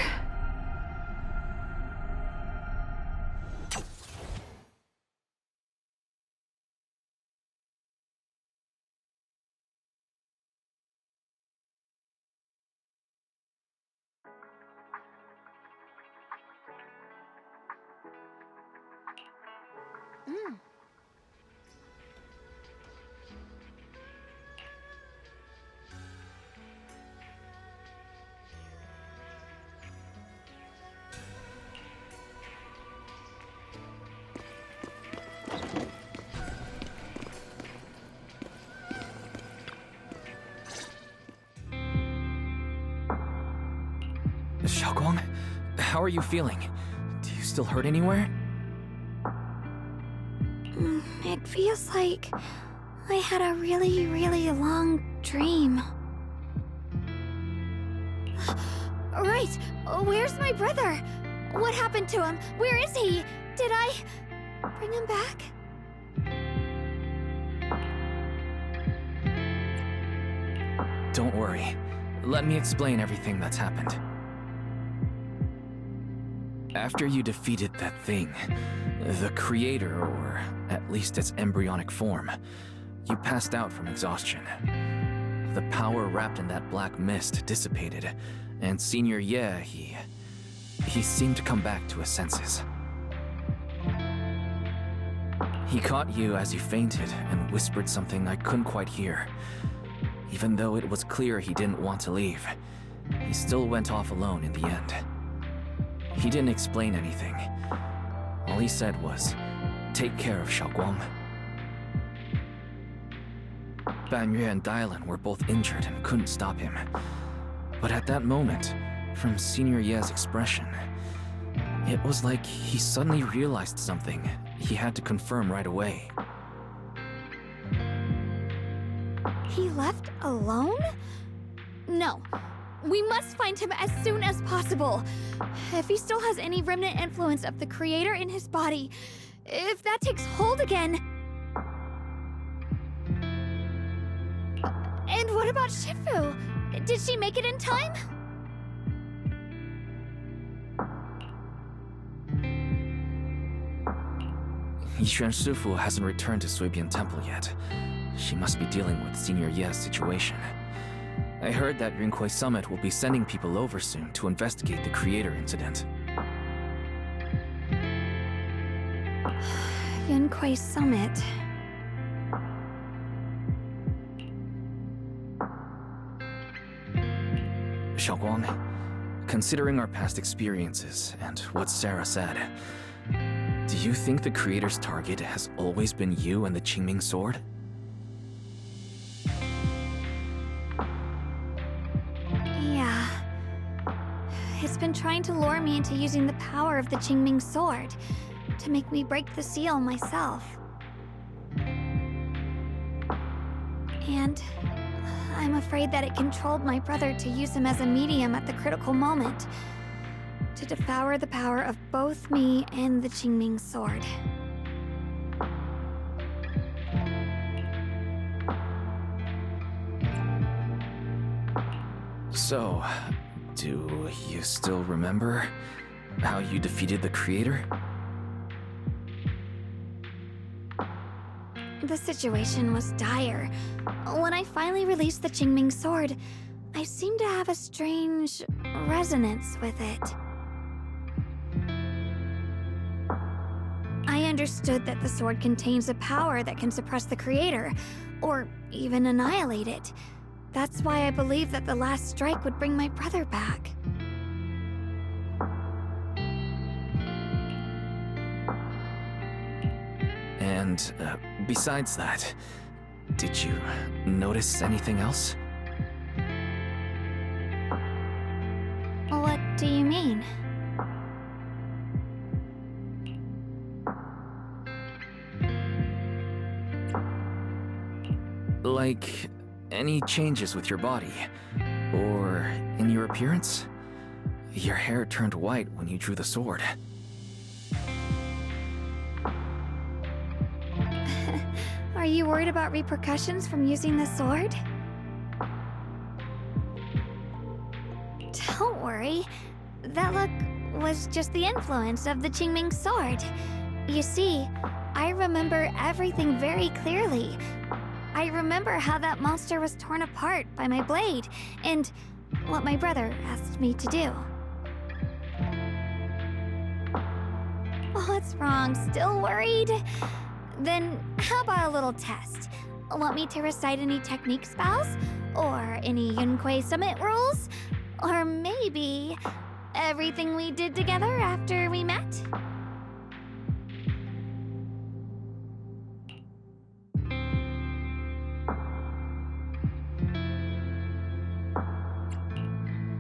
Speaker 2: Xiaoguang, how are you feeling? Do you still hurt anywhere?
Speaker 12: It feels like I had a really, really long dream. Right! Where's my brother? What happened to him? Where is he? Did I bring him back?
Speaker 2: Don't worry. let me explain everything that's happened. After you defeated that thing, the creator, or at least its embryonic form, you passed out from exhaustion. The power wrapped in that black mist dissipated, and Senior Ye, he seemed to come back to his senses. He caught you as you fainted and whispered something I couldn't quite hear. Even though it was clear he didn't want to leave, he still went off alone in the end. He didn't explain anything. All he said was, "Take care of Xiaoguang." Banyue and Dylan were both injured and couldn't stop him. But at that moment, from Senior Ye's expression, it was like he suddenly realized something he had to confirm right away.
Speaker 12: He left alone? No. We must find him as soon as possible. If he still has any remnant influence of the creator in his body, if that takes hold again... And what about Shifu? Did she make it in time?
Speaker 2: Yixuan Shifu hasn't returned to Suibian Temple yet. She must be dealing with Senior Ye's situation. I heard that Yunquei Summit will be sending people over soon to investigate the creator incident.
Speaker 12: Yunquei Summit.
Speaker 2: Xiaoguang, considering our past experiences and what Sarah said, do you think the creator's target has always been you and the Qingming sword?
Speaker 12: Yeah. It's been trying to lure me into using the power of the Qingming sword to make me break the seal myself. And I'm afraid that it controlled my brother to use him as a medium at the critical moment, to devour the power of both me and the Qingming sword.
Speaker 2: So, do you still remember how you defeated the creator?
Speaker 12: The situation was dire. When I finally released the Qingming sword, I seemed to have a strange resonance with it. I understood that the sword contains a power that can suppress the creator, or even annihilate it. That's why I believed that the last strike would bring my brother back.
Speaker 2: And besides that, did you notice anything else?
Speaker 12: What do you mean?
Speaker 2: Like, any changes with your body? Or in your appearance? Your hair turned white when you drew the sword.
Speaker 12: Are you worried about repercussions from using the sword? Don't worry. That look was just the influence of the Qingming sword. You see, I remember everything very clearly. I remember how that monster was torn apart by my blade, and what my brother asked me to do. What's wrong? Still worried? Then how about a little test? Want me to recite any technique spells? Or any Yunquei Summit rules? Or maybe everything we did together after we met?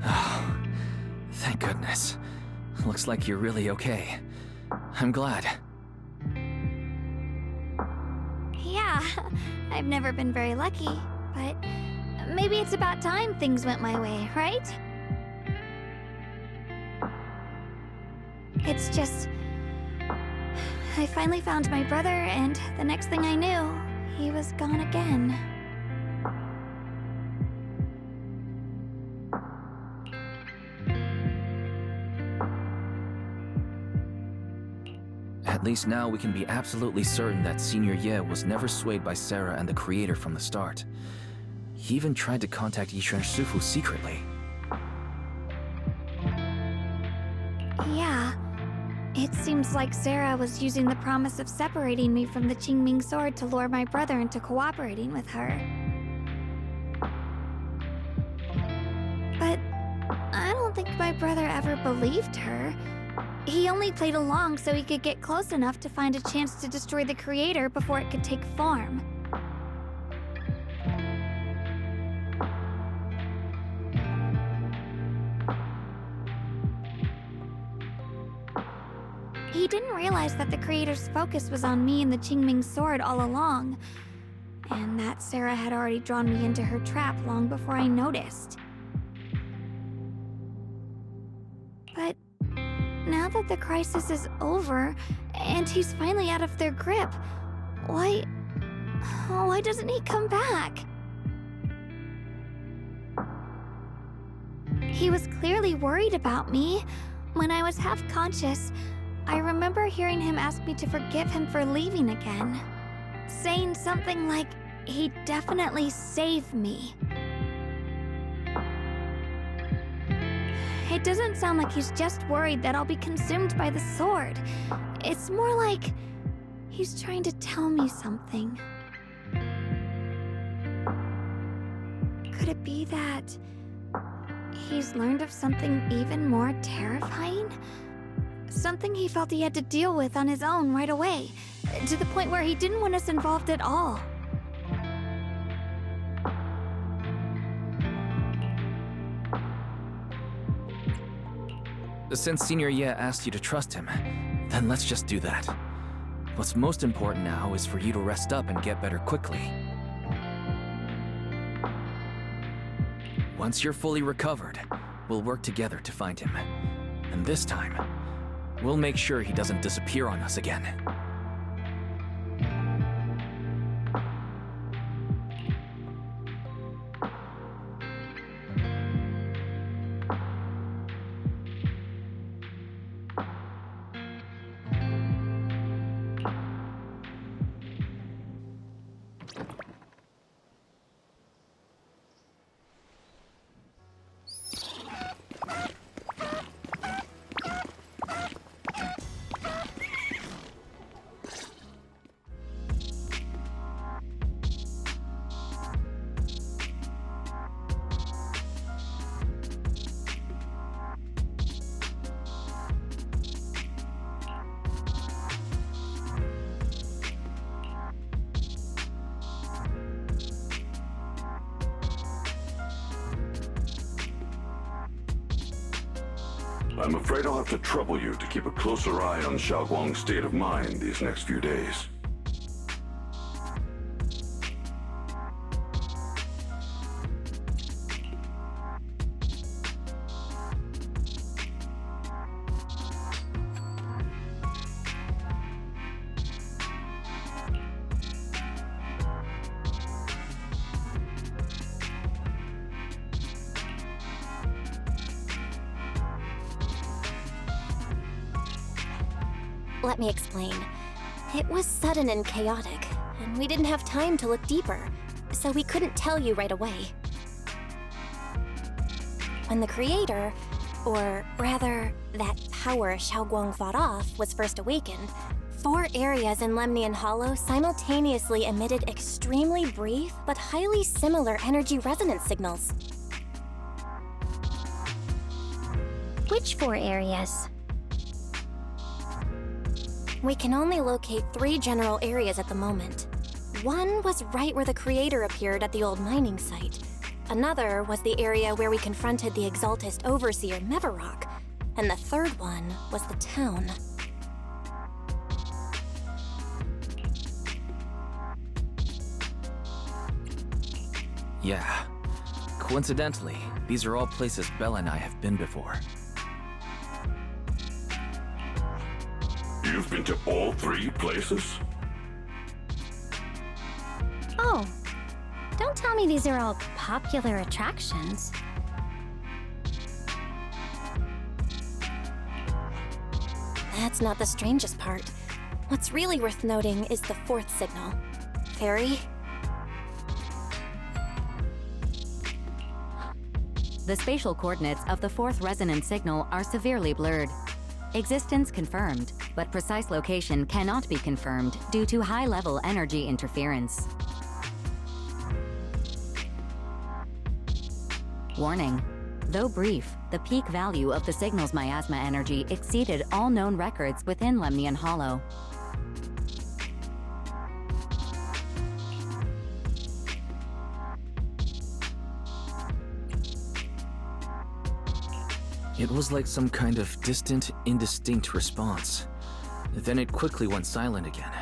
Speaker 2: Oh, thank goodness. Looks like you're really okay. I'm glad.
Speaker 12: Yeah, I've never been very lucky, but maybe it's about time things went my way, right? It's just... I finally found my brother, and the next thing I knew, he was gone again.
Speaker 2: At least now we can be absolutely certain that Senior Ye was never swayed by Sarah and the Creator from the start. He even tried to contact Yishuan Shifu secretly.
Speaker 12: Yeah. It seems like Sarah was using the promise of separating me from the Qingming sword to lure my brother into cooperating with her. But I don't think my brother ever believed her. He only played along so he could get close enough to find a chance to destroy the Creator before it could take form. He didn't realize that the Creator's focus was on me and the Qingming sword all along, and that Sarah had already drawn me into her trap long before I noticed. But now that the crisis is over, and he's finally out of their grip, why doesn't he come back? He was clearly worried about me. When I was half conscious, I remember hearing him ask me to forgive him for leaving again, saying something like he'd definitely save me. It doesn't sound like he's just worried that I'll be consumed by the sword. It's more like he's trying to tell me something. Could it be that he's learned of something even more terrifying? Something he felt he had to deal with on his own right away, to the point where he didn't want us involved at all.
Speaker 2: Since Senior Ye asked you to trust him, then let's just do that. What's most important now is for you to rest up and get better quickly. Once you're fully recovered, we'll work together to find him. And this time, we'll make sure he doesn't disappear on us again.
Speaker 16: I'm afraid I'll have to trouble you to keep a closer eye on Xiaoguang's state of mind these next few days.
Speaker 18: Let me explain. It was sudden and chaotic, and we didn't have time to look deeper, so we couldn't tell you right away. When the Creator, or rather, that power Xiaoguang fought off, was first awakened, 4 areas in Lemnian Hollow simultaneously emitted extremely brief but highly similar energy resonance signals.
Speaker 15: Which 4 areas?
Speaker 18: We can only locate 3 general areas at the moment. One was right where the Creator appeared at the old mining site. Another was the area where we confronted the Exaltist Overseer Mevarok. And the third one was the town.
Speaker 2: Yeah. Coincidentally, these are all places Bella and I have been before.
Speaker 16: You've been to all 3 places?
Speaker 15: Oh, don't tell me these are all popular attractions.
Speaker 18: That's not the strangest part. What's really worth noting is the fourth signal. Fairy?
Speaker 19: The spatial coordinates of the fourth resonant signal are severely blurred. Existence confirmed, but precise location cannot be confirmed due to high-level energy interference. Warning. Though brief, the peak value of the signal's miasma energy exceeded all known records within Lemnian Hollow.
Speaker 2: It was like some kind of distant, indistinct response. Then it quickly went silent again,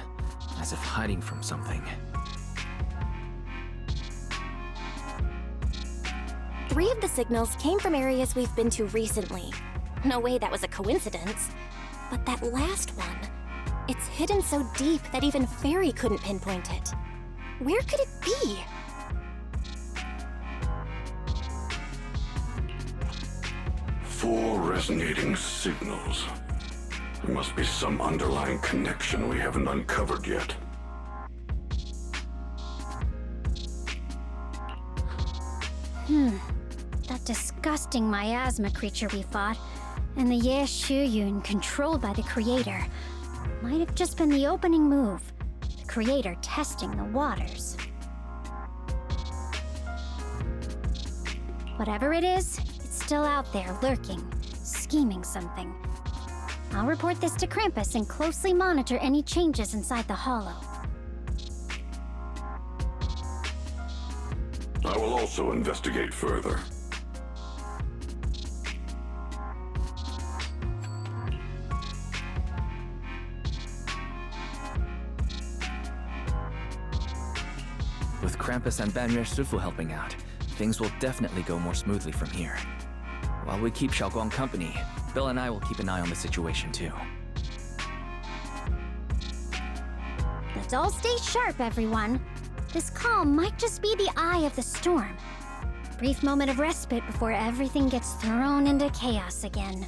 Speaker 2: as if hiding from something.
Speaker 18: 3 of the signals came from areas we've been to recently. No way that was a coincidence. But that last one, it's hidden so deep that even Fairy couldn't pinpoint it. Where could it be?
Speaker 16: Four resonating signals. There must be some underlying connection we haven't uncovered yet.
Speaker 9: That disgusting miasma creature we fought, and the Ye Shuyun controlled by the Creator, might have just been the opening move. The Creator testing the waters. Whatever it is, it's still out there lurking, scheming something. I'll report this to Krampus and closely monitor any changes inside the Hollow.
Speaker 16: I will also investigate further.
Speaker 2: With Krampus and Banyer Shifu helping out, things will definitely go more smoothly from here. While we keep Xiaoguang company, Bill and I will keep an eye on the situation too.
Speaker 9: Let's all stay sharp, everyone. This calm might just be the eye of the storm. A brief moment of respite before everything gets thrown into chaos again.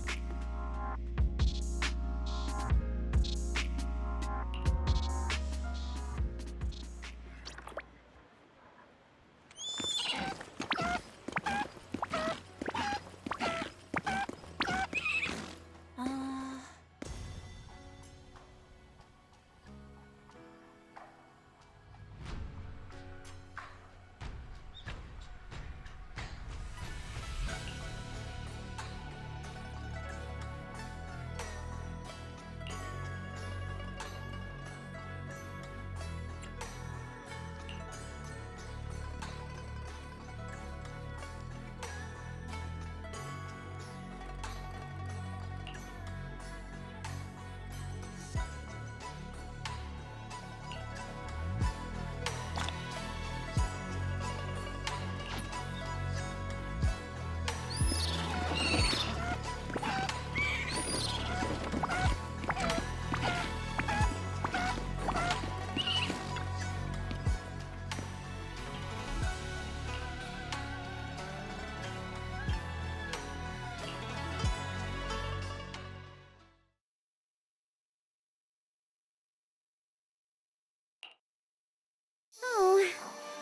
Speaker 9: Oh,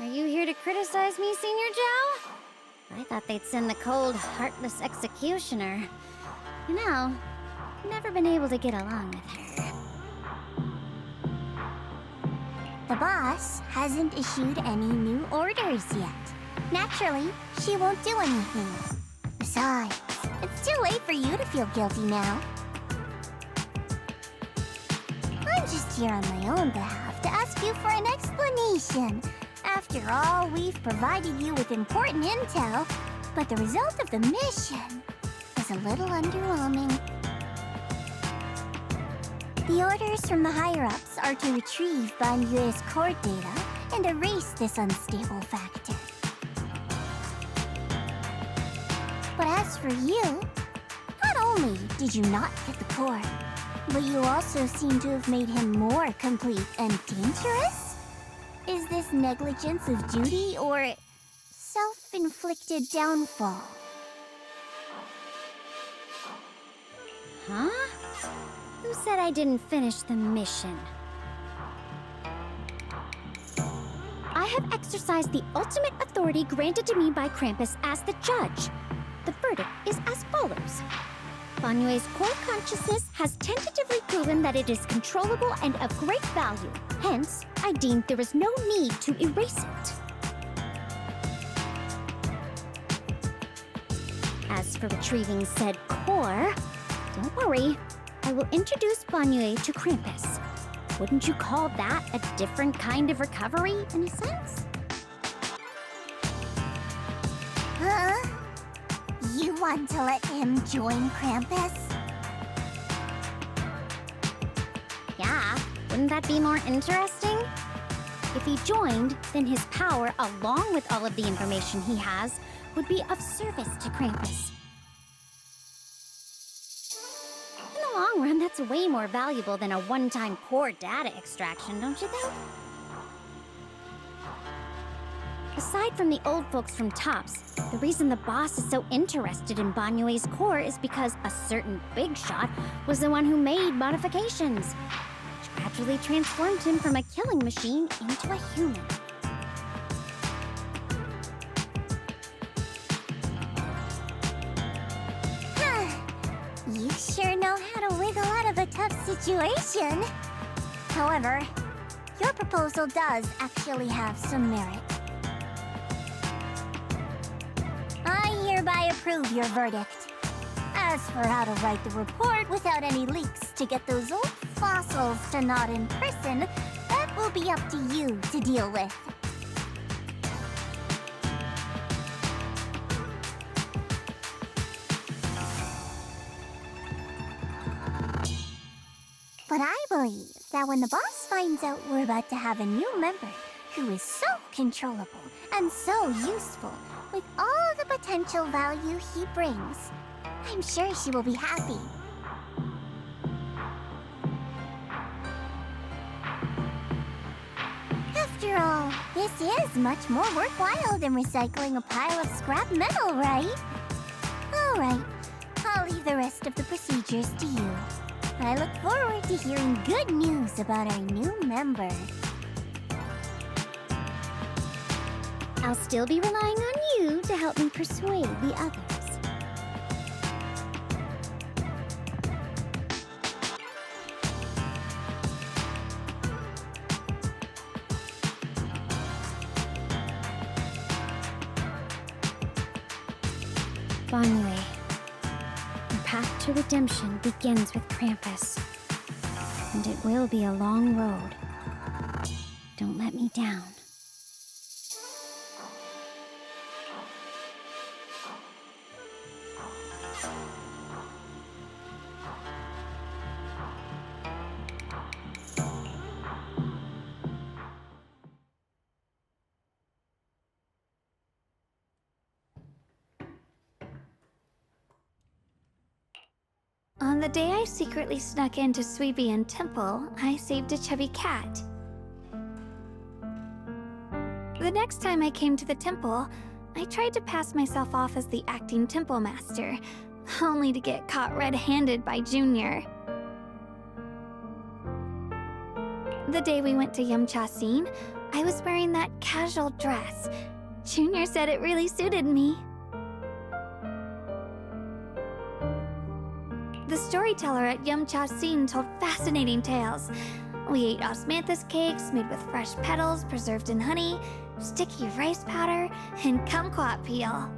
Speaker 9: are you here to criticize me, Senior Zhao? I thought they'd send the cold, heartless executioner. You know, I've never been able to get along with her.
Speaker 15: The boss hasn't issued any new orders yet. Naturally, she won't do anything. Besides, it's too late for you to feel guilty now. I'm just here on my own behalf to ask you for an explanation. After all, we've provided you with important intel, but the result of the mission was a little underwhelming. The orders from the higher-ups are to retrieve Banyue's core data and erase this unstable factor. But as for you, not only did you not get the core, but you also seem to have made him more complete and dangerous? Is this negligence of duty or self-inflicted downfall?
Speaker 9: Huh? Who said I didn't finish the mission? I have exercised the ultimate authority granted to me by Krampus as the judge. The verdict is as follows. Banyue's core consciousness has tentatively proven that it is controllable and of great value. Hence, I deemed there is no need to erase it. As for retrieving said core, don't worry. I will introduce Banyue to Krampus. Wouldn't you call that a different kind of recovery, in a sense?
Speaker 15: Huh? You want to let him join Krampus?
Speaker 9: Yeah, wouldn't that be more interesting? If he joined, then his power, along with all of the information he has, would be of service to Krampus. In the long run, that's way more valuable than a one-time core data extraction, don't you think? Aside from the old folks from TOPS, the reason the boss is so interested in Banyue's core is because a certain big shot was the one who made modifications, which gradually transformed him from a killing machine into a human.
Speaker 15: You sure know how to wiggle out of a tough situation. However, your proposal does actually have some merit. I hereby approve your verdict. As for how to write the report without any leaks to get those old fossils to not in person, that will be up to you to deal with. But I believe that when the boss finds out we're about to have a new member who is so controllable and so useful with all the potential value he brings, I'm sure she will be happy. After all, this is much more worthwhile than recycling a pile of scrap metal, right? All right, I'll leave the rest of the procedures to you. I look forward to hearing good news about our new member. I'll still be relying on you to help me persuade the others. Banyue. Your path to redemption begins with Krampus. And it will be a long road. Don't let me down.
Speaker 12: On the day I secretly snuck into Sweebian Temple, I saved a chubby cat. The next time I came to the temple, I tried to pass myself off as the acting temple master, only to get caught red-handed by Junior. The day we went to Yumcha-Scene, I was wearing that casual dress. Junior said it really suited me. The storyteller at Yumcha-Scene told fascinating tales. We ate osmanthus cakes made with fresh petals preserved in honey, sticky rice powder, and kumquat peel.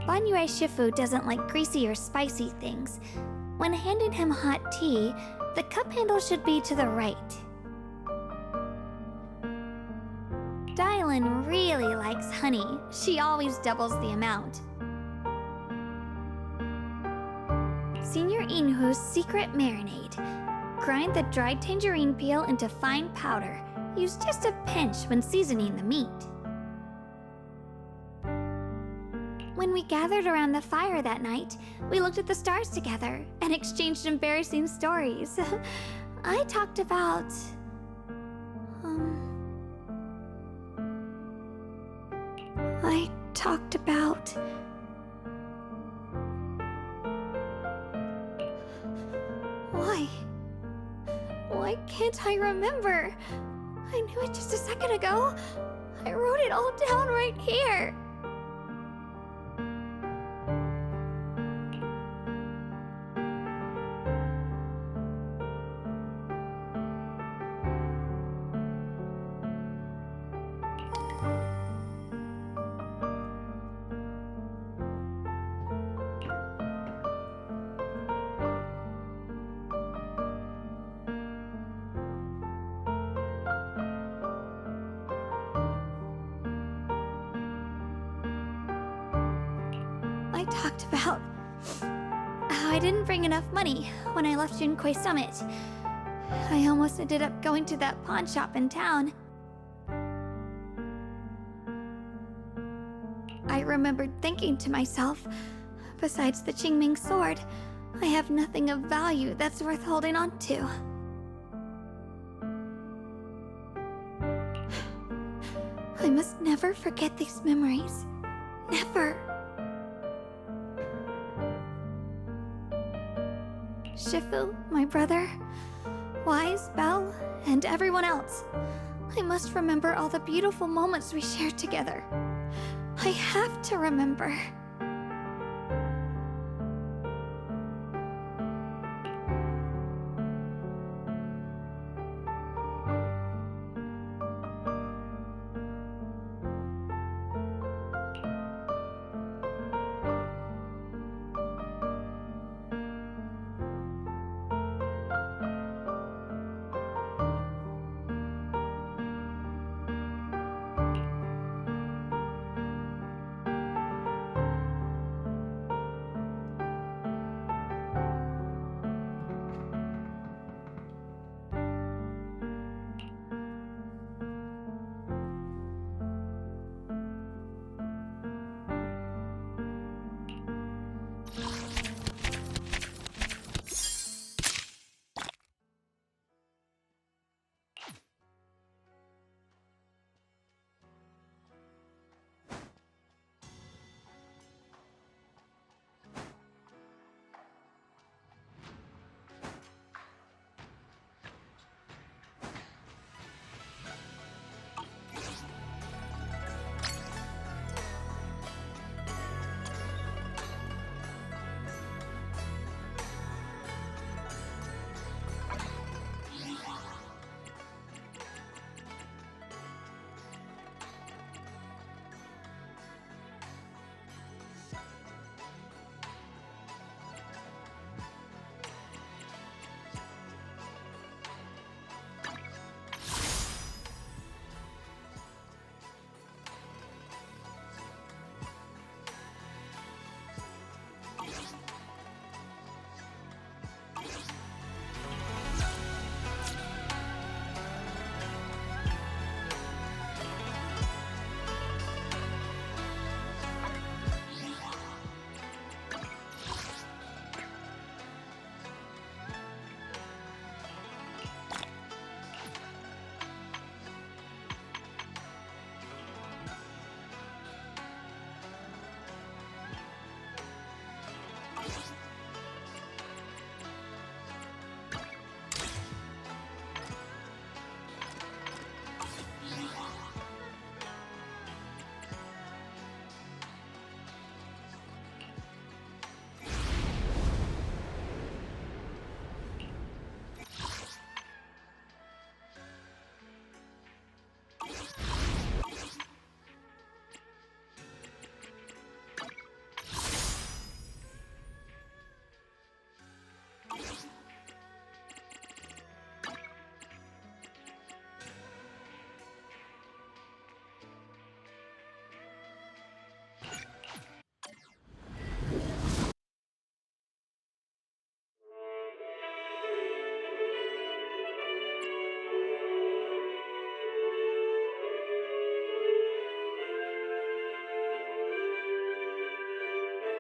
Speaker 12: Banyue Shifu doesn't like greasy or spicy things. When handing him hot tea, the cup handle should be to the right. Dylan really likes honey. She always doubles the amount. Senior Inhu's secret marinade. Grind the dried tangerine peel into fine powder. Use just a pinch when seasoning the meat. When we gathered around the fire that night, we looked at the stars together and exchanged embarrassing stories. I talked about... I talked about... can't I remember? I knew it just a second ago. I wrote it all down right here. I talked about how I didn't bring enough money when I left Junquei Summit. I almost ended up going to that pawn shop in town. I remembered thinking to myself, besides the Qingming sword, I have nothing of value that's worth holding on to. I must never forget these memories. Never. Shifu, my brother, Wise, Belle, and everyone else. I must remember all the beautiful moments we shared together. I have to remember.